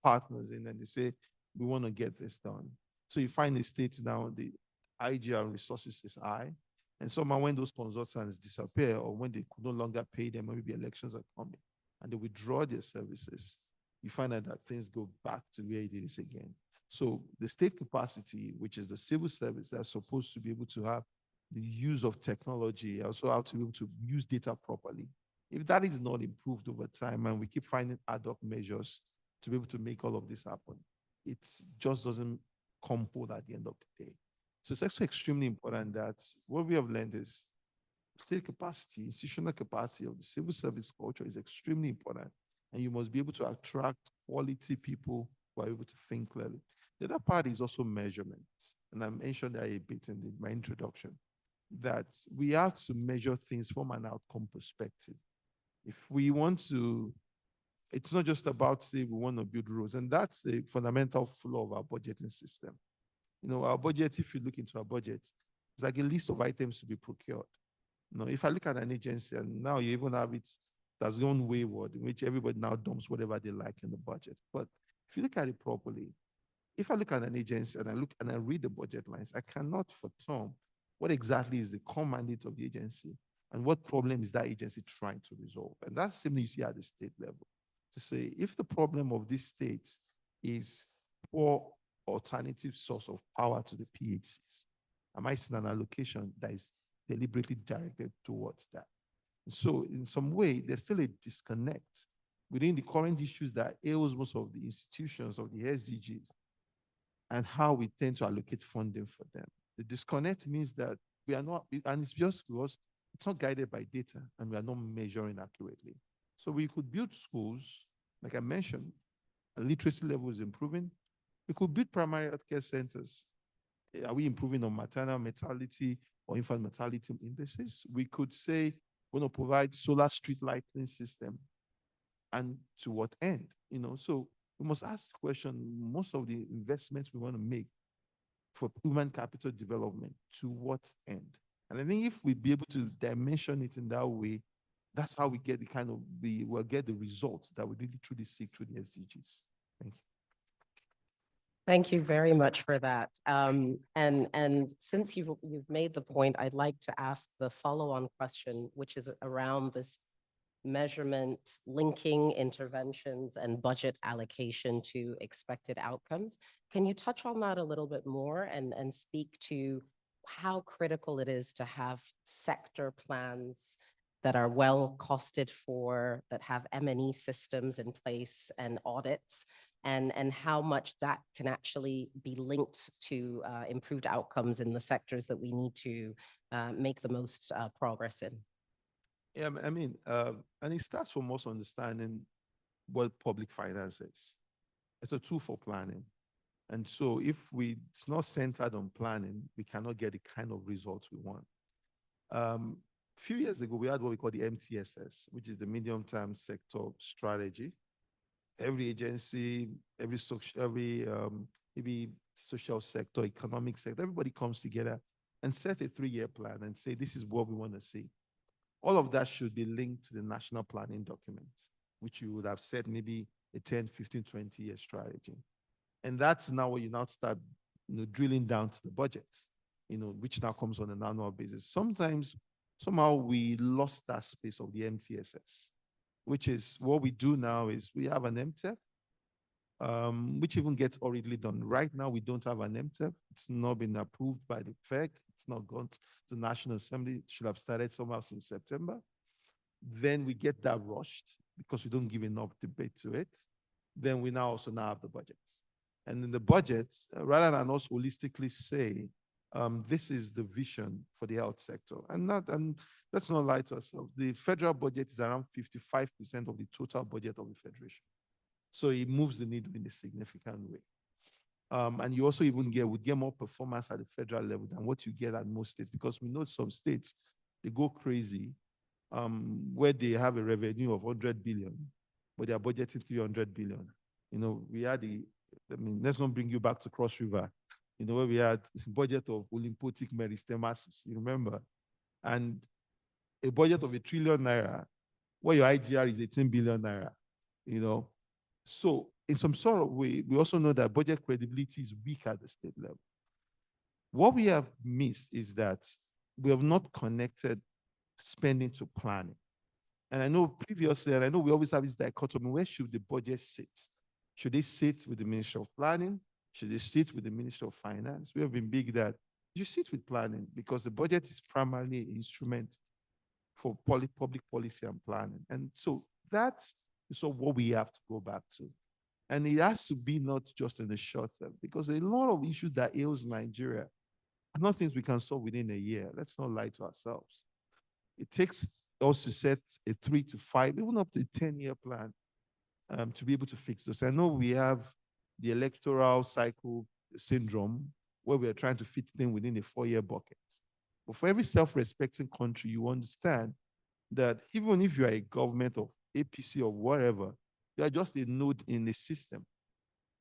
G: partners in, and they say, we want to get this done. So you find the states now, the IGR resources is high, and somehow when those consultants disappear, or when they could no longer pay them, maybe elections are coming, and they withdraw their services, you find out that things go back to where it is again. So the state capacity, which is the civil service that's supposed to be able to have the use of technology, also how to be able to use data properly. If that is not improved over time, and we keep finding ad hoc measures to be able to make all of this happen, it just doesn't come whole at the end of the day. So it's actually extremely important that what we have learned is state capacity, institutional capacity of the civil service culture is extremely important. And you must be able to attract quality people who are able to think clearly. The other part is also measurement. And I mentioned that a bit in my introduction, that we have to measure things from an outcome perspective. If we want to, it's not just about, say, we want to build roads, and that's the fundamental flaw of our budgeting system. You know, our budget, if you look into our budget, it's like a list of items to be procured. You know, if I look at an agency, and now you even have it that's gone wayward, in which everybody now dumps whatever they like in the budget. But if you look at it properly, if I look at an agency and I read the budget lines, I cannot fathom what exactly is the core mandate of the agency and what problem is that agency trying to resolve. And that's something you see at the state level. To say, if the problem of this state is poor alternative source of power to the PHCs, am I seeing an allocation that is deliberately directed towards that? So in some way, there's still a disconnect within the current issues that ails most of the institutions of the SDGs and how we tend to allocate funding for them. The disconnect means that we are not, and it's just because it's not guided by data and we are not measuring accurately. So we could build schools, like I mentioned, literacy level is improving, We could build primary healthcare centers. Are we improving on maternal mortality or infant mortality indices? We could say we're going to provide solar street lighting system. And to what end? So we must ask the question, most of the investments we want to make for human capital development, to what end? And I think if we be able to dimension it in that way, that's how we get we'll get the results that we really truly seek through the SDGs. Thank you.
Y: Thank you very much for that. And since you've made the point, I'd like to ask the follow-on question, which is around this measurement, linking interventions and budget allocation to expected outcomes. Can you touch on that a little bit more and speak to how critical it is to have sector plans that are well costed for, that have M&E systems in place and audits, and how much that can actually be linked to improved outcomes in the sectors that we need to make the most progress in?
G: Yeah, and it starts from us understanding what public finance is. It's a tool for planning. And so if it's not centered on planning, we cannot get the kind of results we want. A few years ago, we had what we call the MTSS, which is the medium-term sector strategy. Every agency, every social sector, economic sector, everybody comes together and set a 3-year plan and say, this is what we want to see. All of that should be linked to the national planning document, which you would have said maybe a 10, 15, 20-year strategy. And that's now where you now start drilling down to the budget, which now comes on an annual basis. Somehow we lost that space of the MTSS, which is what we do now is we have an MTEP, which even gets already done. Right now, we don't have an MTEP. It's not been approved by the FEC. It's not gone to the National Assembly. It should have started somehow since September. Then we get that rushed because we don't give enough debate to it. Then we now have the budgets. And in the budgets, rather than us holistically say, this is the vision for the health sector. And let's not lie to ourselves. The federal budget is around 55% of the total budget of the federation. So it moves the needle in a significant way. And you also would get more performance at the federal level than what you get at most states, because we know some states, they go crazy where they have a revenue of 100 billion, but they are budgeting 300 billion. We had let's not bring you back to Cross River, where we had a budget of Olympic meristemasis, you remember? And a budget of 1 trillion naira, where your IGR is 18 billion naira, So in some sort of way, we also know that budget credibility is weak at the state level. What we have missed is that we have not connected spending to planning. And I know previously, and I know we always have this dichotomy, where should the budget sit? Should they sit with the Ministry of Planning? Should they sit with the Ministry of Finance? We have been big that you sit with planning because the budget is primarily an instrument for public policy and planning. And so that's what we have to go back to. And it has to be not just in the short term, because a lot of issues that ails Nigeria are not things we can solve within a year. Let's not lie to ourselves. It takes us to set a 3 to 5, even up to a 10-year plan to be able to fix this. I know we have the electoral cycle syndrome where we are trying to fit it in within a 4-year bucket. But for every self-respecting country, you understand that even if you are a government of APC or whatever, you are just a node in the system.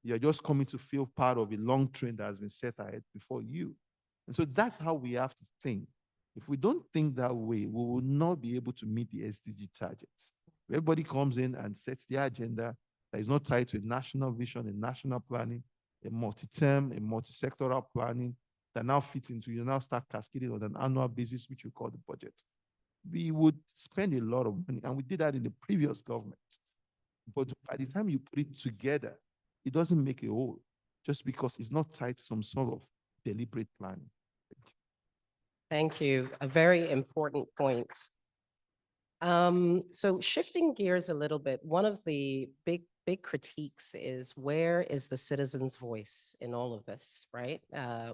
G: You are just coming to feel part of a long train that has been set ahead before you. And so that's how we have to think. If we don't think that way, we will not be able to meet the SDG targets. Everybody comes in and sets the agenda that is not tied to a national vision, a national planning, a multi-term, a multi-sectoral planning that now fits into, you now start cascading on an annual basis, which we call the budget. We would spend a lot of money, and we did that in the previous government. But by the time you put it together, it doesn't make a whole, just because it's not tied to some sort of deliberate planning.
Y: Thank you. A very important point. So shifting gears a little bit, one of the big critiques is, where is the citizen's voice in all of this, right?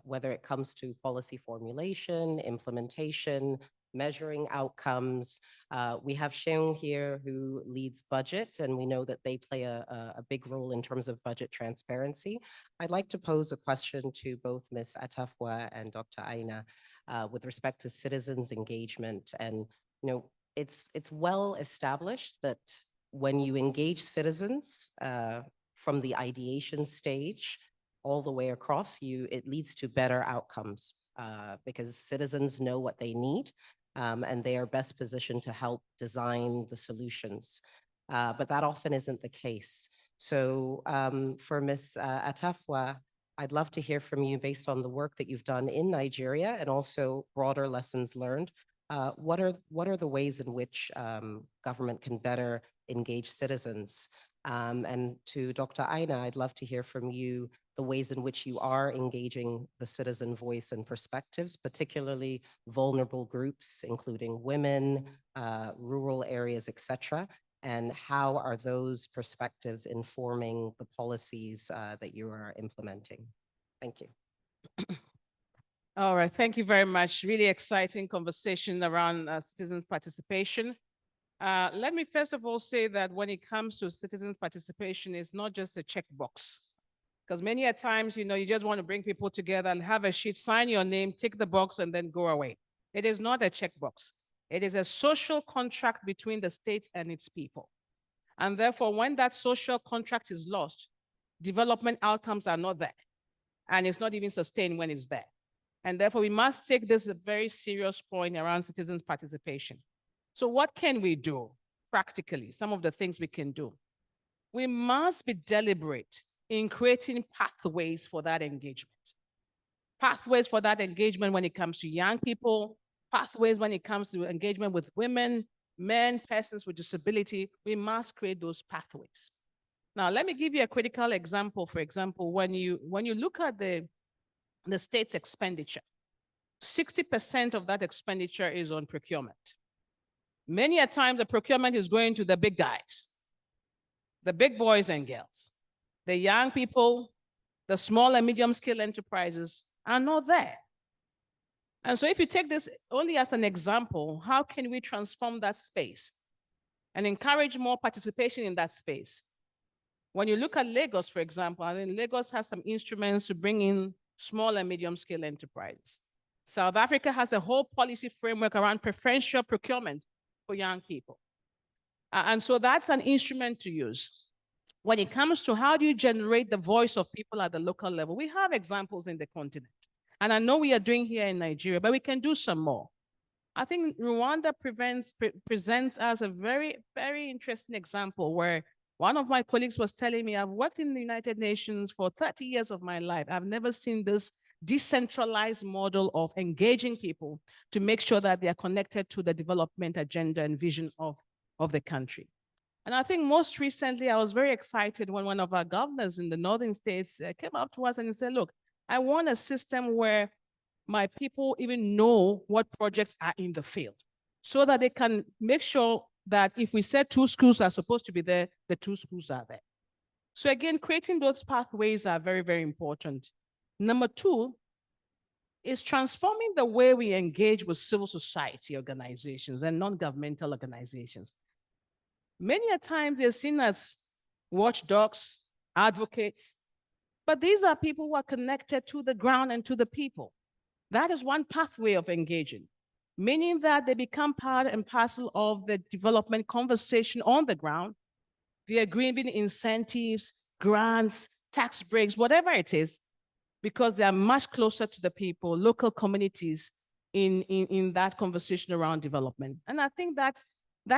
Y: Whether it comes to policy formulation, implementation, measuring outcomes. We have Sheung here who leads budget, and we know that they play a big role in terms of budget transparency. I'd like to pose a question to both Ms. Atafwa and Dr. Aina with respect to citizens' engagement. And it's well established that when you engage citizens from the ideation stage all the way across, it leads to better outcomes because citizens know what they need and they are best positioned to help design the solutions. But that often isn't the case. So for Ms. Atafwa, I'd love to hear from you based on the work that you've done in Nigeria and also broader lessons learned. What are the ways in which government can better engage citizens? And to Dr. Aina, I'd love to hear from you the ways in which you are engaging the citizen voice and perspectives, particularly vulnerable groups, including women, rural areas, et cetera. And how are those perspectives informing the policies that you are implementing? Thank you.
C: All right, thank you very much. Really exciting conversation around citizens' participation. Let me first of all say that when it comes to citizens' participation, it's not just a checkbox. Because many a times, you just want to bring people together and have a sheet, sign your name, tick the box, and then go away. It is not a checkbox. It is a social contract between the state and its people. And therefore, when that social contract is lost, development outcomes are not there. And it's not even sustained when it's there. And therefore, we must take this a very serious point around citizens' participation. So what can we do practically? Some of the things we can do. We must be deliberate in creating pathways for that engagement. Pathways for that engagement when it comes to young people, pathways when it comes to engagement with women, men, persons with disability. We must create those pathways. Now, let me give you a critical example. For example, when you look at the state's expenditure, 60% of that expenditure is on procurement. Many a time, the procurement is going to the big guys, the big boys and girls. The young people, the small and medium-scale enterprises are not there. And so if you take this only as an example, how can we transform that space and encourage more participation in that space? When you look at Lagos, for example, I think Lagos has some instruments to bring in small and medium-scale enterprises. South Africa has a whole policy framework around preferential procurement for young people. And so that's an instrument to use. When it comes to how do you generate the voice of people at the local level, we have examples in the continent. And I know we are doing here in Nigeria, but we can do some more. I think Rwanda presents us a very, very interesting example where one of my colleagues was telling me, I've worked in the United Nations for 30 years of my life. I've never seen this decentralized model of engaging people to make sure that they are connected to the development agenda and vision of the country. And I think most recently, I was very excited when one of our governors in the northern states came up to us and said, look, I want a system where my people even know what projects are in the field so that they can make sure that if we said 2 schools are supposed to be there, the 2 schools are there. So again, creating those pathways are very, very important. Number 2 is transforming the way we engage with civil society organizations and non-governmental organizations. Many a times they're seen as watchdogs, advocates, but these are people who are connected to the ground and to the people. That is one pathway of engaging, meaning that they become part and parcel of the development conversation on the ground. They are giving incentives, grants, tax breaks, whatever it is, because they are much closer to the people, local communities in that conversation around development. And I think that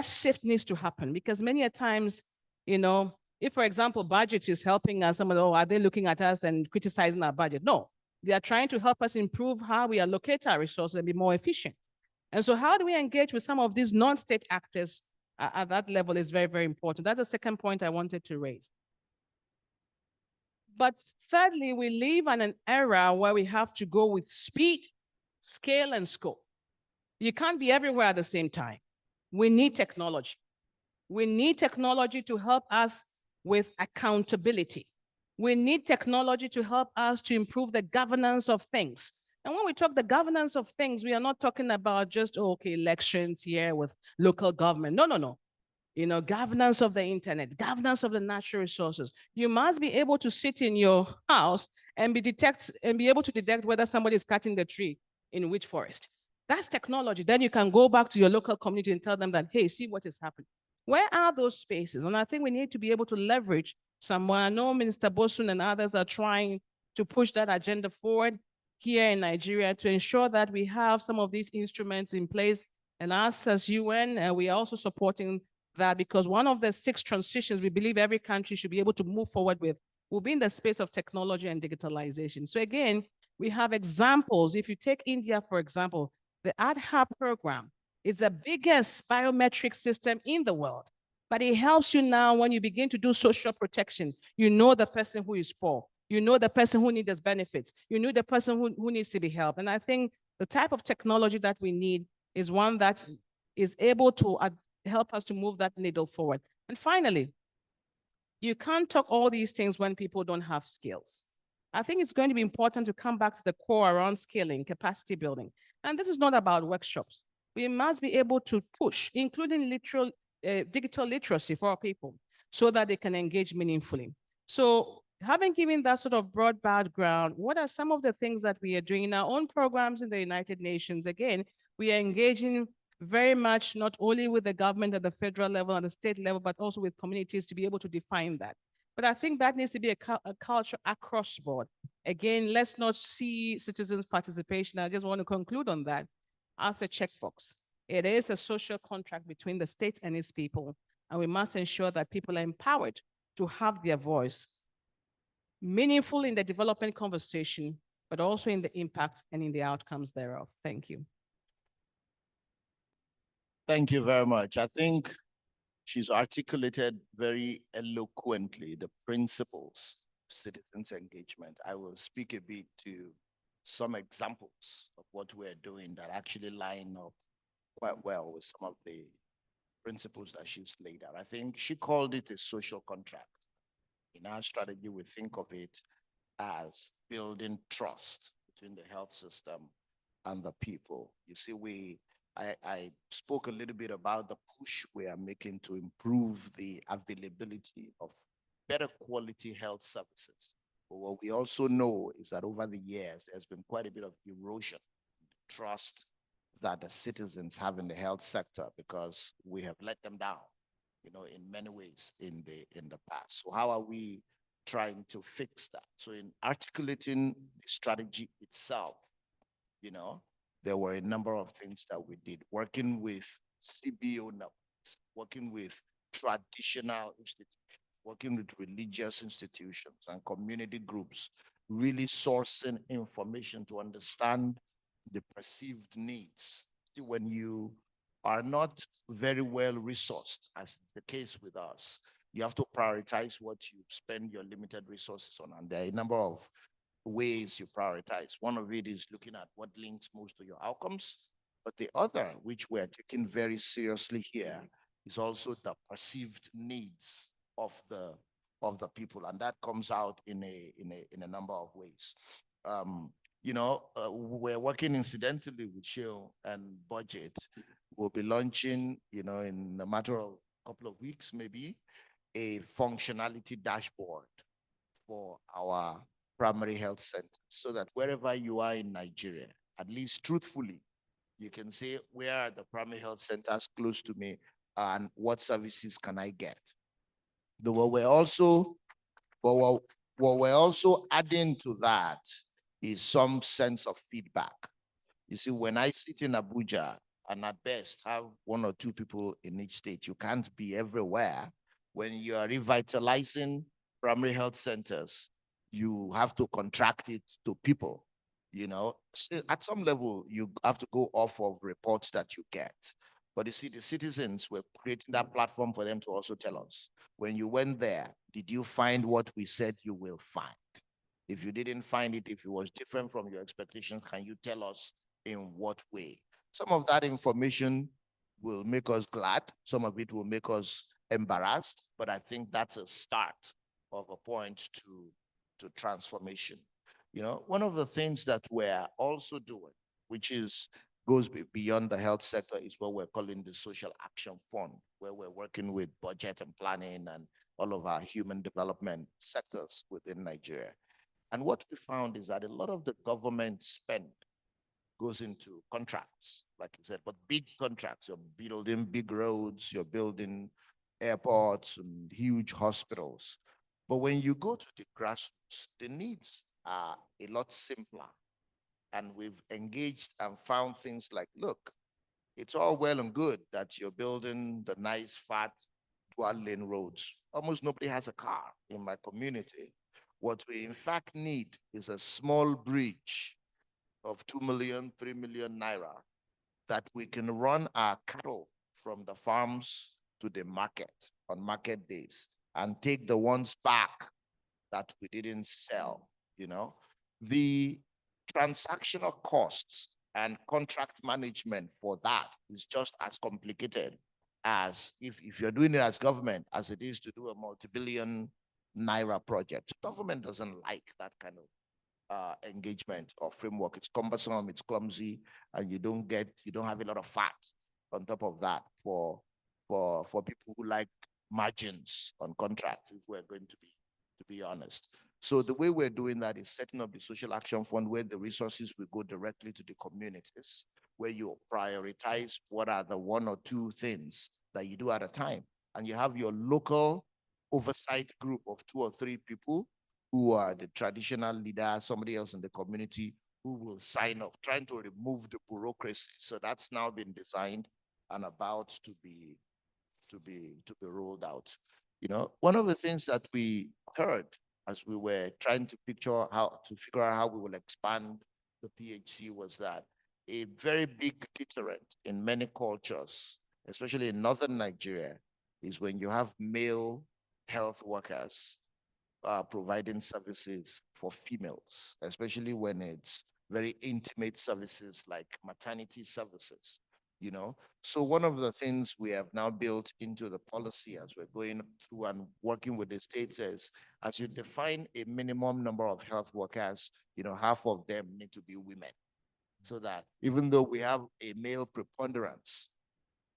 C: shift needs to happen because many a times, if, for example, budget is helping us, someone, are they looking at us and criticizing our budget? No, they are trying to help us improve how we allocate our resources and be more efficient. And so how do we engage with some of these non-state actors at that level is very, very important. That's the second point I wanted to raise. But thirdly, we live in an era where we have to go with speed, scale, and scope. You can't be everywhere at the same time. We need technology. We need technology to help us with accountability. We need technology to help us to improve the governance of things. And when we talk the governance of things, we are not talking about just, oh, okay, elections here with local government. No, no, no. You know, governance of the internet, governance of the natural resources. You must be able to sit in your house and be able to detect whether somebody is cutting the tree in which forest. That's technology. Then you can go back to your local community and tell them that, hey, see what is happening. Where are those spaces? And I think we need to be able to leverage someone. I know Minister Bosun and others are trying to push that agenda forward here in Nigeria to ensure that we have some of these instruments in place. And us as UN, we are also supporting that, because one of the 6 transitions we believe every country should be able to move forward with will be in the space of technology and digitalization. So again, we have examples. If you take India, for example, the Aadhaar program is the biggest biometric system in the world, but it helps you now when you begin to do social protection. You know the person who is poor. You know the person who needs benefits. You know the person who needs to be helped. And I think the type of technology that we need is one that is able to help us to move that needle forward. And finally, you can't talk all these things when people don't have skills. I think it's going to be important to come back to the core around scaling, capacity building. And this is not about workshops. We must be able to push, including digital literacy for our people, so that they can engage meaningfully. So having given that sort of broad background, what are some of the things that we are doing in our own programs in the United Nations? Again, we are engaging very much not only with the government at the federal level and the state level, but also with communities to be able to define that. But I think that needs to be a culture across board. Again, let's not see citizens' participation. I just want to conclude on that as a checkbox. It is a social contract between the state and its people, and we must ensure that people are empowered to have their voice meaningful in the development conversation, but also in the impact and in the outcomes thereof. Thank you.
B: Thank you very much. I think she's articulated very eloquently the principles of citizens' engagement. I will speak a bit to some examples of what we're doing that actually line up quite well with some of the principles that she's laid out. I think she called it a social contract. In our strategy, we think of it as building trust between the health system and the people. You see, I spoke a little bit about the push we are making to improve the availability of better quality health services. But what we also know is that over the years, there's been quite a bit of erosion in the trust that the citizens have in the health sector because we have let them down, you know, in many ways in the past. So how are we trying to fix that? So in articulating the strategy itself, you know, there were a number of things that we did, working with CBO networks, working with traditional institutions, working with religious institutions and community groups, really sourcing information to understand the perceived needs. See, when you are not very well resourced, as the case with us, you have to prioritize what you spend your limited resources on. And there are a number of ways you prioritize. One of it is looking at what links most to your outcomes. But the other, which we're taking very seriously here, is also the perceived needs of the people. And that comes out in a number of ways. You know, we're working incidentally with Shell and Budget. We'll be launching, you know, in a matter of a couple of weeks, maybe, a functionality dashboard for our primary health center, so that wherever you are in Nigeria, at least truthfully, you can say, where are the primary health centers close to me and what services can I get? But what we're also adding to that is some sense of feedback. You see, when I sit in Abuja and at best have 1 or 2 people in each state, you can't be everywhere. When you are revitalizing primary health centers, you have to contract it to people, you know. So at some level, you have to go off of reports that you get. But you see, the citizens were creating that platform for them to also tell us, when you went there, did you find what we said you will find? If you didn't find it, if it was different from your expectations, can you tell us in what way? Some of that information will make us glad. Some of it will make us embarrassed, but I think that's a start of a point to transformation. You know, one of the things that we're also doing, which goes beyond the health sector, is what we're calling the Social Action Fund, where we're working with budget and planning and all of our human development sectors within Nigeria. And what we found is that a lot of the government spend goes into contracts, like you said, but big contracts. You're building big roads, you're building airports and huge hospitals. But when you go to the grassroots, the needs are a lot simpler. And we've engaged and found things like, look, it's all well and good that you're building the nice, fat, dual-lane roads. Almost nobody has a car in my community. What we in fact need is a small bridge of 2 million, 3 million naira that we can run our cattle from the farms to the market on market days and take the ones back that we didn't sell, you know. The transactional costs and contract management for that is just as complicated as if you're doing it as government as it is to do a multi-billion naira project. Government doesn't like that kind of engagement or framework. It's cumbersome, it's clumsy, and you don't have a lot of fat on top of that for people who like margins on contracts, if we're going to be honest. So the way we're doing that is setting up the Social Action Fund, where the resources will go directly to the communities, where you prioritize what are the one or two things that you do at a time. And you have your local oversight group of 2 or 3 people who are the traditional leader, somebody else in the community who will sign off, trying to remove the bureaucracy. So that's now been designed and about to be rolled out. You know, one of the things that we heard as we were trying to figure out how we will expand the PHC was that a very big deterrent in many cultures, especially in northern Nigeria, is when you have male health workers providing services for females, especially when it's very intimate services like maternity services, you know. So one of the things we have now built into the policy as we're going through and working with the states is, as you define a minimum number of health workers, you know, half of them need to be women. So that even though we have a male preponderance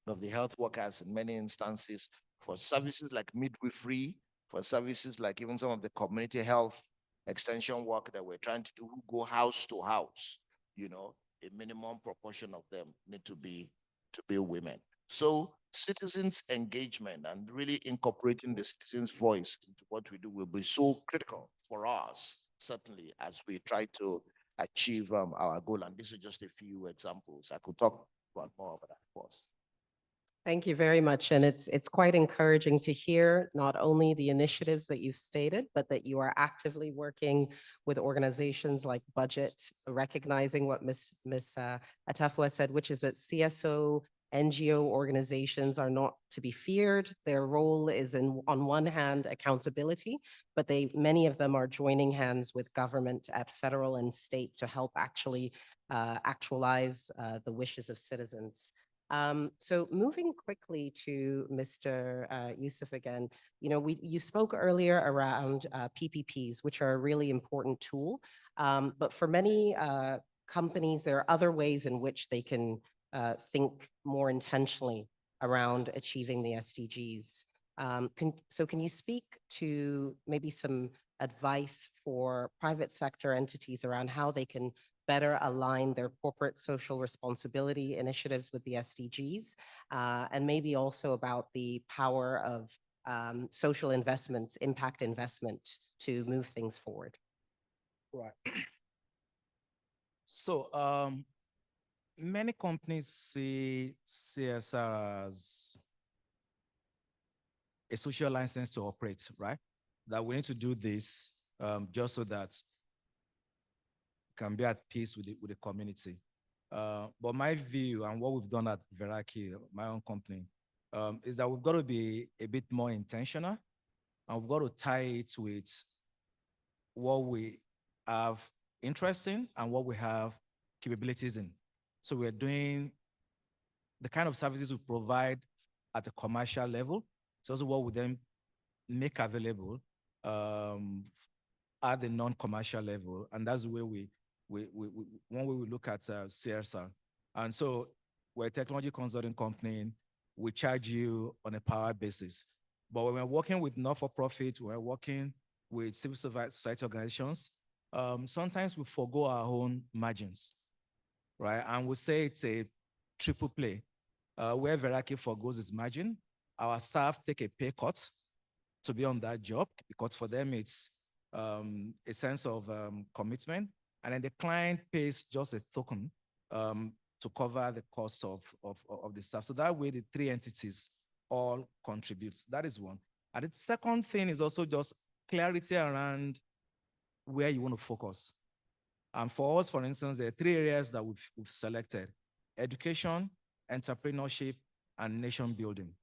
B: of the health workers in many instances, for services like midwifery, for services like even some of the community health extension work that we're trying to do, who go house to house, you know, a minimum proportion of them need to be women. So citizens' engagement and really incorporating the citizens' voice into what we do will be so critical for us, certainly, as we try to achieve our goal. And this is just a few examples. I could talk about more, but of course.
Y: Thank you very much. And it's quite encouraging to hear not only the initiatives that you've stated, but that you are actively working with organizations like Budget, recognizing what Ms. Atafua said, which is that CSO NGO organizations are not to be feared. Their role is on one hand, accountability, but many of them are joining hands with government at federal and state to help actually actualize the wishes of citizens. So moving quickly to Mr. Yusuf again, you know, you spoke earlier around PPPs, which are a really important tool. But for many companies, there are other ways in which they can think more intentionally around achieving the SDGs. So can you speak to maybe some advice for private sector entities around how they can better align their corporate social responsibility initiatives with the SDGs, and maybe also about the power of social investments, impact investment to move things forward?
D: Right. So many companies see CSR as a social license to operate, right? That we need to do this just so that can be at peace with the community. But my view and what we've done at Veraki, my own company, is that we've got to be a bit more intentional, and we've got to tie it with what we have interest in and what we have capabilities in. So we're doing the kind of services we provide at a commercial level. So also what we then make available at the non-commercial level, and that's the way one way we look at CSR. And so we're a technology consulting company. We charge you on a per hour basis. But when we're working with not-for-profit, we're working with civil society organizations, sometimes we forgo our own margins, right? And we say it's a triple play, where Veraki forgoes its margin. Our staff take a pay cut to be on that job because for them it's a sense of commitment, and then the client pays just a token to cover the cost of the staff. So that way the three entities all contribute. That is one. And the second thing is also just clarity around where you want to focus. And for us, for instance, there are three areas that we've selected: education, entrepreneurship, and nation building.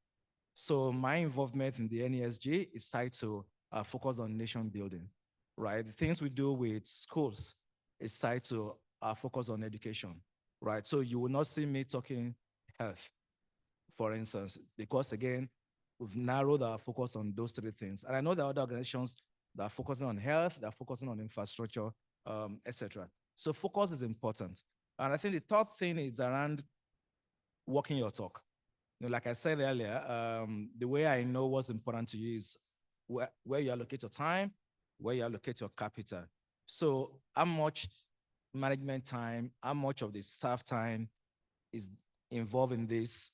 D: So my involvement in the NESG is tied to focus on nation building, right? The things we do with schools is tied to focus on education, right? So you will not see me talking health, for instance, because again, we've narrowed our focus on those three things. And I know there are other organizations that are focusing on health, that are focusing on infrastructure, etc. So focus is important. And I think the third thing is around walking your talk. You know, like I said earlier, the way I know what's important to you is where you allocate your time, where you allocate your capital. So how much management time, how much of the staff time is involved in this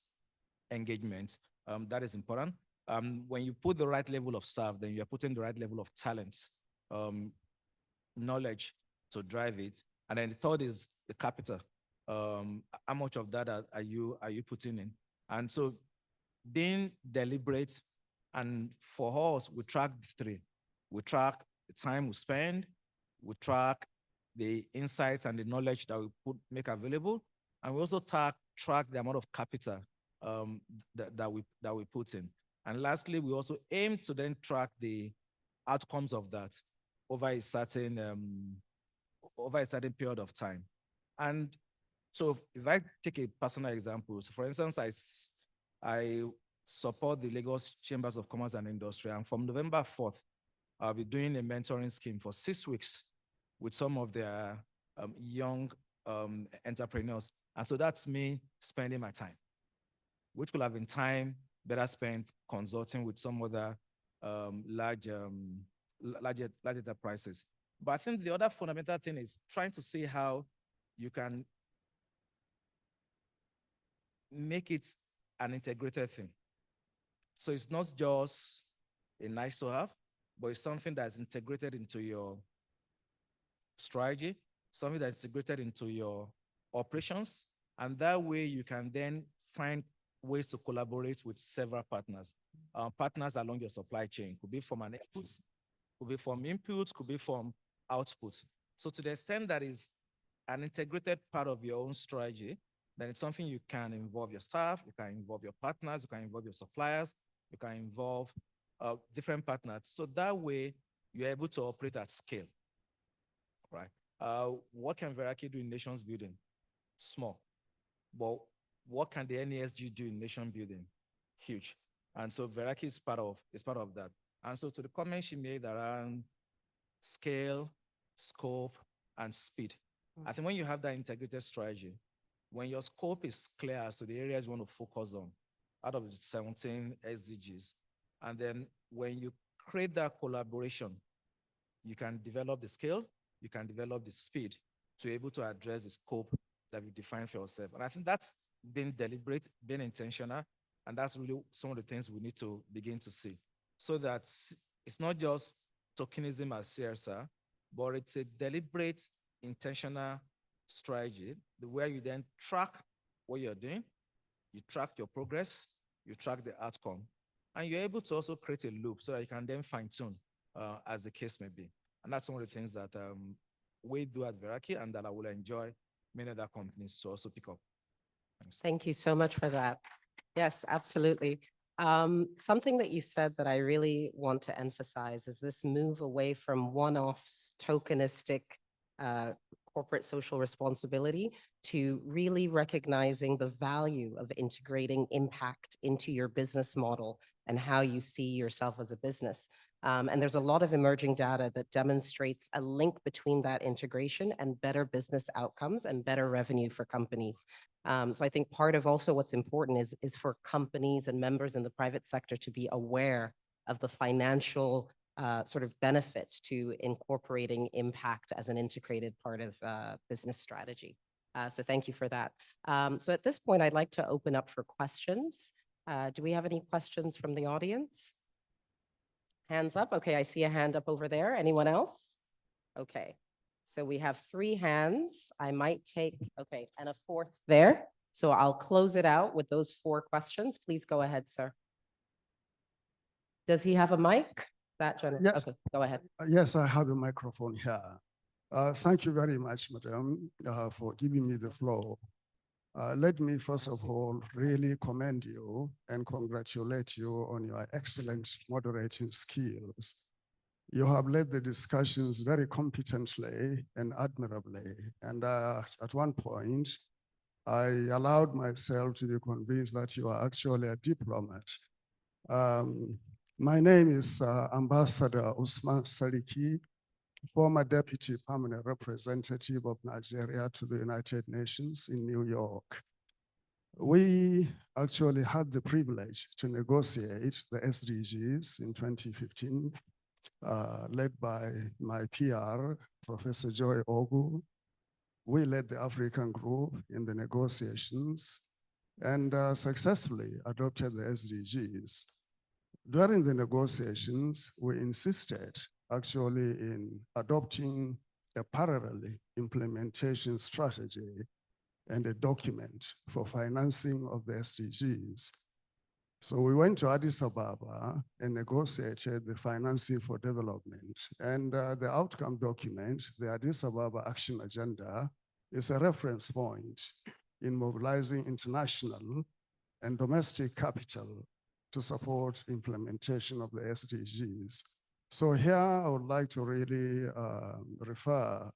D: engagement? That is important. When you put the right level of staff, then you're putting the right level of talent, knowledge to drive it. And then the third is the capital. How much of that are you putting in? And so being deliberate, and for us, we track the three. We track the time we spend, we track the insights and the knowledge that we make available, and we also track the amount of capital that we put in. And lastly, we also aim to then track the outcomes of that over a certain period of time. And so if I take a personal example, so for instance, I support the Lagos Chambers of Commerce and Industry, and from November 4th, I'll be doing a mentoring scheme for 6 weeks with some of their young entrepreneurs. And so that's me spending my time, which could have been time better spent consulting with some other large enterprises. But I think the other fundamental thing is trying to see how you can make it an integrated thing. So it's not just a nice to have, but it's something that's integrated into your strategy, something that's integrated into your operations. And that way you can then find ways to collaborate with several partners, partners along your supply chain. Could be from an input, could be from inputs, could be from output. So to the extent that is an integrated part of your own strategy, then it's something you can involve your staff, you can involve your partners, you can involve your suppliers, you can involve different partners. So that way you're able to operate at scale, right? What can Veraki do in nations building? Small. But what can the NESG do in nation building? Huge. And so Veraki is part of that. And so to the comment she made around scale, scope, and speed, I think when you have that integrated strategy, when your scope is clear as to the areas you want to focus on out of the 17 SDGs, and then when you create that collaboration, you can develop the scale, you can develop the speed to be able to address the scope that you define for yourself. And I think that's being deliberate, being intentional, and that's really some of the things we need to begin to see. So that it's not just tokenism as CSR, but it's a deliberate, intentional strategy where you then track what you're doing, you track your progress, you track the outcome, and you're able to also create a loop so that you can then fine-tune as the case may be. And that's one of the things that we do at Veraki, and that I will enjoy many other companies to also pick up. Thanks.
Y: Thank you so much for that. Yes, absolutely. Something that you said that I really want to emphasize is this move away from one-offs, tokenistic corporate social responsibility to really recognizing the value of integrating impact into your business model and how you see yourself as a business. And there's a lot of emerging data that demonstrates a link between that integration and better business outcomes and better revenue for companies. So I think part of also what's important is for companies and members in the private sector to be aware of the financial sort of benefit to incorporating impact as an integrated part of business strategy. So thank you for that. So at this point, I'd like to open up for questions. Do we have any questions from the audience? Hands up. Okay, I see a hand up over there. Anyone else? Okay, so we have 3 hands. I might take, okay, and a 4th there. So I'll close it out with those 4 questions. Please go ahead, sir. Does he have a mic? That gentleman.
E: Yes.
Y: Okay, go ahead.
E: Yes, I have a microphone here. Thank you very much, madam, for giving me the floor. Let me first of all really commend you and congratulate you on your excellent moderating skills. You have led the discussions very competently and admirably. And at one point, I allowed myself to be convinced that you are actually a diplomat. My name is Ambassador Usman Saliki, former Deputy Permanent Representative of Nigeria to the United Nations in New York. We actually had the privilege to negotiate the SDGs in 2015, led by my PR, Professor Joy Ogu. We led the African group in the negotiations and successfully adopted the SDGs. During the negotiations, we insisted actually in adopting a parallel implementation strategy and a document for financing of the SDGs. So we went to Addis Ababa and negotiated the financing for development. And the outcome document, the Addis Ababa Action Agenda, is a reference point in mobilizing international and domestic capital to support implementation of the SDGs. So here I would like to really refer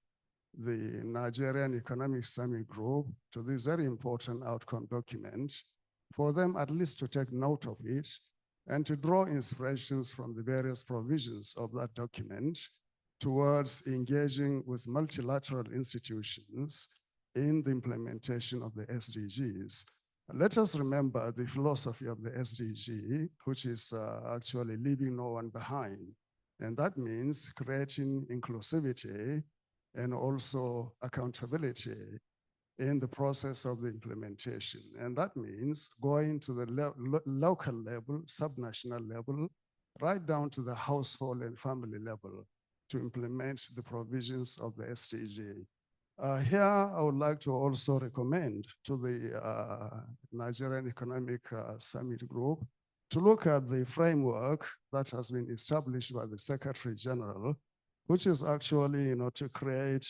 E: the Nigerian Economic Summit Group to this very important outcome document for them at least to take note of it and to draw inspirations from the various provisions of that document towards engaging with multilateral institutions in the implementation of the SDGs. Let us remember the philosophy of the SDG, which is actually leaving no one behind. And that means creating inclusivity and also accountability in the process of the implementation. And that means going to the local level, subnational level, right down to the household and family level to implement the provisions of the SDG. Here, I would like to also recommend to the Nigerian Economic Summit Group to look at the framework that has been established by the Secretary General, which is actually, to create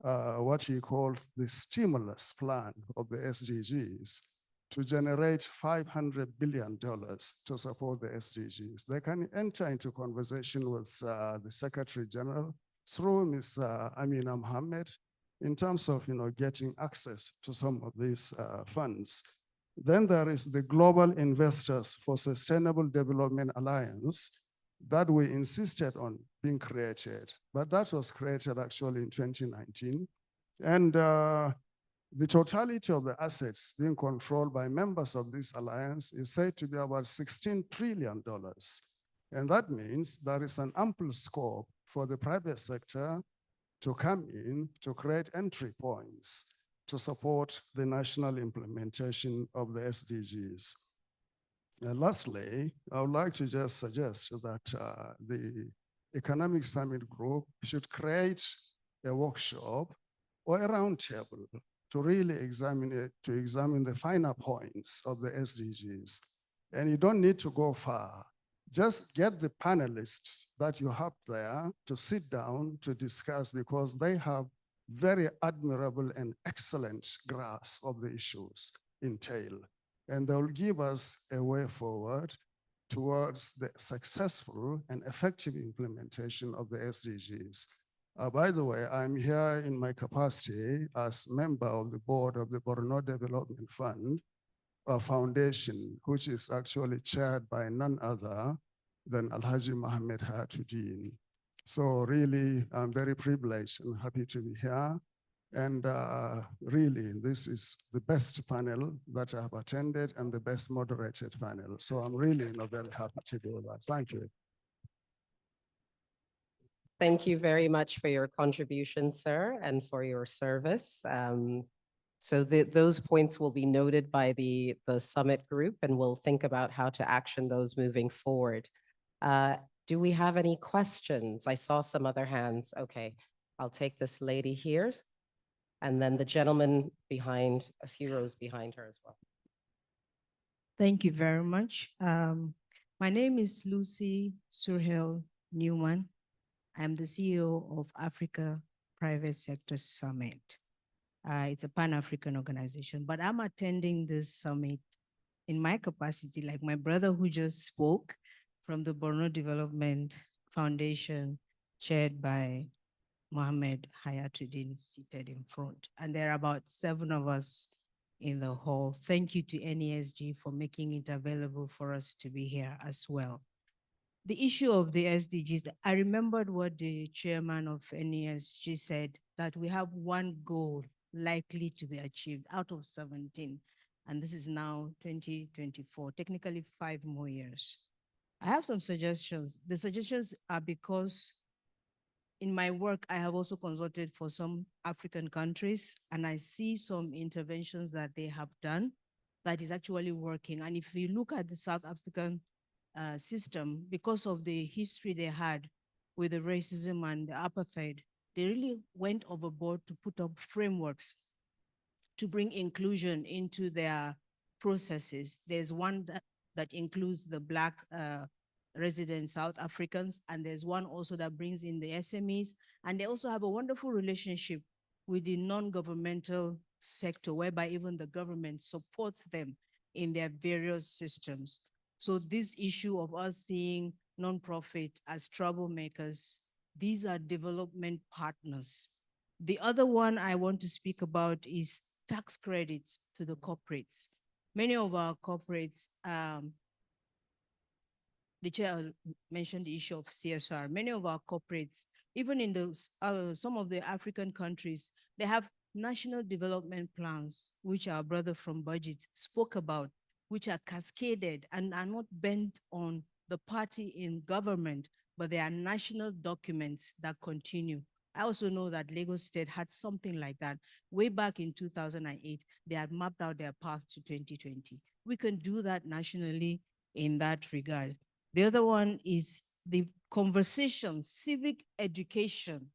E: what he called the stimulus plan of the SDGs to generate $500 billion to support the SDGs. They can enter into conversation with the Secretary General through Ms. Amina Mohammed in terms of, getting access to some of these funds. Then there is the Global Investors for Sustainable Development Alliance that we insisted on being created, but that was created actually in 2019. And the totality of the assets being controlled by members of this alliance is said to be about $16 trillion. And that means there is an ample scope for the private sector to come in to create entry points to support the national implementation of the SDGs. And lastly, I would like to just suggest that the Economic Summit Group should create a workshop or a roundtable to really examine the finer points of the SDGs. And you don't need to go far. Just get the panelists that you have there to sit down to discuss because they have very admirable and excellent grasp of the issues entailed. And they'll give us a way forward towards the successful and effective implementation of the SDGs. By the way, I'm here in my capacity as member of the board of the Borno Development Fund, foundation, which is actually chaired by none other than Alhaji Mohammed Hayatuddin. So really, I'm very privileged and happy to be here. And really, this is the best panel that I have attended and the best moderated panel. So I'm really very happy to do that. Thank you.
Y: Thank you very much for your contribution, sir, and for your service. So those points will be noted by the summit group, and we'll think about how to action those moving forward. Do we have any questions? I saw some other hands. Okay, I'll take this lady here, and then the gentleman behind, a few rows behind her as well.
H: Thank you very much. My name is Lucy Surhill Newman. I'm the CEO of Africa Private Sector Summit. It's a Pan-African organization, but I'm attending this summit in my capacity, like my brother who just spoke, from the Borno Development Foundation, chaired by Mohammed Hayatuddin, seated in front. And there are about 7 of us in the hall. Thank you to NESG for making it available for us to be here as well. The issue of the SDGs, I remembered what the chairman of NESG said, that we have one goal likely to be achieved out of 17. And this is now 2024, technically 5 more years. I have some suggestions. The suggestions are because in my work, I have also consulted for some African countries, and I see some interventions that they have done that is actually working. And if you look at the South African system, because of the history they had with the racism and the apartheid, they really went overboard to put up frameworks to bring inclusion into their processes. There's one that includes the Black resident South Africans, and there's one also that brings in the SMEs, and they also have a wonderful relationship with the non-governmental sector, whereby even the government supports them in their various systems. So this issue of us seeing nonprofit as troublemakers, these are development partners. The other one I want to speak about is tax credits to the corporates. Many of our corporates, the chair mentioned the issue of CSR. Many of our corporates, even in those, some of the African countries, they have national development plans, which our brother from Budget spoke about, which are cascaded and are not bent on the party in government, but they are national documents that continue. I also know that Lagos State had something like that. Way back in 2008, they had mapped out their path to 2020. We can do that nationally in that regard. The other one is the conversation, civic education,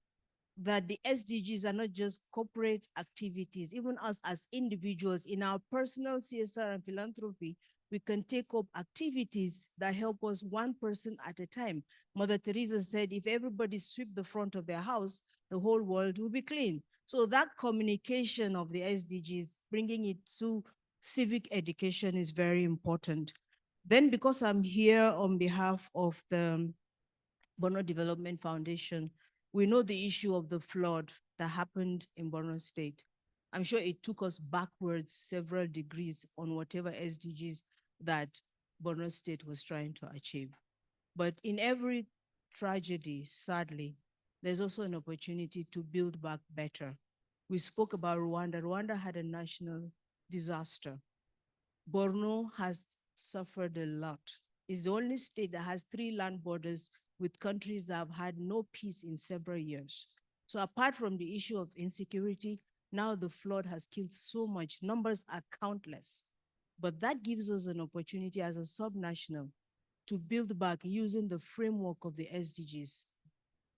H: that the SDGs are not just corporate activities. Even us as individuals in our personal CSR and philanthropy, we can take up activities that help us one person at a time. Mother Teresa said, if everybody sweep the front of their house, the whole world will be clean. So that communication of the SDGs, bringing it to civic education is very important. Then because I'm here on behalf of the Borno Development Foundation, we know the issue of the flood that happened in Borno State. I'm sure it took us backwards several degrees on whatever SDGs that Borno State was trying to achieve. But in every tragedy, sadly, there's also an opportunity to build back better. We spoke about Rwanda. Rwanda had a national disaster. Borno has suffered a lot. It's the only state that has 3 land borders with countries that have had no peace in several years. So apart from the issue of insecurity, now the flood has killed so much. Numbers are countless. But that gives us an opportunity as a subnational to build back using the framework of the SDGs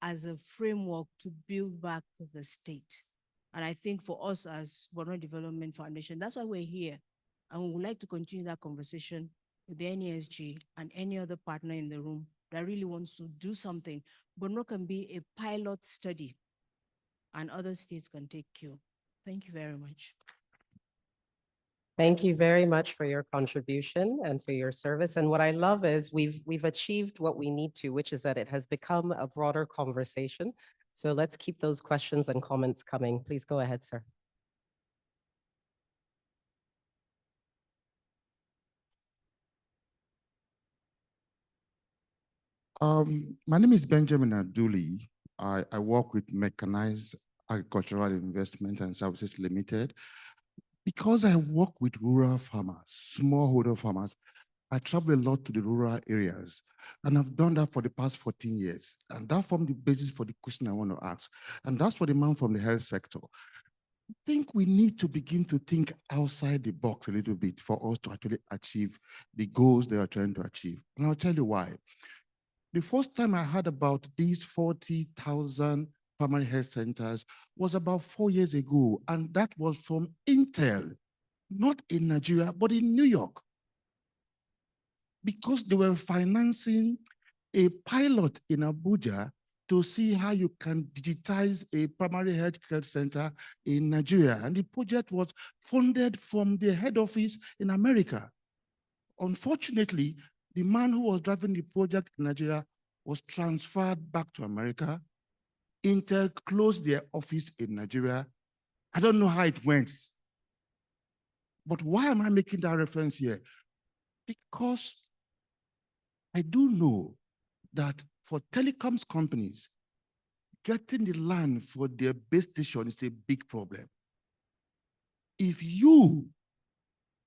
H: as a framework to build back the state. And I think for us as Borno Development Foundation, that's why we're here. And we would like to continue that conversation with the NESG and any other partner in the room that really wants to do something. Borno can be a pilot study and other states can take cue. Thank you very much.
Y: Thank you very much for your contribution and for your service. And what I love is we've achieved what we need to, which is that it has become a broader conversation. So let's keep those questions and comments coming. Please go ahead, sir.
I: My name is Benjamin Aduli. I work with Mechanized Agricultural Investment and Services Limited. Because I work with rural farmers, smallholder farmers, I travel a lot to the rural areas, and I've done that for the past 14 years. And that formed the basis for the question I want to ask. And that's for the man from the health sector. I think we need to begin to think outside the box a little bit for us to actually achieve the goals they are trying to achieve. And I'll tell you why. The first time I heard about these 40,000 primary health centers was about 4 years ago, and that was from Intel, not in Nigeria, but in New York, because they were financing a pilot in Abuja to see how you can digitize a primary health care center in Nigeria. And the project was funded from the head office in America. Unfortunately, the man who was driving the project in Nigeria was transferred back to America. Intel closed their office in Nigeria. I don't know how it went. But why am I making that reference here? Because I do know that for telecoms companies, getting the land for their base station is a big problem. If you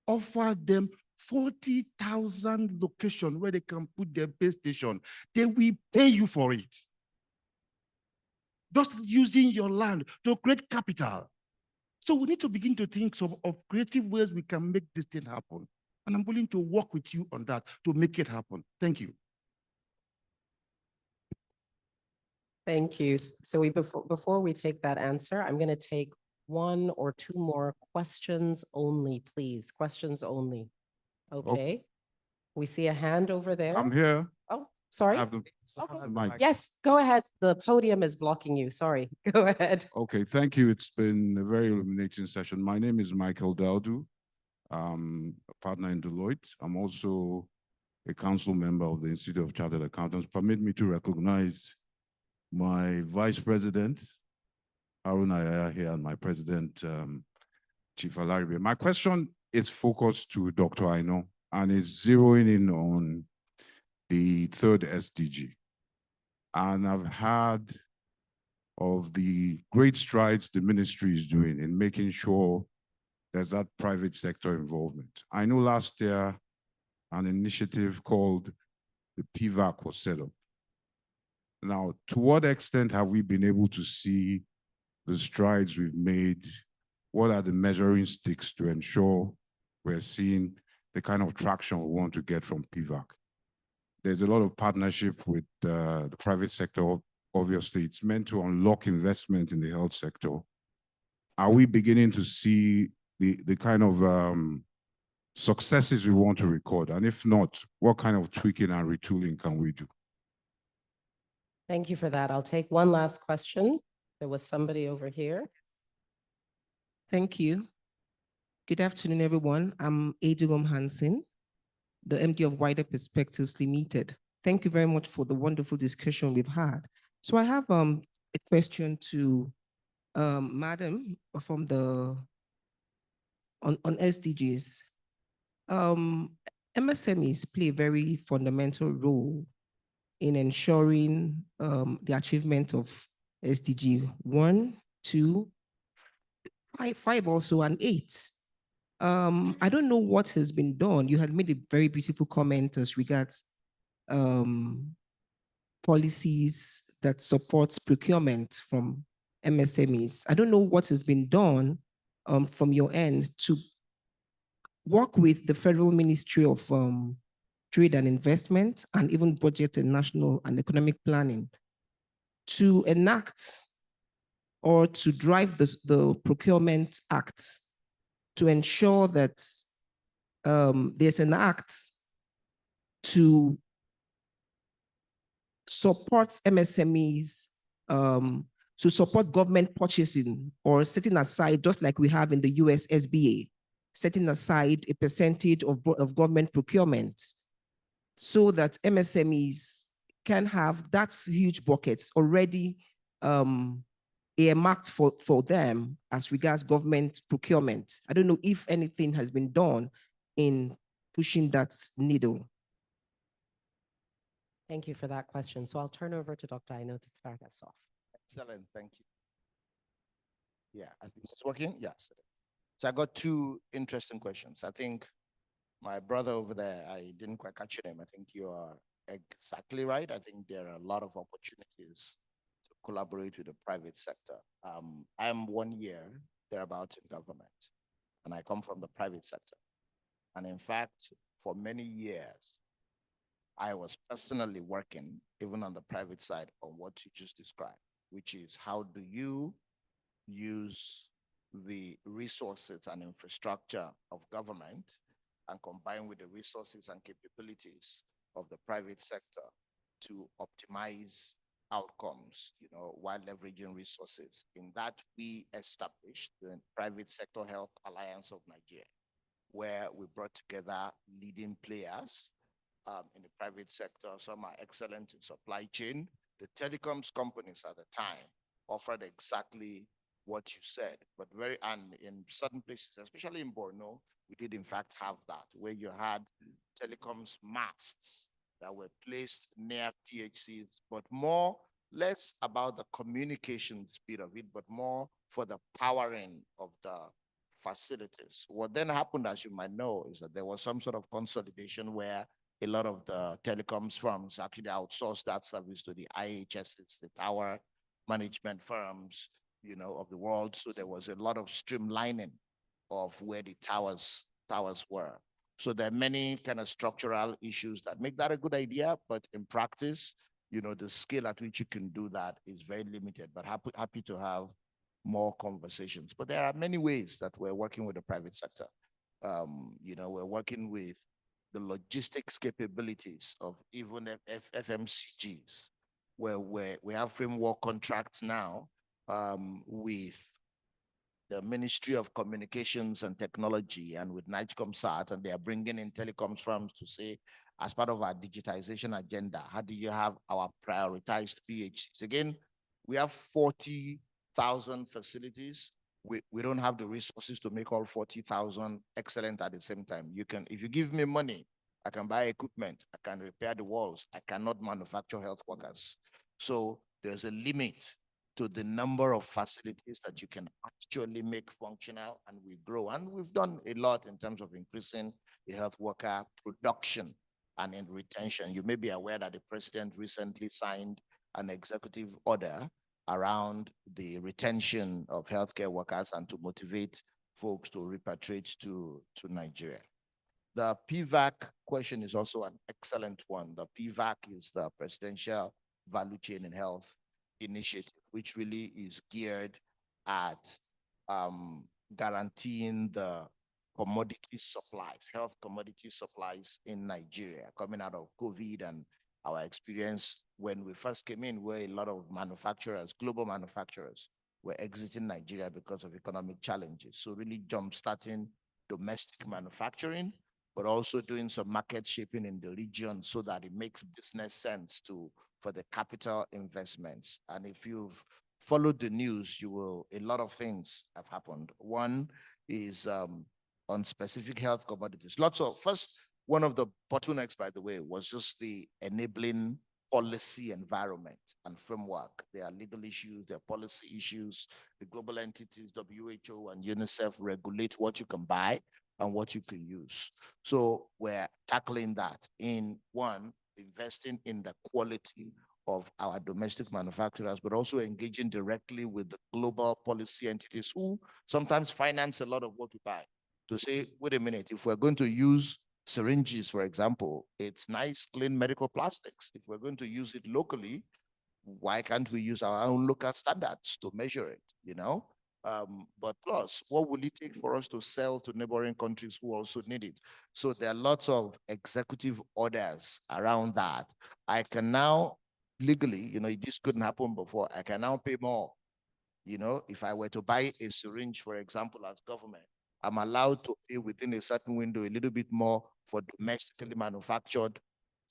I: offer them 40,000 locations where they can put their base station, they will pay you for it. Just using your land to create capital. So we need to begin to think of creative ways we can make this thing happen. And I'm willing to work with you on that to make it happen. Thank you.
Y: Thank you. So before we take that answer, I'm going to take one or two more questions only, please. Questions only. Okay. We see a hand over there.
J: I'm here.
Y: Oh, sorry.
J: Okay.
Y: Yes, go ahead. The podium is blocking you. Sorry. Go ahead.
J: Okay, thank you. It's been a very illuminating session. My name is Michael Daudu. I'm a partner in Deloitte. I'm also a council member of the Institute of Chartered Accountants. Permit me to recognize my vice president, Harun Ayaya here, and my president, Chief Alaribe. My question is focused to Dr. Aino and is zeroing in on the third SDG. And I've heard of the great strides the ministry is doing in making sure there's that private sector involvement. I know last year an initiative called the PVAC was set up. Now, to what extent have we been able to see the strides we've made? What are the measuring sticks to ensure we're seeing the kind of traction we want to get from PVAC? There's a lot of partnership with the private sector. Obviously, it's meant to unlock investment in the health sector. Are we beginning to see the kind of successes we want to record? And if not, what kind of tweaking and retooling can we do?
Y: Thank you for that. I'll take one last question. There was somebody over here.
M: Thank you. Good afternoon, everyone. I'm Edugom Hansen, the MD of Wider Perspectives Limited. Thank you very much for the wonderful discussion we've had. So I have a question to Madam from on SDGs. MSMEs play a very fundamental role in ensuring the achievement of SDG 1, 2, 5 also, and 8. I don't know what has been done. You had made a very beautiful comment as regards policies that supports procurement from MSMEs. I don't know what has been done from your end to work with the Federal Ministry of Trade and Investment and even Budget and National and Economic Planning to enact or to drive the Procurement Act to ensure that there's an act to support MSMEs, to support government purchasing or setting aside, just like we have in the US SBA, setting aside a percentage of government procurement so that MSMEs can have that huge buckets already earmarked for them as regards government procurement. I don't know if anything has been done in pushing that needle.
Y: Thank you for that question. So I'll turn over to Dr. Aino to start us off.
B: Excellent, thank you. Yeah, I think it's working. Yes. So I got two interesting questions. I think my brother over there, I didn't quite catch your name. I think you are exactly right. I think there are a lot of opportunities to collaborate with the private sector. I'm 1 year thereabouts in government, and I come from the private sector. And in fact, for many years, I was personally working, even on the private side, on what you just described, which is how do you use the resources and infrastructure of government and combine with the resources and capabilities of the private sector to optimize outcomes, while leveraging resources. In that, we established the Private Sector Health Alliance of Nigeria, where we brought together leading players in the private sector. Some are excellent in supply chain. The telecoms companies at the time offered exactly what you said, but and in certain places, especially in Borno, we did in fact have that, where you had telecoms masts that were placed near PHCs, but less about the communication speed of it, but more for the powering of the facilities. What then happened, as you might know, is that there was some sort of consolidation where a lot of the telecoms firms actually outsourced that service to the IHSs, the tower management firms, of the world. So there was a lot of streamlining of where the towers were. So there are many kind of structural issues that make that a good idea, but in practice, the scale at which you can do that is very limited, but happy to have more conversations. But there are many ways that we're working with the private sector. We're working with the logistics capabilities of even FMCGs, where we have framework contracts now with the Ministry of Communications and Technology and with NIGECOMSAT, and they are bringing in telecoms firms to say, as part of our digitization agenda, how do you have our prioritized PHCs? Again, we have 40,000 facilities. We don't have the resources to make all 40,000 excellent at the same time. If you give me money, I can buy equipment, I can repair the walls. I cannot manufacture health workers. So there's a limit to the number of facilities that you can actually make functional, and we grow. And we've done a lot in terms of increasing the health worker production and in retention. You may be aware that the president recently signed an executive order around the retention of healthcare workers and to motivate folks to repatriate to Nigeria. The PVAC question is also an excellent one. The PVAC is the Presidential Value Chain in Health Initiative, which really is geared at guaranteeing the commodity supplies, health commodity supplies in Nigeria, coming out of COVID and our experience when we first came in, where a lot of manufacturers, global manufacturers, were exiting Nigeria because of economic challenges. So really jump-starting domestic manufacturing, but also doing some market shaping in the region so that it makes business sense for the capital investments. And if you've followed the news, a lot of things have happened. One is on specific health commodities. First, one of the bottlenecks, by the way, was just the enabling policy environment and framework. There are legal issues, there are policy issues. The global entities, WHO and UNICEF, regulate what you can buy and what you can use. So we're tackling that in one, investing in the quality of our domestic manufacturers, but also engaging directly with the global policy entities who sometimes finance a lot of what we buy. To say, wait a minute, if we're going to use syringes, for example, it's nice, clean medical plastics. If we're going to use it locally, why can't we use our own local standards to measure it, But plus, what will it take for us to sell to neighboring countries who also need it? So there are lots of executive orders around that. I can now legally, this couldn't happen before. I can now pay more. If I were to buy a syringe, for example, as government, I'm allowed to pay within a certain window a little bit more for domestically manufactured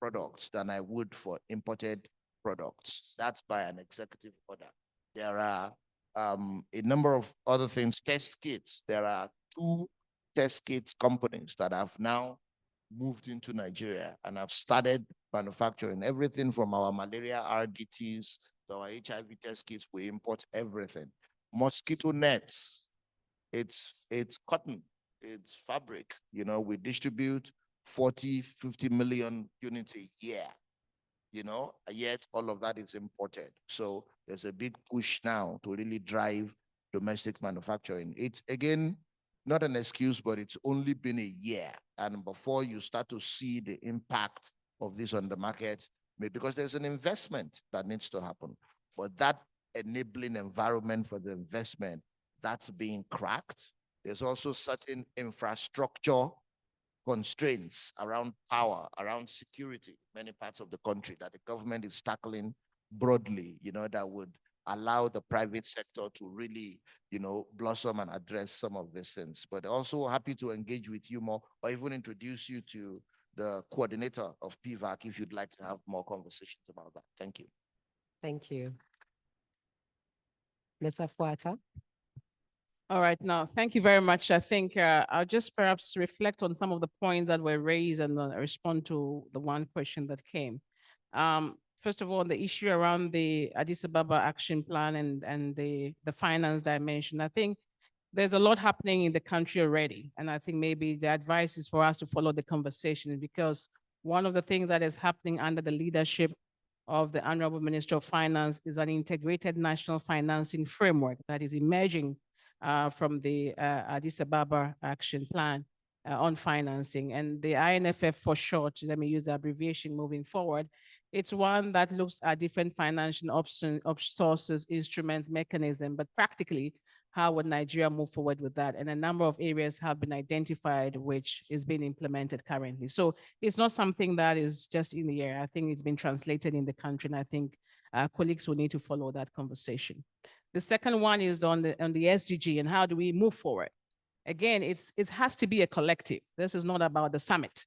B: products than I would for imported products. That's by an executive order. There are a number of other things. Test kits. There are 2 test kits companies that have now moved into Nigeria and have started manufacturing everything from our malaria RDTs to our HIV test kits. We import everything. Mosquito nets, it's cotton, it's fabric. You know, we distribute 40, 50 million units a year. You know, yet all of that is imported. So there's a big push now to really drive domestic manufacturing. It's, again, not an excuse, but it's only been a year. And before you start to see the impact of this on the market, because there's an investment that needs to happen. But that enabling environment for the investment, that's being cracked. There's also certain infrastructure constraints around power, around security, many parts of the country that the government is tackling broadly, you know, that would allow the private sector to really, you know, blossom and address some of these things. But also happy to engage with you more, or even introduce you to the coordinator of PVAC if you'd like to have more conversations about that. Thank you.
Y: Thank you. Ms. Afuata?
C: All right, now, thank you very much. I think I'll just perhaps reflect on some of the points that were raised and respond to the one question that came. First of all, the issue around the Addis Ababa Action Plan and the finance dimension, I think there's a lot happening in the country already. And I think maybe the advice is for us to follow the conversation, because one of the things that is happening under the leadership of the Honorable Minister of Finance is an integrated national financing framework that is emerging from the Addis Ababa Action Plan on financing. And the INFF for short, let me use the abbreviation moving forward, it's one that looks at different financial options, sources, instruments, mechanism, but practically, how would Nigeria move forward with that? And a number of areas have been identified, which is being implemented currently. So it's not something that is just in the air. I think it's been translated in the country, and I think colleagues will need to follow that conversation. The second one is on the SDG and how do we move forward? Again, it has to be a collective. This is not about the summit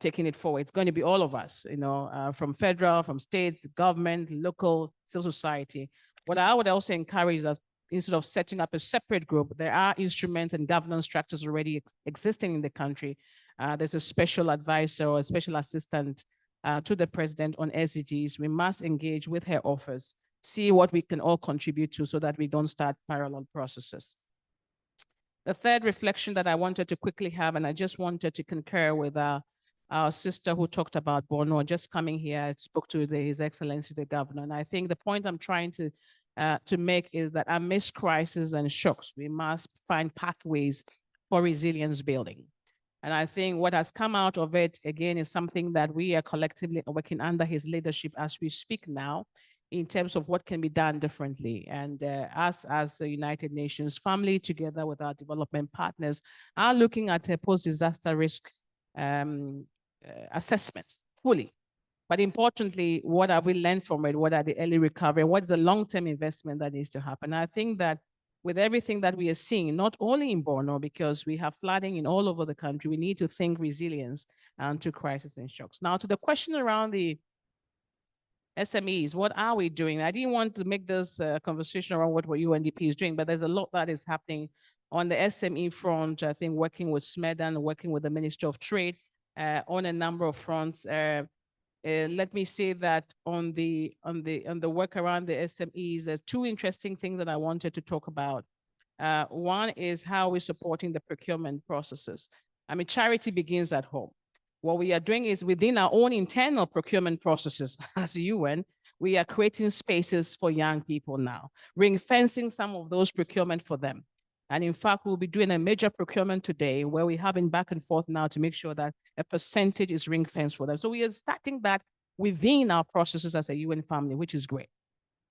C: taking it forward. It's going to be all of us, you know, from federal, from states, government, local, civil society. What I would also encourage is that instead of setting up a separate group, there are instruments and governance structures already existing in the country. There's a special advisor or a special assistant to the president on SDGs. We must engage with her office, see what we can all contribute to so that we don't start parallel processes. The third reflection that I wanted to quickly have, and I just wanted to concur with our sister who talked about Borno, just coming here, I spoke to His Excellency the Governor. And I think the point I'm trying to make is that amidst crises and shocks, we must find pathways for resilience building. And I think what has come out of it, again, is something that we are collectively working under his leadership as we speak now, in terms of what can be done differently. And us as the United Nations family, together with our development partners, are looking at a post-disaster risk assessment fully. But importantly, what have we learned from it? What are the early recovery? What's the long-term investment that needs to happen? I think that with everything that we are seeing, not only in Borno, because we have flooding in all over the country, we need to think resilience to crisis and shocks. Now, to the question around the SMEs, what are we doing? I didn't want to make this conversation around what UNDP is doing, but there's a lot that is happening on the SME front. I think working with SMEDAN, working with the Ministry of Trade on a number of fronts. Let me say that on the work around the SMEs, there's two interesting things that I wanted to talk about. One is how we're supporting the procurement processes. I mean, charity begins at home. What we are doing is within our own internal procurement processes as UN, we are creating spaces for young people now, ring-fencing some of those procurement for them. And in fact, we'll be doing a major procurement today where we're having back and forth now to make sure that a percentage is ring-fenced for them. So we are starting that within our processes as a UN family, which is great.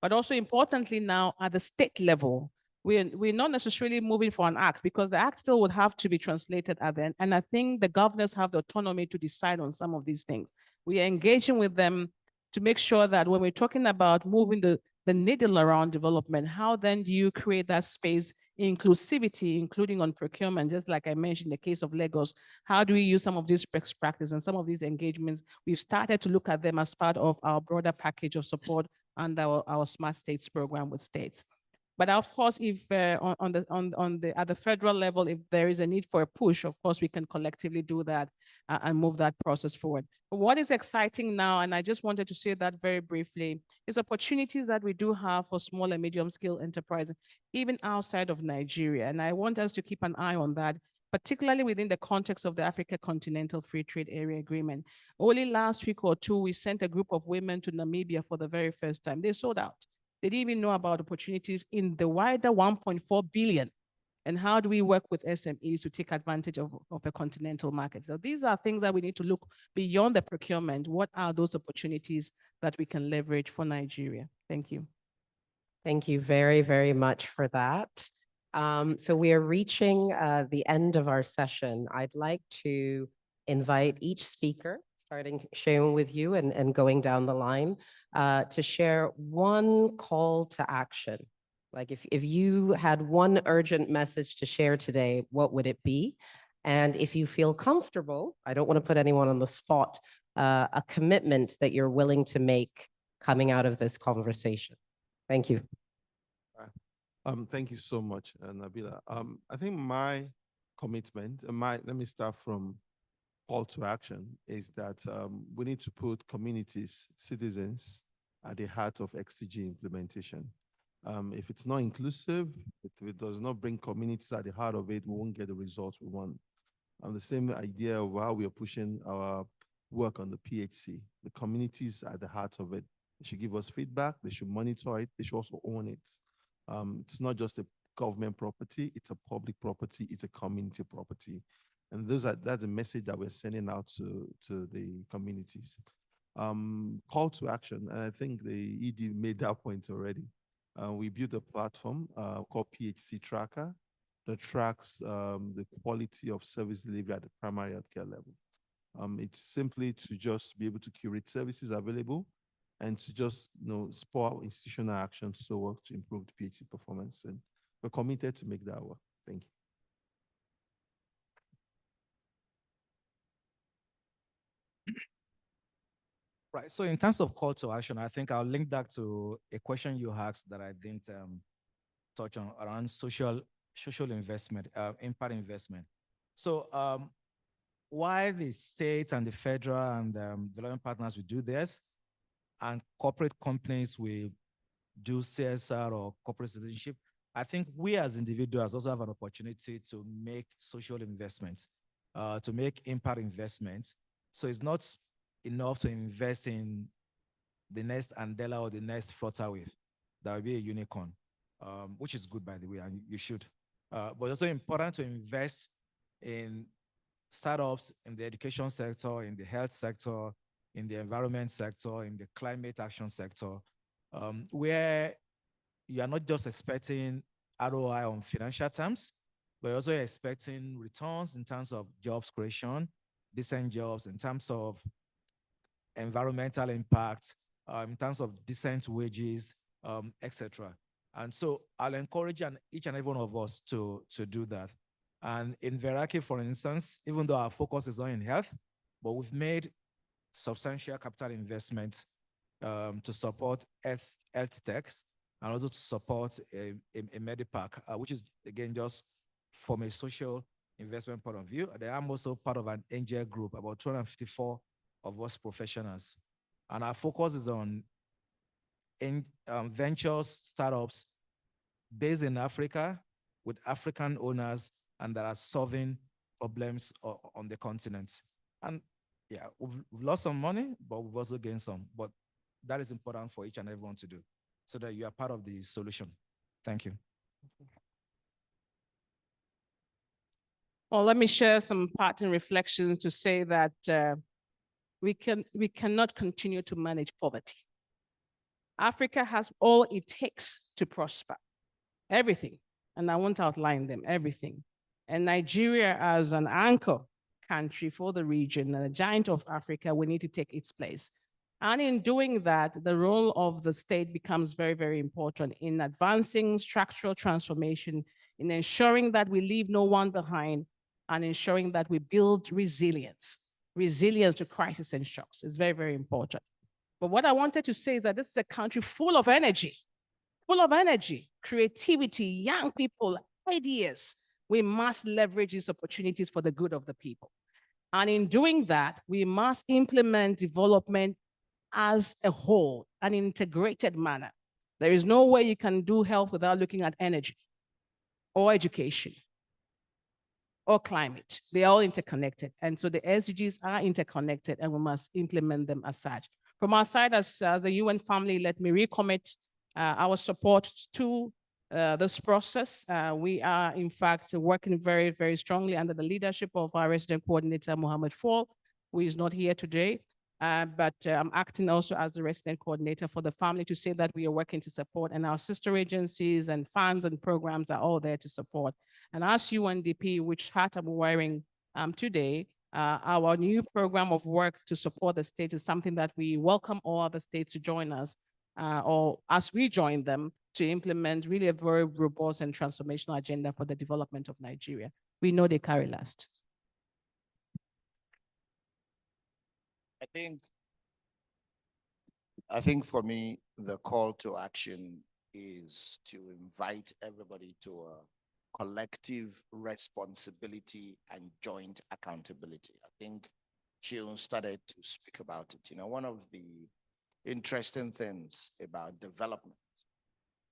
C: But also importantly now at the state level, we're not necessarily moving for an act because the act still would have to be translated at the end. And I think the governors have the autonomy to decide on some of these things. We are engaging with them to make sure that when we're talking about moving the needle around development, how then do you create that space, inclusivity, including on procurement, just like I mentioned in the case of Lagos, how do we use some of these best practices and some of these engagements? We've started to look at them as part of our broader package of support under our Smart States program with states. But of course, if at the federal level, if there is a need for a push, of course, we can collectively do that and move that process forward. But what is exciting now, and I just wanted to say that very briefly, is opportunities that we do have for small and medium scale enterprises, even outside of Nigeria. And I want us to keep an eye on that, particularly within the context of the Africa Continental Free Trade Area Agreement. Only last week or two, we sent a group of women to Namibia for the very first time. They sold out. They didn't even know about opportunities in the wider 1.4 billion. And how do we work with SMEs to take advantage of a continental market? So these are things that we need to look beyond the procurement. What are those opportunities that we can leverage for Nigeria? Thank you.
Y: Thank you very, very much for that. So we are reaching the end of our session. I'd like to invite each speaker, starting sharing with you and going down the line, to share one call to action. Like if you had one urgent message to share today, what would it be? And if you feel comfortable, I don't want to put anyone on the spot, a commitment that you're willing to make coming out of this conversation. Thank you.
G: Thank you so much, Nabila. I think my commitment, let me start from call to action, is that we need to put communities, citizens at the heart of XCG implementation. If it's not inclusive, if it does not bring communities at the heart of it, we won't get the results we want. The same idea of how we are pushing our work on the PHC, the communities at the heart of it. They should give us feedback, they should monitor it, they should also own it. It's not just a government property, it's a public property, it's a community property. And that's a message that we're sending out to the communities. Call to action, and I think the ED made that point already. We built a platform called PHC Tracker that tracks the quality of service delivery at the primary healthcare level. It's simply to just be able to curate services available and to just spur institutional actions to work to improve the PHC performance. And we're committed to make that work. Thank you.
D: Right. So in terms of call to action, I think I'll link back to a question you asked that I didn't touch on around social investment, impact investment. So while the state and the federal and development partners will do this, and corporate companies will do CSR or corporate citizenship, I think we as individuals also have an opportunity to make social investments, to make impact investments. So it's not enough to invest in the next Andela or the next Flutterwave. That would be a unicorn, which is good, by the way, and you should. But also important to invest in startups in the education sector, in the health sector, in the environment sector, in the climate action sector, where you are not just expecting ROI on financial terms, but also expecting returns in terms of jobs creation, decent jobs, in terms of environmental impact, in terms of decent wages, etc. And so I'll encourage each and every one of us to do that. And in Veraki, for instance, even though our focus is not in health, but we've made substantial capital investments to support health techs and also to support a Medipack, which is, again, just from a social investment point of view. I'm also part of an angel group, about 254 of us professionals. And our focus is on ventures, startups based in Africa with African owners and that are solving problems on the continent. And yeah, we've lost some money, but we've also gained some. But that is important for each and everyone to do so that you are part of the solution. Thank you.
C: Well, let me share some parting reflections to say that we cannot continue to manage poverty. Africa has all it takes to prosper, everything. And I won't outline them, everything. And Nigeria as an anchor country for the region and a giant of Africa, we need to take its place. And in doing that, the role of the state becomes very, very important in advancing structural transformation, in ensuring that we leave no one behind, and ensuring that we build resilience to crisis and shocks is very, very important. But what I wanted to say is that this is a country full of energy, creativity, young people, ideas. We must leverage these opportunities for the good of the people. And in doing that, we must implement development as a whole, an integrated manner. There is no way you can do health without looking at energy or education or climate. They are all interconnected. And so the SDGs are interconnected and we must implement them as such. From our side as a UN family, let me recommit our support to this process. We are in fact working very, very strongly under the leadership of our resident coordinator, Mohammed Fall, who is not here today. But I'm acting also as the resident coordinator for the family to say that we are working to support, and our sister agencies and funds and programs are all there to support. And as UNDP, which hat I'm wearing today, our new program of work to support the state is something that we welcome all other states to join us, or as we join them, to implement really a very robust and transformational agenda for the development of Nigeria. We know they carry last.
B: I think for me, the call to action is to invite everybody to a collective responsibility and joint accountability. I think Shion started to speak about it. You know, one of the interesting things about development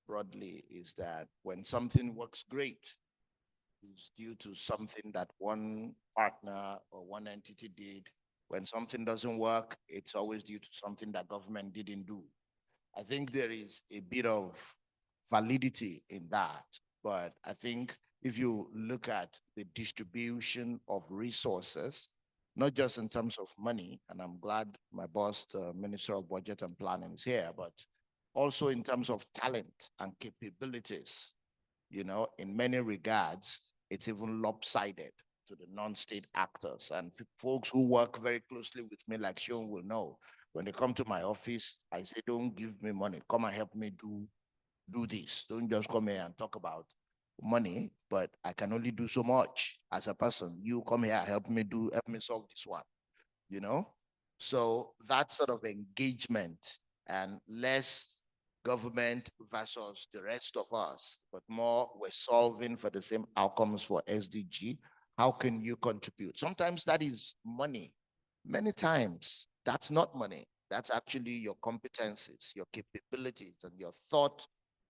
B: broadly is that when something works great, it's due to something that one partner or one entity did. When something doesn't work, it's always due to something that government didn't do. I think there is a bit of validity in that, but I think if you look at the distribution of resources, not just in terms of money, and I'm glad my boss, the Minister of Budget and Planning, is here, but also in terms of talent and capabilities, you know, in many regards, it's even lopsided to the non-state actors. And folks who work very closely with me, like Sean will know, when they come to my office, I say, don't give me money, come and help me do this. Don't just come here and talk about money, but I can only do so much as a person. You come here, help me solve this one, you know? So that sort of engagement and less government versus the rest of us, but more we're solving for the same outcomes for SDG. How can you contribute? Sometimes that is money. Many times that's not money. That's actually your competencies, your capabilities, and your thought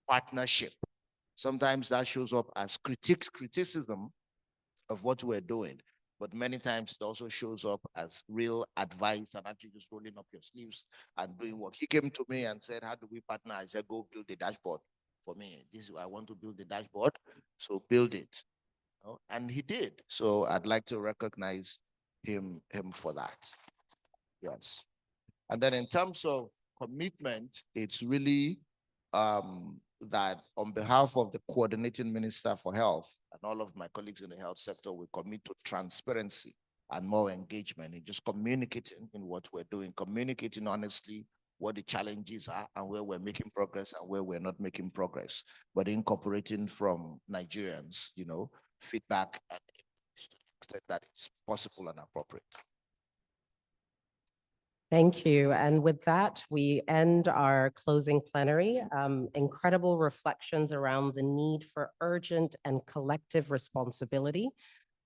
B: partnership. Sometimes that shows up as criticism of what we're doing, but many times it also shows up as real advice and actually just rolling up your sleeves and doing work. He came to me and said, how do we partner? I said, go build the dashboard for me. This is I want to build the dashboard, so build it. And he did. So I'd like to recognize him for that. Yes. And then in terms of commitment, it's really that on behalf of the coordinating minister for health and all of my colleagues in the health sector, we commit to transparency and more engagement in just communicating in what we're doing, communicating honestly what the challenges are and where we're making progress and where we're not making progress, but incorporating from Nigerians, you know, feedback and to the extent that it's possible and appropriate.
Y: Thank you. And with that, we end our closing plenary. Incredible reflections around the need for urgent and collective responsibility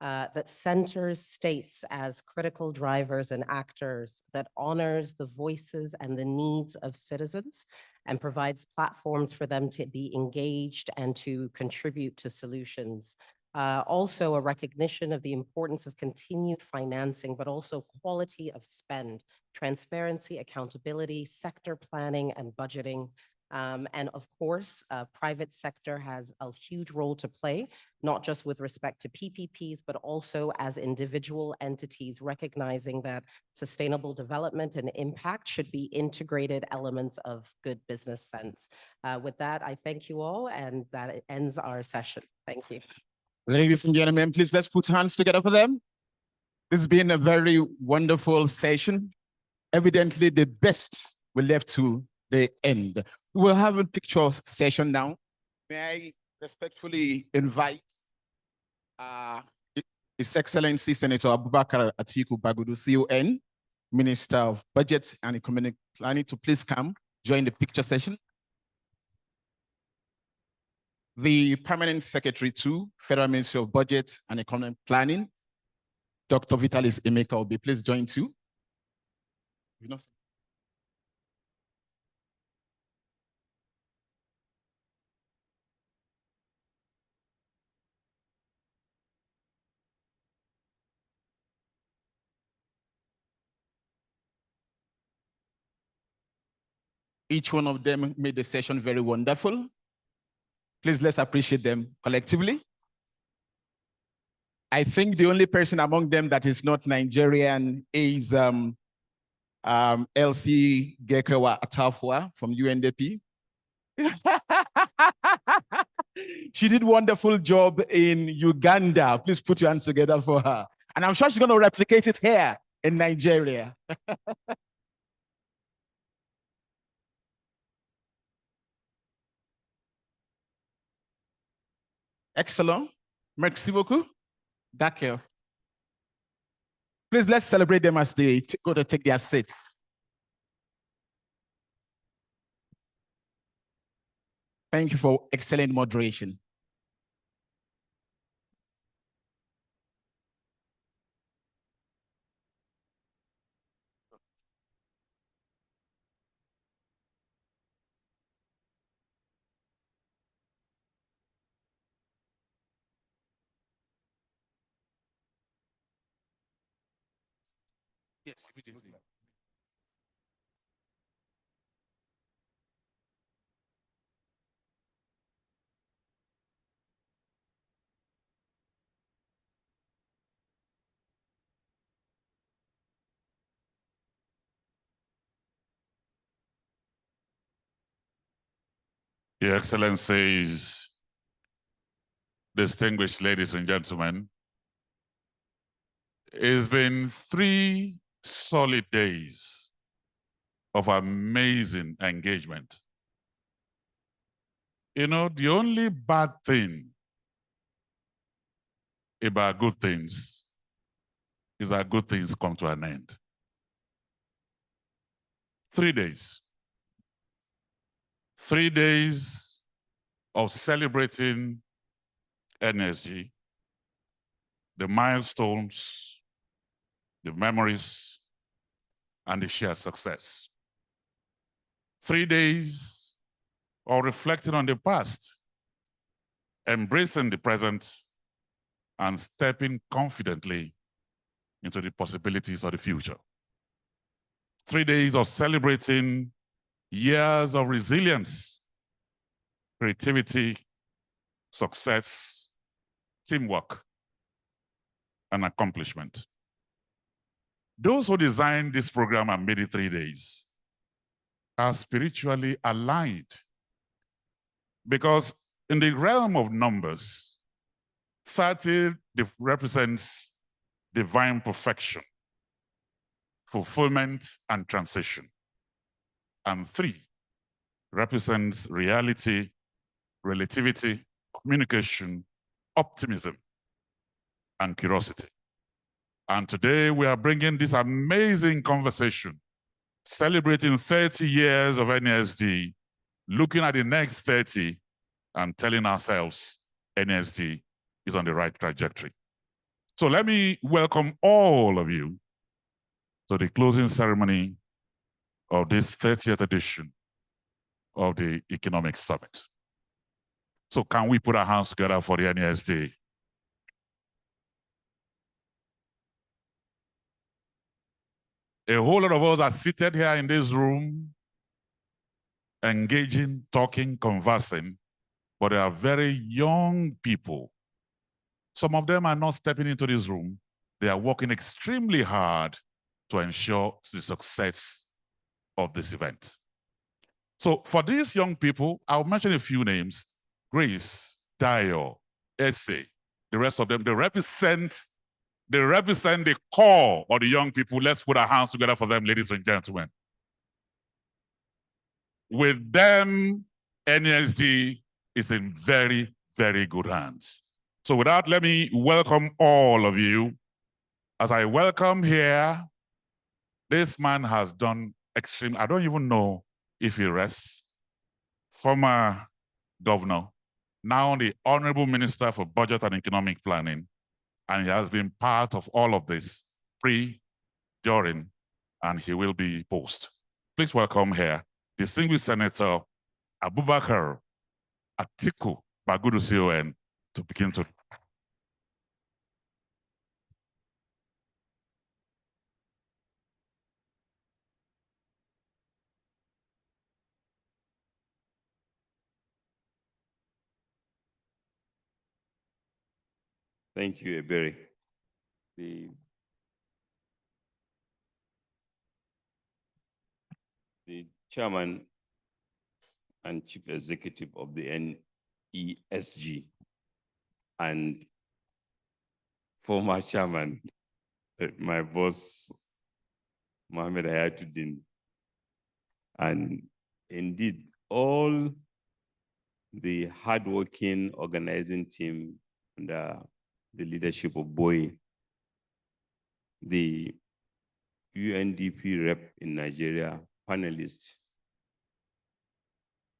Y: that centers states as critical drivers and actors, that honors the voices and the needs of citizens and provides platforms for them to be engaged and to contribute to solutions. Also a recognition of the importance of continued financing, but also quality of spend, transparency, accountability, sector planning, and budgeting. And of course, private sector has a huge role to play, not just with respect to PPPs, but also as individual entities, recognizing that sustainable development and impact should be integrated elements of good business sense. With that, I thank you all, and that ends our session. Thank you.
P: Ladies and gentlemen, please let's put hands together for them. This has been a very wonderful session. Evidently, the best we left to the end. We will have a picture session now. May I respectfully invite His Excellency Senator Abubakar Atiku Bagudu, CON, Minister of Budget and Economic Planning, to please come join the picture session. the Permanent Secretary to Federal Ministry of Budget and Economic Planning, Dr. Vitalis Emeka will be please join too. Each one of them made the session very wonderful. Please, let's appreciate them collectively. I think the only person among them that is not Nigerian is LC Gekewa Atafwa from UNDP. She did a wonderful job in Uganda. Please put your hands together for her. And I'm sure she's going to replicate it here in Nigeria. Excellent. Merci beaucoup. D'accord. Please, let's celebrate them as they go to take their seats. Thank you for excellent moderation. Yes, immediately.
A: Your Excellencies, distinguished ladies and gentlemen, it's been 3 solid days of amazing engagement. You know, the only bad thing about good things is that good things come to an end. 3 days. 3 days of celebrating NSG, the milestones, the memories, and the shared success. 3 days of reflecting on the past, embracing the present, and stepping confidently into the possibilities of the future. 3 days of celebrating years of resilience, creativity, success, teamwork, and accomplishment. Those who designed this program and made it 3 days are spiritually aligned, because in the realm of numbers, 30 represents divine perfection, fulfillment, and transition. And 3 represents reality, relativity, communication, optimism, and curiosity. And today we are bringing this amazing conversation, celebrating 30 years of NSD, looking at the next 30 and telling ourselves NSD is on the right trajectory. So let me welcome all of you to the closing ceremony of this 30th edition of the Economic Summit. So can we put our hands together for the NSD? A whole lot of us are seated here in this room, engaging, talking, conversing, but there are very young people. Some of them are not stepping into this room. They are working extremely hard to ensure the success of this event. So for these young people, I'll mention a few names: Grace, Dio, Essay, the rest of them. They represent the core of the young people. Let's put our hands together for them, ladies and gentlemen. With them, NSD is in very, very good hands. So with that, let me welcome all of you. As I welcome here, this man has done extreme. I don't even know if he rests. Former governor, now the Honorable Minister for Budget and Economic Planning, and he has been part of all of this pre, during, and he will be post. Please welcome here distinguished Senator Abubakar Atiku Bagudu CON to begin to.
K: Thank you, Ebere. The chairman and chief executive of the NESG and former chairman, my boss, Mohammed Hayatuddin, and indeed all the hardworking organizing team under the leadership of Boy, the UNDP rep in Nigeria, panelists,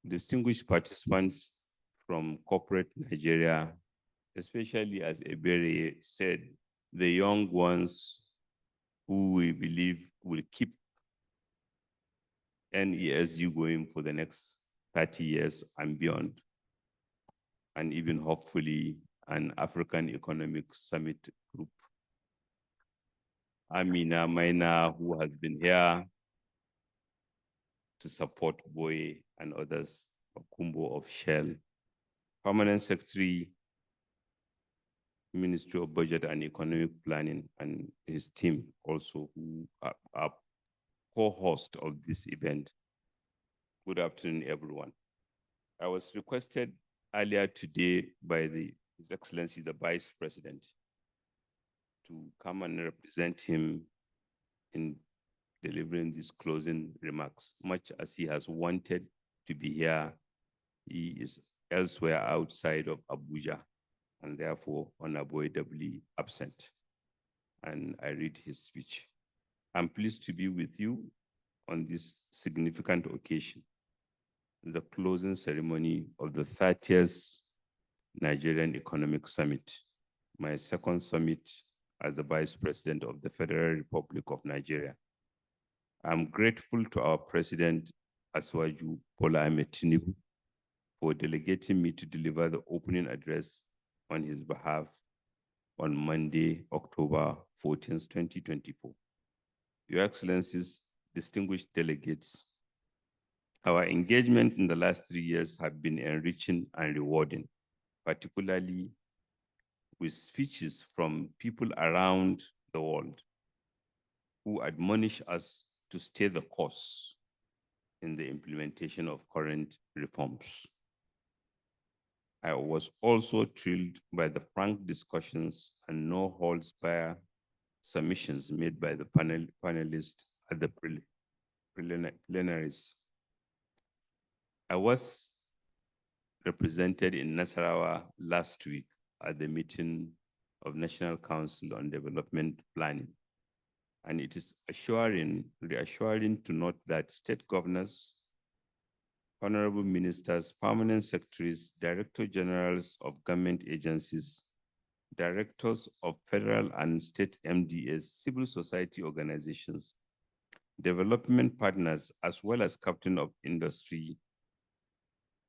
K: distinguished participants from corporate Nigeria, especially as Ebere said, the young ones who we believe will keep NESG going for the next 30 years and beyond, and even hopefully an African Economic Summit group. Amina Maina, who has been here to support Boy and others, Kumbo of Shell, Permanent Secretary, Ministry of Budget and Economic Planning, and his team also, who are co-host of this event. Good afternoon, everyone. I was requested earlier today by His Excellency, the Vice President, to come and represent him in delivering these closing remarks. Much as he has wanted to be here, he is elsewhere outside of Abuja and therefore unavoidably absent. And I read his speech. I'm pleased to be with you on this significant occasion, the closing ceremony of the 30th Nigerian Economic Summit, my second summit as the Vice President of the Federal Republic of Nigeria. I'm grateful to our President, Asiwaju Bola Ahmed Tinubu, for delegating me to deliver the opening address on his behalf on Monday, October 14th, 2024. Your Excellencies, distinguished delegates, our engagement in the last 3 years have been enriching and rewarding, particularly with speeches from people around the world who admonish us to stay the course in the implementation of current reforms. I was also thrilled by the frank discussions and no-holds-barred submissions made by the panelists at the plenaries. I was represented in Nasarawa last week at the meeting of National Council on Development Planning. And it is reassuring to note that state governors, honorable ministers, permanent secretaries, director generals of government agencies, directors of federal and state MDAs, civil society organizations, development partners, as well as captain of industry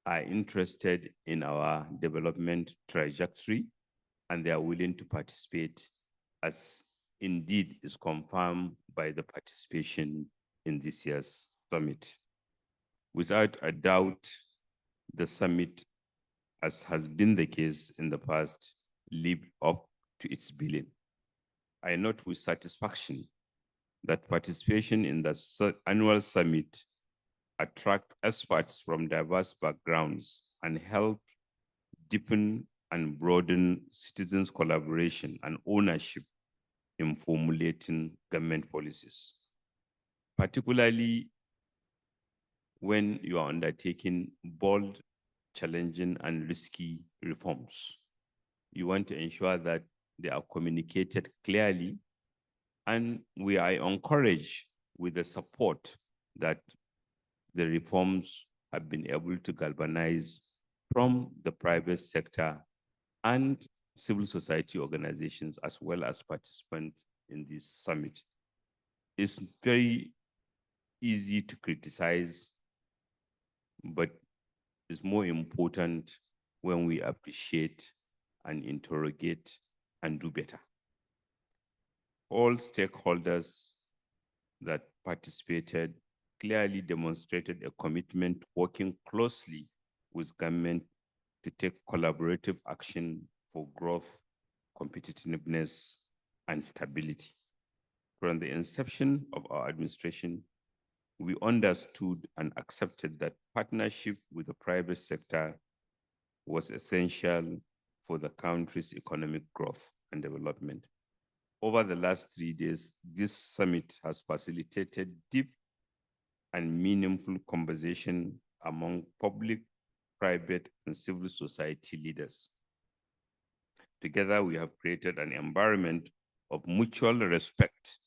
K: are interested in our development trajectory, and they are willing to participate, as indeed is confirmed by the participation in this year's summit. Without a doubt, the summit, as has been the case in the past, lived up to its billing. I note with satisfaction that participation in the annual summit attract experts from diverse backgrounds and help deepen and broaden citizens' collaboration and ownership in formulating government policies, particularly when you are undertaking bold, challenging, and risky reforms. You want to ensure that they are communicated clearly, and we are encouraged with the support that the reforms have been able to galvanize from the private sector and civil society organizations, as well as participants in this summit. It's very easy to criticize, but it's more important when we appreciate and interrogate and do better. All stakeholders that participated clearly demonstrated a commitment working closely with government to take collaborative action for growth, competitiveness, and stability. From the inception of our administration, we understood and accepted that partnership with the private sector was essential for the country's economic growth and development. Over the last 3 days, this summit has facilitated deep and meaningful conversation among public, private, and civil society leaders. Together, we have created an environment of mutual respect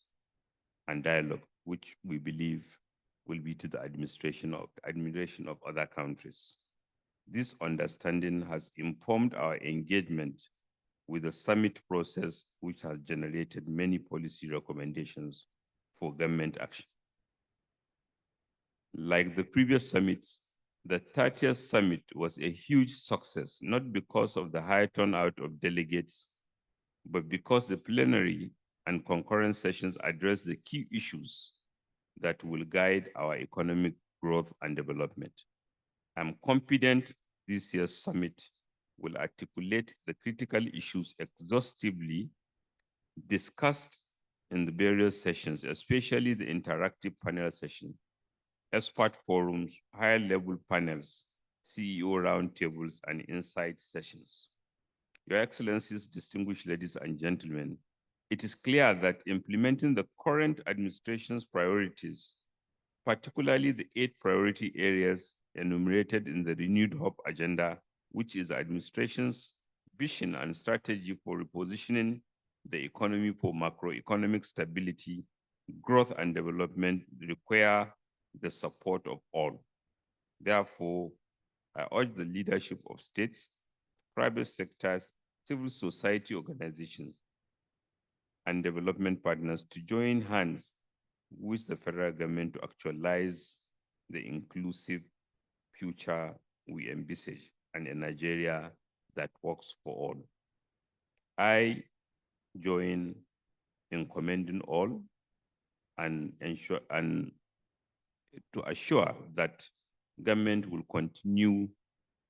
K: and dialogue, which we believe will be to the admiration of other countries. This understanding has informed our engagement with the summit process, which has generated many policy recommendations for government action. Like the previous summits, the 30th summit was a huge success, not because of the high turnout of delegates, but because the plenary and concurrent sessions address the key issues that will guide our economic growth and development. I'm confident this year's summit will articulate the critical issues exhaustively discussed in the various sessions, especially the interactive panel session, expert forums, higher-level panels, CEO roundtables, and insight sessions. Your Excellencies, distinguished ladies and gentlemen, it is clear that implementing the current administration's priorities, particularly the 8 priority areas enumerated in the renewed hope agenda, which is the administration's vision and strategy for repositioning the economy for macroeconomic stability, growth, and development, require the support of all. Therefore, I urge the leadership of states, private sectors, civil society organizations, and development partners to join hands with the federal government to actualize the inclusive future we envisage and a Nigeria that works for all. I join in commending all and to assure that government will continue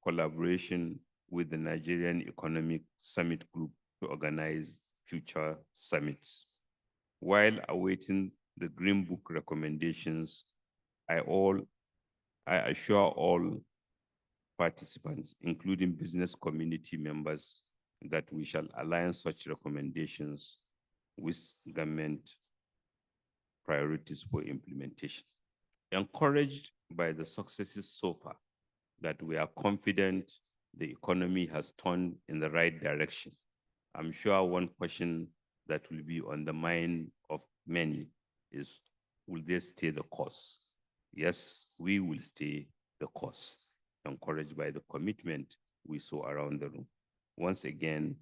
K: collaboration with the Nigerian Economic Summit Group to organize future summits. While awaiting the Green Book recommendations, I assure all participants, including business community members, that we shall align such recommendations with government priorities for implementation. Encouraged by the successes so far, that we are confident the economy has turned in the right direction. I'm sure one question that will be on the mind of many is, will they stay the course? Yes, we will stay the course, encouraged by the commitment we saw around the room. Once again,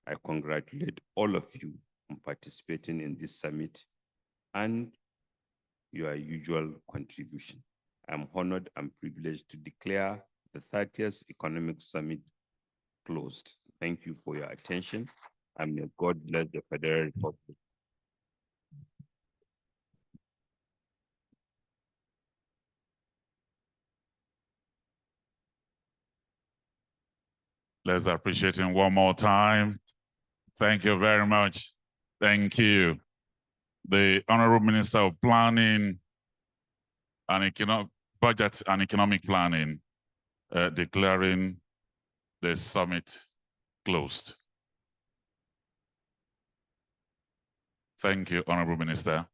K: I congratulate all of you on participating in this summit and your usual contribution. I'm honored and privileged to declare the 30th Economic Summit closed. Thank you for your attention, and may God bless the Federal Republic.
A: Let's appreciate him one more time. Thank you very much. Thank you. The Honorable Minister of Planning and Budget and Economic Planning declaring the summit closed. Thank you, Honorable Minister.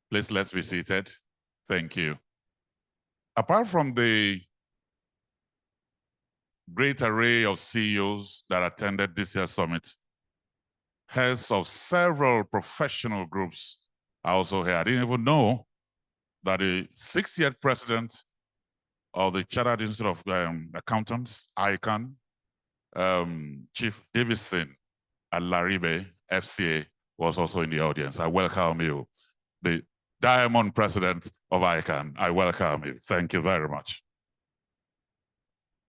A: Please, let's be seated. Thank you. Apart from the great array of CEOs that attended this year's summit, heads of several professional groups are also here. I didn't even know that the 60th president of the Chartered Institute of Accountants, ICANN, Chief Davison Alaribe, FCA, was also in the audience. I welcome you. The Diamond President of ICANN, I welcome you. Thank you very much.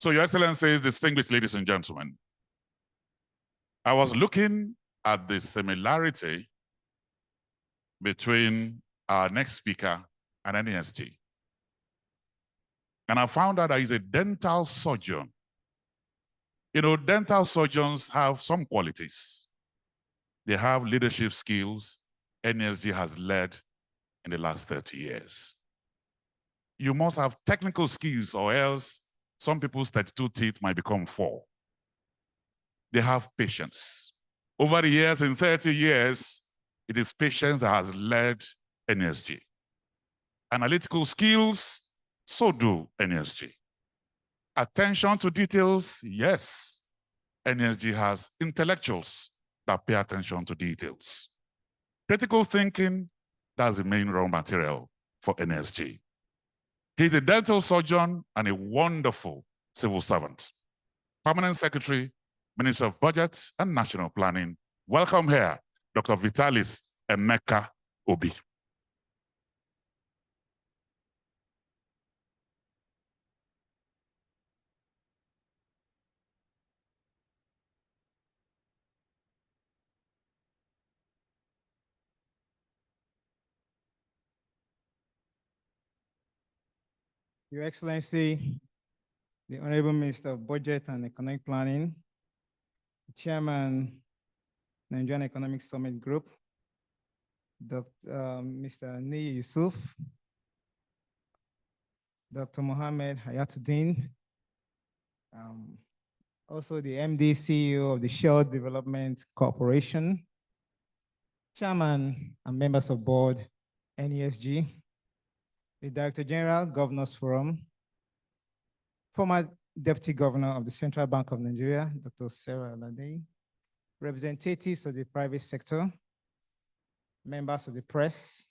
A: So, Your Excellencies, distinguished ladies and gentlemen, I was looking at the similarity between our next speaker and NEST. And I found out that he's a dental surgeon. You know, dental surgeons have some qualities. They have leadership skills NESG has led in the last 30 years. You must have technical skills, or else some people's 32 teeth might become 4. They have patience. Over the years, in 30 years, it is patience that has led NESG. Analytical skills, so do NESG. Attention to details, yes. NESG has intellectuals that pay attention to details. Critical thinking, that's the main raw material for NESG. He's a dental surgeon and a wonderful civil servant. Permanent Secretary, Minister of Budget and National Planning. Welcome here, Dr. Vitalis Emeka Obi.
L: Your Excellency, the Honorable Minister of Budget and Economic Planning, Chairman, Nigerian Economic Summit Group, Mr. Nii Yusuf, Dr. Mohammed Hayatuddin, also the MD CEO of the Shell Development Corporation, Chairman and members of board, NESG, the Director General, Governors Forum, former Deputy Governor of the Central Bank of Nigeria, Dr. Sarah Alade, representatives of the private sector, members of the press,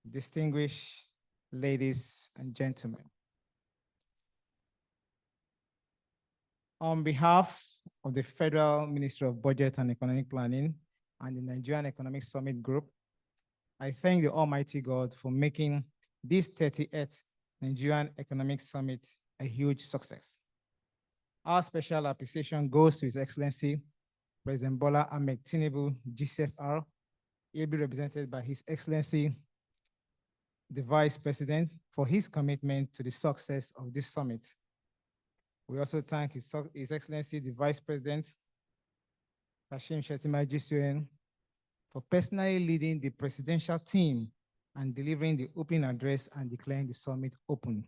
L: distinguished ladies and gentlemen. On behalf of the Federal Ministry of Budget and Economic Planning and the Nigerian Economic Summit Group, I thank the Almighty God for making this 38th Nigerian Economic Summit a huge success. Our special appreciation goes to His Excellency, President Bola Ahmed Tinubu, GCFR. He'll be represented by His Excellency, the Vice President, for his commitment to the success of this summit. We also thank His Excellency, the Vice President, Kashim Shettima GCON, for personally leading the presidential team and delivering the opening address and declaring the summit open.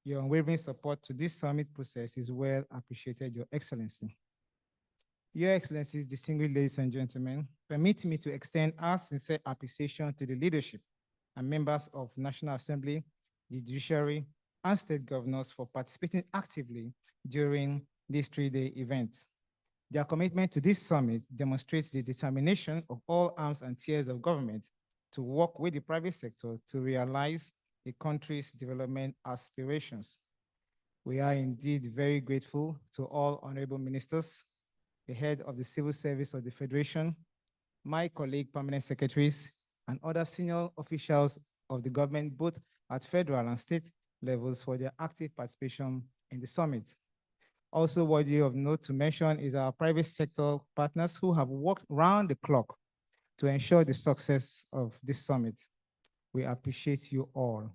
L: Your unwavering support to this summit process is well appreciated, Your Excellency. Your Excellencies, distinguished ladies and gentlemen, permit me to extend our sincere appreciation to the leadership and members of National Assembly, the Judiciary, and state governors for participating actively during this 3-day event. Their commitment to this summit demonstrates the determination of all arms and tiers of government to work with the private sector to realize the country's development aspirations. We are indeed very grateful to all honorable ministers, the head of the civil service of the Federation, my colleague permanent secretaries, and other senior officials of the government, both at federal and state levels, for their active participation in the summit. Also worthy of note to mention is our private sector partners who have worked round the clock to ensure the success of this summit. We appreciate you all.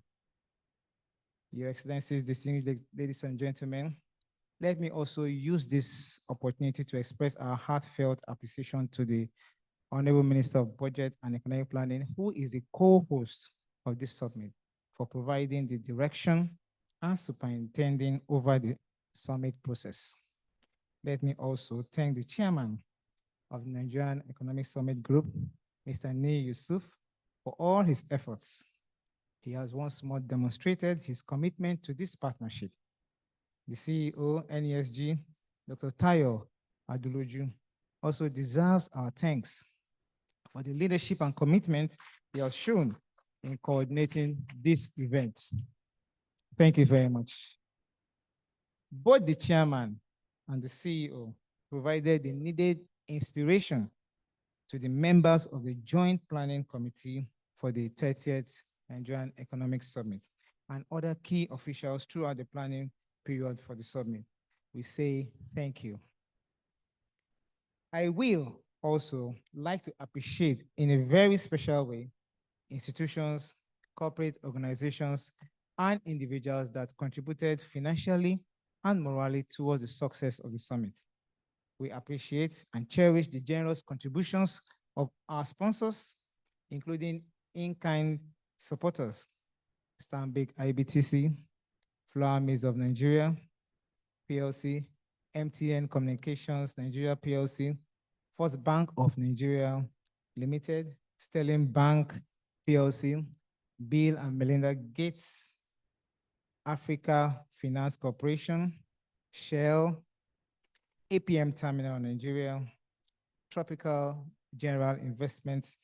L: Your Excellencies, distinguished ladies and gentlemen, let me also use this opportunity to express our heartfelt appreciation to the Honorable Minister of Budget and Economic Planning, who is the co-host of this summit, for providing the direction and superintending over the summit process. Let me also thank the chairman of the Nigerian Economic Summit Group, Mr. Nii Yusuf, for all his efforts. He has once more demonstrated his commitment to this partnership. The CEO, NESG, Dr. Tayo Aduluju, also deserves our thanks for the leadership and commitment he has shown in coordinating this event. Thank you very much. Both the chairman and the CEO provided the needed inspiration to the members of the Joint Planning Committee for the 30th Nigerian Economic Summit and other key officials throughout the planning period for the summit. We say thank you. I will also like to appreciate in a very special way institutions, corporate organizations, and individuals that contributed financially and morally towards the success of the summit. We appreciate and cherish the generous contributions of our sponsors, including in-kind supporters, Stanbic IBTC, Flour Mills of Nigeria, PLC, MTN Communications Nigeria PLC, First Bank of Nigeria Limited, Sterling Bank PLC, Bill and Melinda Gates, Africa Finance Corporation, Shell, APM Terminal Nigeria, Tropical General Investments,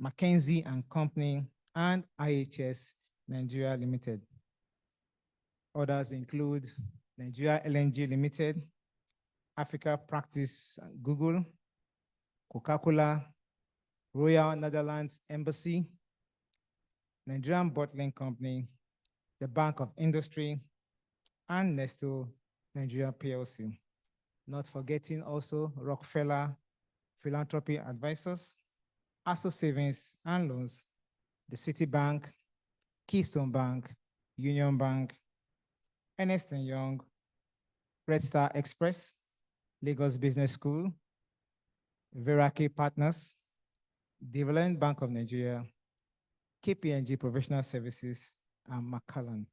L: McKinsey and Company, and IHS Nigeria Limited. Others include Nigeria LNG Limited, Africa Practice Google, Coca-Cola, Royal Netherlands Embassy, Nigerian Bottling Company, the Bank of Industry, and Nestle Nigeria PLC. Not forgetting also Rockefeller Philanthropy Advisors, ASO Savings and Loans, the Citibank, Keystone Bank, Union Bank, Ernst & Young, Red Star Express, Lagos Business School, Verake Partners, Development Bank of Nigeria, KPMG Professional Services, and Macallan.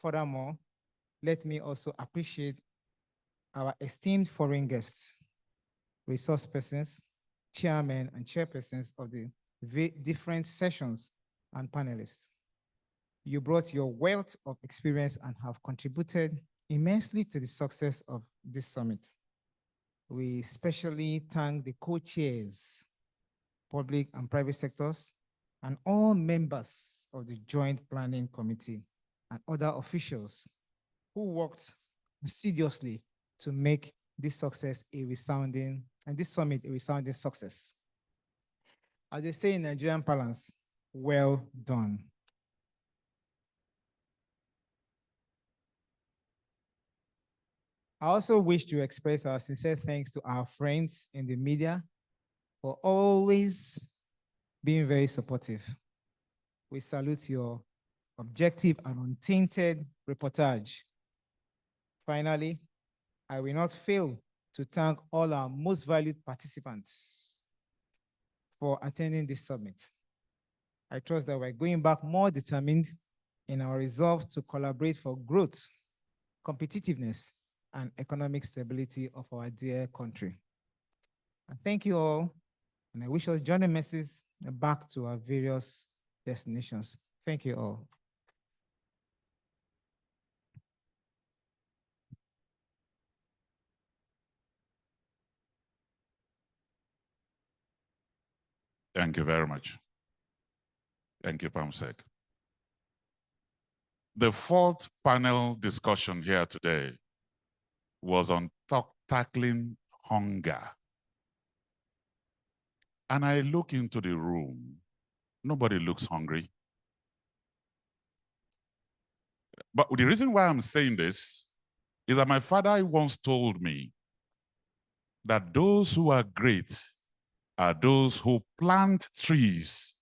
L: Furthermore, let me also appreciate our esteemed foreign guests, resource persons, chairmen and chairpersons of the different sessions and panelists. You brought your wealth of experience and have contributed immensely to the success of this summit. We especially thank the co-chairs, public and private sectors, and all members of the Joint Planning Committee and other officials who worked assiduously to make this success a resounding, and this summit a resounding success. As they say in Nigerian parlance, well done. I also wish to express our sincere thanks to our friends in the media for always being very supportive. We salute your objective and untainted reportage. Finally, I will not fail to thank all our most valued participants for attending this summit. I trust that we're going back more determined in our resolve to collaborate for growth, competitiveness, and economic stability of our dear country. And thank you all, and I wish us journey messages back to our various destinations. Thank you all.
A: Thank you very much. Thank you, Pamsek. The fourth panel discussion here today was on tackling hunger. And I look into the room, nobody looks hungry. But the reason why I'm saying this is that my father once told me that those who are great are those who plant trees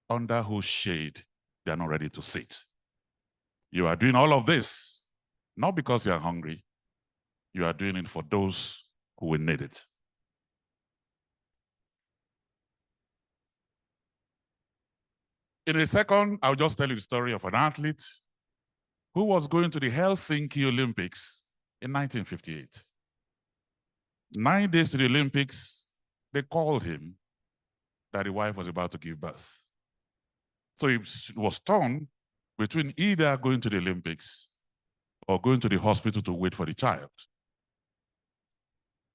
A: under whose shade they are not ready to sit. You are doing all of this, not because you are hungry. You are doing it for those who will need it. In a second, I'll just tell you the story of an athlete who was going to the Helsinki Olympics in 1958. 9 days to the Olympics, they called him that the wife was about to give birth. So he was torn between either going to the Olympics or going to the hospital to wait for the child.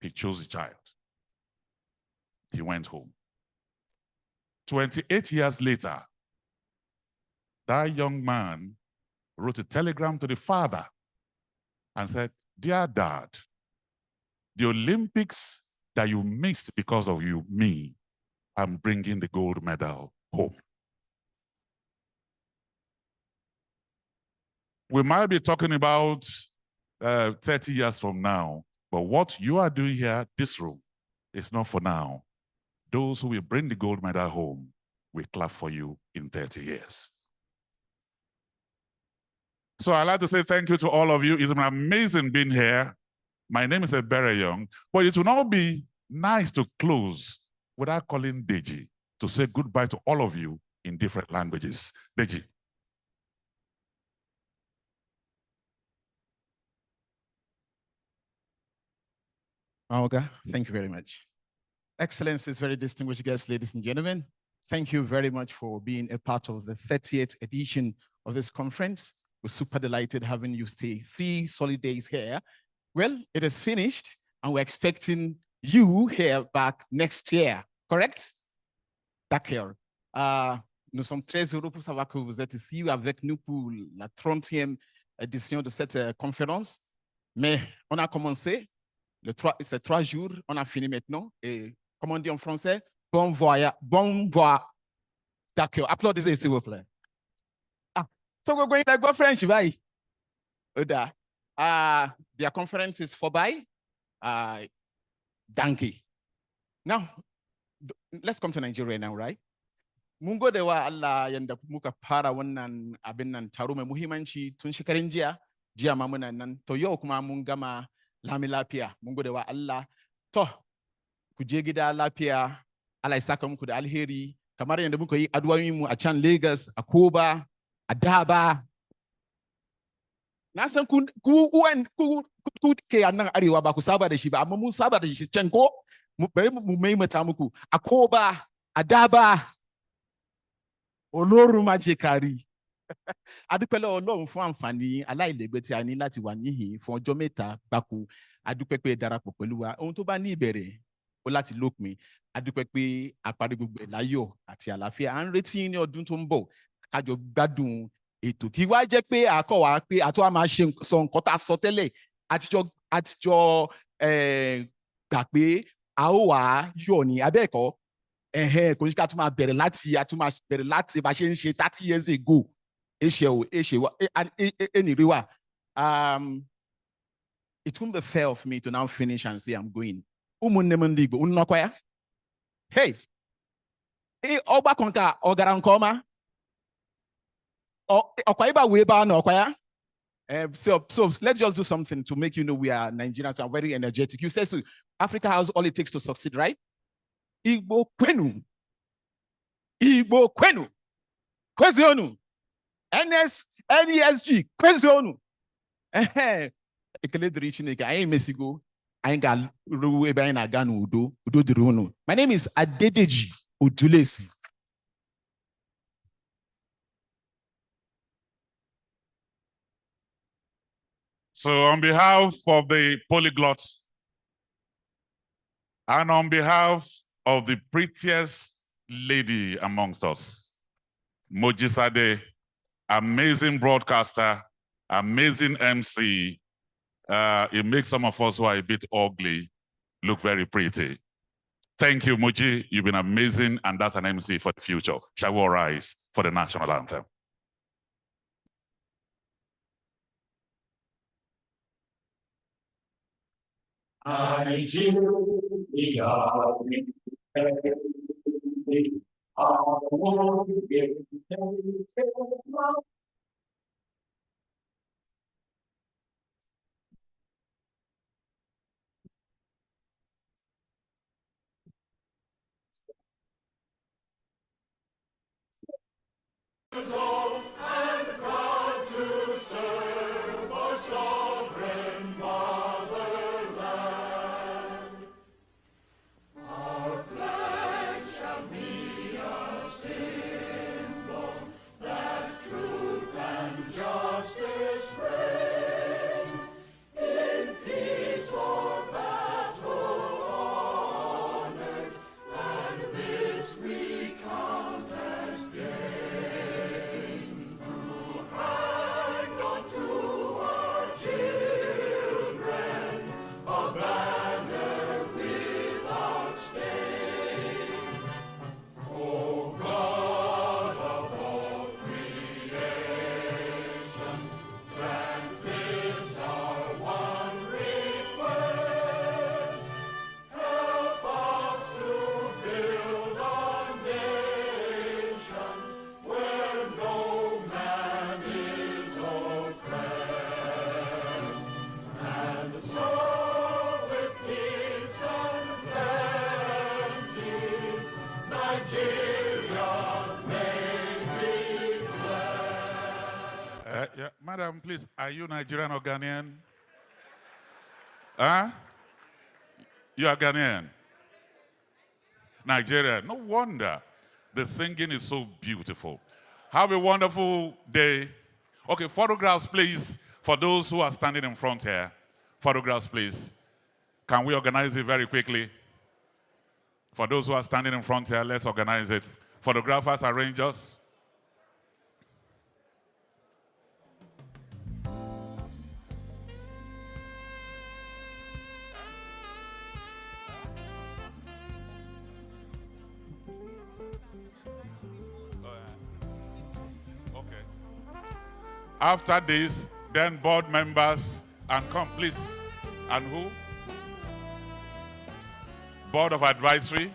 A: He chose the child. He went home. 28 years later, that young man wrote a telegram to the father and said, "Dear Dad, the Olympics that you missed because of me, I'm bringing the gold medal home." We might be talking about 30 years from now, but what you are doing here, this room, is not for now. Those who will bring the gold medal home will clap for you in 30 years. So I'd like to say thank you to all of you. It's been amazing being here. My name is Ebere Young, but it will not be nice to close without calling Deji to say goodbye to all of you in different languages. Deji.
P: Oga, thank you very much. Excellencies, very distinguished guests, ladies and gentlemen, thank you very much for being a part of the 30th edition of this conference. We're super delighted having you stay 3 solid days here. Well, it is finished and we're expecting you here back next year, correct? D'accord. Nous sommes très heureux pour savoir que vous êtes ici avec nous pour la 30e édition de cette conférence. Mais on a commencé, c'est 3 jours, on a fini maintenant. Et comme on dit en français, bon voyage, bon voyage. D'accord, applaudissez s'il vous plaît. So we're going to go French, right? Their conference is forby. Donkey. Now, let's come to Nigeria now, right? Mungo dewa Allah yanda muka para wannan abin nan taro mai muhimmanci tun shekarun jiya ma muna nan to yau kuma mun gama lami lafiya. Mungo dewa Allah to ku je gida lafiya, Allah ya saka muku da alheri kamar yanda muka yi addu'o'in mu a can Lagos, a Koba, a Daba. Na san ku ke a nan arewa ba ku saba da shi ba, amma mun saba da shi can ko bari mu maimaita muku a Koba, a Daba, Olórun má jẹ́ ká rí. A dúpẹ́ lọ́wọ́ Ọlọ́run fún àǹfààní aláìlẹ́gbẹ́ tí a ní láti wà níhìn fún ọjọ́ mẹ́ta gbáko. A dúpẹ́ pé ẹ darapọ̀ pẹ̀lú wa. Ohun tó bá ní ìbẹ̀rẹ̀ ó láti lópin. A dúpẹ́ pé a parí gbogbo ẹ̀ láyọ̀ àti àlàáfíà. À ń retí ní ọdún tó ń bọ̀ kájọ gbádùn ètò kí wá jẹ́ pé àkọ́wà pé àti wá máa ṣe sọ nǹkan tá a sọ tẹ́lẹ̀ àtijọ́ gbà pé a ó wà yọ̀ ní abẹ́ẹ̀kọ́. Kò ní ká tún máa bẹ̀rẹ̀ láti bá ṣe ń ṣe 30 years ago. It won't be fair of me to now finish and say I'm going. Hey, Oba Konka, Ogaran Koma. Okwaiba Weba no Okwaya. So let's just do something to make you know we are Nigerians are very energetic. You say so Africa has all it takes to succeed, right? Igbo kwenu. Igbo kwenu. Kwezionu. NESG. Kwezionu. Ekele diri Chineke. Anyị mesigo. Anyị ga-ruo ebe anyị na-aga n'udo. Udo dịrị unu. My name is Adedeji Odulesi.
A: So on behalf of the polyglots and on behalf of the prettiest lady amongst us, Mojisade, amazing broadcaster, amazing MC. It makes some of us who are a bit ugly look very pretty. Thank you, Moji. You've been amazing, and that's an MC for the future. Shall we all rise for the national anthem?
N: And proud to serve our sovereign motherland. Our flag shall be a symbol that truth and justice reign. In peace or battle honored, and this we count as gain.
A: Madam, please, are you Nigerian or Ghanaian? Huh? You are Ghanaian. Nigerian. No wonder. The singing is so beautiful. Have a wonderful day. Okay, photographs, please, for those who are standing in front here. Photographs, please. Can we organize it very quickly? For those who are standing in front here, let's organize it. Photographers, arrangers. Okay. After this, then board members and come, please. And who? Board of Advisory.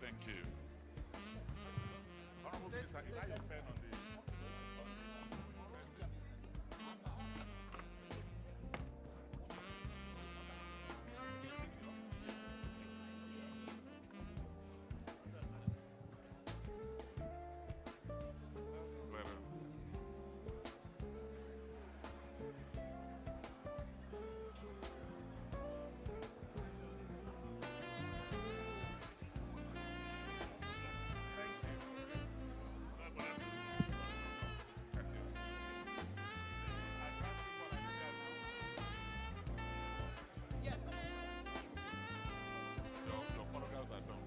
A: Thank you. Honorable Minister, is that your pen on the- Your photographs are done.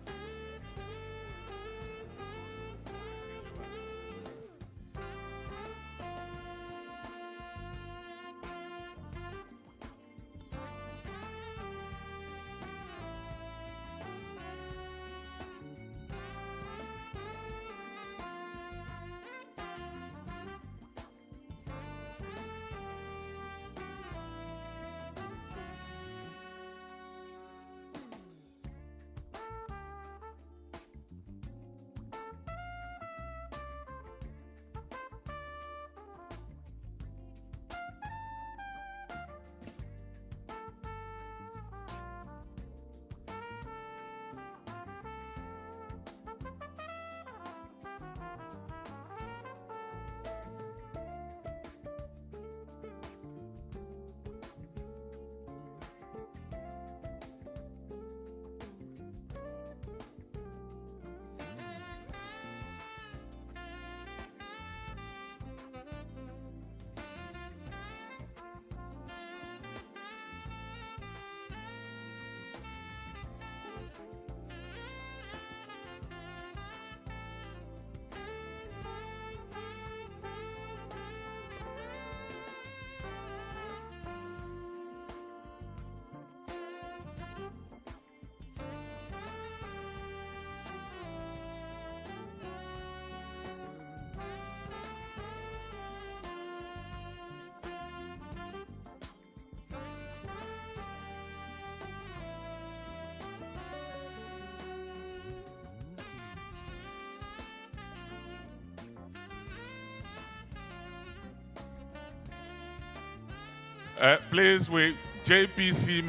A: Please, we JPC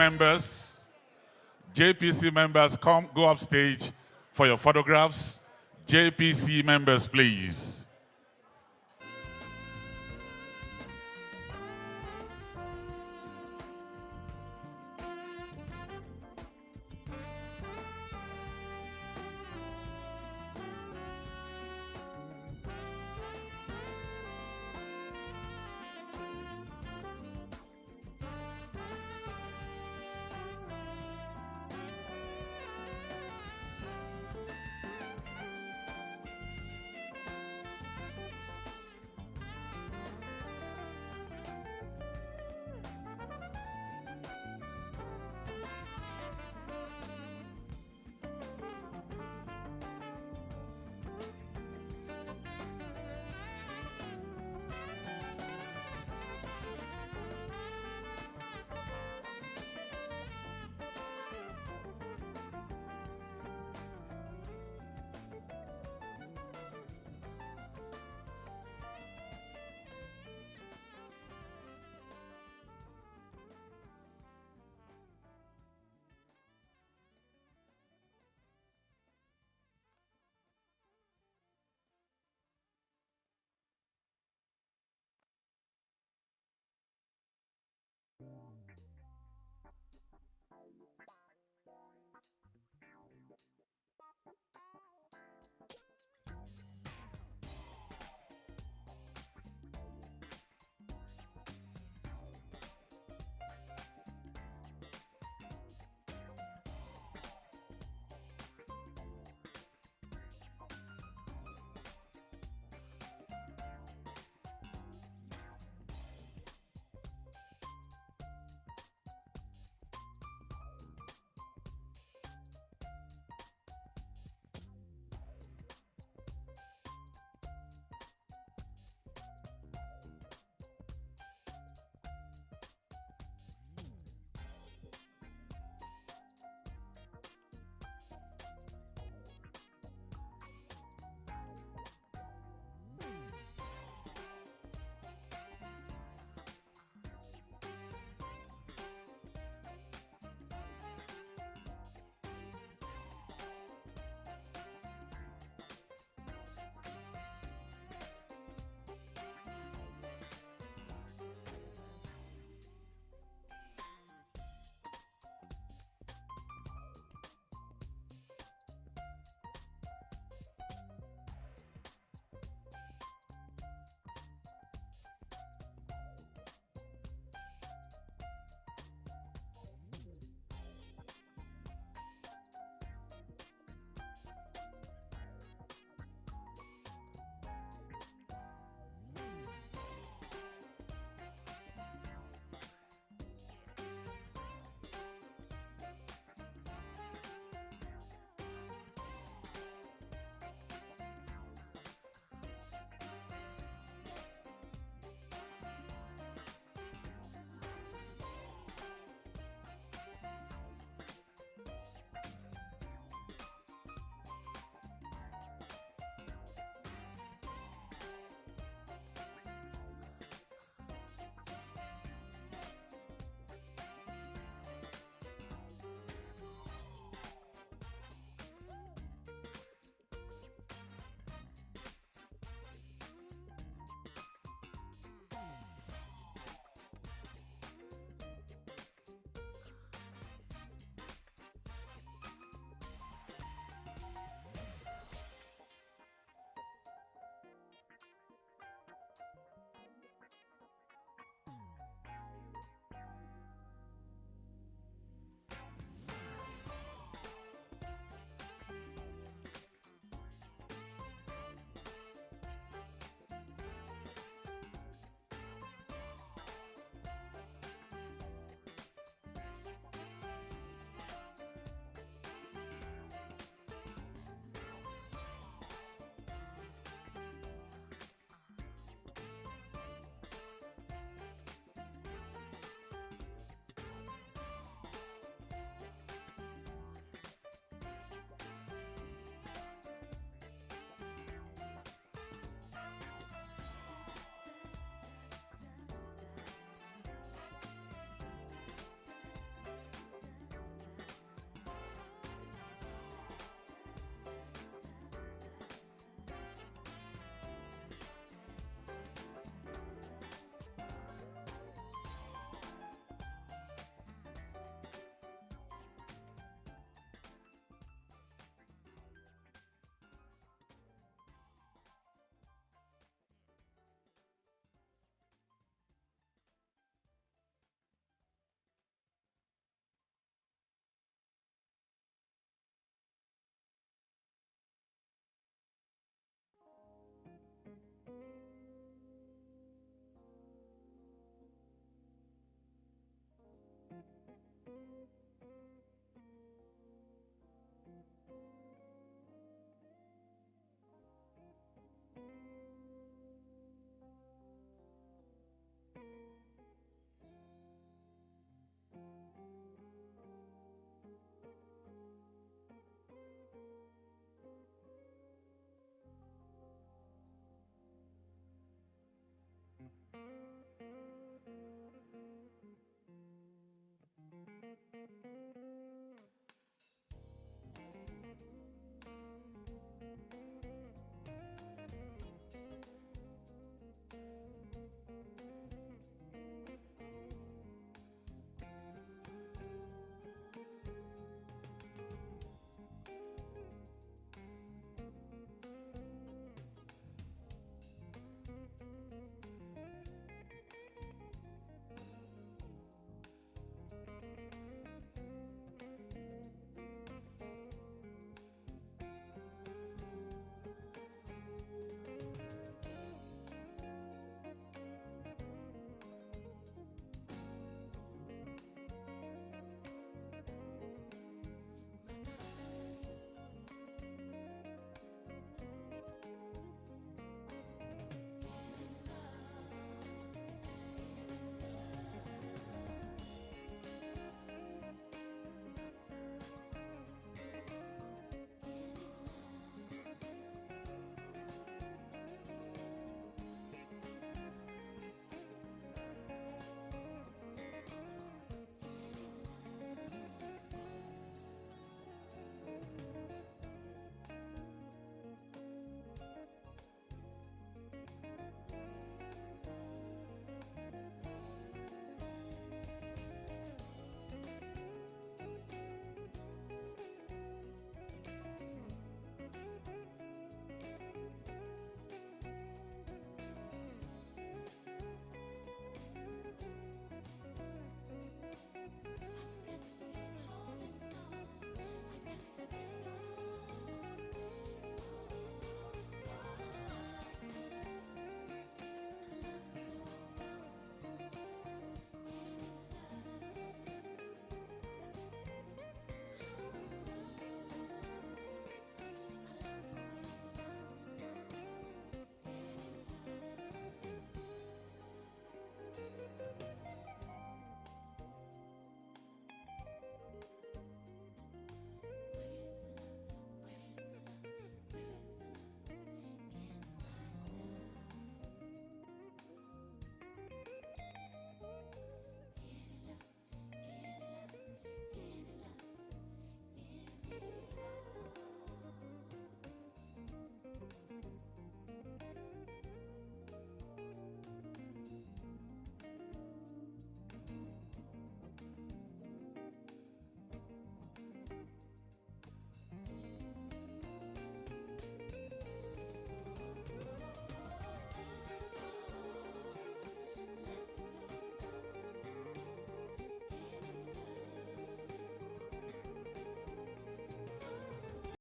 A: members, come, go upstage for your photographs. JPC members, please.